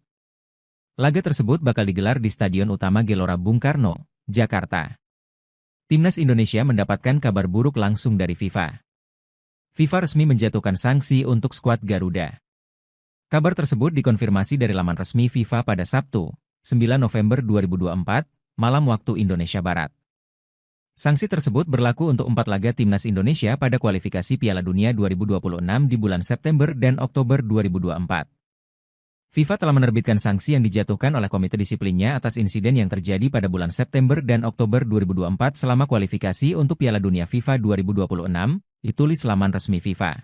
Laga tersebut bakal digelar di Stadion Utama Gelora Bung Karno, Jakarta. Timnas Indonesia mendapatkan kabar buruk langsung dari FIFA. FIFA resmi menjatuhkan sanksi untuk skuad Garuda. Kabar tersebut dikonfirmasi dari laman resmi FIFA pada Sabtu, 9 November 2024, malam waktu Indonesia Barat. Sanksi tersebut berlaku untuk 4 laga Timnas Indonesia pada kualifikasi Piala Dunia 2026 di bulan September dan Oktober 2024. FIFA telah menerbitkan sanksi yang dijatuhkan oleh komite disiplinnya atas insiden yang terjadi pada bulan September dan Oktober 2024 selama kualifikasi untuk Piala Dunia FIFA 2026, ditulis laman resmi FIFA.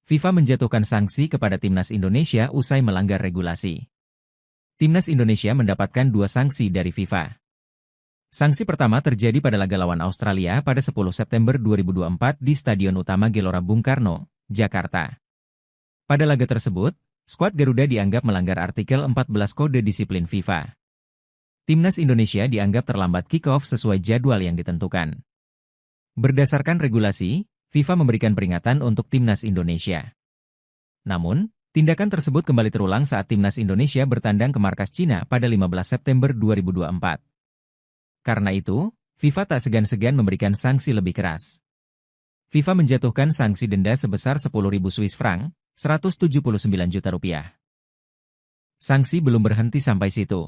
FIFA menjatuhkan sanksi kepada Timnas Indonesia usai melanggar regulasi. Timnas Indonesia mendapatkan 2 sanksi dari FIFA. Sanksi pertama terjadi pada laga lawan Australia pada 10 September 2024 di Stadion Utama Gelora Bung Karno, Jakarta. Pada laga tersebut, skuad Garuda dianggap melanggar artikel 14 Kode Disiplin FIFA. Timnas Indonesia dianggap terlambat kick-off sesuai jadwal yang ditentukan. Berdasarkan regulasi, FIFA memberikan peringatan untuk Timnas Indonesia. Namun, tindakan tersebut kembali terulang saat Timnas Indonesia bertandang ke markas Cina pada 15 September 2024. Karena itu, FIFA tak segan-segan memberikan sanksi lebih keras. FIFA menjatuhkan sanksi denda sebesar 10.000 Swiss franc, 179 juta rupiah. Sanksi belum berhenti sampai situ.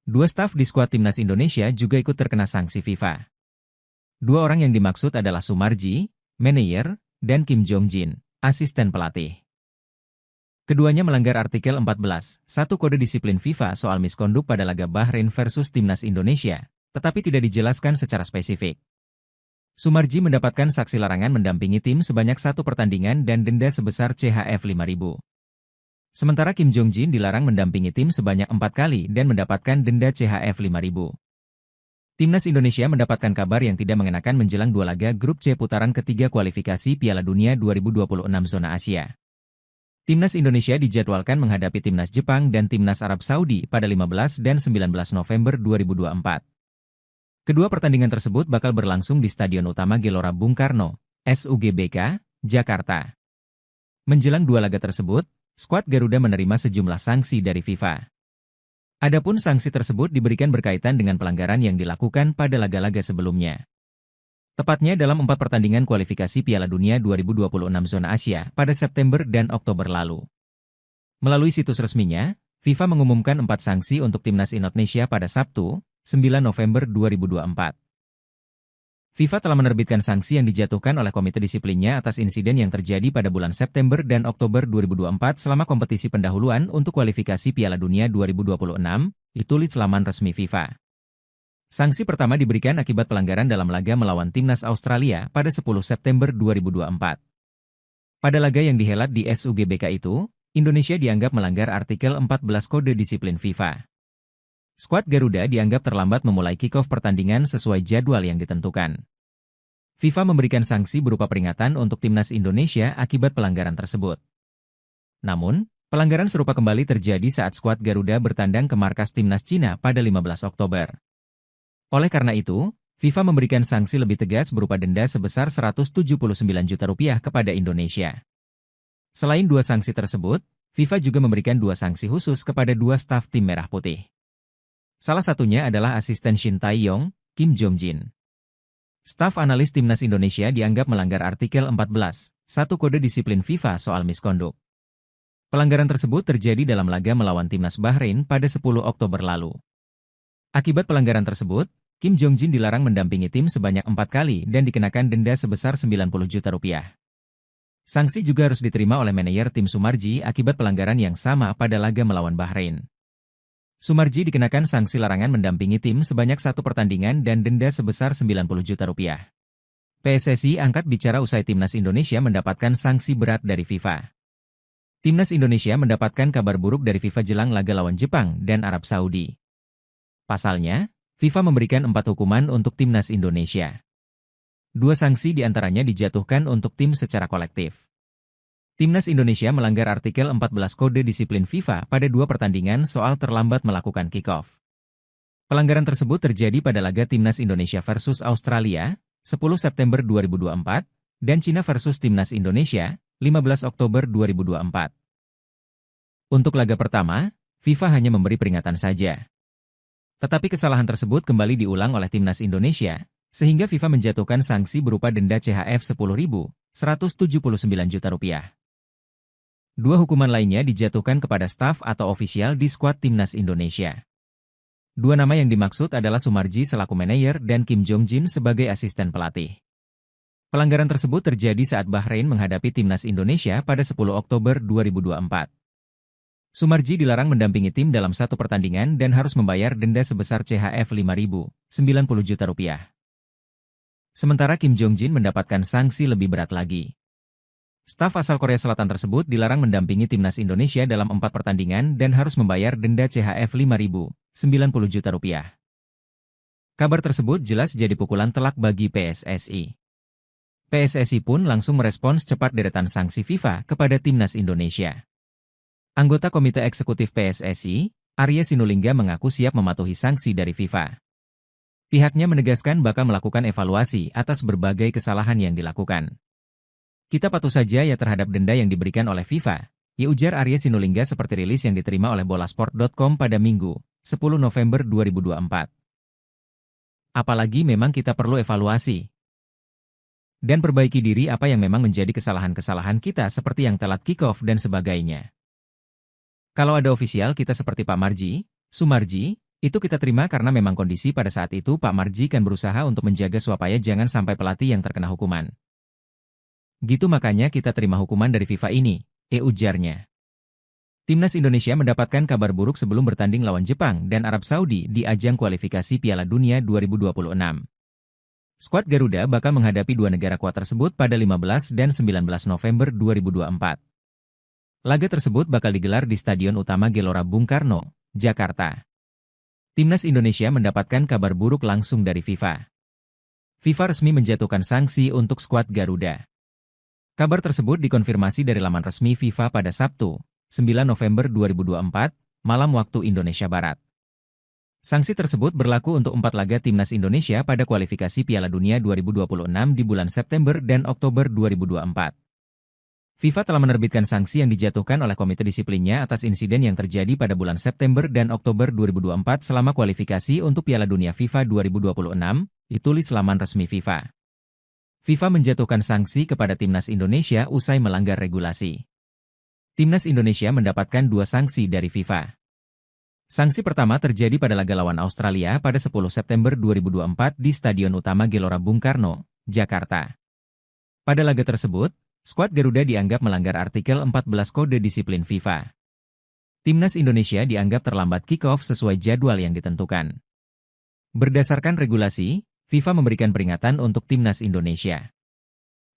2 staf di skuad Timnas Indonesia juga ikut terkena sanksi FIFA. 2 orang yang dimaksud adalah Sumarji, manajer, dan Kim Jong-jin, asisten pelatih. Keduanya melanggar artikel 14, satu Kode Disiplin FIFA soal miskonduk pada laga Bahrain versus Timnas Indonesia, tetapi tidak dijelaskan secara spesifik. Sumarji mendapatkan saksi larangan mendampingi tim sebanyak satu pertandingan dan denda sebesar CHF 5.000. Sementara Kim Jong-jin dilarang mendampingi tim sebanyak 4 kali dan mendapatkan denda CHF 5.000. Timnas Indonesia mendapatkan kabar yang tidak mengenakan menjelang dua laga grup C putaran ketiga kualifikasi Piala Dunia 2026 zona Asia. Timnas Indonesia dijadwalkan menghadapi Timnas Jepang dan Timnas Arab Saudi pada 15 dan 19 November 2024. Kedua pertandingan tersebut bakal berlangsung di Stadion Utama Gelora Bung Karno, SUGBK, Jakarta. Menjelang dua laga tersebut, skuad Garuda menerima sejumlah sanksi dari FIFA. Adapun sanksi tersebut diberikan berkaitan dengan pelanggaran yang dilakukan pada laga-laga sebelumnya. Tepatnya dalam 4 pertandingan kualifikasi Piala Dunia 2026 zona Asia pada September dan Oktober lalu. Melalui situs resminya, FIFA mengumumkan 4 sanksi untuk Timnas Indonesia pada Sabtu, 9 November 2024. FIFA telah menerbitkan sanksi yang dijatuhkan oleh Komite Disiplinnya atas insiden yang terjadi pada bulan September dan Oktober 2024 selama kompetisi pendahuluan untuk kualifikasi Piala Dunia 2026, ditulis laman resmi FIFA. Sanksi pertama diberikan akibat pelanggaran dalam laga melawan Timnas Australia pada 10 September 2024. Pada laga yang dihelat di SUGBK itu, Indonesia dianggap melanggar artikel 14 Kode Disiplin FIFA. Skuad Garuda dianggap terlambat memulai kick-off pertandingan sesuai jadwal yang ditentukan. FIFA memberikan sanksi berupa peringatan untuk Timnas Indonesia akibat pelanggaran tersebut. Namun, pelanggaran serupa kembali terjadi saat skuad Garuda bertandang ke markas Timnas Cina pada 15 Oktober. Oleh karena itu, FIFA memberikan sanksi lebih tegas berupa denda sebesar Rp179 juta kepada Indonesia. Selain dua sanksi tersebut, FIFA juga memberikan dua sanksi khusus kepada dua staf tim Merah Putih. Salah satunya adalah asisten Shin Tae-yong, Kim Jong-jin. Staf analis Timnas Indonesia dianggap melanggar artikel 14, satu Kode Disiplin FIFA soal miskonduk. Pelanggaran tersebut terjadi dalam laga melawan Timnas Bahrain pada 10 Oktober lalu. Akibat pelanggaran tersebut, Kim Jong-jin dilarang mendampingi tim sebanyak 4 kali dan dikenakan denda sebesar Rp90 juta. Sanksi juga harus diterima oleh manajer tim Sumarji akibat pelanggaran yang sama pada laga melawan Bahrain. Sumarji dikenakan sanksi larangan mendampingi tim sebanyak satu pertandingan dan denda sebesar Rp90 juta. PSSI angkat bicara usai Timnas Indonesia mendapatkan sanksi berat dari FIFA. Timnas Indonesia mendapatkan kabar buruk dari FIFA jelang laga lawan Jepang dan Arab Saudi. Pasalnya, FIFA memberikan 4 hukuman untuk Timnas Indonesia. 2 sanksi diantaranya dijatuhkan untuk tim secara kolektif. Timnas Indonesia melanggar artikel 14 Kode Disiplin FIFA pada 2 pertandingan soal terlambat melakukan kick-off. Pelanggaran tersebut terjadi pada laga Timnas Indonesia versus Australia, 10 September 2024, dan Cina versus Timnas Indonesia, 15 Oktober 2024. Untuk laga pertama, FIFA hanya memberi peringatan saja. Tetapi kesalahan tersebut kembali diulang oleh Timnas Indonesia, sehingga FIFA menjatuhkan sanksi berupa denda CHF 10.179 juta. 2 hukuman lainnya dijatuhkan kepada staf atau ofisial di skuad Timnas Indonesia. 2 nama yang dimaksud adalah Sumarji selaku manajer dan Kim Jong-jin sebagai asisten pelatih. Pelanggaran tersebut terjadi saat Bahrain menghadapi Timnas Indonesia pada 10 Oktober 2024. Sumarji dilarang mendampingi tim dalam satu pertandingan dan harus membayar denda sebesar CHF 5.000, Rp90 juta. Sementara Kim Jong-jin mendapatkan sanksi lebih berat lagi. Staf asal Korea Selatan tersebut dilarang mendampingi Timnas Indonesia dalam 4 pertandingan dan harus membayar denda CHF 5.000, Rp90 juta. Kabar tersebut jelas jadi pukulan telak bagi PSSI. PSSI pun langsung merespons cepat deretan sanksi FIFA kepada Timnas Indonesia. Anggota Komite Eksekutif PSSI, Arya Sinulinga mengaku siap mematuhi sanksi dari FIFA. Pihaknya menegaskan bakal melakukan evaluasi atas berbagai kesalahan yang dilakukan. Kita patuh saja ya terhadap denda yang diberikan oleh FIFA, ya ujar Arya Sinulinga seperti rilis yang diterima oleh bolasport.com pada Minggu, 10 November 2024. Apalagi memang kita perlu evaluasi dan perbaiki diri apa yang memang menjadi kesalahan-kesalahan kita seperti yang telat kick-off dan sebagainya. Kalau ada ofisial kita seperti Pak Marji, Sumarji, itu kita terima karena memang kondisi pada saat itu Pak Marji kan berusaha untuk menjaga supaya jangan sampai pelatih yang terkena hukuman. Gitu makanya kita terima hukuman dari FIFA ini, ujarnya. Timnas Indonesia mendapatkan kabar buruk sebelum bertanding lawan Jepang dan Arab Saudi di ajang kualifikasi Piala Dunia 2026. Skuad Garuda bakal menghadapi dua negara kuat tersebut pada 15 dan 19 November 2024. Laga tersebut bakal digelar di Stadion Utama Gelora Bung Karno, Jakarta. Timnas Indonesia mendapatkan kabar buruk langsung dari FIFA. FIFA resmi menjatuhkan sanksi untuk skuad Garuda. Kabar tersebut dikonfirmasi dari laman resmi FIFA pada Sabtu, 9 November 2024, malam waktu Indonesia Barat. Sanksi tersebut berlaku untuk 4 laga Timnas Indonesia pada kualifikasi Piala Dunia 2026 di bulan September dan Oktober 2024. FIFA telah menerbitkan sanksi yang dijatuhkan oleh komite disiplinnya atas insiden yang terjadi pada bulan September dan Oktober 2024 selama kualifikasi untuk Piala Dunia FIFA 2026, ditulis laman resmi FIFA. FIFA menjatuhkan sanksi kepada Timnas Indonesia usai melanggar regulasi. Timnas Indonesia mendapatkan 2 sanksi dari FIFA. Sanksi pertama terjadi pada laga lawan Australia pada 10 September 2024 di Stadion Utama Gelora Bung Karno, Jakarta. Pada laga tersebut, skuad Garuda dianggap melanggar artikel 14 Kode Disiplin FIFA. Timnas Indonesia dianggap terlambat kick-off sesuai jadwal yang ditentukan. Berdasarkan regulasi, FIFA memberikan peringatan untuk Timnas Indonesia.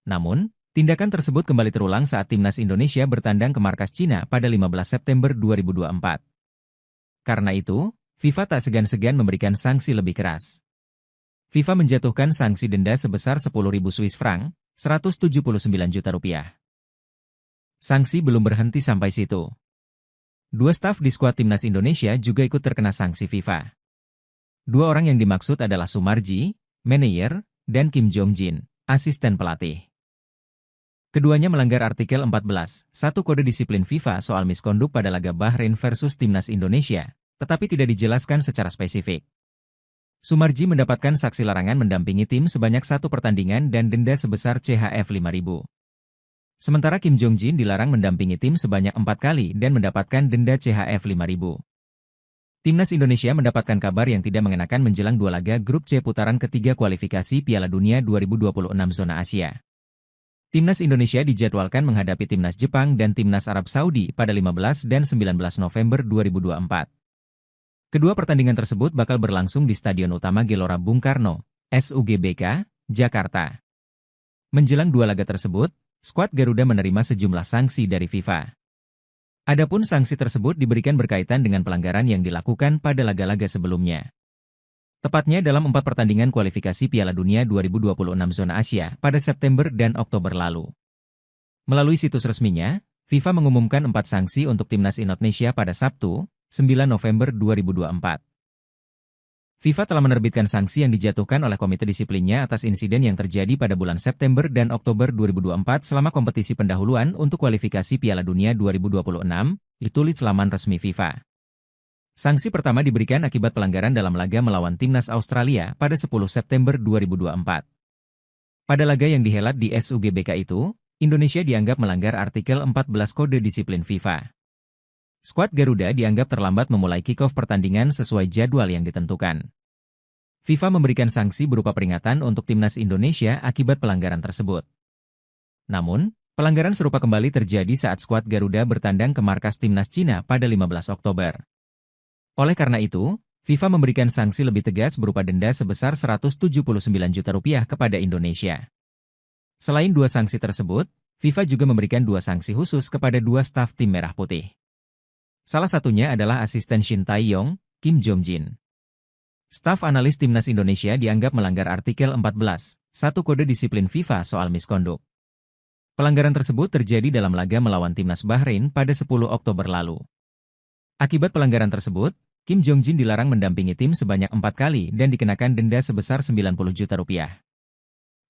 Namun, tindakan tersebut kembali terulang saat Timnas Indonesia bertandang ke markas Cina pada 15 September 2024. Karena itu, FIFA tak segan-segan memberikan sanksi lebih keras. FIFA menjatuhkan sanksi denda sebesar 10.000 Swiss franc, 179 juta rupiah. Sanksi belum berhenti sampai situ. 2 staf di skuad Timnas Indonesia juga ikut terkena sanksi FIFA. 2 orang yang dimaksud adalah Sumarji, manajer, dan Kim Jong-jin, asisten pelatih. Keduanya melanggar artikel 14, 1 Kode Disiplin FIFA soal miskonduk pada laga Bahrain versus Timnas Indonesia, tetapi tidak dijelaskan secara spesifik. Sumarji mendapatkan saksi larangan mendampingi tim sebanyak 1 pertandingan dan denda sebesar CHF 5.000. Sementara Kim Jong-jin dilarang mendampingi tim sebanyak 4 kali dan mendapatkan denda CHF 5.000. Timnas Indonesia mendapatkan kabar yang tidak mengenakan menjelang 2 laga grup C putaran ketiga kualifikasi Piala Dunia 2026 zona Asia. Timnas Indonesia dijadwalkan menghadapi Timnas Jepang dan Timnas Arab Saudi pada 15 dan 19 November 2024. Kedua pertandingan tersebut bakal berlangsung di Stadion Utama Gelora Bung Karno, SUGBK, Jakarta. Menjelang 2 laga tersebut, skuad Garuda menerima sejumlah sanksi dari FIFA. Adapun sanksi tersebut diberikan berkaitan dengan pelanggaran yang dilakukan pada laga-laga sebelumnya. Tepatnya dalam 4 pertandingan kualifikasi Piala Dunia 2026 zona Asia pada September dan Oktober lalu. Melalui situs resminya, FIFA mengumumkan 4 sanksi untuk Timnas Indonesia pada Sabtu, 9 November 2024. FIFA telah menerbitkan sanksi yang dijatuhkan oleh komite disiplinnya atas insiden yang terjadi pada bulan September dan Oktober 2024 selama kompetisi pendahuluan untuk kualifikasi Piala Dunia 2026, ditulis laman resmi FIFA. Sanksi pertama diberikan akibat pelanggaran dalam laga melawan Timnas Australia pada 10 September 2024. Pada laga yang dihelat di SUGBK itu, Indonesia dianggap melanggar artikel 14 Kode Disiplin FIFA. Skuad Garuda dianggap terlambat memulai kick-off pertandingan sesuai jadwal yang ditentukan. FIFA memberikan sanksi berupa peringatan untuk Timnas Indonesia akibat pelanggaran tersebut. Namun, pelanggaran serupa kembali terjadi saat skuad Garuda bertandang ke markas Timnas Cina pada 15 Oktober. Oleh karena itu, FIFA memberikan sanksi lebih tegas berupa denda sebesar 179 juta rupiah kepada Indonesia. Selain 2 sanksi tersebut, FIFA juga memberikan 2 sanksi khusus kepada 2 staf tim Merah Putih. Salah satunya adalah asisten Shin Tae-yong, Kim Jong-jin. Staf analis Timnas Indonesia dianggap melanggar artikel 14, 1 Kode Disiplin FIFA soal miskonduk. Pelanggaran tersebut terjadi dalam laga melawan Timnas Bahrain pada 10 Oktober lalu. Akibat pelanggaran tersebut, Kim Jong-jin dilarang mendampingi tim sebanyak 4 kali dan dikenakan denda sebesar 90 juta rupiah.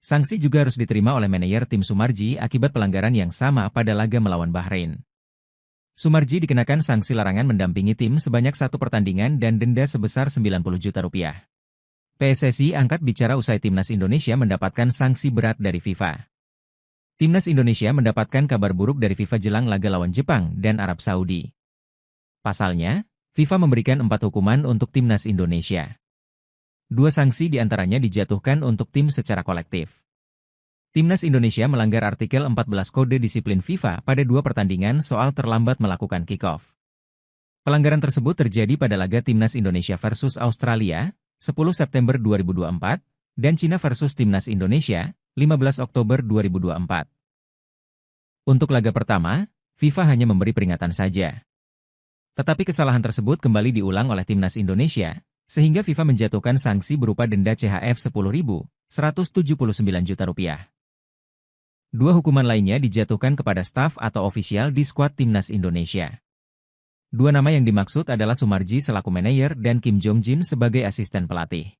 Sanksi juga harus diterima oleh manajer tim Sumarji akibat pelanggaran yang sama pada laga melawan Bahrain. Sumarji dikenakan sanksi larangan mendampingi tim sebanyak 1 pertandingan dan denda sebesar 90 juta rupiah. PSSI angkat bicara usai Timnas Indonesia mendapatkan sanksi berat dari FIFA. Timnas Indonesia mendapatkan kabar buruk dari FIFA jelang laga lawan Jepang dan Arab Saudi. Pasalnya, FIFA memberikan 4 hukuman untuk Timnas Indonesia. 2 sanksi diantaranya dijatuhkan untuk tim secara kolektif. Timnas Indonesia melanggar artikel 14 Kode Disiplin FIFA pada 2 pertandingan soal terlambat melakukan kick-off. Pelanggaran tersebut terjadi pada laga Timnas Indonesia versus Australia, 10 September 2024, dan Cina versus Timnas Indonesia, 15 Oktober 2024. Untuk laga pertama, FIFA hanya memberi peringatan saja. Tetapi kesalahan tersebut kembali diulang oleh Timnas Indonesia, sehingga FIFA menjatuhkan sanksi berupa denda CHF 10.179 juta rupiah. 2 hukuman lainnya dijatuhkan kepada staf atau ofisial di skuad Timnas Indonesia. 2 nama yang dimaksud adalah Sumarji selaku manajer dan Kim Jong-jin sebagai asisten pelatih.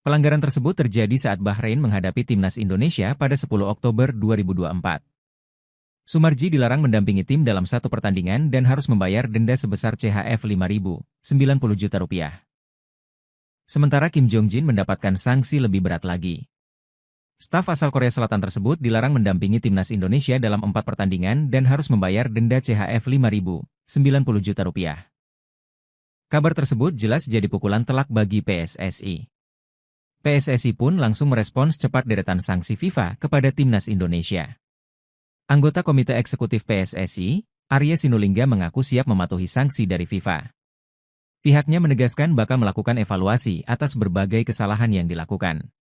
Pelanggaran tersebut terjadi saat Bahrain menghadapi Timnas Indonesia pada 10 Oktober 2024. Sumarji dilarang mendampingi tim dalam 1 pertandingan dan harus membayar denda sebesar CHF 5.090 juta rupiah. Sementara Kim Jong-jin mendapatkan sanksi lebih berat lagi. Staf asal Korea Selatan tersebut dilarang mendampingi Timnas Indonesia dalam 4 pertandingan dan harus membayar denda CHF 5.090 juta rupiah. Kabar tersebut jelas jadi pukulan telak bagi PSSI. PSSI pun langsung merespons cepat deretan sanksi FIFA kepada Timnas Indonesia. Anggota Komite Eksekutif PSSI, Arya Sinulinga mengaku siap mematuhi sanksi dari FIFA. Pihaknya menegaskan bakal melakukan evaluasi atas berbagai kesalahan yang dilakukan.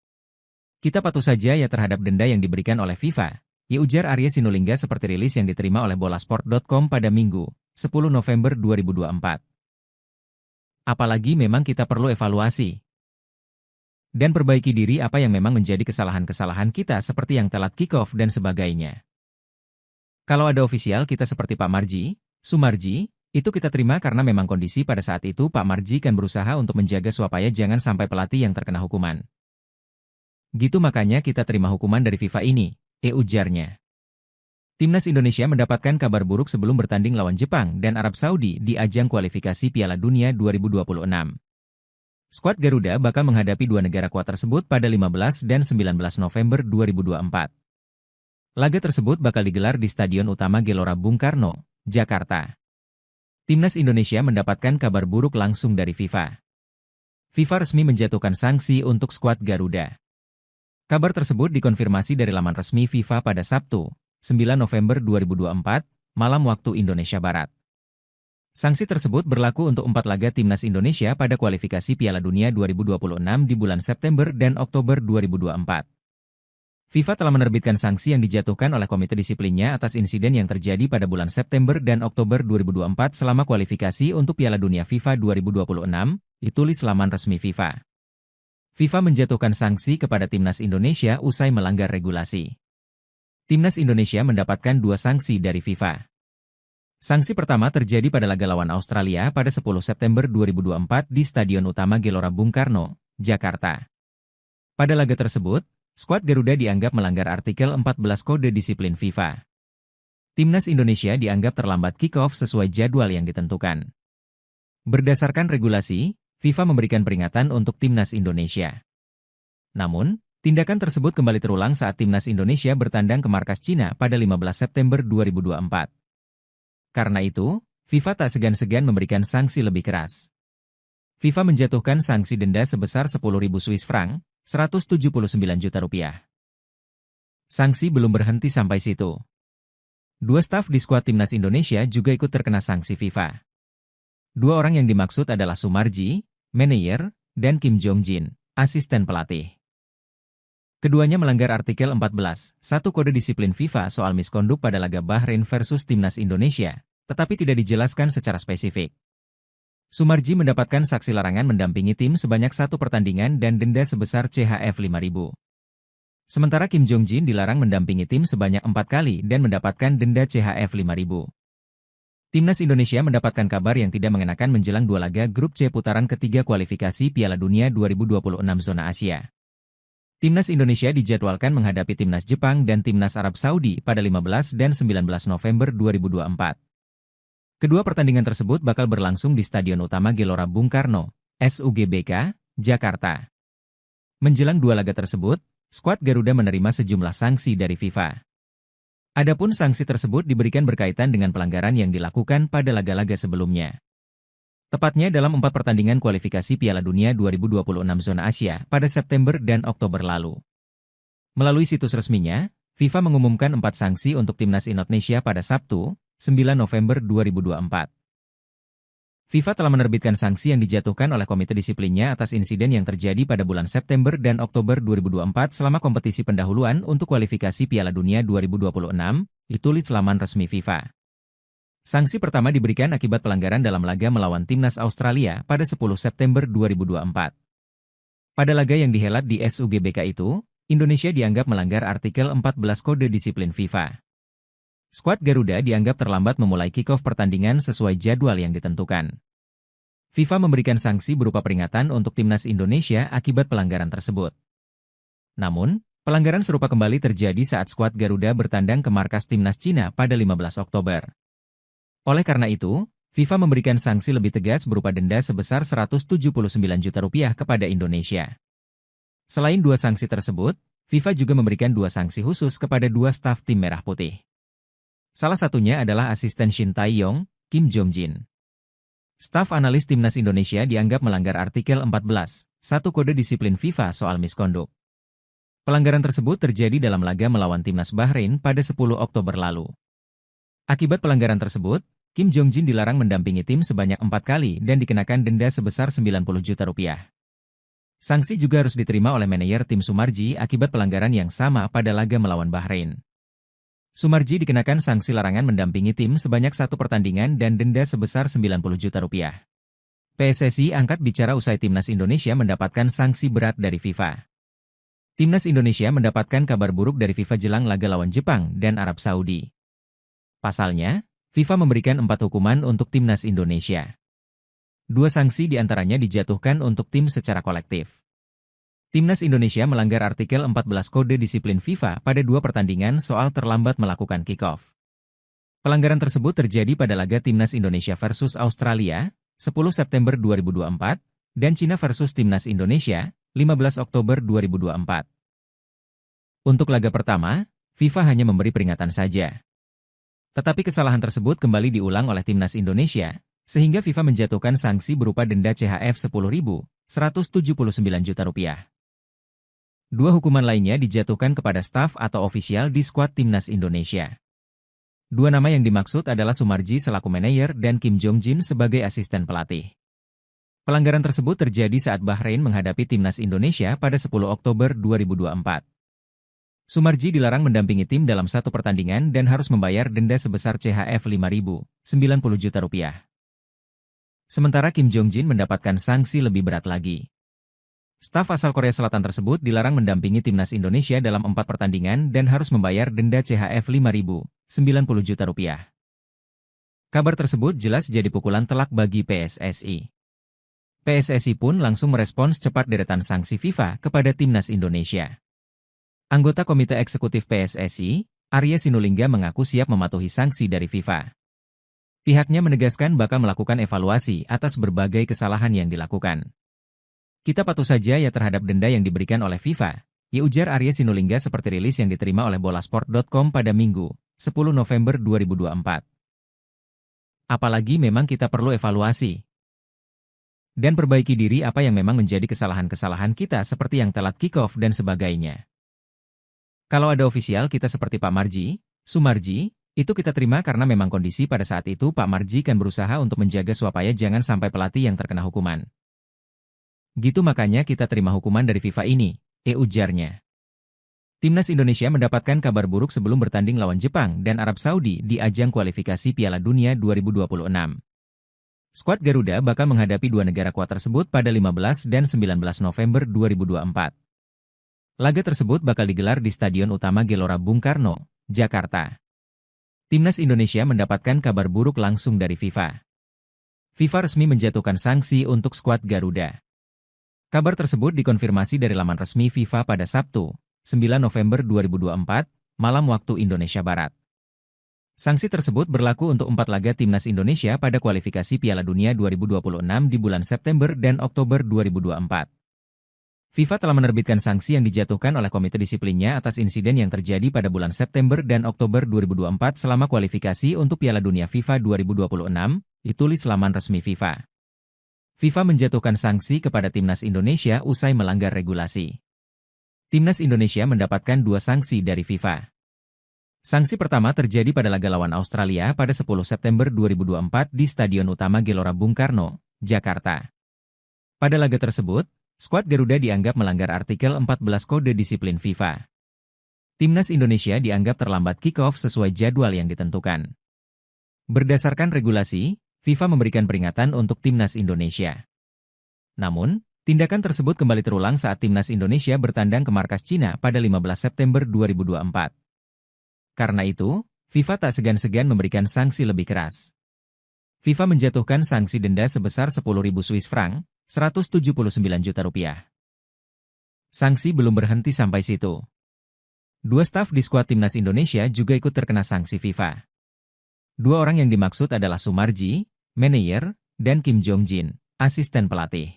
Kita patuh saja ya terhadap denda yang diberikan oleh FIFA, ya ujar Arya Sinulinga seperti rilis yang diterima oleh bolasport.com pada Minggu, 10 November 2024. Apalagi memang kita perlu evaluasi dan perbaiki diri apa yang memang menjadi kesalahan-kesalahan kita seperti yang telat kick-off dan sebagainya. Kalau ada ofisial kita seperti Pak Marji, Sumarji, itu kita terima karena memang kondisi pada saat itu Pak Marji kan berusaha untuk menjaga supaya jangan sampai pelatih yang terkena hukuman. Gitu makanya kita terima hukuman dari FIFA ini, ujarnya. Timnas Indonesia mendapatkan kabar buruk sebelum bertanding lawan Jepang dan Arab Saudi di ajang kualifikasi Piala Dunia 2026. Skuad Garuda bakal menghadapi 2 negara kuat tersebut pada 15 dan 19 November 2024. Laga tersebut bakal digelar di Stadion Utama Gelora Bung Karno, Jakarta. Timnas Indonesia mendapatkan kabar buruk langsung dari FIFA. FIFA resmi menjatuhkan sanksi untuk skuad Garuda. Kabar tersebut dikonfirmasi dari laman resmi FIFA pada Sabtu, 9 November 2024, malam waktu Indonesia Barat. Sanksi tersebut berlaku untuk 4 laga Timnas Indonesia pada kualifikasi Piala Dunia 2026 di bulan September dan Oktober 2024. FIFA telah menerbitkan sanksi yang dijatuhkan oleh komite disiplinnya atas insiden yang terjadi pada bulan September dan Oktober 2024 selama kualifikasi untuk Piala Dunia FIFA 2026, ditulis laman resmi FIFA. FIFA menjatuhkan sanksi kepada Timnas Indonesia usai melanggar regulasi. Timnas Indonesia mendapatkan 2 sanksi dari FIFA. Sanksi pertama terjadi pada laga lawan Australia pada 10 September 2024 di Stadion Utama Gelora Bung Karno, Jakarta. Pada laga tersebut, skuad Garuda dianggap melanggar artikel 14 Kode Disiplin FIFA. Timnas Indonesia dianggap terlambat kick-off sesuai jadwal yang ditentukan. Berdasarkan regulasi, FIFA memberikan peringatan untuk Timnas Indonesia. Namun, tindakan tersebut kembali terulang saat Timnas Indonesia bertandang ke markas Cina pada 15 September 2024. Karena itu, FIFA tak segan-segan memberikan sanksi lebih keras. FIFA menjatuhkan sanksi denda sebesar 10.000 Swiss franc, 179 juta rupiah. Sanksi belum berhenti sampai situ. 2 staf di skuad Timnas Indonesia juga ikut terkena sanksi FIFA. 2 orang yang dimaksud adalah Sumarji, manajer, dan Kim Jong-jin, asisten pelatih. Keduanya melanggar artikel 14, 1 Kode Disiplin FIFA soal miskonduk pada laga Bahrain versus Timnas Indonesia, tetapi tidak dijelaskan secara spesifik. Sumarji mendapatkan saksi larangan mendampingi tim sebanyak 1 pertandingan dan denda sebesar CHF 5.000. Sementara Kim Jong-jin dilarang mendampingi tim sebanyak 4 kali dan mendapatkan denda CHF 5.000. Timnas Indonesia mendapatkan kabar yang tidak mengenakan menjelang 2 laga grup C putaran ketiga kualifikasi Piala Dunia 2026 zona Asia. Timnas Indonesia dijadwalkan menghadapi Timnas Jepang dan Timnas Arab Saudi pada 15 dan 19 November 2024. Kedua pertandingan tersebut bakal berlangsung di Stadion Utama Gelora Bung Karno, SUGBK, Jakarta. Menjelang 2 laga tersebut, skuad Garuda menerima sejumlah sanksi dari FIFA. Adapun sanksi tersebut diberikan berkaitan dengan pelanggaran yang dilakukan pada laga-laga sebelumnya. Tepatnya dalam 4 pertandingan kualifikasi Piala Dunia 2026 zona Asia pada September dan Oktober lalu. Melalui situs resminya, FIFA mengumumkan 4 sanksi untuk Timnas Indonesia pada Sabtu, 9 November 2024. FIFA telah menerbitkan sanksi yang dijatuhkan oleh komite disiplinnya atas insiden yang terjadi pada bulan September dan Oktober 2024 selama kompetisi pendahuluan untuk kualifikasi Piala Dunia 2026, ditulis laman resmi FIFA. Sanksi pertama diberikan akibat pelanggaran dalam laga melawan Timnas Australia pada 10 September 2024. Pada laga yang dihelat di SUGBK itu, Indonesia dianggap melanggar artikel 14 Kode Disiplin FIFA. Skuad Garuda dianggap terlambat memulai kick-off pertandingan sesuai jadwal yang ditentukan. FIFA memberikan sanksi berupa peringatan untuk Timnas Indonesia akibat pelanggaran tersebut. Namun, pelanggaran serupa kembali terjadi saat skuad Garuda bertandang ke markas Timnas Cina pada 15 Oktober. Oleh karena itu, FIFA memberikan sanksi lebih tegas berupa denda sebesar Rp179 juta kepada Indonesia. Selain 2 sanksi tersebut, FIFA juga memberikan 2 sanksi khusus kepada 2 staf tim Merah Putih. Salah satunya adalah asisten Shin Tae-yong, Kim Jong-jin. Staf analis Timnas Indonesia dianggap melanggar artikel 14, 1 Kode Disiplin FIFA soal misconduct. Pelanggaran tersebut terjadi dalam laga melawan Timnas Bahrain pada 10 Oktober lalu. Akibat pelanggaran tersebut, Kim Jong-jin dilarang mendampingi tim sebanyak 4 kali dan dikenakan denda sebesar Rp90 juta. Sanksi juga harus diterima oleh manajer tim Sumarji akibat pelanggaran yang sama pada laga melawan Bahrain. Sumarji dikenakan sanksi larangan mendampingi tim sebanyak 1 pertandingan dan denda sebesar Rp90 juta. PSSI angkat bicara usai Timnas Indonesia mendapatkan sanksi berat dari FIFA. Timnas Indonesia mendapatkan kabar buruk dari FIFA jelang laga lawan Jepang dan Arab Saudi. Pasalnya, FIFA memberikan 4 hukuman untuk Timnas Indonesia. 2 sanksi diantaranya dijatuhkan untuk tim secara kolektif. Timnas Indonesia melanggar artikel 14 Kode Disiplin FIFA pada 2 pertandingan soal terlambat melakukan kick-off. Pelanggaran tersebut terjadi pada laga Timnas Indonesia versus Australia, 10 September 2024, dan Cina versus Timnas Indonesia, 15 Oktober 2024. Untuk laga pertama, FIFA hanya memberi peringatan saja. Tetapi kesalahan tersebut kembali diulang oleh Timnas Indonesia, sehingga FIFA menjatuhkan sanksi berupa denda CHF Rp10.179 juta. 2 hukuman lainnya dijatuhkan kepada staf atau ofisial di skuad Timnas Indonesia. 2 nama yang dimaksud adalah Sumarji selaku manajer dan Kim Jong-jin sebagai asisten pelatih. Pelanggaran tersebut terjadi saat Bahrain menghadapi Timnas Indonesia pada 10 Oktober 2024. Sumarji dilarang mendampingi tim dalam 1 pertandingan dan harus membayar denda sebesar CHF Rp5.090 juta. Sementara Kim Jong-jin mendapatkan sanksi lebih berat lagi. Staf asal Korea Selatan tersebut dilarang mendampingi Timnas Indonesia dalam 4 pertandingan dan harus membayar denda CHF Rp5.090 juta. Kabar tersebut jelas jadi pukulan telak bagi PSSI. PSSI pun langsung merespons cepat deretan sanksi FIFA kepada Timnas Indonesia. Anggota Komite Eksekutif PSSI, Arya Sinulinga mengaku siap mematuhi sanksi dari FIFA. Pihaknya menegaskan bakal melakukan evaluasi atas berbagai kesalahan yang dilakukan. Kita patuh saja ya terhadap denda yang diberikan oleh FIFA, ya ujar Arya Sinulinga seperti rilis yang diterima oleh bolasport.com pada Minggu, 10 November 2024. Apalagi memang kita perlu evaluasi dan perbaiki diri apa yang memang menjadi kesalahan-kesalahan kita seperti yang telat kick-off dan sebagainya. Kalau ada ofisial kita seperti Pak Marji, Sumarji, itu kita terima karena memang kondisi pada saat itu Pak Marji kan berusaha untuk menjaga supaya jangan sampai pelatih yang terkena hukuman. Gitu makanya kita terima hukuman dari FIFA ini, ujarnya. Timnas Indonesia mendapatkan kabar buruk sebelum bertanding lawan Jepang dan Arab Saudi di ajang kualifikasi Piala Dunia 2026. Skuad Garuda bakal menghadapi 2 negara kuat tersebut pada 15 dan 19 November 2024. Laga tersebut bakal digelar di Stadion Utama Gelora Bung Karno, Jakarta. Timnas Indonesia mendapatkan kabar buruk langsung dari FIFA. FIFA resmi menjatuhkan sanksi untuk skuad Garuda. Kabar tersebut dikonfirmasi dari laman resmi FIFA pada Sabtu, 9 November 2024, malam waktu Indonesia Barat. Sanksi tersebut berlaku untuk 4 laga Timnas Indonesia pada kualifikasi Piala Dunia 2026 di bulan September dan Oktober 2024. FIFA telah menerbitkan sanksi yang dijatuhkan oleh komite disiplinnya atas insiden yang terjadi pada bulan September dan Oktober 2024 selama kualifikasi untuk Piala Dunia FIFA 2026, ditulis laman resmi FIFA. FIFA menjatuhkan sanksi kepada Timnas Indonesia usai melanggar regulasi. Timnas Indonesia mendapatkan dua sanksi dari FIFA. Sanksi pertama terjadi pada laga lawan Australia pada 10 September 2024 di Stadion Utama Gelora Bung Karno, Jakarta. Pada laga tersebut, skuad Garuda dianggap melanggar artikel 14 Kode Disiplin FIFA. Timnas Indonesia dianggap terlambat kick-off sesuai jadwal yang ditentukan. Berdasarkan regulasi, FIFA memberikan peringatan untuk Timnas Indonesia. Namun, tindakan tersebut kembali terulang saat Timnas Indonesia bertandang ke markas Cina pada 15 September 2024. Karena itu, FIFA tak segan-segan memberikan sanksi lebih keras. FIFA menjatuhkan sanksi denda sebesar 10.000 Swiss franc, 179 juta rupiah. Sanksi belum berhenti sampai situ. Dua staf di skuad Timnas Indonesia juga ikut terkena sanksi FIFA. Dua orang yang dimaksud adalah Sumarji, manajer, dan Kim Jong-jin, asisten pelatih.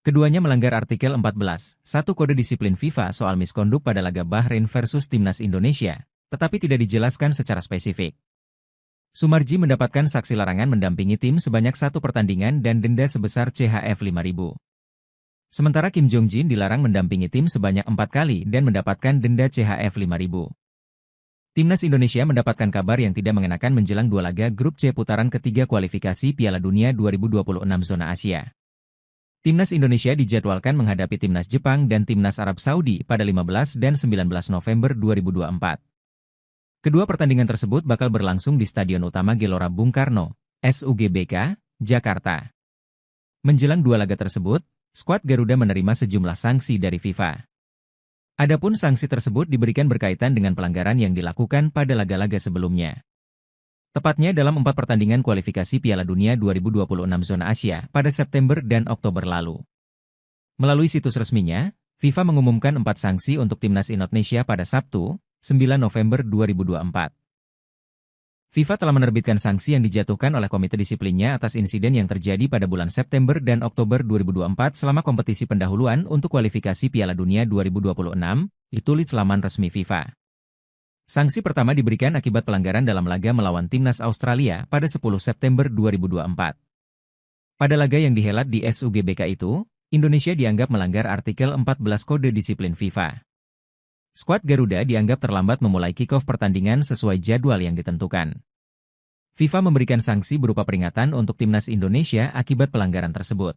Keduanya melanggar artikel 14, 1 Kode Disiplin FIFA soal miskonduk pada laga Bahrain versus Timnas Indonesia, tetapi tidak dijelaskan secara spesifik. Sumarji mendapatkan saksi larangan mendampingi tim sebanyak 1 pertandingan dan denda sebesar CHF 5.000. Sementara Kim Jong-jin dilarang mendampingi tim sebanyak 4 kali dan mendapatkan denda CHF 5.000. Timnas Indonesia mendapatkan kabar yang tidak mengenakan menjelang dua laga grup C putaran ketiga kualifikasi Piala Dunia 2026 zona Asia. Timnas Indonesia dijadwalkan menghadapi Timnas Jepang dan Timnas Arab Saudi pada 15 dan 19 November 2024. Kedua pertandingan tersebut bakal berlangsung di Stadion Utama Gelora Bung Karno, SUGBK, Jakarta. Menjelang dua laga tersebut, skuad Garuda menerima sejumlah sanksi dari FIFA. Adapun sanksi tersebut diberikan berkaitan dengan pelanggaran yang dilakukan pada laga-laga sebelumnya. Tepatnya dalam 4 pertandingan kualifikasi Piala Dunia 2026 zona Asia pada September dan Oktober lalu. Melalui situs resminya, FIFA mengumumkan 4 sanksi untuk Timnas Indonesia pada Sabtu, 9 November 2024. FIFA telah menerbitkan sanksi yang dijatuhkan oleh Komite Disiplinnya atas insiden yang terjadi pada bulan September dan Oktober 2024 selama kompetisi pendahuluan untuk kualifikasi Piala Dunia 2026, ditulis laman resmi FIFA. Sanksi pertama diberikan akibat pelanggaran dalam laga melawan Timnas Australia pada 10 September 2024. Pada laga yang dihelat di SUGBK itu, Indonesia dianggap melanggar artikel 14 Kode Disiplin FIFA. Skuad Garuda dianggap terlambat memulai kick-off pertandingan sesuai jadwal yang ditentukan. FIFA memberikan sanksi berupa peringatan untuk Timnas Indonesia akibat pelanggaran tersebut.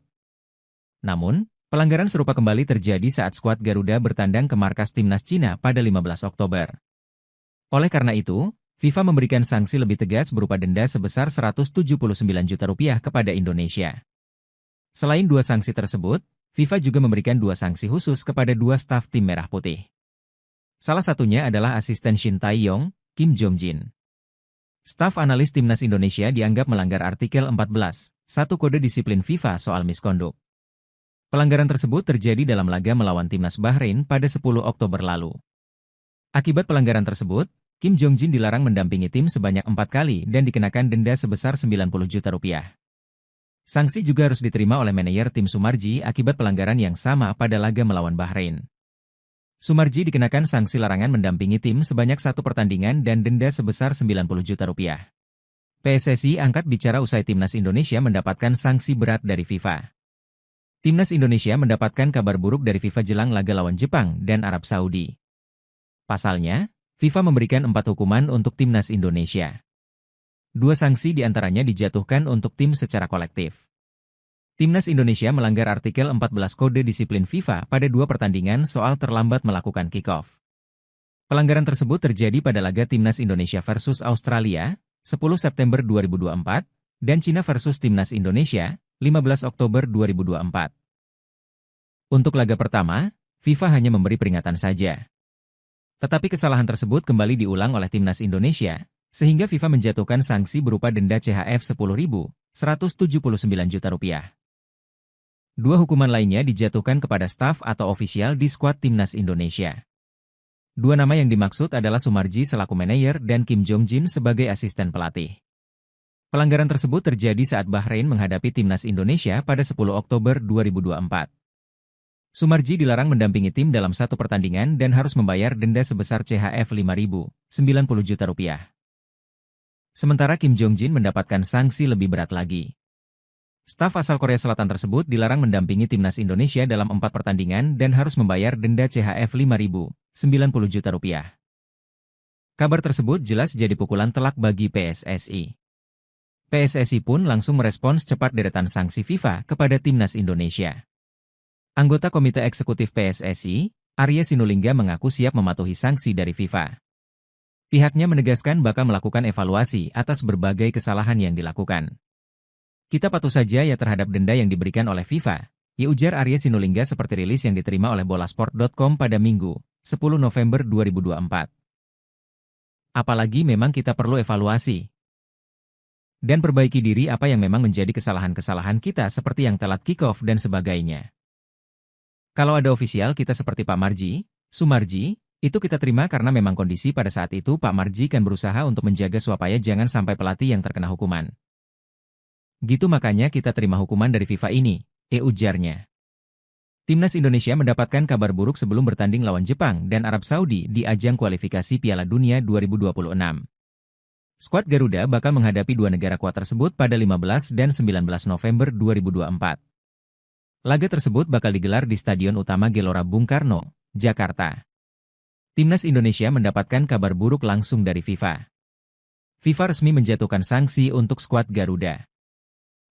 Namun, pelanggaran serupa kembali terjadi saat skuad Garuda bertandang ke markas Timnas Cina pada 15 Oktober. Oleh karena itu, FIFA memberikan sanksi lebih tegas berupa denda sebesar 179 juta rupiah kepada Indonesia. Selain dua sanksi tersebut, FIFA juga memberikan dua sanksi khusus kepada dua staf tim Merah Putih. Salah satunya adalah asisten Shin Tae-yong, Kim Jong-jin. Staf analis Timnas Indonesia dianggap melanggar artikel 14, 1 Kode Disiplin FIFA soal miskonduk. Pelanggaran tersebut terjadi dalam laga melawan Timnas Bahrain pada 10 Oktober lalu. Akibat pelanggaran tersebut, Kim Jong-jin dilarang mendampingi tim sebanyak 4 kali dan dikenakan denda sebesar 90 juta rupiah. Sanksi juga harus diterima oleh manajer tim Sumarji akibat pelanggaran yang sama pada laga melawan Bahrain. Sumarji dikenakan sanksi larangan mendampingi tim sebanyak 1 pertandingan dan denda sebesar 90 juta rupiah. PSSI angkat bicara usai Timnas Indonesia mendapatkan sanksi berat dari FIFA. Timnas Indonesia mendapatkan kabar buruk dari FIFA jelang laga lawan Jepang dan Arab Saudi. Pasalnya, FIFA memberikan 4 hukuman untuk Timnas Indonesia. 2 sanksi diantaranya dijatuhkan untuk tim secara kolektif. Timnas Indonesia melanggar artikel 14 Kode Disiplin FIFA pada 2 pertandingan soal terlambat melakukan kick-off. Pelanggaran tersebut terjadi pada laga Timnas Indonesia versus Australia, 10 September 2024, dan Cina versus Timnas Indonesia, 15 Oktober 2024. Untuk laga pertama, FIFA hanya memberi peringatan saja. Tetapi kesalahan tersebut kembali diulang oleh Timnas Indonesia, sehingga FIFA menjatuhkan sanksi berupa denda CHF 10.179 juta rupiah. 2 hukuman lainnya dijatuhkan kepada staf atau ofisial di skuad Timnas Indonesia. 2 nama yang dimaksud adalah Sumarji selaku manajer dan Kim Jong-jin sebagai asisten pelatih. Pelanggaran tersebut terjadi saat Bahrain menghadapi Timnas Indonesia pada 10 Oktober 2024. Sumarji dilarang mendampingi tim dalam 1 pertandingan dan harus membayar denda sebesar CHF 5.000, 90 juta rupiah. Sementara Kim Jong-jin mendapatkan sanksi lebih berat lagi. Staf asal Korea Selatan tersebut dilarang mendampingi timnas Indonesia dalam 4 pertandingan dan harus membayar denda CHF 5.090 juta rupiah. Kabar tersebut jelas jadi pukulan telak bagi PSSI. PSSI pun langsung merespons cepat deretan sanksi FIFA kepada timnas Indonesia. Anggota Komite Eksekutif PSSI, Arya Sinulinga mengaku siap mematuhi sanksi dari FIFA. Pihaknya menegaskan bakal melakukan evaluasi atas berbagai kesalahan yang dilakukan. Kita patuh saja ya terhadap denda yang diberikan oleh FIFA, ya ujar Arya Sinulinga seperti rilis yang diterima oleh bolasport.com pada Minggu, 10 November 2024. Apalagi memang kita perlu evaluasi dan perbaiki diri apa yang memang menjadi kesalahan-kesalahan kita seperti yang telat kick-off dan sebagainya. Kalau ada ofisial kita seperti Pak Marji, Sumarji, itu kita terima karena memang kondisi pada saat itu Pak Marji kan berusaha untuk menjaga supaya jangan sampai pelatih yang terkena hukuman. Gitu makanya kita terima hukuman dari FIFA ini, ujarnya. Timnas Indonesia mendapatkan kabar buruk sebelum bertanding lawan Jepang dan Arab Saudi di ajang kualifikasi Piala Dunia 2026. Skuad Garuda bakal menghadapi dua negara kuat tersebut pada 15 dan 19 November 2024. Laga tersebut bakal digelar di Stadion Utama Gelora Bung Karno, Jakarta. Timnas Indonesia mendapatkan kabar buruk langsung dari FIFA. FIFA resmi menjatuhkan sanksi untuk skuad Garuda.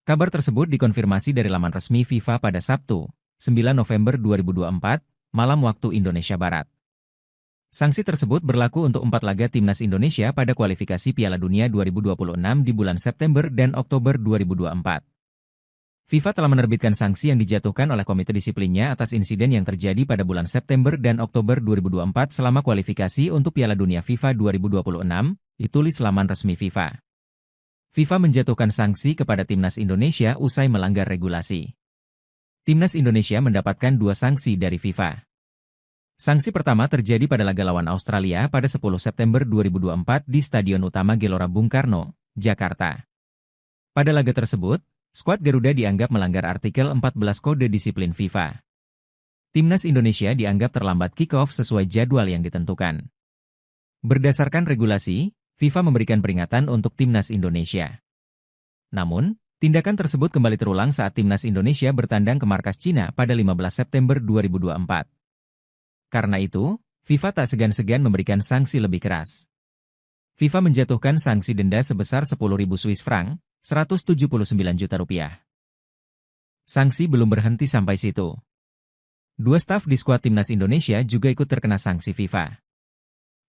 Kabar tersebut dikonfirmasi dari laman resmi FIFA pada Sabtu, 9 November 2024, malam waktu Indonesia Barat. Sanksi tersebut berlaku untuk 4 laga Timnas Indonesia pada kualifikasi Piala Dunia 2026 di bulan September dan Oktober 2024. FIFA telah menerbitkan sanksi yang dijatuhkan oleh komite disiplinnya atas insiden yang terjadi pada bulan September dan Oktober 2024 selama kualifikasi untuk Piala Dunia FIFA 2026, ditulis laman resmi FIFA. FIFA menjatuhkan sanksi kepada Timnas Indonesia usai melanggar regulasi. Timnas Indonesia mendapatkan 2 sanksi dari FIFA. Sanksi pertama terjadi pada laga lawan Australia pada 10 September 2024 di Stadion Utama Gelora Bung Karno, Jakarta. Pada laga tersebut, skuad Garuda dianggap melanggar artikel 14 Kode Disiplin FIFA. Timnas Indonesia dianggap terlambat kick-off sesuai jadwal yang ditentukan. Berdasarkan regulasi, FIFA memberikan peringatan untuk Timnas Indonesia. Namun, tindakan tersebut kembali terulang saat Timnas Indonesia bertandang ke markas Cina pada 15 September 2024. Karena itu, FIFA tak segan-segan memberikan sanksi lebih keras. FIFA menjatuhkan sanksi denda sebesar 10.000 Swiss franc, 179 juta rupiah. Sanksi belum berhenti sampai situ. 2 staf di skuad Timnas Indonesia juga ikut terkena sanksi FIFA.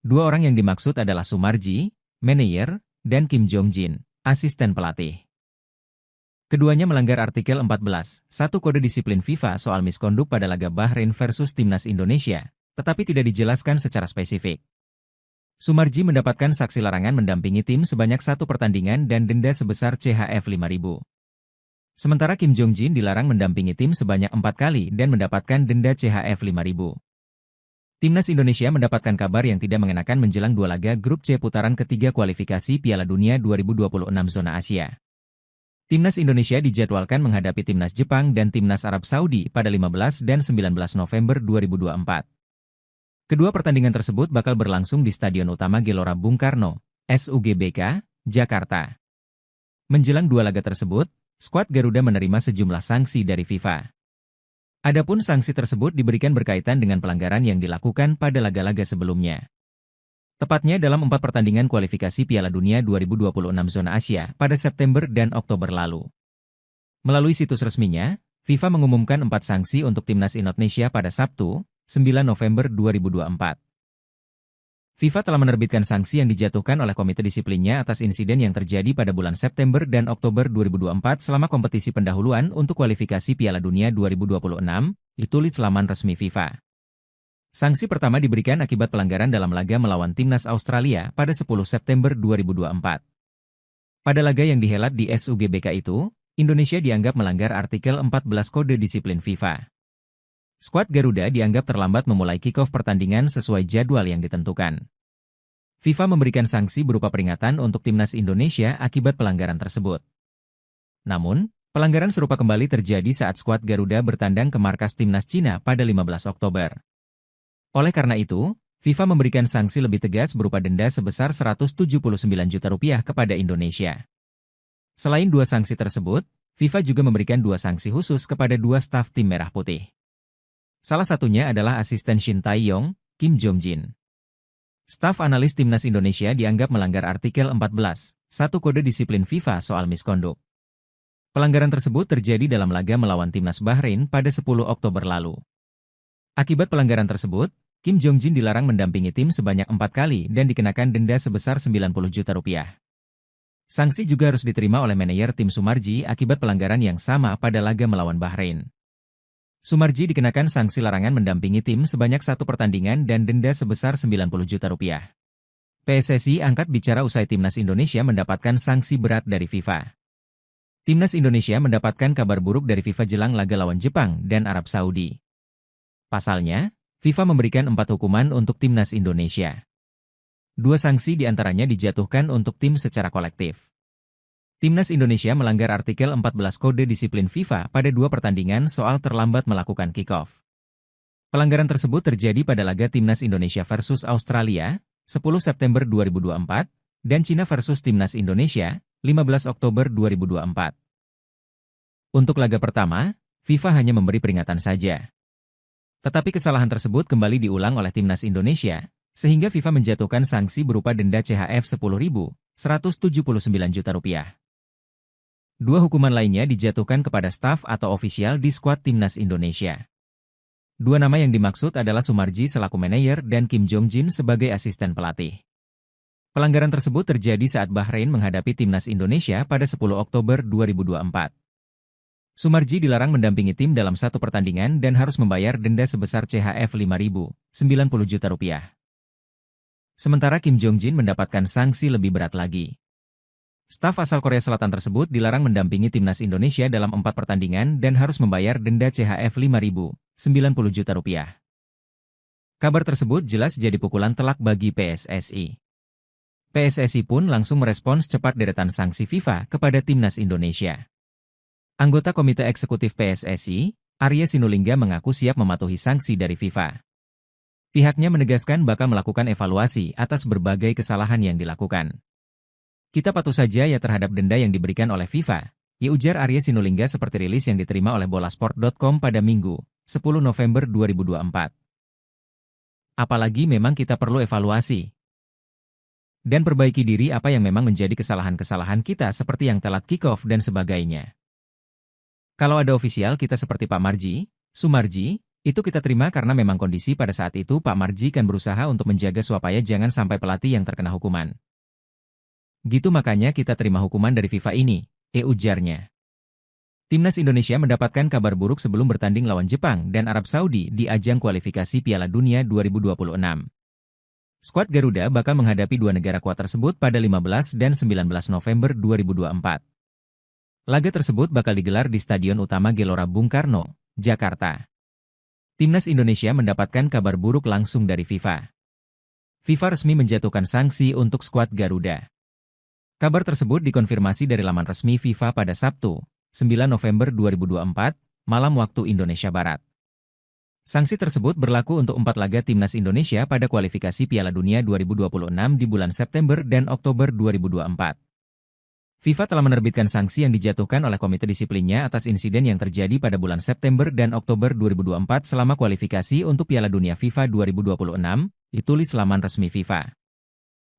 2 orang yang dimaksud adalah Sumarji, manajer, dan Kim Jong-jin, asisten pelatih. Keduanya melanggar artikel 14, 1 Kode Disiplin FIFA soal miskonduk pada laga Bahrain versus Timnas Indonesia, tetapi tidak dijelaskan secara spesifik. Sumarji mendapatkan saksi larangan mendampingi tim sebanyak 1 pertandingan dan denda sebesar CHF 5.000. Sementara Kim Jong-jin dilarang mendampingi tim sebanyak 4 kali dan mendapatkan denda CHF 5.000. Timnas Indonesia mendapatkan kabar yang tidak mengenakan menjelang 2 laga grup C putaran ketiga kualifikasi Piala Dunia 2026 zona Asia. Timnas Indonesia dijadwalkan menghadapi Timnas Jepang dan Timnas Arab Saudi pada 15 dan 19 November 2024. Kedua pertandingan tersebut bakal berlangsung di Stadion Utama Gelora Bung Karno, SUGBK, Jakarta. Menjelang 2 laga tersebut, skuad Garuda menerima sejumlah sanksi dari FIFA. Adapun sanksi tersebut diberikan berkaitan dengan pelanggaran yang dilakukan pada laga-laga sebelumnya. Tepatnya dalam 4 pertandingan kualifikasi Piala Dunia 2026 zona Asia pada September dan Oktober lalu. Melalui situs resminya, FIFA mengumumkan 4 sanksi untuk Timnas Indonesia pada Sabtu, 9 November 2024. FIFA telah menerbitkan sanksi yang dijatuhkan oleh komite disiplinnya atas insiden yang terjadi pada bulan September dan Oktober 2024 selama kompetisi pendahuluan untuk kualifikasi Piala Dunia 2026, ditulis laman resmi FIFA. Sanksi pertama diberikan akibat pelanggaran dalam laga melawan Timnas Australia pada 10 September 2024. Pada laga yang dihelat di SUGBK itu, Indonesia dianggap melanggar artikel 14 Kode Disiplin FIFA. Skuad Garuda dianggap terlambat memulai kick-off pertandingan sesuai jadwal yang ditentukan. FIFA memberikan sanksi berupa peringatan untuk Timnas Indonesia akibat pelanggaran tersebut. Namun, pelanggaran serupa kembali terjadi saat skuad Garuda bertandang ke markas Timnas Cina pada 15 Oktober. Oleh karena itu, FIFA memberikan sanksi lebih tegas berupa denda sebesar 179 juta rupiah kepada Indonesia. Selain 2 sanksi tersebut, FIFA juga memberikan 2 sanksi khusus kepada 2 staf tim Merah Putih. Salah satunya adalah asisten Shin Tae-yong, Kim Jong-jin. Staf analis Timnas Indonesia dianggap melanggar artikel 14, 1 Kode Disiplin FIFA soal misconduct. Pelanggaran tersebut terjadi dalam laga melawan Timnas Bahrain pada 10 Oktober lalu. Akibat pelanggaran tersebut, Kim Jong-jin dilarang mendampingi tim sebanyak 4 kali dan dikenakan denda sebesar 90 juta rupiah. Sanksi juga harus diterima oleh manajer tim Sumarji akibat pelanggaran yang sama pada laga melawan Bahrain. Sumarji dikenakan sanksi larangan mendampingi tim sebanyak 1 pertandingan dan denda sebesar 90 juta rupiah. PSSI angkat bicara usai Timnas Indonesia mendapatkan sanksi berat dari FIFA. Timnas Indonesia mendapatkan kabar buruk dari FIFA jelang laga lawan Jepang dan Arab Saudi. Pasalnya, FIFA memberikan 4 hukuman untuk Timnas Indonesia. 2 sanksi diantaranya dijatuhkan untuk tim secara kolektif. Timnas Indonesia melanggar artikel 14 Kode Disiplin FIFA pada 2 pertandingan soal terlambat melakukan kick-off. Pelanggaran tersebut terjadi pada laga Timnas Indonesia versus Australia, 10 September 2024, dan Cina versus Timnas Indonesia, 15 Oktober 2024. Untuk laga pertama, FIFA hanya memberi peringatan saja. Tetapi kesalahan tersebut kembali diulang oleh Timnas Indonesia, sehingga FIFA menjatuhkan sanksi berupa denda CHF 10.179 juta rupiah. 2 hukuman lainnya dijatuhkan kepada staf atau ofisial di skuad Timnas Indonesia. 2 nama yang dimaksud adalah Sumarji selaku manajer dan Kim Jong-jin sebagai asisten pelatih. Pelanggaran tersebut terjadi saat Bahrain menghadapi Timnas Indonesia pada 10 Oktober 2024. Sumarji dilarang mendampingi tim dalam 1 pertandingan dan harus membayar denda sebesar CHF 5.090 juta rupiah. Sementara Kim Jong-jin mendapatkan sanksi lebih berat lagi. Staf asal Korea Selatan tersebut dilarang mendampingi Timnas Indonesia dalam 4 pertandingan dan harus membayar denda CHF 5.090 juta rupiah. Kabar tersebut jelas jadi pukulan telak bagi PSSI. PSSI pun langsung merespons cepat deretan sanksi FIFA kepada Timnas Indonesia. Anggota Komite Eksekutif PSSI, Arya Sinulinga mengaku siap mematuhi sanksi dari FIFA. Pihaknya menegaskan bakal melakukan evaluasi atas berbagai kesalahan yang dilakukan. Kita patuh saja ya terhadap denda yang diberikan oleh FIFA, ya ujar Arya Sinulinga seperti rilis yang diterima oleh bolasport.com pada Minggu, 10 November 2024. Apalagi memang kita perlu evaluasi dan perbaiki diri apa yang memang menjadi kesalahan-kesalahan kita seperti yang telat kick-off dan sebagainya. Kalau ada ofisial kita seperti Pak Marji, Sumarji, itu kita terima karena memang kondisi pada saat itu Pak Marji kan berusaha untuk menjaga supaya jangan sampai pelatih yang terkena hukuman. Gitu makanya kita terima hukuman dari FIFA ini, ujarnya. Timnas Indonesia mendapatkan kabar buruk sebelum bertanding lawan Jepang dan Arab Saudi di ajang kualifikasi Piala Dunia 2026. Skuad Garuda bakal menghadapi 2 negara kuat tersebut pada 15 dan 19 November 2024. Laga tersebut bakal digelar di Stadion Utama Gelora Bung Karno, Jakarta. Timnas Indonesia mendapatkan kabar buruk langsung dari FIFA. FIFA resmi menjatuhkan sanksi untuk skuad Garuda. Kabar tersebut dikonfirmasi dari laman resmi FIFA pada Sabtu, 9 November 2024, malam waktu Indonesia Barat. Sanksi tersebut berlaku untuk 4 laga Timnas Indonesia pada kualifikasi Piala Dunia 2026 di bulan September dan Oktober 2024. FIFA telah menerbitkan sanksi yang dijatuhkan oleh komite disiplinnya atas insiden yang terjadi pada bulan September dan Oktober 2024 selama kualifikasi untuk Piala Dunia FIFA 2026, ditulis laman resmi FIFA.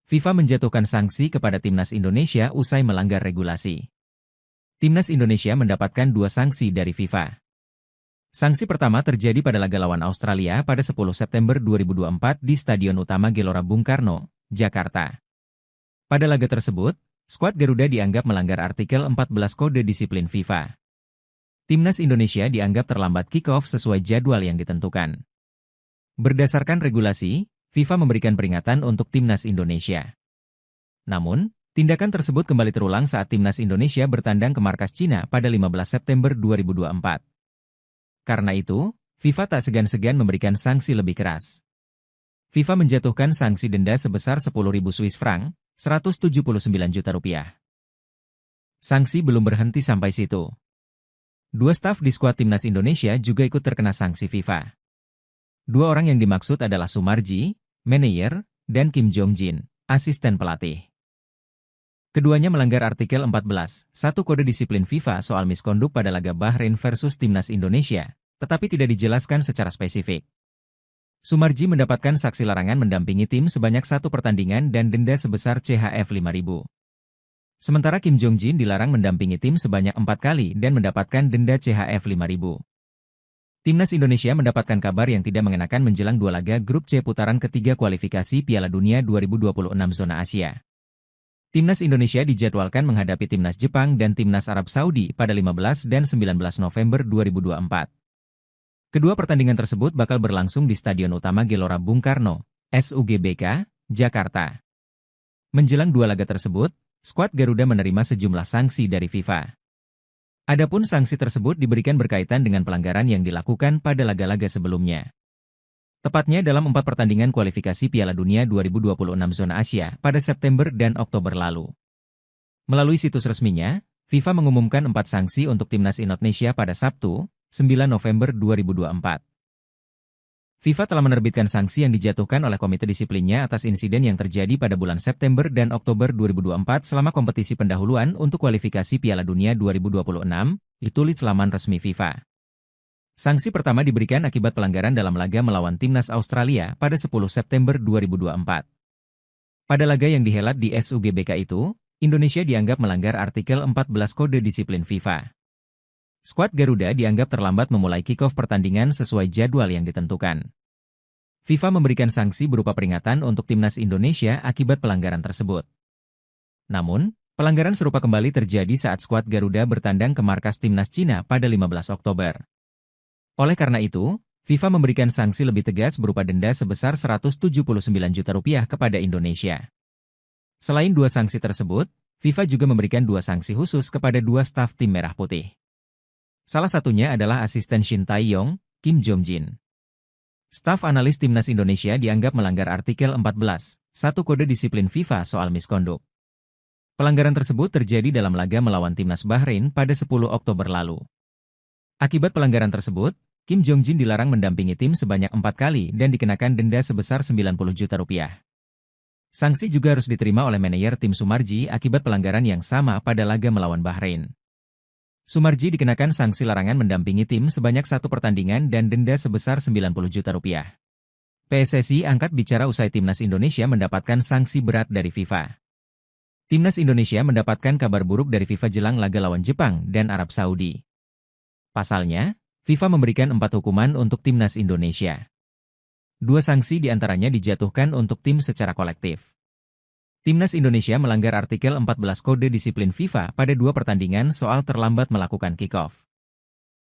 FIFA menjatuhkan sanksi kepada Timnas Indonesia usai melanggar regulasi. Timnas Indonesia mendapatkan 2 sanksi dari FIFA. Sanksi pertama terjadi pada laga lawan Australia pada 10 September 2024 di Stadion Utama Gelora Bung Karno, Jakarta. Pada laga tersebut, skuad Garuda dianggap melanggar artikel 14 Kode Disiplin FIFA. Timnas Indonesia dianggap terlambat kick-off sesuai jadwal yang ditentukan. Berdasarkan regulasi, FIFA memberikan peringatan untuk Timnas Indonesia. Namun, tindakan tersebut kembali terulang saat Timnas Indonesia bertandang ke markas Cina pada 15 September 2024. Karena itu, FIFA tak segan-segan memberikan sanksi lebih keras. FIFA menjatuhkan sanksi denda sebesar 10.000 Swiss franc, 179 juta rupiah. Sanksi belum berhenti sampai situ. 2 staf di skuad Timnas Indonesia juga ikut terkena sanksi FIFA. 2 orang yang dimaksud adalah Sumarji, manajer, dan Kim Jong-jin, asisten pelatih. Keduanya melanggar artikel 14.1 Kode Disiplin FIFA soal miskonduk pada laga Bahrain versus Timnas Indonesia, tetapi tidak dijelaskan secara spesifik. Sumarji mendapatkan saksi larangan mendampingi tim sebanyak 1 pertandingan dan denda sebesar CHF 5.000. Sementara Kim Jong-jin dilarang mendampingi tim sebanyak 4 kali dan mendapatkan denda CHF 5.000. Timnas Indonesia mendapatkan kabar yang tidak mengenakan menjelang 2 laga grup C putaran ketiga kualifikasi Piala Dunia 2026 zona Asia. Timnas Indonesia dijadwalkan menghadapi Timnas Jepang dan Timnas Arab Saudi pada 15 dan 19 November 2024. Kedua pertandingan tersebut bakal berlangsung di Stadion Utama Gelora Bung Karno, SUGBK, Jakarta. Menjelang 2 laga tersebut, skuad Garuda menerima sejumlah sanksi dari FIFA. Adapun sanksi tersebut diberikan berkaitan dengan pelanggaran yang dilakukan pada laga-laga sebelumnya. Tepatnya dalam 4 pertandingan kualifikasi Piala Dunia 2026 zona Asia pada September dan Oktober lalu. Melalui situs resminya, FIFA mengumumkan 4 sanksi untuk Timnas Indonesia pada Sabtu, 9 November 2024. FIFA telah menerbitkan sanksi yang dijatuhkan oleh komite disiplinnya atas insiden yang terjadi pada bulan September dan Oktober 2024 selama kompetisi pendahuluan untuk kualifikasi Piala Dunia 2026, ditulis laman resmi FIFA. Sanksi pertama diberikan akibat pelanggaran dalam laga melawan Timnas Australia pada 10 September 2024. Pada laga yang dihelat di SUGBK itu, Indonesia dianggap melanggar artikel 14 Kode Disiplin FIFA. Skuad Garuda dianggap terlambat memulai kick-off pertandingan sesuai jadwal yang ditentukan. FIFA memberikan sanksi berupa peringatan untuk Timnas Indonesia akibat pelanggaran tersebut. Namun, pelanggaran serupa kembali terjadi saat skuad Garuda bertandang ke markas Timnas Cina pada 15 Oktober. Oleh karena itu, FIFA memberikan sanksi lebih tegas berupa denda sebesar Rp179 juta kepada Indonesia. Selain 2 sanksi tersebut, FIFA juga memberikan 2 sanksi khusus kepada 2 staf tim Merah Putih. Salah satunya adalah asisten Shin Tae-yong, Kim Jong-jin. Staf analis Timnas Indonesia dianggap melanggar artikel 14.1 Kode Disiplin FIFA soal miskonduk. Pelanggaran tersebut terjadi dalam laga melawan Timnas Bahrain pada 10 Oktober lalu. Akibat pelanggaran tersebut, Kim Jong-jin dilarang mendampingi tim sebanyak 4 kali dan dikenakan denda sebesar Rp90 juta. Sanksi juga harus diterima oleh manajer tim Sumarji akibat pelanggaran yang sama pada laga melawan Bahrain. Sumarji dikenakan sanksi larangan mendampingi tim sebanyak 1 pertandingan dan denda sebesar Rp90 juta. PSSI angkat bicara usai Timnas Indonesia mendapatkan sanksi berat dari FIFA. Timnas Indonesia mendapatkan kabar buruk dari FIFA jelang laga lawan Jepang dan Arab Saudi. Pasalnya, FIFA memberikan 4 hukuman untuk Timnas Indonesia. 2 sanksi diantaranya dijatuhkan untuk tim secara kolektif. Timnas Indonesia melanggar artikel 14 Kode Disiplin FIFA pada 2 pertandingan soal terlambat melakukan kick-off.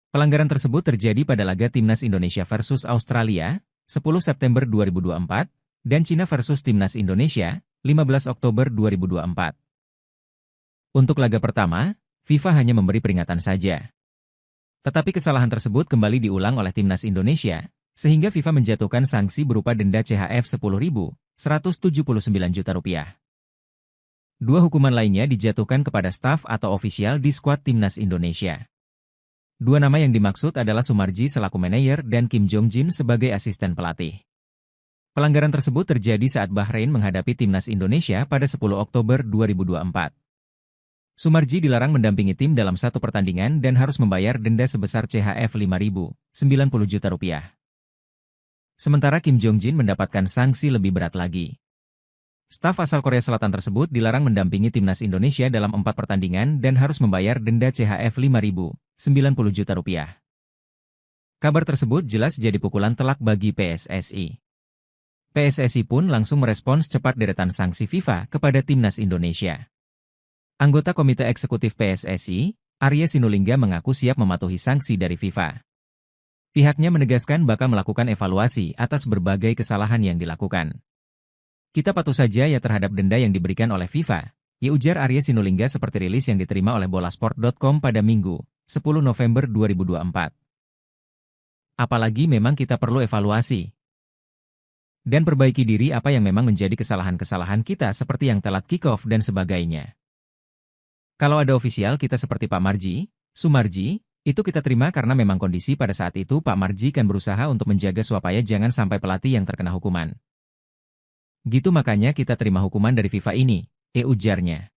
Pelanggaran tersebut terjadi pada laga Timnas Indonesia versus Australia, 10 September 2024, dan Cina versus Timnas Indonesia, 15 Oktober 2024. Untuk laga pertama, FIFA hanya memberi peringatan saja. Tetapi kesalahan tersebut kembali diulang oleh Timnas Indonesia, sehingga FIFA menjatuhkan sanksi berupa denda CHF 10.179 juta. 2 hukuman lainnya dijatuhkan kepada staf atau ofisial di skuad Timnas Indonesia. 2 nama yang dimaksud adalah Sumarji selaku manajer dan Kim Jong-jin sebagai asisten pelatih. Pelanggaran tersebut terjadi saat Bahrain menghadapi Timnas Indonesia pada 10 Oktober 2024. Sumarji dilarang mendampingi tim dalam 1 pertandingan dan harus membayar denda sebesar CHF 5.000, Rp90 juta. Sementara Kim Jong-jin mendapatkan sanksi lebih berat lagi. Staf asal Korea Selatan tersebut dilarang mendampingi Timnas Indonesia dalam 4 pertandingan dan harus membayar denda CHF 5.000, Rp90 juta. Kabar tersebut jelas jadi pukulan telak bagi PSSI. PSSI pun langsung merespons cepat deretan sanksi FIFA kepada Timnas Indonesia. Anggota Komite Eksekutif PSSI, Arya Sinulinga mengaku siap mematuhi sanksi dari FIFA. Pihaknya menegaskan bakal melakukan evaluasi atas berbagai kesalahan yang dilakukan. Kita patuh saja ya terhadap denda yang diberikan oleh FIFA, ya ujar Arya Sinulinga seperti rilis yang diterima oleh bolasport.com pada Minggu, 10 November 2024. Apalagi memang kita perlu evaluasi dan perbaiki diri apa yang memang menjadi kesalahan-kesalahan kita seperti yang telat kick-off dan sebagainya. Kalau ada ofisial kita seperti Pak Marji, Sumarji, itu kita terima karena memang kondisi pada saat itu Pak Marji kan berusaha untuk menjaga supaya jangan sampai pelatih yang terkena hukuman. Gitu makanya kita terima hukuman dari FIFA ini, ujarnya.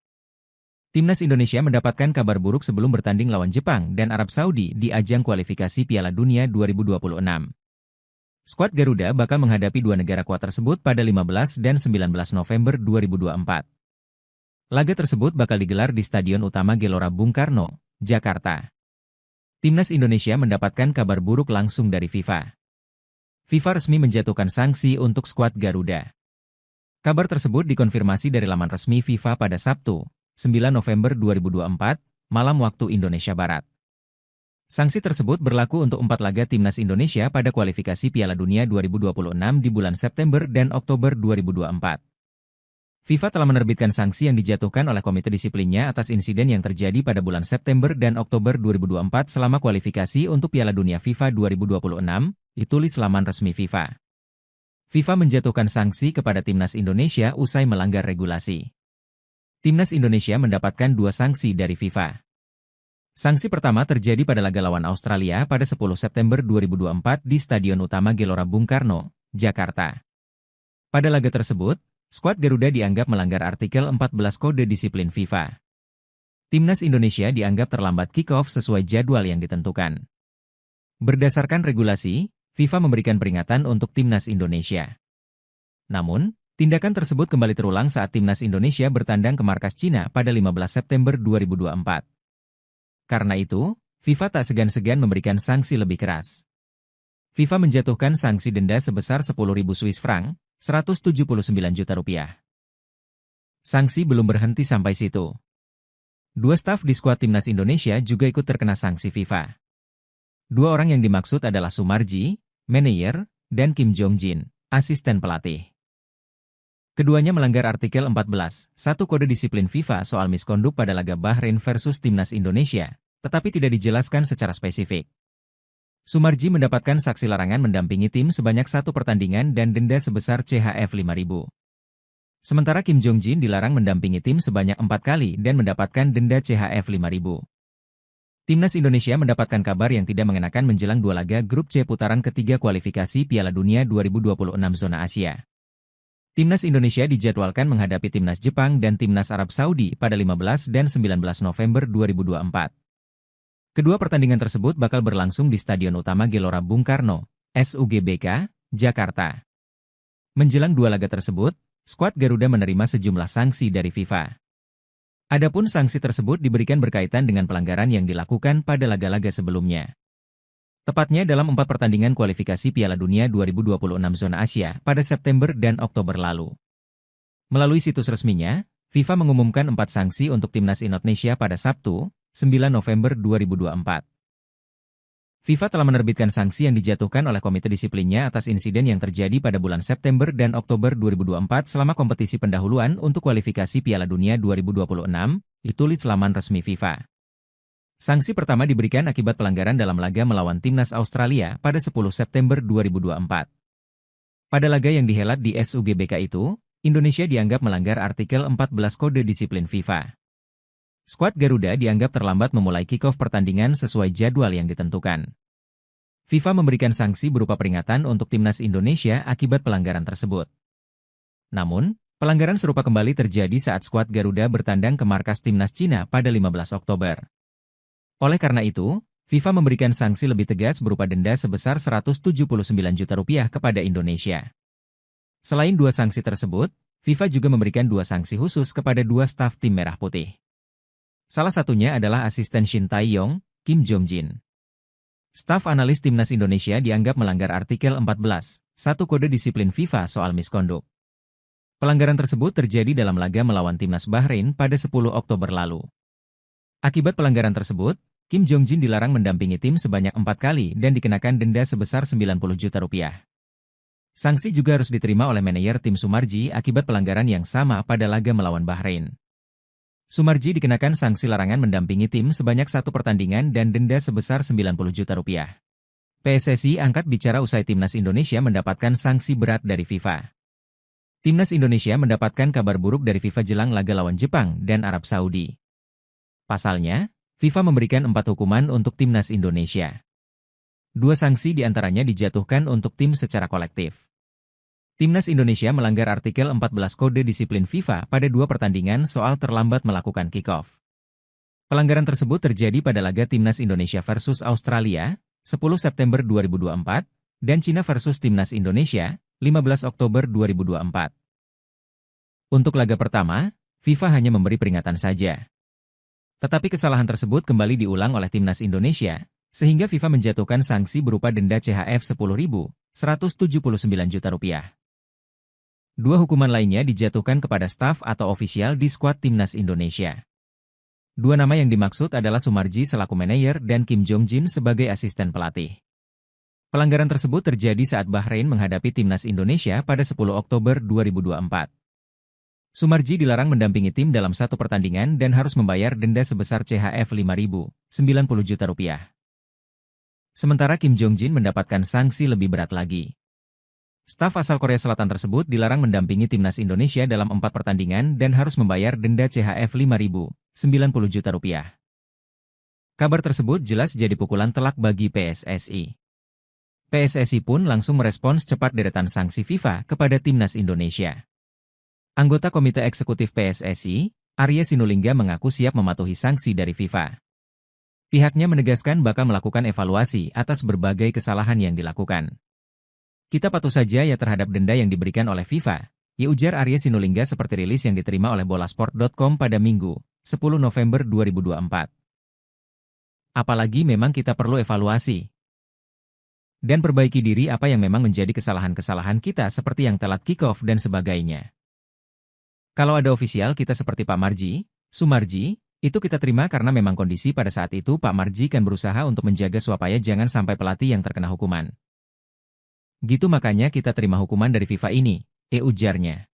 Timnas Indonesia mendapatkan kabar buruk sebelum bertanding lawan Jepang dan Arab Saudi di ajang kualifikasi Piala Dunia 2026. Skuad Garuda bakal menghadapi dua negara kuat tersebut pada 15 dan 19 November 2024. Laga tersebut bakal digelar di Stadion Utama Gelora Bung Karno, Jakarta. Timnas Indonesia mendapatkan kabar buruk langsung dari FIFA. FIFA resmi menjatuhkan sanksi untuk skuad Garuda. Kabar tersebut dikonfirmasi dari laman resmi FIFA pada Sabtu, 9 November 2024, malam waktu Indonesia Barat. Sanksi tersebut berlaku untuk 4 laga Timnas Indonesia pada kualifikasi Piala Dunia 2026 di bulan September dan Oktober 2024. FIFA telah menerbitkan sanksi yang dijatuhkan oleh Komite Disiplinnya atas insiden yang terjadi pada bulan September dan Oktober 2024 selama kualifikasi untuk Piala Dunia FIFA 2026, ditulis laman resmi FIFA. FIFA menjatuhkan sanksi kepada Timnas Indonesia usai melanggar regulasi. Timnas Indonesia mendapatkan 2 sanksi dari FIFA. Sanksi pertama terjadi pada laga lawan Australia pada 10 September 2024 di Stadion Utama Gelora Bung Karno, Jakarta. Pada laga tersebut, skuad Garuda dianggap melanggar artikel 14 Kode Disiplin FIFA. Timnas Indonesia dianggap terlambat kick-off sesuai jadwal yang ditentukan. Berdasarkan regulasi, FIFA memberikan peringatan untuk Timnas Indonesia. Namun, tindakan tersebut kembali terulang saat Timnas Indonesia bertandang ke markas Cina pada 15 September 2024. Karena itu, FIFA tak segan-segan memberikan sanksi lebih keras. FIFA menjatuhkan sanksi denda sebesar 10.000 Swiss franc, 179 juta rupiah. Sanksi belum berhenti sampai situ. 2 staf di skuad Timnas Indonesia juga ikut terkena sanksi FIFA. 2 orang yang dimaksud adalah Sumarji, manajer, dan Kim Jong-jin, asisten pelatih. Keduanya melanggar artikel 14, 1 Kode Disiplin FIFA soal miskonduk pada laga Bahrain versus Timnas Indonesia, tetapi tidak dijelaskan secara spesifik. Sumarji mendapatkan saksi larangan mendampingi tim sebanyak 1 pertandingan dan denda sebesar CHF 5.000. Sementara Kim Jong-jin dilarang mendampingi tim sebanyak 4 kali dan mendapatkan denda CHF 5.000. Timnas Indonesia mendapatkan kabar yang tidak mengenakan menjelang 2 laga grup C putaran ketiga kualifikasi Piala Dunia 2026 zona Asia. Timnas Indonesia dijadwalkan menghadapi Timnas Jepang dan Timnas Arab Saudi pada 15 dan 19 November 2024. Kedua pertandingan tersebut bakal berlangsung di Stadion Utama Gelora Bung Karno, SUGBK, Jakarta. Menjelang 2 laga tersebut, skuad Garuda menerima sejumlah sanksi dari FIFA. Adapun sanksi tersebut diberikan berkaitan dengan pelanggaran yang dilakukan pada laga-laga sebelumnya. Tepatnya dalam 4 pertandingan kualifikasi Piala Dunia 2026 zona Asia pada September dan Oktober lalu. Melalui situs resminya, FIFA mengumumkan 4 sanksi untuk Timnas Indonesia pada Sabtu, 9 November 2024. FIFA telah menerbitkan sanksi yang dijatuhkan oleh Komite Disiplinnya atas insiden yang terjadi pada bulan September dan Oktober 2024 selama kompetisi pendahuluan untuk kualifikasi Piala Dunia 2026, ditulis laman resmi FIFA. Sanksi pertama diberikan akibat pelanggaran dalam laga melawan Timnas Australia pada 10 September 2024. Pada laga yang dihelat di SUGBK itu, Indonesia dianggap melanggar artikel 14 Kode Disiplin FIFA. Skuad Garuda dianggap terlambat memulai kick-off pertandingan sesuai jadwal yang ditentukan. FIFA memberikan sanksi berupa peringatan untuk Timnas Indonesia akibat pelanggaran tersebut. Namun, pelanggaran serupa kembali terjadi saat skuad Garuda bertandang ke markas Timnas Cina pada 15 Oktober. Oleh karena itu, FIFA memberikan sanksi lebih tegas berupa denda sebesar 179 juta rupiah kepada Indonesia. Selain 2 sanksi tersebut, FIFA juga memberikan 2 sanksi khusus kepada 2 staf tim Merah Putih. Salah satunya adalah asisten Shin Tae-yong, Kim Jong-jin. Staf analis Timnas Indonesia dianggap melanggar artikel 14, 1 Kode Disiplin FIFA soal miskonduk. Pelanggaran tersebut terjadi dalam laga melawan Timnas Bahrain pada 10 Oktober lalu. Akibat pelanggaran tersebut, Kim Jong-jin dilarang mendampingi tim sebanyak 4 kali dan dikenakan denda sebesar 90 juta rupiah. Sanksi juga harus diterima oleh manajer tim Sumarji akibat pelanggaran yang sama pada laga melawan Bahrain. Sumarji dikenakan sanksi larangan mendampingi tim sebanyak 1 pertandingan dan denda sebesar 90 juta rupiah. PSSI angkat bicara usai Timnas Indonesia mendapatkan sanksi berat dari FIFA. Timnas Indonesia mendapatkan kabar buruk dari FIFA jelang laga lawan Jepang dan Arab Saudi. Pasalnya, FIFA memberikan 4 hukuman untuk Timnas Indonesia. 2 sanksi diantaranya dijatuhkan untuk tim secara kolektif. Timnas Indonesia melanggar artikel 14 Kode Disiplin FIFA pada 2 pertandingan soal terlambat melakukan kick-off. Pelanggaran tersebut terjadi pada laga Timnas Indonesia versus Australia, 10 September 2024, dan Cina versus Timnas Indonesia, 15 Oktober 2024. Untuk laga pertama, FIFA hanya memberi peringatan saja. Tetapi kesalahan tersebut kembali diulang oleh Timnas Indonesia, sehingga FIFA menjatuhkan sanksi berupa denda CHF 10.179 juta rupiah. Dua hukuman lainnya dijatuhkan kepada staf atau ofisial di skuad Timnas Indonesia. Dua nama yang dimaksud adalah Sumarji selaku manajer dan Kim Jong-jin sebagai asisten pelatih. Pelanggaran tersebut terjadi saat Bahrain menghadapi Timnas Indonesia pada 10 Oktober 2024. Sumarji dilarang mendampingi tim dalam satu pertandingan dan harus membayar denda sebesar CHF 5.090 juta rupiah. Sementara Kim Jong-jin mendapatkan sanksi lebih berat lagi. Staf asal Korea Selatan tersebut dilarang mendampingi Timnas Indonesia dalam 4 pertandingan dan harus membayar denda CHF 5.090 juta rupiah. Kabar tersebut jelas jadi pukulan telak bagi PSSI. PSSI pun langsung merespons cepat deretan sanksi FIFA kepada Timnas Indonesia. Anggota Komite Eksekutif PSSI, Arya Sinulinga mengaku siap mematuhi sanksi dari FIFA. Pihaknya menegaskan bakal melakukan evaluasi atas berbagai kesalahan yang dilakukan. Kita patuh saja ya terhadap denda yang diberikan oleh FIFA, ya ujar Arya Sinulinga seperti rilis yang diterima oleh bolasport.com pada Minggu, 10 November 2024. Apalagi memang kita perlu evaluasi dan perbaiki diri apa yang memang menjadi kesalahan-kesalahan kita seperti yang telat kick-off dan sebagainya. Kalau ada ofisial kita seperti Pak Marji, Sumarji, itu kita terima karena memang kondisi pada saat itu Pak Marji kan berusaha untuk menjaga supaya jangan sampai pelatih yang terkena hukuman. Gitu makanya kita terima hukuman dari FIFA ini, ujarnya.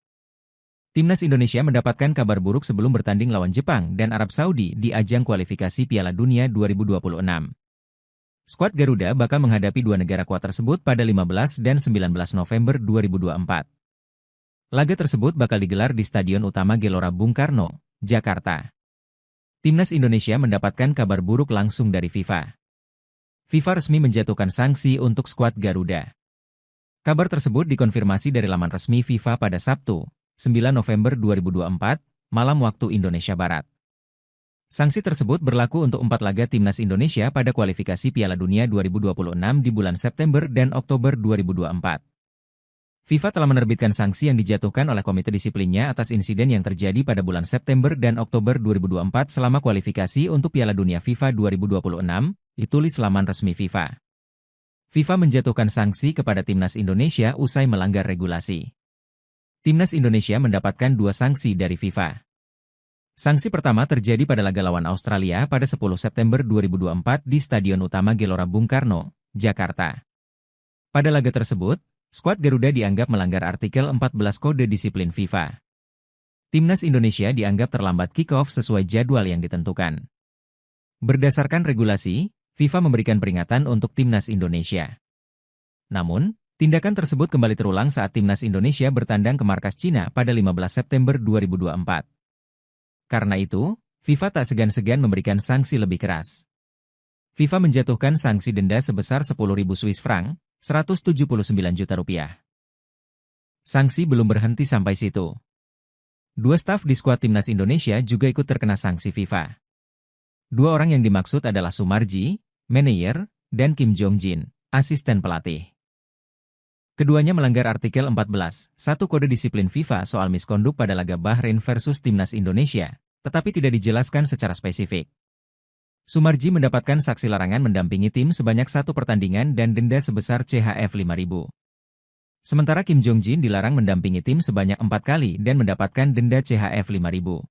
Timnas Indonesia mendapatkan kabar buruk sebelum bertanding lawan Jepang dan Arab Saudi di ajang kualifikasi Piala Dunia 2026. Skuad Garuda bakal menghadapi dua negara kuat tersebut pada 15 dan 19 November 2024. Laga tersebut bakal digelar di Stadion Utama Gelora Bung Karno, Jakarta. Timnas Indonesia mendapatkan kabar buruk langsung dari FIFA. FIFA resmi menjatuhkan sanksi untuk skuad Garuda. Kabar tersebut dikonfirmasi dari laman resmi FIFA pada Sabtu, 9 November 2024, malam waktu Indonesia Barat. Sanksi tersebut berlaku untuk 4 laga Timnas Indonesia pada kualifikasi Piala Dunia 2026 di bulan September dan Oktober 2024. FIFA telah menerbitkan sanksi yang dijatuhkan oleh komite disiplinnya atas insiden yang terjadi pada bulan September dan Oktober 2024 selama kualifikasi untuk Piala Dunia FIFA 2026, ditulis laman resmi FIFA. FIFA menjatuhkan sanksi kepada Timnas Indonesia usai melanggar regulasi. Timnas Indonesia mendapatkan 2 sanksi dari FIFA. Sanksi pertama terjadi pada laga lawan Australia pada 10 September 2024 di Stadion Utama Gelora Bung Karno, Jakarta. Pada laga tersebut, skuad Garuda dianggap melanggar artikel 14 Kode Disiplin FIFA. Timnas Indonesia dianggap terlambat kick-off sesuai jadwal yang ditentukan. Berdasarkan regulasi, FIFA memberikan peringatan untuk Timnas Indonesia. Namun, tindakan tersebut kembali terulang saat Timnas Indonesia bertandang ke markas Cina pada 15 September 2024. Karena itu, FIFA tak segan-segan memberikan sanksi lebih keras. FIFA menjatuhkan sanksi denda sebesar 10.000 Swiss franc, 179 juta rupiah. Sanksi belum berhenti sampai situ. 2 staf di skuad Timnas Indonesia juga ikut terkena sanksi FIFA. 2 orang yang dimaksud adalah Sumarji, manajer, dan Kim Jong-jin, asisten pelatih. Keduanya melanggar artikel 14, 1 Kode Disiplin FIFA soal miskonduk pada laga Bahrain versus Timnas Indonesia, tetapi tidak dijelaskan secara spesifik. Sumarji mendapatkan saksi larangan mendampingi tim sebanyak 1 pertandingan dan denda sebesar CHF 5.000. Sementara Kim Jong-jin dilarang mendampingi tim sebanyak 4 kali dan mendapatkan denda CHF 5.000.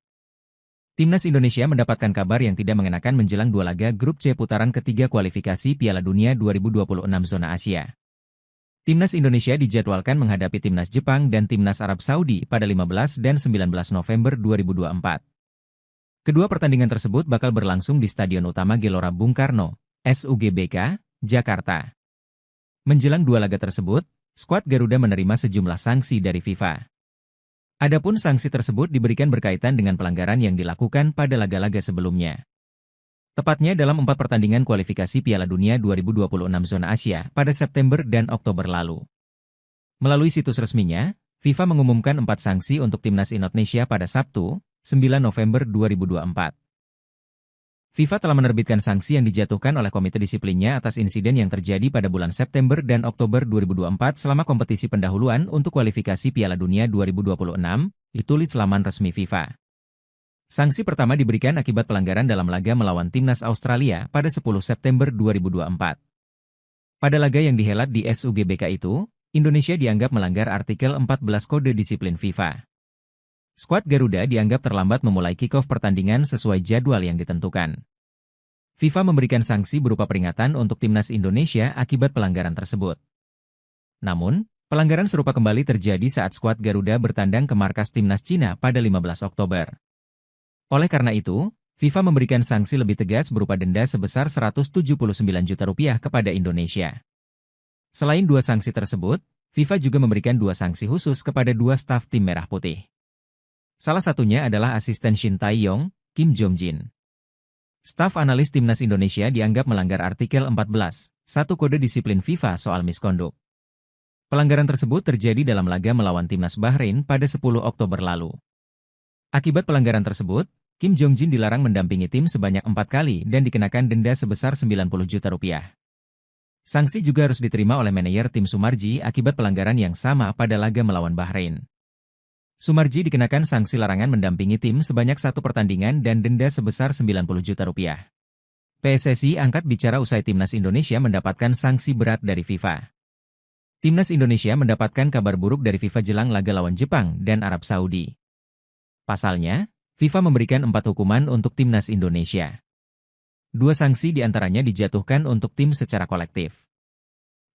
Timnas Indonesia mendapatkan kabar yang tidak mengenakan menjelang 2 laga grup C putaran ketiga kualifikasi Piala Dunia 2026 zona Asia. Timnas Indonesia dijadwalkan menghadapi Timnas Jepang dan Timnas Arab Saudi pada 15 dan 19 November 2024. Kedua pertandingan tersebut bakal berlangsung di Stadion Utama Gelora Bung Karno, SUGBK, Jakarta. Menjelang 2 laga tersebut, skuad Garuda menerima sejumlah sanksi dari FIFA. Adapun sanksi tersebut diberikan berkaitan dengan pelanggaran yang dilakukan pada laga-laga sebelumnya. Tepatnya dalam 4 pertandingan kualifikasi Piala Dunia 2026 zona Asia pada September dan Oktober lalu. Melalui situs resminya, FIFA mengumumkan 4 sanksi untuk Timnas Indonesia pada Sabtu, 9 November 2024. FIFA telah menerbitkan sanksi yang dijatuhkan oleh komite disiplinnya atas insiden yang terjadi pada bulan September dan Oktober 2024 selama kompetisi pendahuluan untuk kualifikasi Piala Dunia 2026, ditulis laman resmi FIFA. Sanksi pertama diberikan akibat pelanggaran dalam laga melawan timnas Australia pada 10 September 2024. Pada laga yang dihelat di SUGBK itu, Indonesia dianggap melanggar artikel 14 Kode Disiplin FIFA. Skuad Garuda dianggap terlambat memulai kick-off pertandingan sesuai jadwal yang ditentukan. FIFA memberikan sanksi berupa peringatan untuk timnas Indonesia akibat pelanggaran tersebut. Namun, pelanggaran serupa kembali terjadi saat skuad Garuda bertandang ke markas timnas Cina pada 15 Oktober. Oleh karena itu, FIFA memberikan sanksi lebih tegas berupa denda sebesar Rp179 juta kepada Indonesia. Selain dua sanksi tersebut, FIFA juga memberikan dua sanksi khusus kepada dua staf tim Merah Putih. Salah satunya adalah asisten Shin Tae-yong, Kim Jong-jin. Staf analis timnas Indonesia dianggap melanggar artikel 14, 1 Kode Disiplin FIFA soal misconduct. Pelanggaran tersebut terjadi dalam laga melawan timnas Bahrain pada 10 Oktober lalu. Akibat pelanggaran tersebut, Kim Jong-jin dilarang mendampingi tim sebanyak 4 kali dan dikenakan denda sebesar Rp90 juta. Sanksi juga harus diterima oleh manajer tim Sumarji akibat pelanggaran yang sama pada laga melawan Bahrain. Sumarji dikenakan sanksi larangan mendampingi tim sebanyak 1 pertandingan dan denda sebesar Rp90 juta. PSSI angkat bicara usai timnas Indonesia mendapatkan sanksi berat dari FIFA. Timnas Indonesia mendapatkan kabar buruk dari FIFA jelang laga lawan Jepang dan Arab Saudi. Pasalnya, FIFA memberikan 4 hukuman untuk timnas Indonesia. 2 sanksi diantaranya dijatuhkan untuk tim secara kolektif.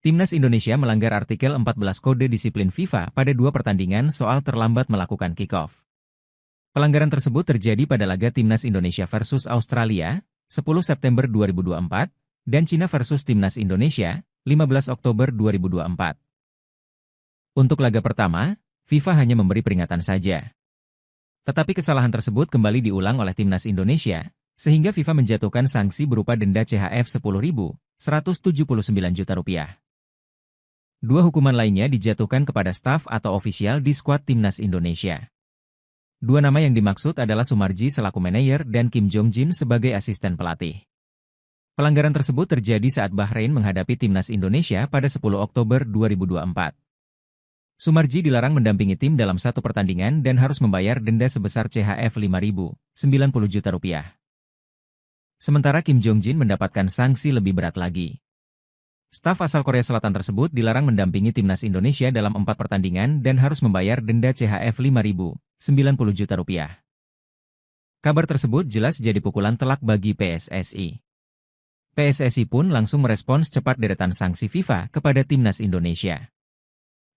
Timnas Indonesia melanggar artikel 14 Kode Disiplin FIFA pada 2 pertandingan soal terlambat melakukan kick-off. Pelanggaran tersebut terjadi pada laga Timnas Indonesia versus Australia, 10 September 2024, dan Cina versus Timnas Indonesia, 15 Oktober 2024. Untuk laga pertama, FIFA hanya memberi peringatan saja. Tetapi kesalahan tersebut kembali diulang oleh Timnas Indonesia, sehingga FIFA menjatuhkan sanksi berupa denda CHF Rp10.179 juta. 2 hukuman lainnya dijatuhkan kepada staf atau ofisial di skuad Timnas Indonesia. 2 nama yang dimaksud adalah Sumarji selaku manajer dan Kim Jong-jin sebagai asisten pelatih. Pelanggaran tersebut terjadi saat Bahrain menghadapi Timnas Indonesia pada 10 Oktober 2024. Sumarji dilarang mendampingi tim dalam 1 pertandingan dan harus membayar denda sebesar CHF Rp5.090 juta. Sementara Kim Jong-jin mendapatkan sanksi lebih berat lagi. Staf asal Korea Selatan tersebut dilarang mendampingi timnas Indonesia dalam 4 pertandingan dan harus membayar denda CHF Rp5.090 juta. Kabar tersebut jelas jadi pukulan telak bagi PSSI. PSSI pun langsung merespons cepat deretan sanksi FIFA kepada timnas Indonesia.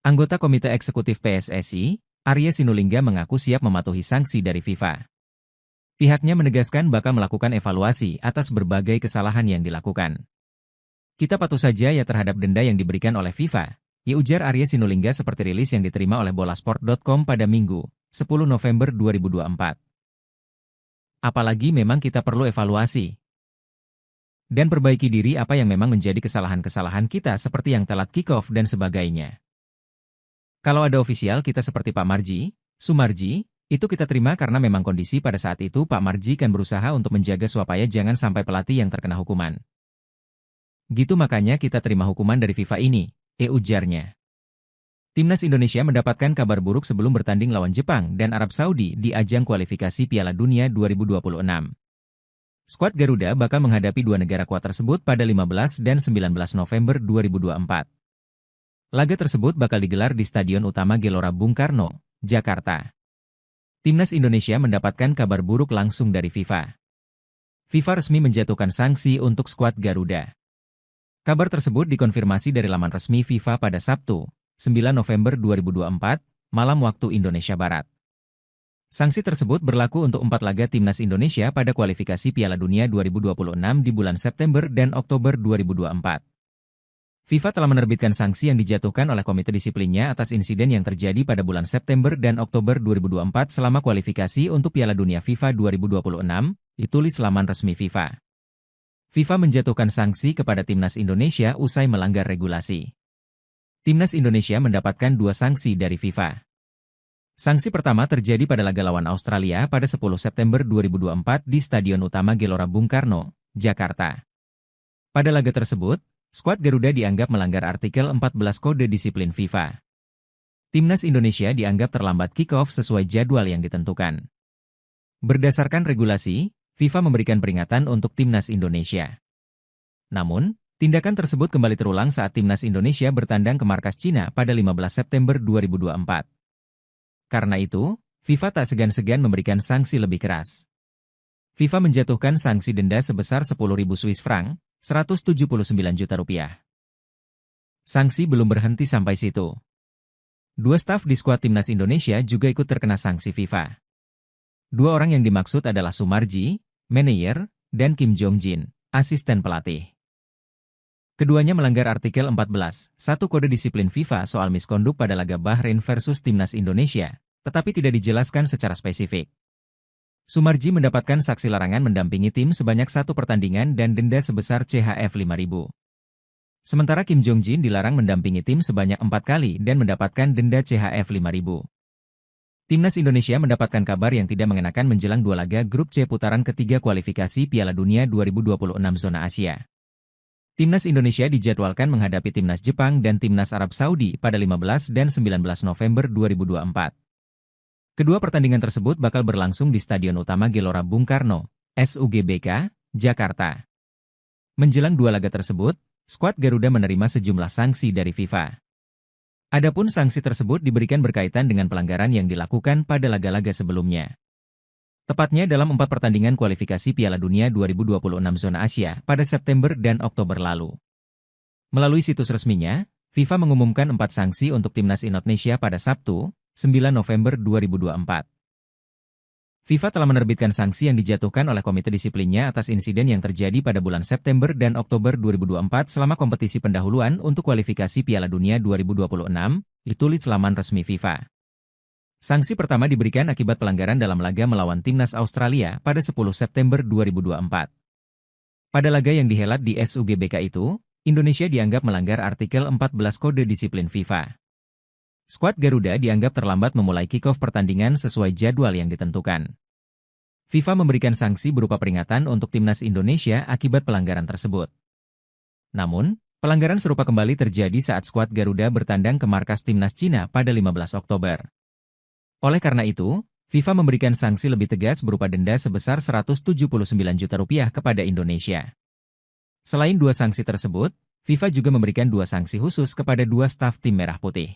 Anggota Komite Eksekutif PSSI, Arya Sinulinga mengaku siap mematuhi sanksi dari FIFA. Pihaknya menegaskan bakal melakukan evaluasi atas berbagai kesalahan yang dilakukan. Kita patuh saja ya terhadap denda yang diberikan oleh FIFA, ya ujar Arya Sinulinga seperti rilis yang diterima oleh bolasport.com pada Minggu, 10 November 2024. Apalagi memang kita perlu evaluasi dan perbaiki diri apa yang memang menjadi kesalahan-kesalahan kita seperti yang telat kick-off dan sebagainya. Kalau ada ofisial kita seperti Pak Marji, Sumarji, itu kita terima karena memang kondisi pada saat itu Pak Marji kan berusaha untuk menjaga supaya jangan sampai pelatih yang terkena hukuman. Gitu makanya kita terima hukuman dari FIFA ini, ujarnya. Timnas Indonesia mendapatkan kabar buruk sebelum bertanding lawan Jepang dan Arab Saudi di ajang kualifikasi Piala Dunia 2026. Skuad Garuda bakal menghadapi 2 negara kuat tersebut pada 15 dan 19 November 2024. Laga tersebut bakal digelar di Stadion Utama Gelora Bung Karno, Jakarta. Timnas Indonesia mendapatkan kabar buruk langsung dari FIFA. FIFA resmi menjatuhkan sanksi untuk skuad Garuda. Kabar tersebut dikonfirmasi dari laman resmi FIFA pada Sabtu, 9 November 2024, malam waktu Indonesia Barat. Sanksi tersebut berlaku untuk 4 laga Timnas Indonesia pada kualifikasi Piala Dunia 2026 di bulan September dan Oktober 2024. FIFA telah menerbitkan sanksi yang dijatuhkan oleh komite disiplinnya atas insiden yang terjadi pada bulan September dan Oktober 2024 selama kualifikasi untuk Piala Dunia FIFA 2026, ditulis laman resmi FIFA. FIFA menjatuhkan sanksi kepada Timnas Indonesia usai melanggar regulasi. Timnas Indonesia mendapatkan 2 sanksi dari FIFA. Sanksi pertama terjadi pada laga lawan Australia pada 10 September 2024 di Stadion Utama Gelora Bung Karno, Jakarta. Pada laga tersebut, skuad Garuda dianggap melanggar artikel 14 Kode Disiplin FIFA. Timnas Indonesia dianggap terlambat kick-off sesuai jadwal yang ditentukan. Berdasarkan regulasi, FIFA memberikan peringatan untuk Timnas Indonesia. Namun, tindakan tersebut kembali terulang saat Timnas Indonesia bertandang ke markas Cina pada 15 September 2024. Karena itu, FIFA tak segan-segan memberikan sanksi lebih keras. FIFA menjatuhkan sanksi denda sebesar 10.000 Swiss franc, 179 juta rupiah. Sanksi belum berhenti sampai situ. Dua staf di skuad Timnas Indonesia juga ikut terkena sanksi FIFA. Dua orang yang dimaksud adalah Sumarji, manajer, dan Kim Jong-jin, asisten pelatih. Keduanya melanggar artikel 14, 1 Kode Disiplin FIFA soal miskonduk pada laga Bahrain versus Timnas Indonesia, tetapi tidak dijelaskan secara spesifik. Sumarji mendapatkan saksi larangan mendampingi tim sebanyak 1 pertandingan dan denda sebesar CHF 5.000. Sementara Kim Jong-jin dilarang mendampingi tim sebanyak 4 kali dan mendapatkan denda CHF 5.000. Timnas Indonesia mendapatkan kabar yang tidak mengenakan menjelang 2 laga grup C putaran ketiga kualifikasi Piala Dunia 2026 zona Asia. Timnas Indonesia dijadwalkan menghadapi Timnas Jepang dan Timnas Arab Saudi pada 15 dan 19 November 2024. Kedua pertandingan tersebut bakal berlangsung di Stadion Utama Gelora Bung Karno, SUGBK, Jakarta. Menjelang 2 laga tersebut, skuad Garuda menerima sejumlah sanksi dari FIFA. Adapun sanksi tersebut diberikan berkaitan dengan pelanggaran yang dilakukan pada laga-laga sebelumnya. Tepatnya dalam 4 pertandingan kualifikasi Piala Dunia 2026 zona Asia pada September dan Oktober lalu. Melalui situs resminya, FIFA mengumumkan 4 sanksi untuk Timnas Indonesia pada Sabtu, 9 November 2024. FIFA telah menerbitkan sanksi yang dijatuhkan oleh Komite Disiplinnya atas insiden yang terjadi pada bulan September dan Oktober 2024 selama kompetisi pendahuluan untuk kualifikasi Piala Dunia 2026, ditulis laman resmi FIFA. Sanksi pertama diberikan akibat pelanggaran dalam laga melawan Timnas Australia pada 10 September 2024. Pada laga yang dihelat di SUGBK itu, Indonesia dianggap melanggar artikel 14 Kode Disiplin FIFA. Skuad Garuda dianggap terlambat memulai kick-off pertandingan sesuai jadwal yang ditentukan. FIFA memberikan sanksi berupa peringatan untuk Timnas Indonesia akibat pelanggaran tersebut. Namun, pelanggaran serupa kembali terjadi saat skuad Garuda bertandang ke markas Timnas Cina pada 15 Oktober. Oleh karena itu, FIFA memberikan sanksi lebih tegas berupa denda sebesar 179 juta rupiah kepada Indonesia. Selain 2 sanksi tersebut, FIFA juga memberikan 2 sanksi khusus kepada 2 staf tim Merah Putih.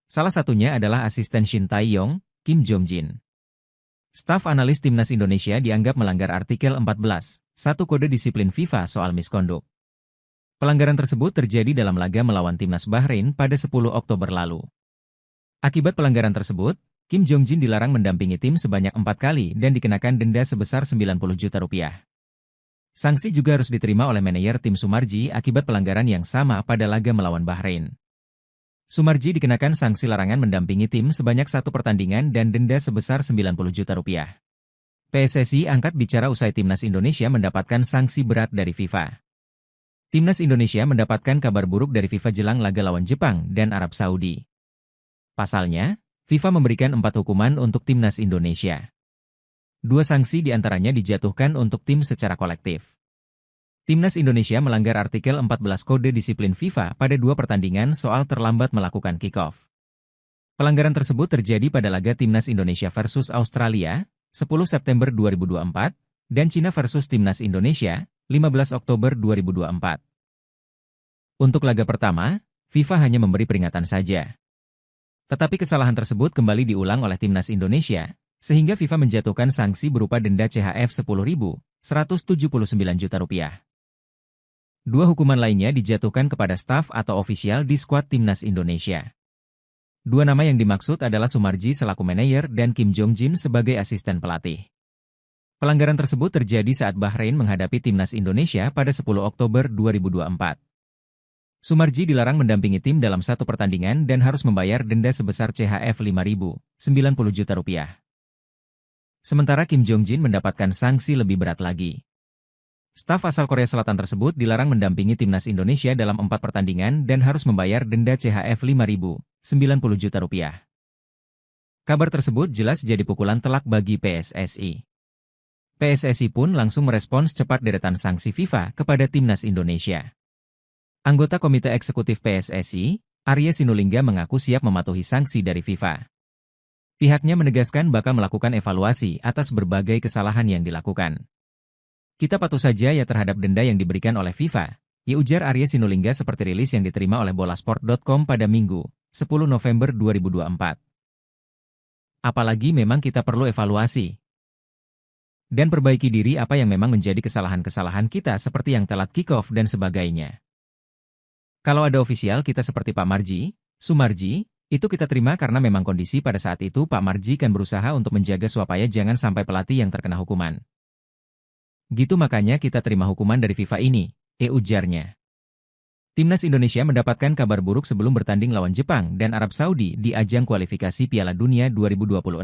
Salah satunya adalah asisten Shin Tae-yong, Kim Jong-jin. Staf analis Timnas Indonesia dianggap melanggar artikel 14, 1 Kode Disiplin FIFA soal miskonduk. Pelanggaran tersebut terjadi dalam laga melawan Timnas Bahrain pada 10 Oktober lalu. Akibat pelanggaran tersebut, Kim Jong-jin dilarang mendampingi tim sebanyak 4 kali dan dikenakan denda sebesar 90 juta rupiah. Sanksi juga harus diterima oleh manajer tim Sumarji akibat pelanggaran yang sama pada laga melawan Bahrain. Sumarji dikenakan sanksi larangan mendampingi tim sebanyak 1 pertandingan dan denda sebesar 90 juta rupiah. PSSI angkat bicara usai Timnas Indonesia mendapatkan sanksi berat dari FIFA. Timnas Indonesia mendapatkan kabar buruk dari FIFA jelang laga lawan Jepang dan Arab Saudi. Pasalnya, FIFA memberikan 4 hukuman untuk Timnas Indonesia. 2 sanksi diantaranya dijatuhkan untuk tim secara kolektif. Timnas Indonesia melanggar artikel 14 Kode Disiplin FIFA pada 2 pertandingan soal terlambat melakukan kick-off. Pelanggaran tersebut terjadi pada laga Timnas Indonesia versus Australia, 10 September 2024, dan Cina versus Timnas Indonesia, 15 Oktober 2024. Untuk laga pertama, FIFA hanya memberi peringatan saja. Tetapi kesalahan tersebut kembali diulang oleh Timnas Indonesia, sehingga FIFA menjatuhkan sanksi berupa denda CHF 10.179 juta rupiah. 2 hukuman lainnya dijatuhkan kepada staf atau ofisial di skuad Timnas Indonesia. 2 nama yang dimaksud adalah Sumarji selaku manajer dan Kim Jong-jin sebagai asisten pelatih. Pelanggaran tersebut terjadi saat Bahrain menghadapi Timnas Indonesia pada 10 Oktober 2024. Sumarji dilarang mendampingi tim dalam 1 pertandingan dan harus membayar denda sebesar CHF 5.000, 90 juta rupiah. Sementara Kim Jong-jin mendapatkan sanksi lebih berat lagi. Staf asal Korea Selatan tersebut dilarang mendampingi Timnas Indonesia dalam 4 pertandingan dan harus membayar denda CHF 5.000, 90 juta rupiah. Kabar tersebut jelas jadi pukulan telak bagi PSSI. PSSI pun langsung merespons cepat deretan sanksi FIFA kepada timnas Indonesia. Anggota Komite Eksekutif PSSI, Arya Sinulinga mengaku siap mematuhi sanksi dari FIFA. Pihaknya menegaskan bakal melakukan evaluasi atas berbagai kesalahan yang dilakukan. Kita patuh saja ya terhadap denda yang diberikan oleh FIFA, ya ujar Arya Sinulinga seperti rilis yang diterima oleh bolasport.com pada Minggu, 10 November 2024. Apalagi memang kita perlu evaluasi dan perbaiki diri apa yang memang menjadi kesalahan-kesalahan kita seperti yang telat kick-off dan sebagainya. Kalau ada ofisial kita seperti Pak Marji, Sumarji, itu kita terima karena memang kondisi pada saat itu Pak Marji kan berusaha untuk menjaga supaya jangan sampai pelatih yang terkena hukuman. Gitu makanya kita terima hukuman dari FIFA ini, ujarnya. Timnas Indonesia mendapatkan kabar buruk sebelum bertanding lawan Jepang dan Arab Saudi di ajang kualifikasi Piala Dunia 2026.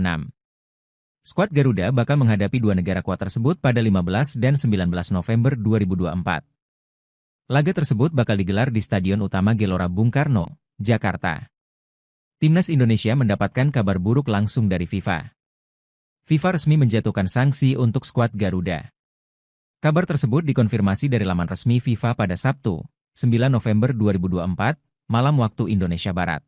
Skuad Garuda bakal menghadapi dua negara kuat tersebut pada 15 dan 19 November 2024. Laga tersebut bakal digelar di Stadion Utama Gelora Bung Karno, Jakarta. Timnas Indonesia mendapatkan kabar buruk langsung dari FIFA. FIFA resmi menjatuhkan sanksi untuk skuad Garuda. Kabar tersebut dikonfirmasi dari laman resmi FIFA pada Sabtu, 9 November 2024, malam waktu Indonesia Barat.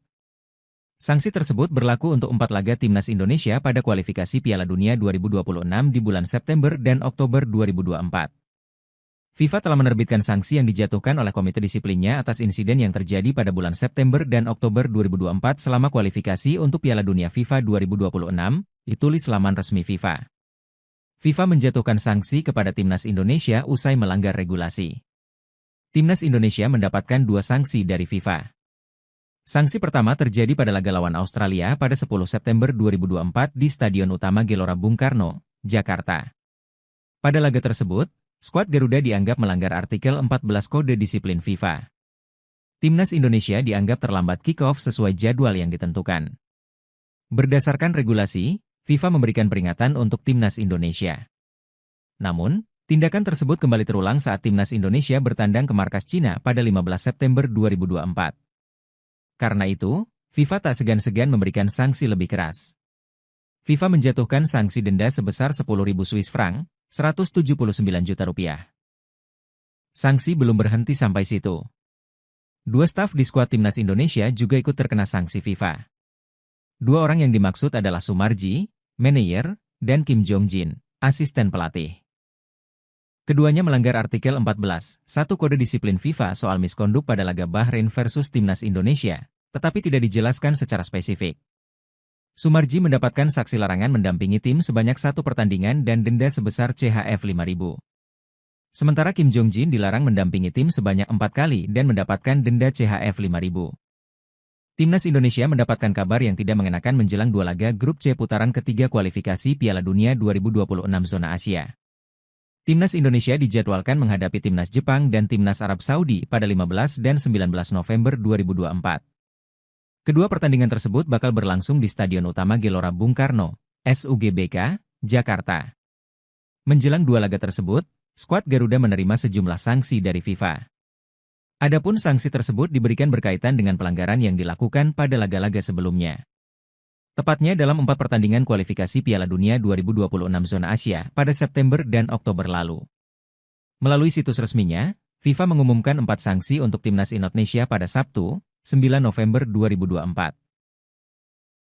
Sanksi tersebut berlaku untuk 4 laga Timnas Indonesia pada kualifikasi Piala Dunia 2026 di bulan September dan Oktober 2024. FIFA telah menerbitkan sanksi yang dijatuhkan oleh komite disiplinnya atas insiden yang terjadi pada bulan September dan Oktober 2024 selama kualifikasi untuk Piala Dunia FIFA 2026, ditulis laman resmi FIFA. FIFA menjatuhkan sanksi kepada Timnas Indonesia usai melanggar regulasi. Timnas Indonesia mendapatkan 2 sanksi dari FIFA. Sanksi pertama terjadi pada laga lawan Australia pada 10 September 2024 di Stadion Utama Gelora Bung Karno, Jakarta. Pada laga tersebut, skuad Garuda dianggap melanggar artikel 14 Kode Disiplin FIFA. Timnas Indonesia dianggap terlambat kick-off sesuai jadwal yang ditentukan. Berdasarkan regulasi, FIFA memberikan peringatan untuk Timnas Indonesia. Namun, tindakan tersebut kembali terulang saat Timnas Indonesia bertandang ke markas Cina pada 15 September 2024. Karena itu, FIFA tak segan-segan memberikan sanksi lebih keras. FIFA menjatuhkan sanksi denda sebesar 10.000 Swiss franc, 179 juta rupiah. Sanksi belum berhenti sampai situ. 2 staf di skuad Timnas Indonesia juga ikut terkena sanksi FIFA. 2 orang yang dimaksud adalah Sumarji, manajer, dan Kim Jong-jin, asisten pelatih. Keduanya melanggar artikel 14, 1 Kode Disiplin FIFA soal miskonduk pada laga Bahrain versus Timnas Indonesia, tetapi tidak dijelaskan secara spesifik. Sumarji mendapatkan saksi larangan mendampingi tim sebanyak 1 pertandingan dan denda sebesar CHF 5.000. Sementara Kim Jong-jin dilarang mendampingi tim sebanyak 4 kali dan mendapatkan denda CHF 5.000. Timnas Indonesia mendapatkan kabar yang tidak mengenakan menjelang 2 laga grup C putaran ketiga kualifikasi Piala Dunia 2026 zona Asia. Timnas Indonesia dijadwalkan menghadapi Timnas Jepang dan Timnas Arab Saudi pada 15 dan 19 November 2024. Kedua pertandingan tersebut bakal berlangsung di Stadion Utama Gelora Bung Karno, SUGBK, Jakarta. Menjelang 2 laga tersebut, skuad Garuda menerima sejumlah sanksi dari FIFA. Adapun sanksi tersebut diberikan berkaitan dengan pelanggaran yang dilakukan pada laga-laga sebelumnya. Tepatnya dalam 4 pertandingan kualifikasi Piala Dunia 2026 zona Asia pada September dan Oktober lalu. Melalui situs resminya, FIFA mengumumkan 4 sanksi untuk Timnas Indonesia pada Sabtu, 9 November 2024.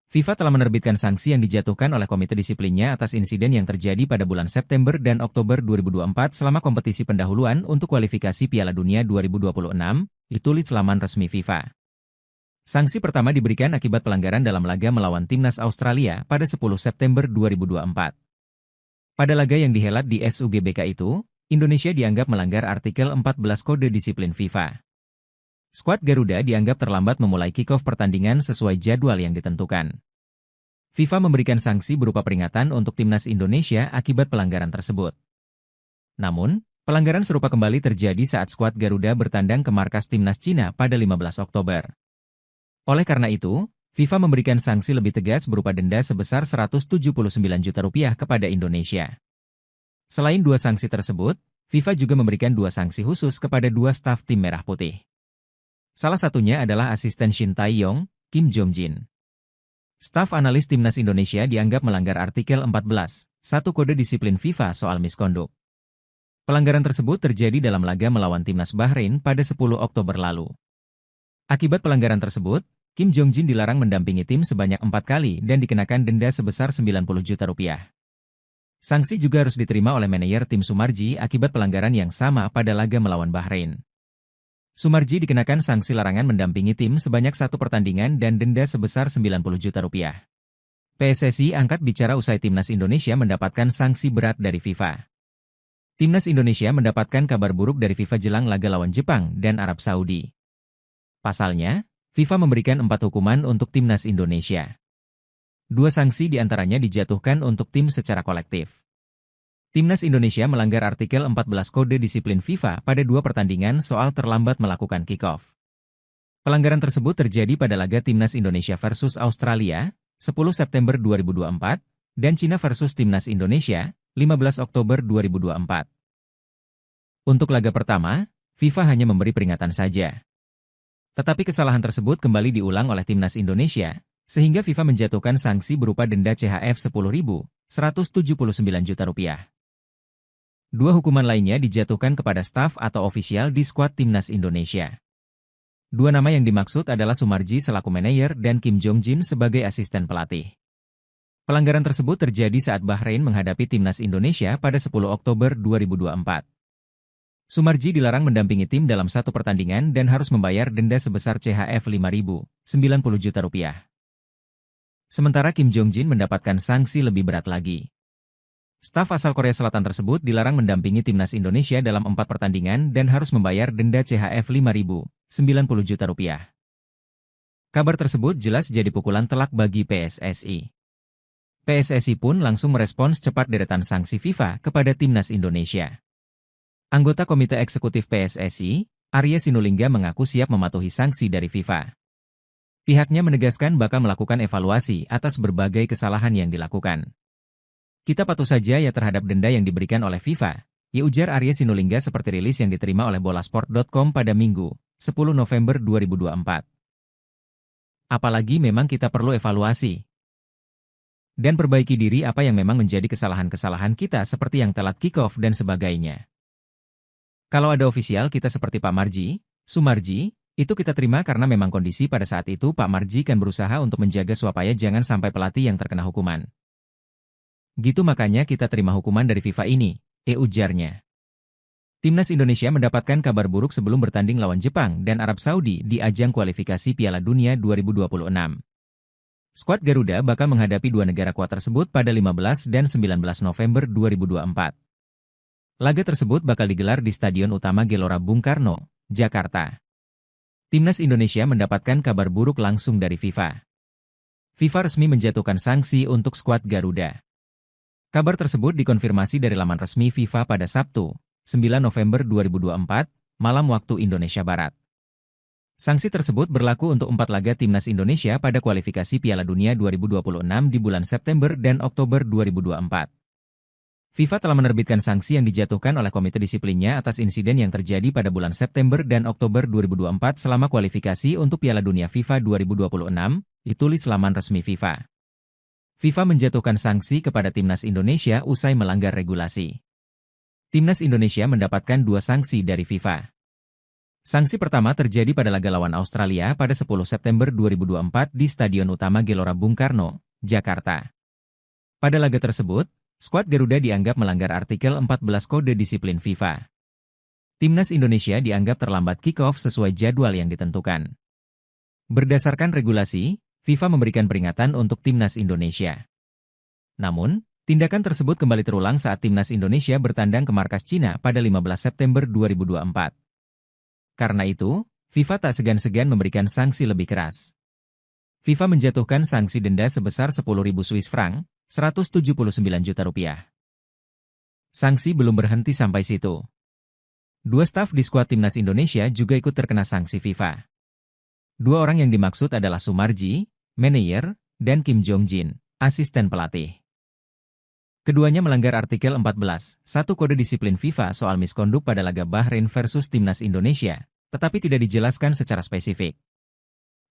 FIFA telah menerbitkan sanksi yang dijatuhkan oleh komite disiplinnya atas insiden yang terjadi pada bulan September dan Oktober 2024 selama kompetisi pendahuluan untuk kualifikasi Piala Dunia 2026, ditulis laman resmi FIFA. Sanksi pertama diberikan akibat pelanggaran dalam laga melawan Timnas Australia pada 10 September 2024. Pada laga yang dihelat di SUGBK itu, Indonesia dianggap melanggar artikel 14 Kode Disiplin FIFA. Skuad Garuda dianggap terlambat memulai kick-off pertandingan sesuai jadwal yang ditentukan. FIFA memberikan sanksi berupa peringatan untuk Timnas Indonesia akibat pelanggaran tersebut. Namun, pelanggaran serupa kembali terjadi saat skuad Garuda bertandang ke markas Timnas Cina pada 15 Oktober. Oleh karena itu, FIFA memberikan sanksi lebih tegas berupa denda sebesar 179 juta rupiah kepada Indonesia. Selain 2 sanksi tersebut, FIFA juga memberikan 2 sanksi khusus kepada 2 staf tim Merah Putih. Salah satunya adalah asisten Shin Tae-yong, Kim Jong-jin. Staf analis Timnas Indonesia dianggap melanggar artikel 14.1 Kode Disiplin FIFA soal misconduct. Pelanggaran tersebut terjadi dalam laga melawan Timnas Bahrain pada 10 Oktober lalu. Akibat pelanggaran tersebut, Kim Jong-jin dilarang mendampingi tim sebanyak 4 kali dan dikenakan denda sebesar 90 juta rupiah. Sanksi juga harus diterima oleh manajer tim Sumarji akibat pelanggaran yang sama pada laga melawan Bahrain. Sumarji dikenakan sanksi larangan mendampingi tim sebanyak 1 pertandingan dan denda sebesar 90 juta rupiah. PSSI angkat bicara usai Timnas Indonesia mendapatkan sanksi berat dari FIFA. Timnas Indonesia mendapatkan kabar buruk dari FIFA jelang laga lawan Jepang dan Arab Saudi. Pasalnya, FIFA memberikan 4 hukuman untuk Timnas Indonesia. 2 sanksi diantaranya dijatuhkan untuk tim secara kolektif. Timnas Indonesia melanggar artikel 14 Kode Disiplin FIFA pada 2 pertandingan soal terlambat melakukan kick-off. Pelanggaran tersebut terjadi pada laga Timnas Indonesia versus Australia, 10 September 2024, dan Cina versus Timnas Indonesia, 15 Oktober 2024. Untuk laga pertama, FIFA hanya memberi peringatan saja. Tetapi kesalahan tersebut kembali diulang oleh Timnas Indonesia, sehingga FIFA menjatuhkan sanksi berupa denda CHF 10.179 juta rupiah. 2 hukuman lainnya dijatuhkan kepada staf atau ofisial di skuad Timnas Indonesia. 2 nama yang dimaksud adalah Sumarji selaku manajer dan Kim Jong-jin sebagai asisten pelatih. Pelanggaran tersebut terjadi saat Bahrain menghadapi Timnas Indonesia pada 10 Oktober 2024. Sumarji dilarang mendampingi tim dalam 1 pertandingan dan harus membayar denda sebesar CHF 5.090 juta rupiah. Sementara Kim Jong-jin mendapatkan sanksi lebih berat lagi. Staf asal Korea Selatan tersebut dilarang mendampingi Timnas Indonesia dalam 4 pertandingan dan harus membayar denda CHF 5.090 juta rupiah. Kabar tersebut jelas jadi pukulan telak bagi PSSI. PSSI pun langsung merespons cepat deretan sanksi FIFA kepada Timnas Indonesia. Anggota Komite Eksekutif PSSI, Arya Sinulinga mengaku siap mematuhi sanksi dari FIFA. Pihaknya menegaskan bakal melakukan evaluasi atas berbagai kesalahan yang dilakukan. Kita patuh saja ya terhadap denda yang diberikan oleh FIFA, ya ujar Arya Sinulinga seperti rilis yang diterima oleh bolasport.com pada Minggu, 10 November 2024. Apalagi memang kita perlu evaluasi dan perbaiki diri apa yang memang menjadi kesalahan-kesalahan kita seperti yang telat kick-off dan sebagainya. Kalau ada ofisial kita seperti Pak Marji, Sumarji, itu kita terima karena memang kondisi pada saat itu Pak Marji kan berusaha untuk menjaga supaya jangan sampai pelatih yang terkena hukuman. Gitu makanya kita terima hukuman dari FIFA ini, ujarnya. Timnas Indonesia mendapatkan kabar buruk sebelum bertanding lawan Jepang dan Arab Saudi di ajang kualifikasi Piala Dunia 2026. Skuad Garuda bakal menghadapi 2 negara kuat tersebut pada 15 dan 19 November 2024. Laga tersebut bakal digelar di Stadion Utama Gelora Bung Karno, Jakarta. Timnas Indonesia mendapatkan kabar buruk langsung dari FIFA. FIFA resmi menjatuhkan sanksi untuk skuad Garuda. Kabar tersebut dikonfirmasi dari laman resmi FIFA pada Sabtu, 9 November 2024, malam waktu Indonesia Barat. Sanksi tersebut berlaku untuk 4 laga Timnas Indonesia pada kualifikasi Piala Dunia 2026 di bulan September dan Oktober 2024. FIFA telah menerbitkan sanksi yang dijatuhkan oleh komite disiplinnya atas insiden yang terjadi pada bulan September dan Oktober 2024 selama kualifikasi untuk Piala Dunia FIFA 2026, ditulis laman resmi FIFA. FIFA menjatuhkan sanksi kepada Timnas Indonesia usai melanggar regulasi. Timnas Indonesia mendapatkan 2 sanksi dari FIFA. Sanksi pertama terjadi pada laga lawan Australia pada 10 September 2024 di Stadion Utama Gelora Bung Karno, Jakarta. Pada laga tersebut, skuad Garuda dianggap melanggar artikel 14 Kode Disiplin FIFA. Timnas Indonesia dianggap terlambat kick-off sesuai jadwal yang ditentukan. Berdasarkan regulasi, FIFA memberikan peringatan untuk Timnas Indonesia. Namun, tindakan tersebut kembali terulang saat Timnas Indonesia bertandang ke markas Cina pada 15 September 2024. Karena itu, FIFA tak segan-segan memberikan sanksi lebih keras. FIFA menjatuhkan sanksi denda sebesar 10.000 Swiss franc, 179 juta rupiah. Sanksi belum berhenti sampai situ. 2 staf di skuad Timnas Indonesia juga ikut terkena sanksi FIFA. 2 orang yang dimaksud adalah Sumarji, manajer, dan Kim Jong-jin, asisten pelatih. Keduanya melanggar artikel 14.1 Kode Disiplin FIFA soal misconduct pada laga Bahrain versus Timnas Indonesia, tetapi tidak dijelaskan secara spesifik.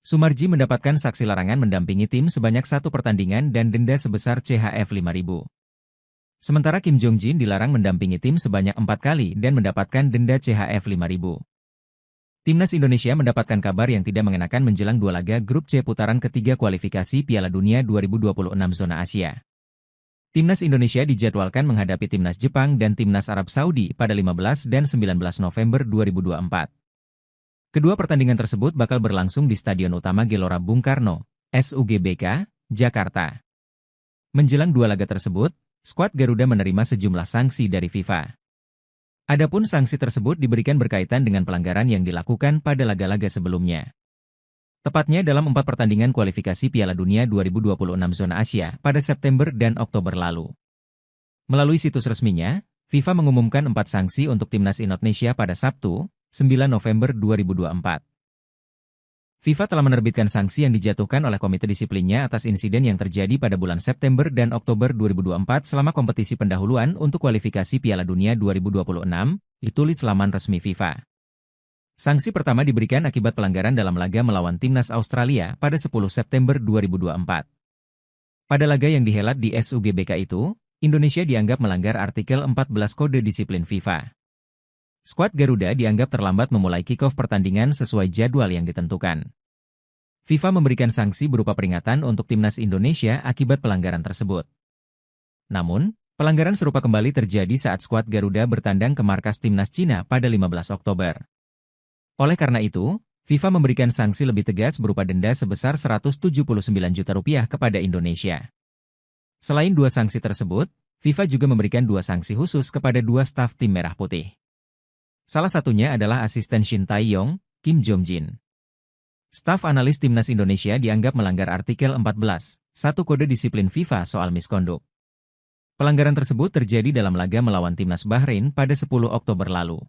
Sumarji mendapatkan saksi larangan mendampingi tim sebanyak 1 pertandingan dan denda sebesar CHF 5.000. Sementara Kim Jong-jin dilarang mendampingi tim sebanyak 4 kali dan mendapatkan denda CHF 5.000. Timnas Indonesia mendapatkan kabar yang tidak mengenakan menjelang 2 laga grup C putaran ketiga kualifikasi Piala Dunia 2026 zona Asia. Timnas Indonesia dijadwalkan menghadapi Timnas Jepang dan Timnas Arab Saudi pada 15 dan 19 November 2024. Kedua pertandingan tersebut bakal berlangsung di Stadion Utama Gelora Bung Karno, SUGBK, Jakarta. Menjelang 2 laga tersebut, skuad Garuda menerima sejumlah sanksi dari FIFA. Adapun sanksi tersebut diberikan berkaitan dengan pelanggaran yang dilakukan pada laga-laga sebelumnya. Tepatnya dalam 4 pertandingan kualifikasi Piala Dunia 2026 zona Asia pada September dan Oktober lalu. Melalui situs resminya, FIFA mengumumkan 4 sanksi untuk Timnas Indonesia pada Sabtu, 9 November 2024. FIFA telah menerbitkan sanksi yang dijatuhkan oleh Komite Disiplinnya atas insiden yang terjadi pada bulan September dan Oktober 2024 selama kompetisi pendahuluan untuk kualifikasi Piala Dunia 2026, ditulis laman resmi FIFA. Sanksi pertama diberikan akibat pelanggaran dalam laga melawan Timnas Australia pada 10 September 2024. Pada laga yang dihelat di SUGBK itu, Indonesia dianggap melanggar artikel 14 Kode Disiplin FIFA. Skuad Garuda dianggap terlambat memulai kick-off pertandingan sesuai jadwal yang ditentukan. FIFA memberikan sanksi berupa peringatan untuk Timnas Indonesia akibat pelanggaran tersebut. Namun, pelanggaran serupa kembali terjadi saat skuad Garuda bertandang ke markas Timnas Cina pada 15 Oktober. Oleh karena itu, FIFA memberikan sanksi lebih tegas berupa denda sebesar Rp179 juta kepada Indonesia. Selain 2 sanksi tersebut, FIFA juga memberikan 2 sanksi khusus kepada 2 staf tim Merah Putih. Salah satunya adalah asisten Shin Tae-yong, Kim Jong-jin. Staf analis Timnas Indonesia dianggap melanggar artikel 14, 1 Kode Disiplin FIFA soal misconduct. Pelanggaran tersebut terjadi dalam laga melawan Timnas Bahrain pada 10 Oktober lalu.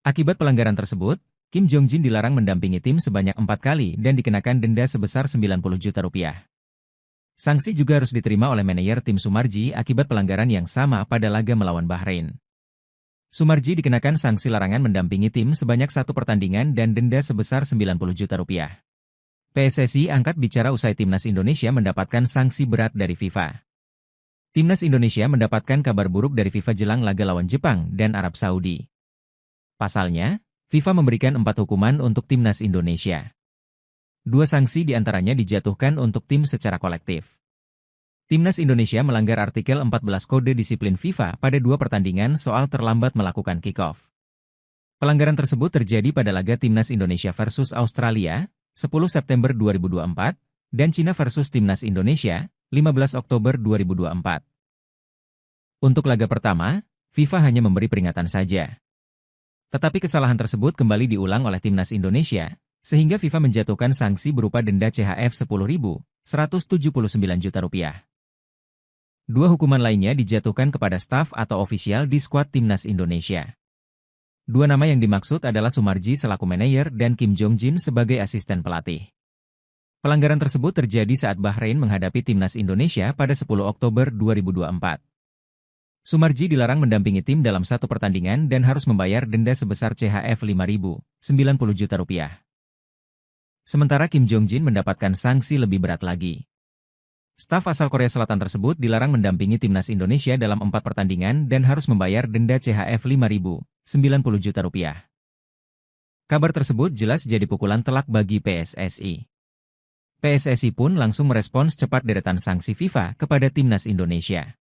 Akibat pelanggaran tersebut, Kim Jong-jin dilarang mendampingi tim sebanyak 4 kali dan dikenakan denda sebesar Rp90 juta. Sanksi juga harus diterima oleh manajer tim Sumarji akibat pelanggaran yang sama pada laga melawan Bahrain. Sumarji dikenakan sanksi larangan mendampingi tim sebanyak 1 pertandingan dan denda sebesar Rp90 juta. PSSI angkat bicara usai Timnas Indonesia mendapatkan sanksi berat dari FIFA. Timnas Indonesia mendapatkan kabar buruk dari FIFA jelang laga lawan Jepang dan Arab Saudi. Pasalnya, FIFA memberikan 4 hukuman untuk Timnas Indonesia. 2 sanksi diantaranya dijatuhkan untuk tim secara kolektif. Timnas Indonesia melanggar artikel 14 Kode Disiplin FIFA pada 2 pertandingan soal terlambat melakukan kick-off. Pelanggaran tersebut terjadi pada laga Timnas Indonesia versus Australia, 10 September 2024, dan Cina versus Timnas Indonesia, 15 Oktober 2024. Untuk laga pertama, FIFA hanya memberi peringatan saja. Tetapi kesalahan tersebut kembali diulang oleh Timnas Indonesia, sehingga FIFA menjatuhkan sanksi berupa denda CHF 10.179 juta. 2 hukuman lainnya dijatuhkan kepada staf atau ofisial di skuad Timnas Indonesia. 2 nama yang dimaksud adalah Sumarji selaku manajer dan Kim Jong-jin sebagai asisten pelatih. Pelanggaran tersebut terjadi saat Bahrain menghadapi Timnas Indonesia pada 10 Oktober 2024. Sumarji dilarang mendampingi tim dalam 1 pertandingan dan harus membayar denda sebesar CHF 5.000, Rp90 juta. Sementara Kim Jong-jin mendapatkan sanksi lebih berat lagi. Staf asal Korea Selatan tersebut dilarang mendampingi Timnas Indonesia dalam 4 pertandingan dan harus membayar denda CHF 5.000, Rp90 juta. Kabar tersebut jelas jadi pukulan telak bagi PSSI. PSSI pun langsung merespons cepat deretan sanksi FIFA kepada Timnas Indonesia.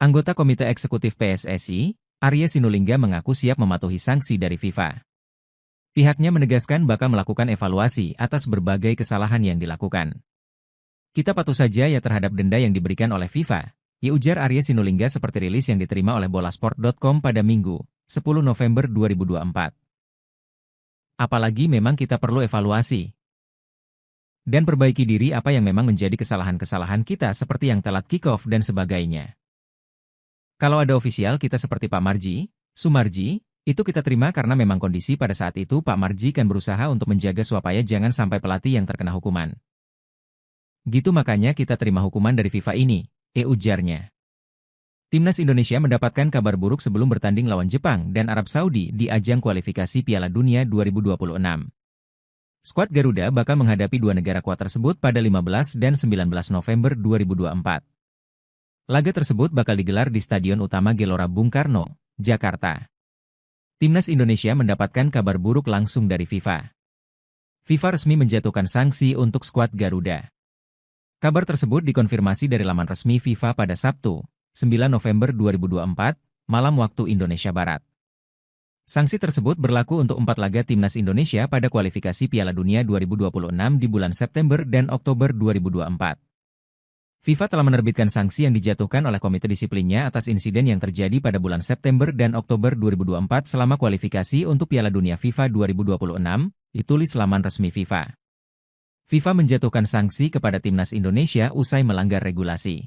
Anggota Komite Eksekutif PSSI, Arya Sinulinga mengaku siap mematuhi sanksi dari FIFA. Pihaknya menegaskan bakal melakukan evaluasi atas berbagai kesalahan yang dilakukan. Kita patuh saja ya terhadap denda yang diberikan oleh FIFA, ya ujar Arya Sinulinga seperti rilis yang diterima oleh bolasport.com pada Minggu, 10 November 2024. Apalagi memang kita perlu evaluasi dan perbaiki diri apa yang memang menjadi kesalahan-kesalahan kita seperti yang telat kick-off dan sebagainya. Kalau ada ofisial kita seperti Pak Marji, Sumarji, itu kita terima karena memang kondisi pada saat itu Pak Marji kan berusaha untuk menjaga supaya jangan sampai pelatih yang terkena hukuman. Gitu makanya kita terima hukuman dari FIFA ini, ujarnya. Timnas Indonesia mendapatkan kabar buruk sebelum bertanding lawan Jepang dan Arab Saudi di ajang kualifikasi Piala Dunia 2026. Skuad Garuda bakal menghadapi dua negara kuat tersebut pada 15 dan 19 November 2024. Laga tersebut bakal digelar di Stadion Utama Gelora Bung Karno, Jakarta. Timnas Indonesia mendapatkan kabar buruk langsung dari FIFA. FIFA resmi menjatuhkan sanksi untuk skuad Garuda. Kabar tersebut dikonfirmasi dari laman resmi FIFA pada Sabtu, 9 November 2024, malam waktu Indonesia Barat. Sanksi tersebut berlaku untuk 4 laga Timnas Indonesia pada kualifikasi Piala Dunia 2026 di bulan September dan Oktober 2024. FIFA telah menerbitkan sanksi yang dijatuhkan oleh komite disiplinnya atas insiden yang terjadi pada bulan September dan Oktober 2024 selama kualifikasi untuk Piala Dunia FIFA 2026, ditulis laman resmi FIFA. FIFA menjatuhkan sanksi kepada Timnas Indonesia usai melanggar regulasi.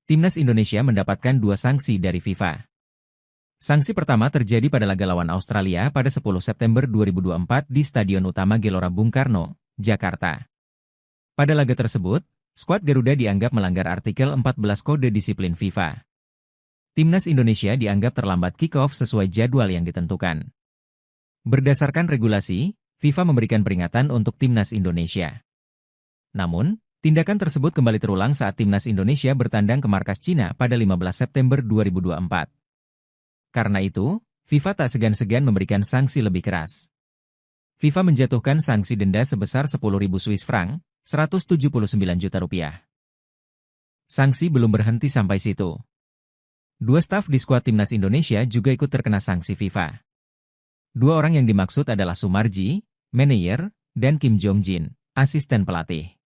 Timnas Indonesia mendapatkan 2 sanksi dari FIFA. Sanksi pertama terjadi pada laga lawan Australia pada 10 September 2024 di Stadion Utama Gelora Bung Karno, Jakarta. Pada laga tersebut, skuad Garuda dianggap melanggar artikel 14 Kode Disiplin FIFA. Timnas Indonesia dianggap terlambat kick-off sesuai jadwal yang ditentukan. Berdasarkan regulasi, FIFA memberikan peringatan untuk Timnas Indonesia. Namun, tindakan tersebut kembali terulang saat Timnas Indonesia bertandang ke markas Cina pada 15 September 2024. Karena itu, FIFA tak segan-segan memberikan sanksi lebih keras. FIFA menjatuhkan sanksi denda sebesar 10.000 Swiss franc, 179 juta rupiah. Sanksi belum berhenti sampai situ. 2 staf di skuad Timnas Indonesia juga ikut terkena sanksi FIFA. 2 orang yang dimaksud adalah Sumarji, manajer, dan Kim Jong-jin, asisten pelatih.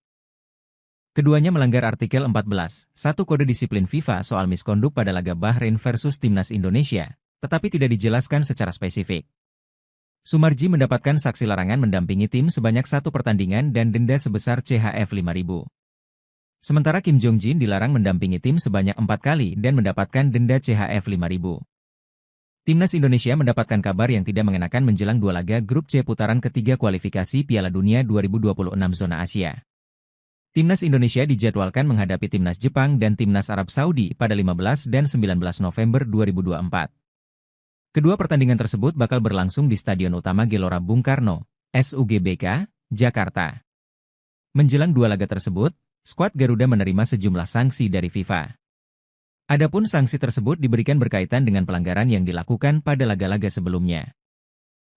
Keduanya melanggar artikel 14, 1 Kode Disiplin FIFA soal miskonduk pada laga Bahrain versus Timnas Indonesia, tetapi tidak dijelaskan secara spesifik. Sumarji mendapatkan saksi larangan mendampingi tim sebanyak 1 pertandingan dan denda sebesar CHF 5.000. Sementara Kim Jong-jin dilarang mendampingi tim sebanyak 4 kali dan mendapatkan denda CHF 5.000. Timnas Indonesia mendapatkan kabar yang tidak mengenakan menjelang 2 laga grup C putaran ketiga kualifikasi Piala Dunia 2026 zona Asia. Timnas Indonesia dijadwalkan menghadapi Timnas Jepang dan Timnas Arab Saudi pada 15 dan 19 November 2024. Kedua pertandingan tersebut bakal berlangsung di Stadion Utama Gelora Bung Karno, SUGBK, Jakarta. Menjelang 2 laga tersebut, skuad Garuda menerima sejumlah sanksi dari FIFA. Adapun sanksi tersebut diberikan berkaitan dengan pelanggaran yang dilakukan pada laga-laga sebelumnya.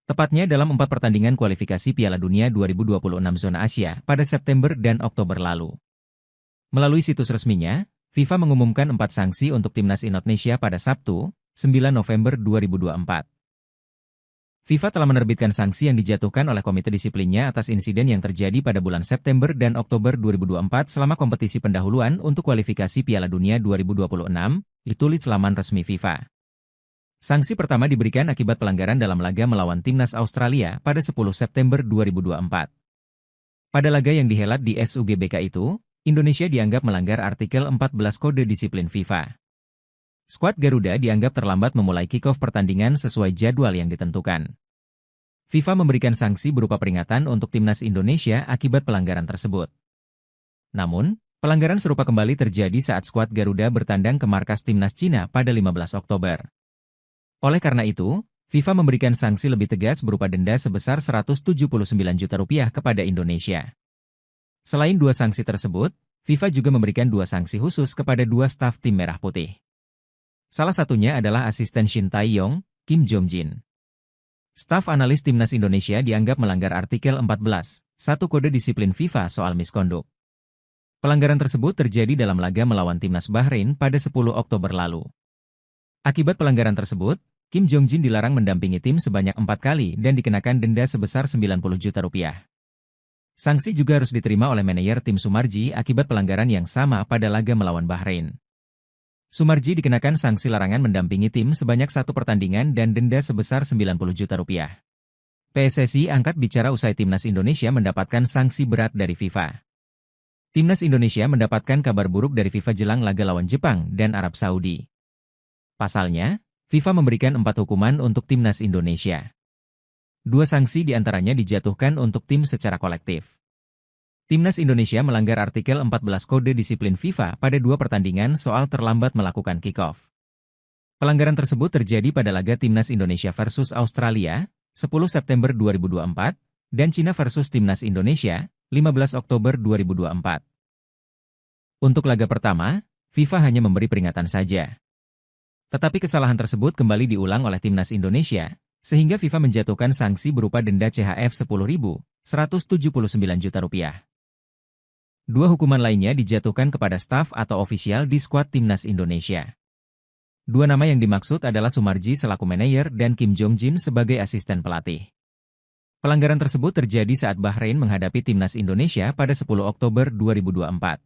Tepatnya dalam 4 pertandingan kualifikasi Piala Dunia 2026 zona Asia pada September dan Oktober lalu. Melalui situs resminya, FIFA mengumumkan 4 sanksi untuk Timnas Indonesia pada Sabtu, 9 November 2024. FIFA telah menerbitkan sanksi yang dijatuhkan oleh komite disiplinnya atas insiden yang terjadi pada bulan September dan Oktober 2024 selama kompetisi pendahuluan untuk kualifikasi Piala Dunia 2026, ditulis laman resmi FIFA. Sanksi pertama diberikan akibat pelanggaran dalam laga melawan Timnas Australia pada 10 September 2024. Pada laga yang dihelat di SUGBK itu, Indonesia dianggap melanggar artikel 14 Kode Disiplin FIFA. Skuad Garuda dianggap terlambat memulai kick-off pertandingan sesuai jadwal yang ditentukan. FIFA memberikan sanksi berupa peringatan untuk Timnas Indonesia akibat pelanggaran tersebut. Namun, pelanggaran serupa kembali terjadi saat skuad Garuda bertandang ke markas Timnas Cina pada 15 Oktober. Oleh karena itu, FIFA memberikan sanksi lebih tegas berupa denda sebesar 179 juta rupiah kepada Indonesia. Selain 2 sanksi tersebut, FIFA juga memberikan 2 sanksi khusus kepada 2 staf tim Merah Putih. Salah satunya adalah asisten Shin Tae-yong, Kim Jong-jin. Staf analis Timnas Indonesia dianggap melanggar artikel 14, 1 Kode Disiplin FIFA soal miskonduk. Pelanggaran tersebut terjadi dalam laga melawan Timnas Bahrain pada 10 Oktober lalu. Akibat pelanggaran tersebut, Kim Jong-jin dilarang mendampingi tim sebanyak 4 kali dan dikenakan denda sebesar 90 juta rupiah. Sanksi juga harus diterima oleh manajer tim Sumarji akibat pelanggaran yang sama pada laga melawan Bahrain. Sumarji dikenakan sanksi larangan mendampingi tim sebanyak 1 pertandingan dan denda sebesar 90 juta rupiah. PSSI angkat bicara usai Timnas Indonesia mendapatkan sanksi berat dari FIFA. Timnas Indonesia mendapatkan kabar buruk dari FIFA jelang laga lawan Jepang dan Arab Saudi. Pasalnya, FIFA memberikan 4 hukuman untuk Timnas Indonesia. 2 sanksi diantaranya dijatuhkan untuk tim secara kolektif. Timnas Indonesia melanggar artikel 14 Kode Disiplin FIFA pada 2 pertandingan soal terlambat melakukan kick-off. Pelanggaran tersebut terjadi pada laga Timnas Indonesia versus Australia, 10 September 2024, dan Cina versus Timnas Indonesia, 15 Oktober 2024. Untuk laga pertama, FIFA hanya memberi peringatan saja. Tetapi kesalahan tersebut kembali diulang oleh Timnas Indonesia, sehingga FIFA menjatuhkan sanksi berupa denda CHF 10.179 juta rupiah. Dua hukuman lainnya dijatuhkan kepada staf atau ofisial di skuad Timnas Indonesia. Dua nama yang dimaksud adalah Sumarji selaku manajer dan Kim Jong Jin sebagai asisten pelatih. Pelanggaran tersebut terjadi saat Bahrain menghadapi Timnas Indonesia pada 10 Oktober 2024.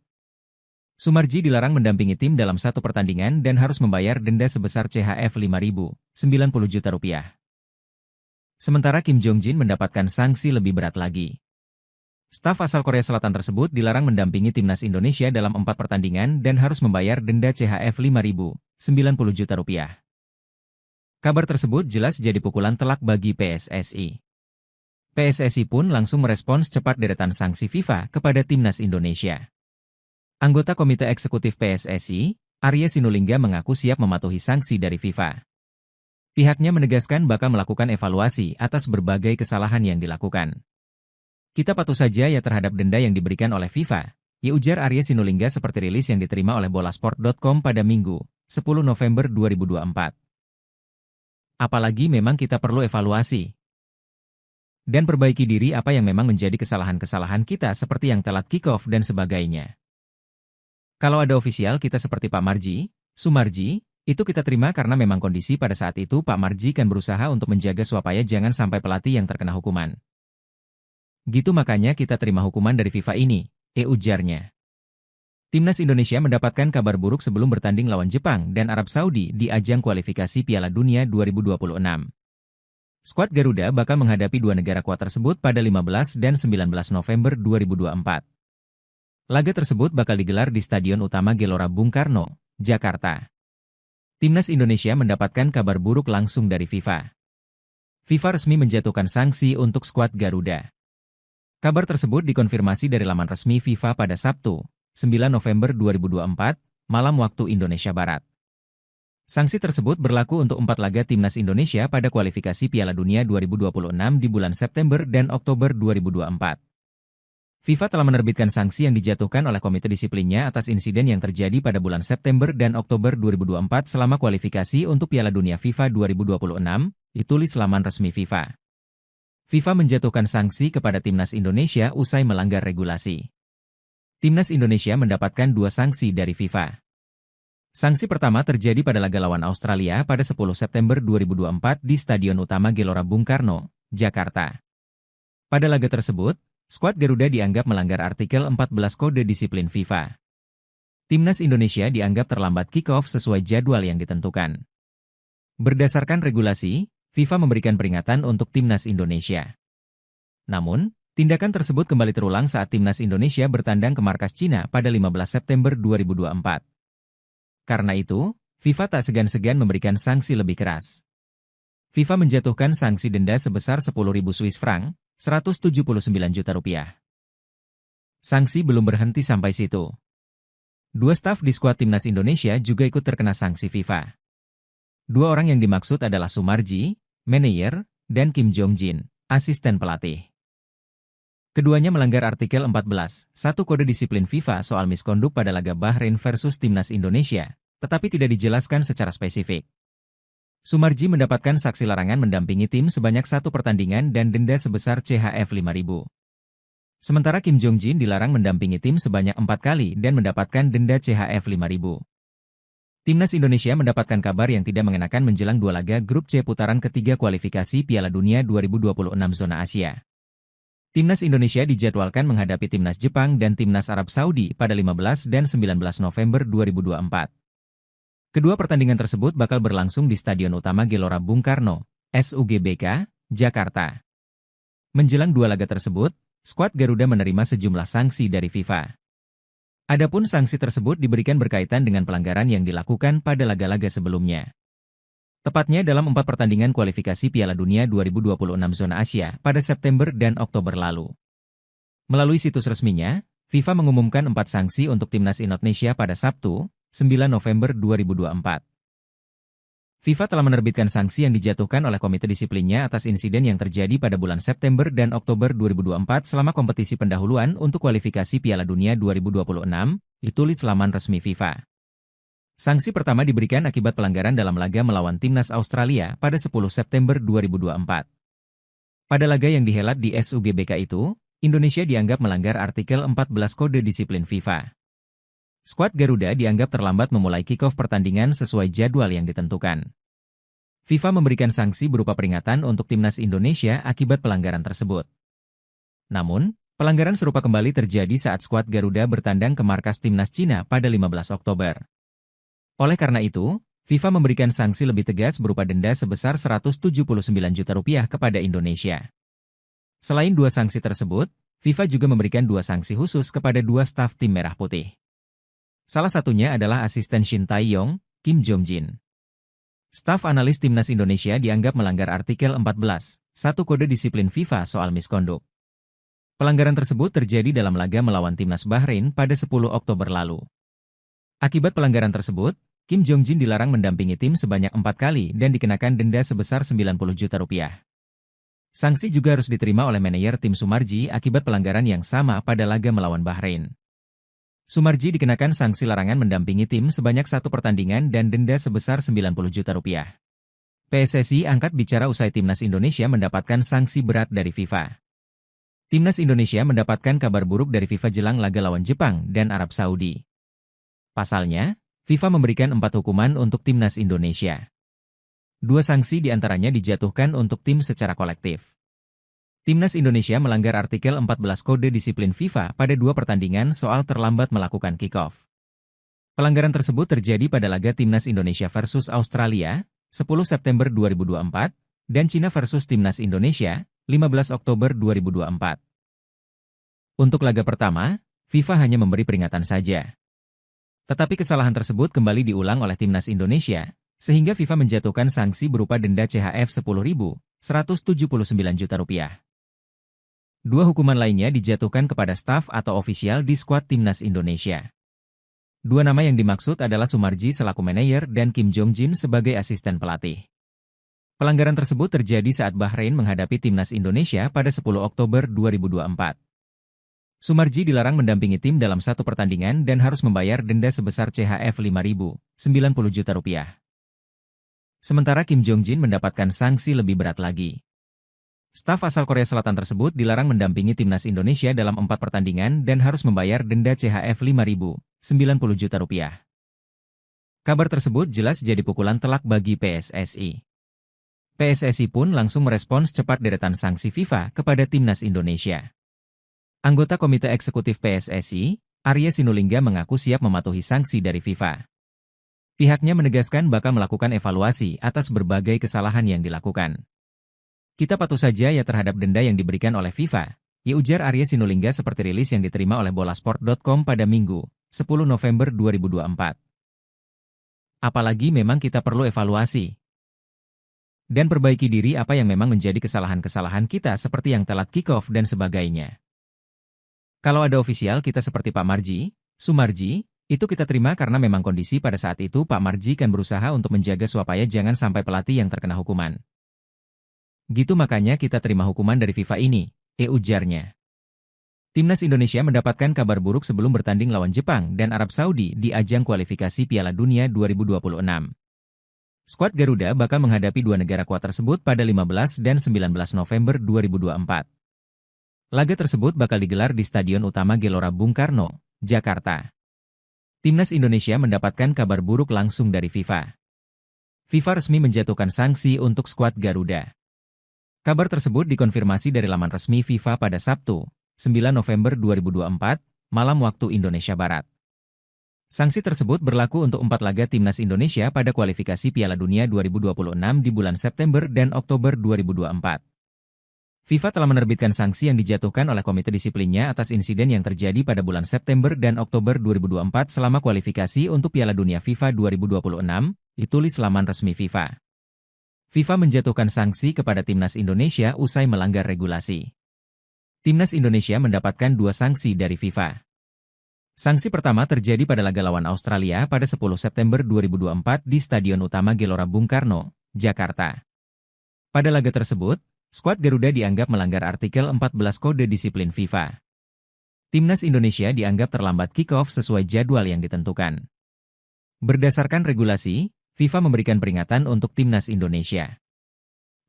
Sumarji dilarang mendampingi tim dalam satu pertandingan dan harus membayar denda sebesar CHF 5.090 juta rupiah. Sementara Kim Jong Jin mendapatkan sanksi lebih berat lagi. Staf asal Korea Selatan tersebut dilarang mendampingi Timnas Indonesia dalam 4 pertandingan dan harus membayar denda CHF 5.090 juta rupiah. Kabar tersebut jelas jadi pukulan telak bagi PSSI. PSSI pun langsung merespons cepat deretan sanksi FIFA kepada Timnas Indonesia. Anggota Komite Eksekutif PSSI, Arya Sinulinga mengaku siap mematuhi sanksi dari FIFA. Pihaknya menegaskan bakal melakukan evaluasi atas berbagai kesalahan yang dilakukan. Kita patuh saja ya terhadap denda yang diberikan oleh FIFA, ya ujar Arya Sinulinga seperti rilis yang diterima oleh bolasport.com pada Minggu, 10 November 2024. Apalagi memang kita perlu evaluasi dan perbaiki diri apa yang memang menjadi kesalahan-kesalahan kita seperti yang telat kick-off dan sebagainya. Kalau ada ofisial kita seperti Pak Marji, Sumarji, itu kita terima karena memang kondisi pada saat itu Pak Marji kan berusaha untuk menjaga supaya jangan sampai pelatih yang terkena hukuman. Gitu makanya kita terima hukuman dari FIFA ini, ujarnya. Timnas Indonesia mendapatkan kabar buruk sebelum bertanding lawan Jepang dan Arab Saudi di ajang kualifikasi Piala Dunia 2026. Skuad Garuda bakal menghadapi dua negara kuat tersebut pada 15 dan 19 November 2024. Laga tersebut bakal digelar di Stadion Utama Gelora Bung Karno, Jakarta. Timnas Indonesia mendapatkan kabar buruk langsung dari FIFA. FIFA resmi menjatuhkan sanksi untuk skuad Garuda. Kabar tersebut dikonfirmasi dari laman resmi FIFA pada Sabtu, 9 November 2024, malam waktu Indonesia Barat. Sanksi tersebut berlaku untuk 4 laga Timnas Indonesia pada kualifikasi Piala Dunia 2026 di bulan September dan Oktober 2024. FIFA telah menerbitkan sanksi yang dijatuhkan oleh komite disiplinnya atas insiden yang terjadi pada bulan September dan Oktober 2024 selama kualifikasi untuk Piala Dunia FIFA 2026, ditulis laman resmi FIFA. FIFA menjatuhkan sanksi kepada Timnas Indonesia usai melanggar regulasi. Timnas Indonesia mendapatkan 2 sanksi dari FIFA. Sanksi pertama terjadi pada laga lawan Australia pada 10 September 2024 di Stadion Utama Gelora Bung Karno, Jakarta. Pada laga tersebut, skuad Garuda dianggap melanggar artikel 14 Kode Disiplin FIFA. Timnas Indonesia dianggap terlambat kick-off sesuai jadwal yang ditentukan. Berdasarkan regulasi, FIFA memberikan peringatan untuk Timnas Indonesia. Namun, tindakan tersebut kembali terulang saat Timnas Indonesia bertandang ke markas Cina pada 15 September 2024. Karena itu, FIFA tak segan-segan memberikan sanksi lebih keras. FIFA menjatuhkan sanksi denda sebesar 10.000 Swiss franc, 179 juta rupiah. Sanksi belum berhenti sampai situ. 2 staf di skuad Timnas Indonesia juga ikut terkena sanksi FIFA. 2 orang yang dimaksud adalah Sumarji, manajer, dan Kim Jong Jin, asisten pelatih. Keduanya melanggar artikel 14, 1 Kode Disiplin FIFA soal miskonduk pada laga Bahrain versus Timnas Indonesia, tetapi tidak dijelaskan secara spesifik. Sumarji mendapatkan saksi larangan mendampingi tim sebanyak 1 pertandingan dan denda sebesar CHF 5.000. Sementara Kim Jong Jin dilarang mendampingi tim sebanyak 4 kali dan mendapatkan denda CHF 5.000. Timnas Indonesia mendapatkan kabar yang tidak mengenakan menjelang 2 laga grup C putaran ketiga kualifikasi Piala Dunia 2026 zona Asia. Timnas Indonesia dijadwalkan menghadapi Timnas Jepang dan Timnas Arab Saudi pada 15 dan 19 November 2024. Kedua pertandingan tersebut bakal berlangsung di Stadion Utama Gelora Bung Karno, SUGBK, Jakarta. Menjelang 2 laga tersebut, skuad Garuda menerima sejumlah sanksi dari FIFA. Adapun sanksi tersebut diberikan berkaitan dengan pelanggaran yang dilakukan pada laga-laga sebelumnya. Tepatnya dalam 4 pertandingan kualifikasi Piala Dunia 2026 zona Asia pada September dan Oktober lalu. Melalui situs resminya, FIFA mengumumkan 4 sanksi untuk Timnas Indonesia pada Sabtu, 9 November 2024. FIFA telah menerbitkan sanksi yang dijatuhkan oleh komite disiplinnya atas insiden yang terjadi pada bulan September dan Oktober 2024 selama kompetisi pendahuluan untuk kualifikasi Piala Dunia 2026, ditulis laman resmi FIFA. Sanksi pertama diberikan akibat pelanggaran dalam laga melawan timnas Australia pada 10 September 2024. Pada laga yang dihelat di SUGBK itu, Indonesia dianggap melanggar artikel 14 Kode Disiplin FIFA. Skuad Garuda dianggap terlambat memulai kick-off pertandingan sesuai jadwal yang ditentukan. FIFA memberikan sanksi berupa peringatan untuk timnas Indonesia akibat pelanggaran tersebut. Namun, pelanggaran serupa kembali terjadi saat skuad Garuda bertandang ke markas timnas Cina pada 15 Oktober. Oleh karena itu, FIFA memberikan sanksi lebih tegas berupa denda sebesar Rp179 juta kepada Indonesia. Selain dua sanksi tersebut, FIFA juga memberikan dua sanksi khusus kepada dua staf tim Merah Putih. Salah satunya adalah asisten Shin Tae-yong, Kim Jong-jin. Staf analis timnas Indonesia dianggap melanggar artikel 14, 1 Kode Disiplin FIFA soal misconduct. Pelanggaran tersebut terjadi dalam laga melawan timnas Bahrain pada 10 Oktober lalu. Akibat pelanggaran tersebut, Kim Jong-jin dilarang mendampingi tim sebanyak 4 kali dan dikenakan denda sebesar Rp90 juta. Sanksi juga harus diterima oleh manajer tim Sumarji akibat pelanggaran yang sama pada laga melawan Bahrain. Sumarji dikenakan sanksi larangan mendampingi tim sebanyak 1 pertandingan dan denda sebesar Rp90 juta. PSSI angkat bicara usai timnas Indonesia mendapatkan sanksi berat dari FIFA. Timnas Indonesia mendapatkan kabar buruk dari FIFA jelang laga lawan Jepang dan Arab Saudi. Pasalnya, FIFA memberikan 4 hukuman untuk timnas Indonesia. 2 sanksi diantaranya dijatuhkan untuk tim secara kolektif. Timnas Indonesia melanggar artikel 14 Kode Disiplin FIFA pada 2 pertandingan soal terlambat melakukan kick-off. Pelanggaran tersebut terjadi pada laga Timnas Indonesia versus Australia, 10 September 2024, dan Cina versus Timnas Indonesia, 15 Oktober 2024. Untuk laga pertama, FIFA hanya memberi peringatan saja. Tetapi kesalahan tersebut kembali diulang oleh Timnas Indonesia, sehingga FIFA menjatuhkan sanksi berupa denda CHF Rp10.179 juta. 2 hukuman lainnya dijatuhkan kepada staf atau ofisial di skuad timnas Indonesia. 2 nama yang dimaksud adalah Sumarji selaku manajer dan Kim Jong-jin sebagai asisten pelatih. Pelanggaran tersebut terjadi saat Bahrain menghadapi timnas Indonesia pada 10 Oktober 2024. Sumarji dilarang mendampingi tim dalam 1 pertandingan dan harus membayar denda sebesar CHF Rp5.090 juta. Sementara Kim Jong-jin mendapatkan sanksi lebih berat lagi. Staf asal Korea Selatan tersebut dilarang mendampingi timnas Indonesia dalam 4 pertandingan dan harus membayar denda CHF Rp5.090 juta. Kabar tersebut jelas jadi pukulan telak bagi PSSI. PSSI pun langsung merespons cepat deretan sanksi FIFA kepada timnas Indonesia. Anggota Komite Eksekutif PSSI, Arya Sinulinga mengaku siap mematuhi sanksi dari FIFA. Pihaknya menegaskan bakal melakukan evaluasi atas berbagai kesalahan yang dilakukan. Kita patuh saja ya terhadap denda yang diberikan oleh FIFA, ya ujar Arya Sinulinga seperti rilis yang diterima oleh bolasport.com pada Minggu, 10 November 2024. Apalagi memang kita perlu evaluasi dan perbaiki diri apa yang memang menjadi kesalahan-kesalahan kita seperti yang telat kick-off dan sebagainya. Kalau ada ofisial kita seperti Pak Marji, Sumarji, itu kita terima karena memang kondisi pada saat itu Pak Marji kan berusaha untuk menjaga supaya jangan sampai pelatih yang terkena hukuman. Gitu makanya kita terima hukuman dari FIFA ini, ujarnya. Timnas Indonesia mendapatkan kabar buruk sebelum bertanding lawan Jepang dan Arab Saudi di ajang kualifikasi Piala Dunia 2026. Skuad Garuda bakal menghadapi 2 negara kuat tersebut pada 15 dan 19 November 2024. Laga tersebut bakal digelar di Stadion Utama Gelora Bung Karno, Jakarta. Timnas Indonesia mendapatkan kabar buruk langsung dari FIFA. FIFA resmi menjatuhkan sanksi untuk skuad Garuda. Kabar tersebut dikonfirmasi dari laman resmi FIFA pada Sabtu, 9 November 2024, malam waktu Indonesia Barat. Sanksi tersebut berlaku untuk 4 laga timnas Indonesia pada kualifikasi Piala Dunia 2026 di bulan September dan Oktober 2024. FIFA telah menerbitkan sanksi yang dijatuhkan oleh komite disiplinnya atas insiden yang terjadi pada bulan September dan Oktober 2024 selama kualifikasi untuk Piala Dunia FIFA 2026, ditulis laman resmi FIFA. FIFA menjatuhkan sanksi kepada timnas Indonesia usai melanggar regulasi. Timnas Indonesia mendapatkan 2 sanksi dari FIFA. Sanksi pertama terjadi pada laga lawan Australia pada 10 September 2024 di Stadion Utama Gelora Bung Karno, Jakarta. Pada laga tersebut, skuad Garuda dianggap melanggar artikel 14 Kode Disiplin FIFA. Timnas Indonesia dianggap terlambat kick-off sesuai jadwal yang ditentukan. Berdasarkan regulasi, FIFA memberikan peringatan untuk Timnas Indonesia.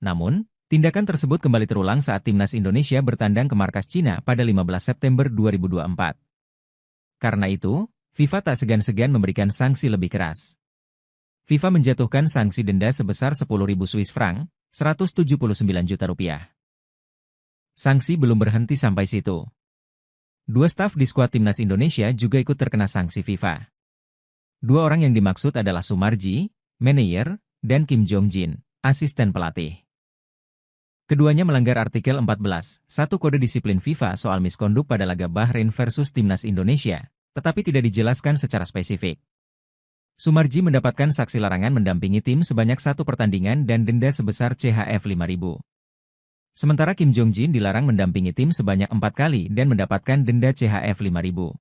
Namun, tindakan tersebut kembali terulang saat Timnas Indonesia bertandang ke markas Cina pada 15 September 2024. Karena itu, FIFA tak segan-segan memberikan sanksi lebih keras. FIFA menjatuhkan sanksi denda sebesar 10.000 Swiss franc, 179 juta rupiah. Sanksi belum berhenti sampai situ. Dua staf di skuad Timnas Indonesia juga ikut terkena sanksi FIFA. Dua orang yang dimaksud adalah Sumarji, manajer, dan Kim Jong-jin, asisten pelatih. Keduanya melanggar artikel 14, 1 Kode Disiplin FIFA soal miskonduk pada laga Bahrain versus Timnas Indonesia, tetapi tidak dijelaskan secara spesifik. Sumarji mendapatkan saksi larangan mendampingi tim sebanyak 1 pertandingan dan denda sebesar CHF 5.000. Sementara Kim Jong-jin dilarang mendampingi tim sebanyak 4 kali dan mendapatkan denda CHF 5.000.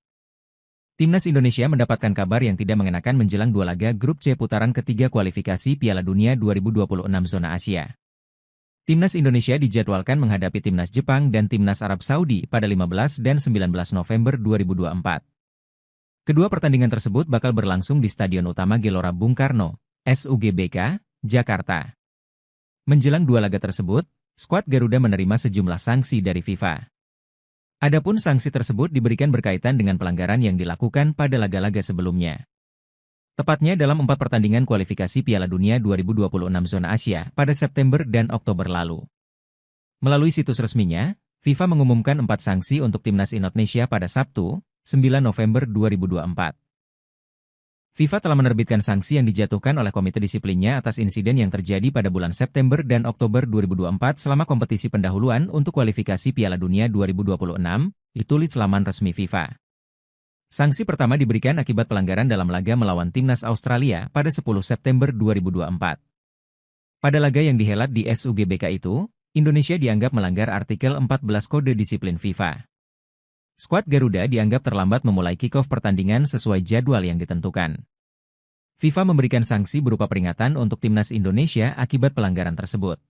Timnas Indonesia mendapatkan kabar yang tidak mengenakan menjelang 2 laga grup C putaran ketiga kualifikasi Piala Dunia 2026 zona Asia. Timnas Indonesia dijadwalkan menghadapi Timnas Jepang dan Timnas Arab Saudi pada 15 dan 19 November 2024. Kedua pertandingan tersebut bakal berlangsung di Stadion Utama Gelora Bung Karno, SUGBK, Jakarta. Menjelang 2 laga tersebut, skuad Garuda menerima sejumlah sanksi dari FIFA. Adapun sanksi tersebut diberikan berkaitan dengan pelanggaran yang dilakukan pada laga-laga sebelumnya. Tepatnya dalam 4 pertandingan kualifikasi Piala Dunia 2026 zona Asia pada September dan Oktober lalu. Melalui situs resminya, FIFA mengumumkan 4 sanksi untuk Timnas Indonesia pada Sabtu, 9 November 2024. FIFA telah menerbitkan sanksi yang dijatuhkan oleh komite disiplinnya atas insiden yang terjadi pada bulan September dan Oktober 2024 selama kompetisi pendahuluan untuk kualifikasi Piala Dunia 2026, ditulis laman resmi FIFA. Sanksi pertama diberikan akibat pelanggaran dalam laga melawan Timnas Australia pada 10 September 2024. Pada laga yang dihelat di SUGBK itu, Indonesia dianggap melanggar artikel 14 Kode Disiplin FIFA. Skuad Garuda dianggap terlambat memulai kick-off pertandingan sesuai jadwal yang ditentukan. FIFA memberikan sanksi berupa peringatan untuk Timnas Indonesia akibat pelanggaran tersebut.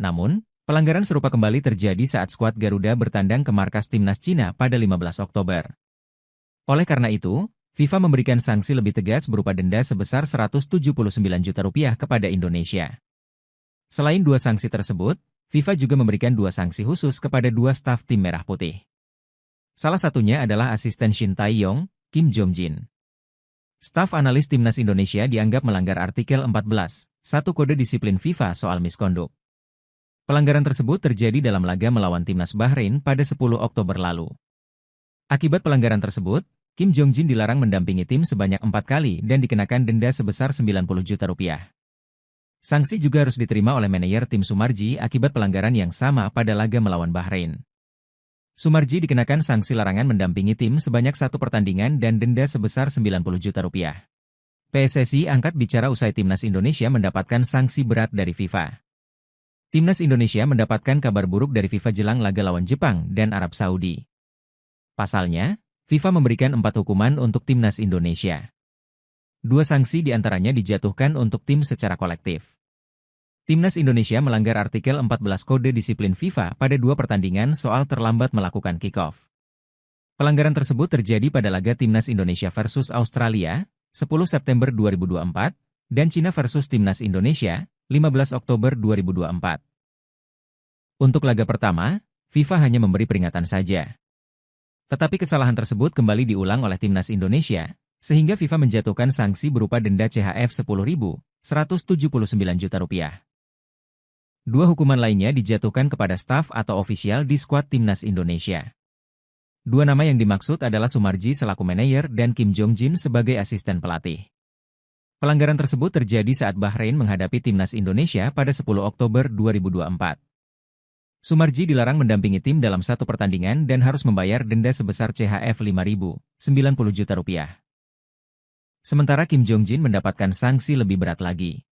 Namun, pelanggaran serupa kembali terjadi saat skuad Garuda bertandang ke markas Timnas Cina pada 15 Oktober. Oleh karena itu, FIFA memberikan sanksi lebih tegas berupa denda sebesar 179 juta rupiah kepada Indonesia. Selain 2 sanksi tersebut, FIFA juga memberikan 2 sanksi khusus kepada 2 staf tim Merah Putih. Salah satunya adalah asisten Shin Tae-yong, Kim Jong-jin. Staf analis Timnas Indonesia dianggap melanggar artikel 14, 1 Kode Disiplin FIFA soal miskonduk. Pelanggaran tersebut terjadi dalam laga melawan Timnas Bahrain pada 10 Oktober lalu. Akibat pelanggaran tersebut, Kim Jong-jin dilarang mendampingi tim sebanyak 4 kali dan dikenakan denda sebesar 90 juta rupiah. Sanksi juga harus diterima oleh manajer tim Sumarji akibat pelanggaran yang sama pada laga melawan Bahrain. Sumarji dikenakan sanksi larangan mendampingi tim sebanyak 1 pertandingan dan denda sebesar 90 juta rupiah. PSSI angkat bicara usai Timnas Indonesia mendapatkan sanksi berat dari FIFA. Timnas Indonesia mendapatkan kabar buruk dari FIFA jelang laga lawan Jepang dan Arab Saudi. Pasalnya, FIFA memberikan 4 hukuman untuk Timnas Indonesia. 2 sanksi diantaranya dijatuhkan untuk tim secara kolektif. Timnas Indonesia melanggar artikel 14 Kode Disiplin FIFA pada 2 pertandingan soal terlambat melakukan kick-off. Pelanggaran tersebut terjadi pada laga Timnas Indonesia versus Australia, 10 September 2024, dan Cina versus Timnas Indonesia, 15 Oktober 2024. Untuk laga pertama, FIFA hanya memberi peringatan saja. Tetapi kesalahan tersebut kembali diulang oleh Timnas Indonesia, sehingga FIFA menjatuhkan sanksi berupa denda CHF 10.179 juta rupiah. 2 hukuman lainnya dijatuhkan kepada staf atau ofisial di skuad Timnas Indonesia. 2 nama yang dimaksud adalah Sumarji selaku manajer dan Kim Jong-jin sebagai asisten pelatih. Pelanggaran tersebut terjadi saat Bahrain menghadapi Timnas Indonesia pada 10 Oktober 2024. Sumarji dilarang mendampingi tim dalam 1 pertandingan dan harus membayar denda sebesar CHF 5.000, 90 juta rupiah. Sementara Kim Jong-jin mendapatkan sanksi lebih berat lagi.